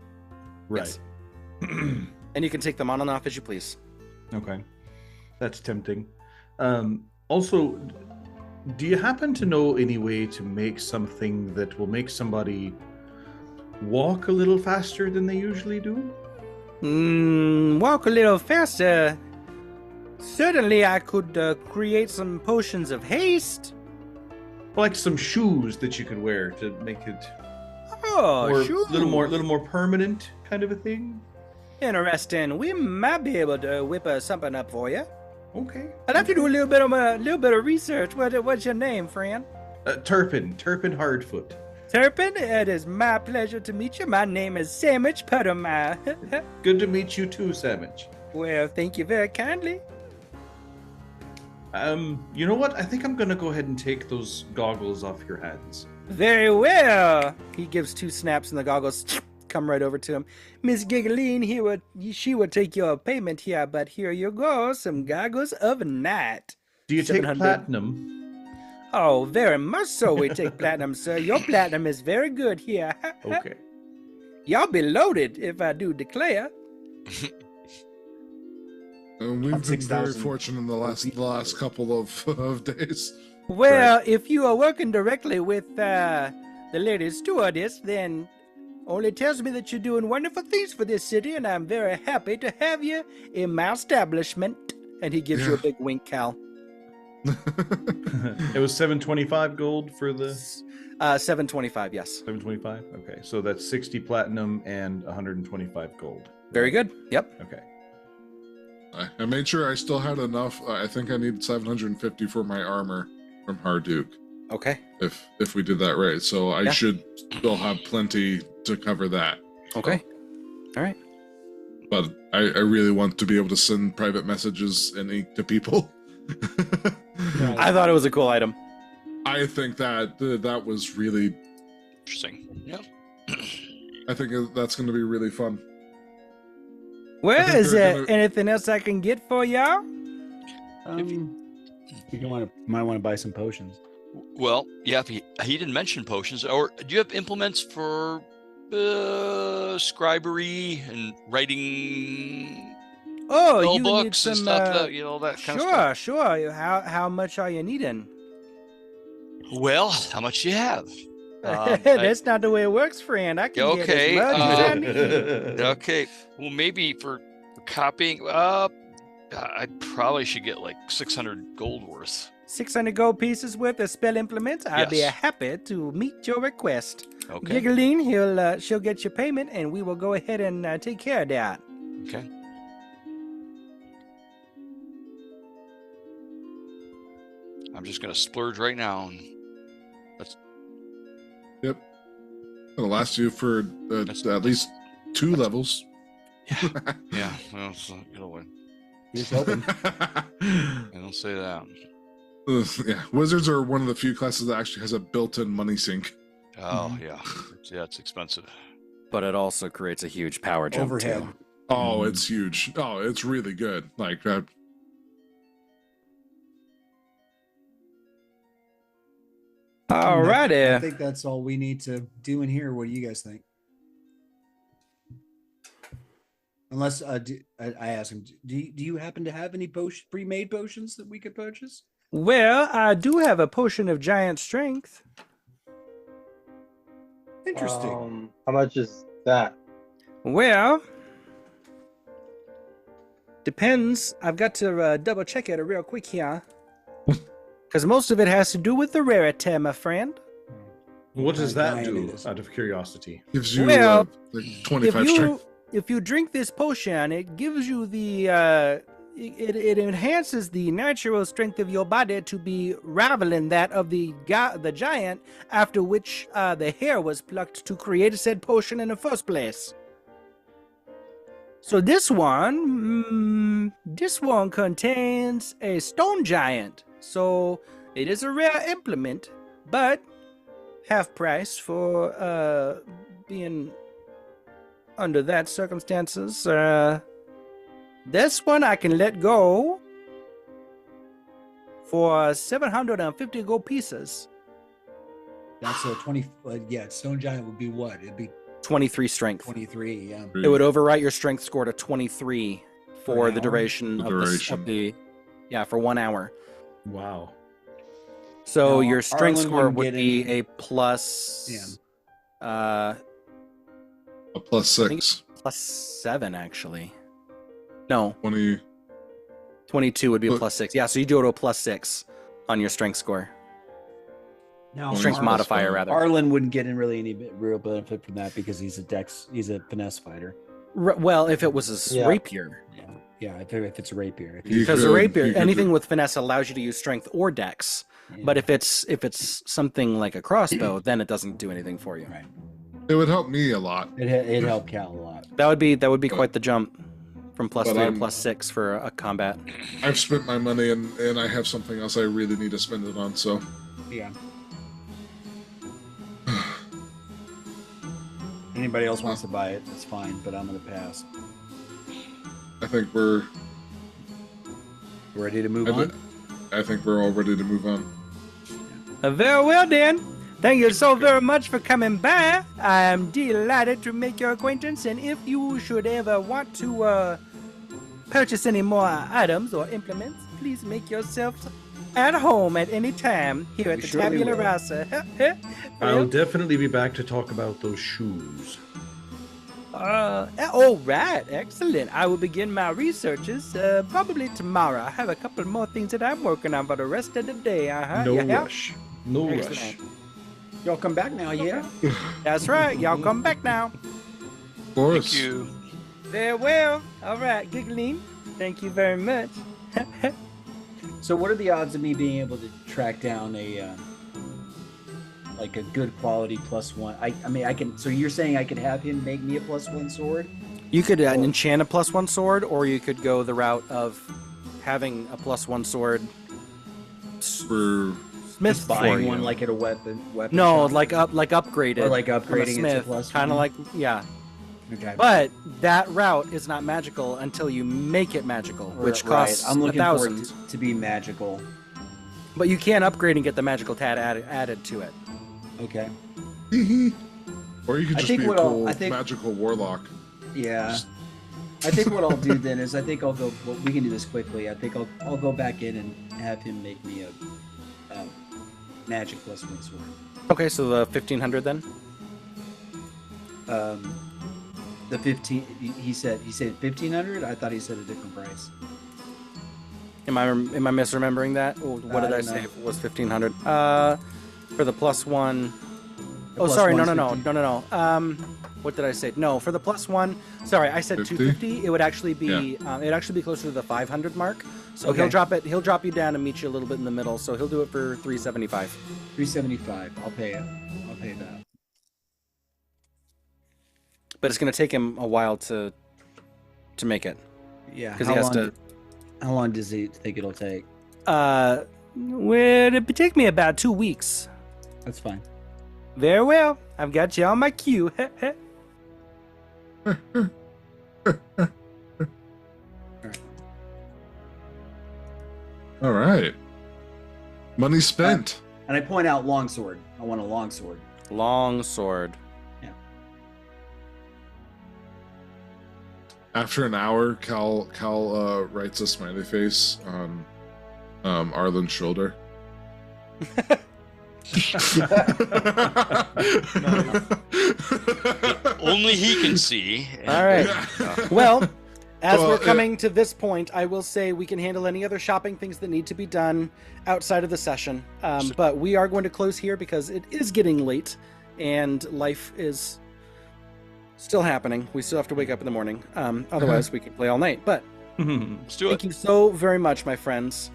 Right. And you can take them on and off as you please. Okay. That's tempting. Also, do you happen to know any way to make something that will make somebody walk a little faster than they usually do? Walk a little faster. Certainly, I could create some potions of haste. Like some shoes that you could wear to make it Oh, sure. a little more permanent kind of a thing. Interesting. We might be able to whip something up for you. Okay. I'd have to do a little bit of research. What's your name, friend? Turpin Hardfoot. Turpin, it is my pleasure to meet you. My name is Sandwich Puttermire. Good to meet you too, Sandwich. Well, thank you very kindly. You know what? I think I'm gonna go ahead and take those goggles off your hands. Very well. He gives 2 snaps and the goggles come right over to him. Miss Giggling, she will take your payment here, but here you go, some goggles of night. Do you take 700. platinum? Oh, very much so we take platinum, sir. Your platinum is very good here. Okay. Y'all be loaded if I do declare. We've been 6,000. very fortunate in the last couple of days. Well, Right. if you are working directly with the lady stewardess, then only tells me that you're doing wonderful things for this city, and I'm very happy to have you in my establishment. And he gives you a big wink, Cal. It was 725 gold for the 725, yes. 725. Okay, so that's 60 platinum and 125 gold. Very good. Yep. Okay. I made sure I still had enough. I think I need 750 for my armor from Harduk. Okay. If we did that right, so I should still have plenty to cover that. Okay. All right. But I really want to be able to send private messages and ink to people. I thought it was a cool item. I think that was really Interesting. Yep. I think that's going to be really fun. Well, think is they're there gonna- anything else I can get for y'all? You might want to buy some potions. Well, yeah, if he didn't mention potions. Or do you have implements for scribery and writing Oh, spell you need books some. and stuff? That kind of stuff. Sure. How much are you needing? Well, how much do you have? That's not the way it works, friend. I can Okay, get as much as I need. Okay. Well, maybe for copying, I probably should get like 600 gold worth. 600 gold pieces worth of spell implements. I'd be Yes. happy to meet your request. Okay. Giggling, she'll get your payment, and we will go ahead and take care of that. Okay. I'm just gonna splurge right now. And Yep. It'll last you for at least 2 levels. yeah. Well, so, you know what? Here's hoping. I don't say that. Yeah, wizards are one of the few classes that actually has a built-in money sink. Oh yeah. Yeah, it's expensive. But it also creates a huge power jump Overhead. too. Oh, it's huge. Oh, it's really good. Like Alrighty. I think that's all we need to do in here. What do you guys think? Unless I ask him, do you happen to have any pre-made potions that we could purchase? Well, I do have a potion of giant strength. Interesting. How much is that? Well, depends. I've got to double check it real quick here. Because most of it has to do with the rarity, my friend. What does that Giant do, it is. out of curiosity? gives you Well, like 25 strength. If you drink this potion, it gives you the it enhances the natural strength of your body to be rivaling that of the giant, after which the hair was plucked to create said potion in the first place. So this one contains a stone giant. So it is a rare implement, but half price for being under that circumstances. This one I can let go for 750 gold pieces. That's a 20. Stone Giant would be what? It'd be 23 strength. 23. Yeah. It would overwrite your strength score to 23 for the duration of the for 1 hour. Wow. So No, your strength Arlen score wouldn't would get be any- a plus. A plus I think 6. plus 7 actually. No, 20. 22 would be a plus 6. Yeah, so you do it to a plus 6 on your strength score. No, Strength modifier rather. Arlen wouldn't get in really any real benefit from that because he's a finesse fighter. Well, if it was a rapier. Yeah, if it's a rapier. Because a rapier, anything with finesse allows you to use strength or dex. Yeah. But if it's something like a crossbow, then it doesn't do anything for you. Right. It would help me a lot. It helped Cal a lot. That would be quite the jump from plus But 3 to plus 6 for a combat. I've spent my money and I have something else I really need to spend it on, so. Yeah. Anybody else wants to buy it, that's fine, but I'm gonna pass. I think we're ready to move on. I think we're all ready to move on. Very well then. Thank you so very much for coming by. I'm delighted to make your acquaintance, and if you should ever want to purchase any more items or implements, please make yourself at home at any time here at the Tabula Rasa. I'll definitely be back to talk about those shoes. All right, excellent. I will begin my researches probably tomorrow. I have a couple more things that I'm working on for the rest of the day. No rush. No rush. Y'all come back now, yeah? That's right. Y'all come back now. Of course. Thank you. Very well. All right, Giggling. Thank you very much. So what are the odds of me being able to track down a good quality +1? I mean I can. So you're saying I could have him make me a +1 sword? You could enchant a +1 sword, or you could go the route of having a +1 sword. For Smith buying one like at a weapon No, shop? like upgraded. Or like upgrading from a it to Smith, +1? kind of like Okay. But that route is not magical until you make it magical, which costs I'm looking for 1,000. it to be magical. But you can upgrade and get the magical tat added to it. Okay. Or you could I just think be a what I'll- cool I think- magical warlock. Yeah. I think what I'll do then is I think I'll go. Well, we can do this quickly. I think I'll go back in and have him make me a magic +1 sword. Okay, so the 1,500 then. The 15. He said 1,500. I thought he said a different price. Am I misremembering that? Or what did I don't say? know. It was 1,500. For the +1. The Oh, sorry. No. +1's 50. What did I say? No, for the +1. Sorry, I said 50? 250. It would actually be. It'd actually be closer to the 500 mark. So Okay. he'll drop it. He'll drop you down and meet you a little bit in the middle. So he'll do it for 375. 375. I'll pay it. I'll pay that. But it's gonna take him a while to make it. Yeah. Because he has to. How long does he think it'll take? Well, it'd take me about 2 weeks. That's fine. Very well. I've got you on my queue. All right. Money spent. And I point out longsword. I want a longsword. Long sword. After an hour, Cal writes a smiley face on Arlen's shoulder. Only he can see. All right. Well, as Well, we're coming to this point, I will say we can handle any other shopping things that need to be done outside of the session. But we are going to close here because it is getting late and life is still happening. We still have to wake up in the morning. Otherwise, we can play all night. But Let's do thank it. you so very much, my friends.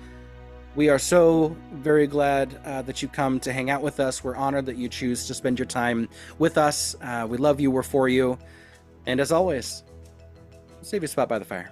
We are so very glad that you come to hang out with us. We're honored that you choose to spend your time with us. We love you. We're for you. And as always, save your spot by the fire.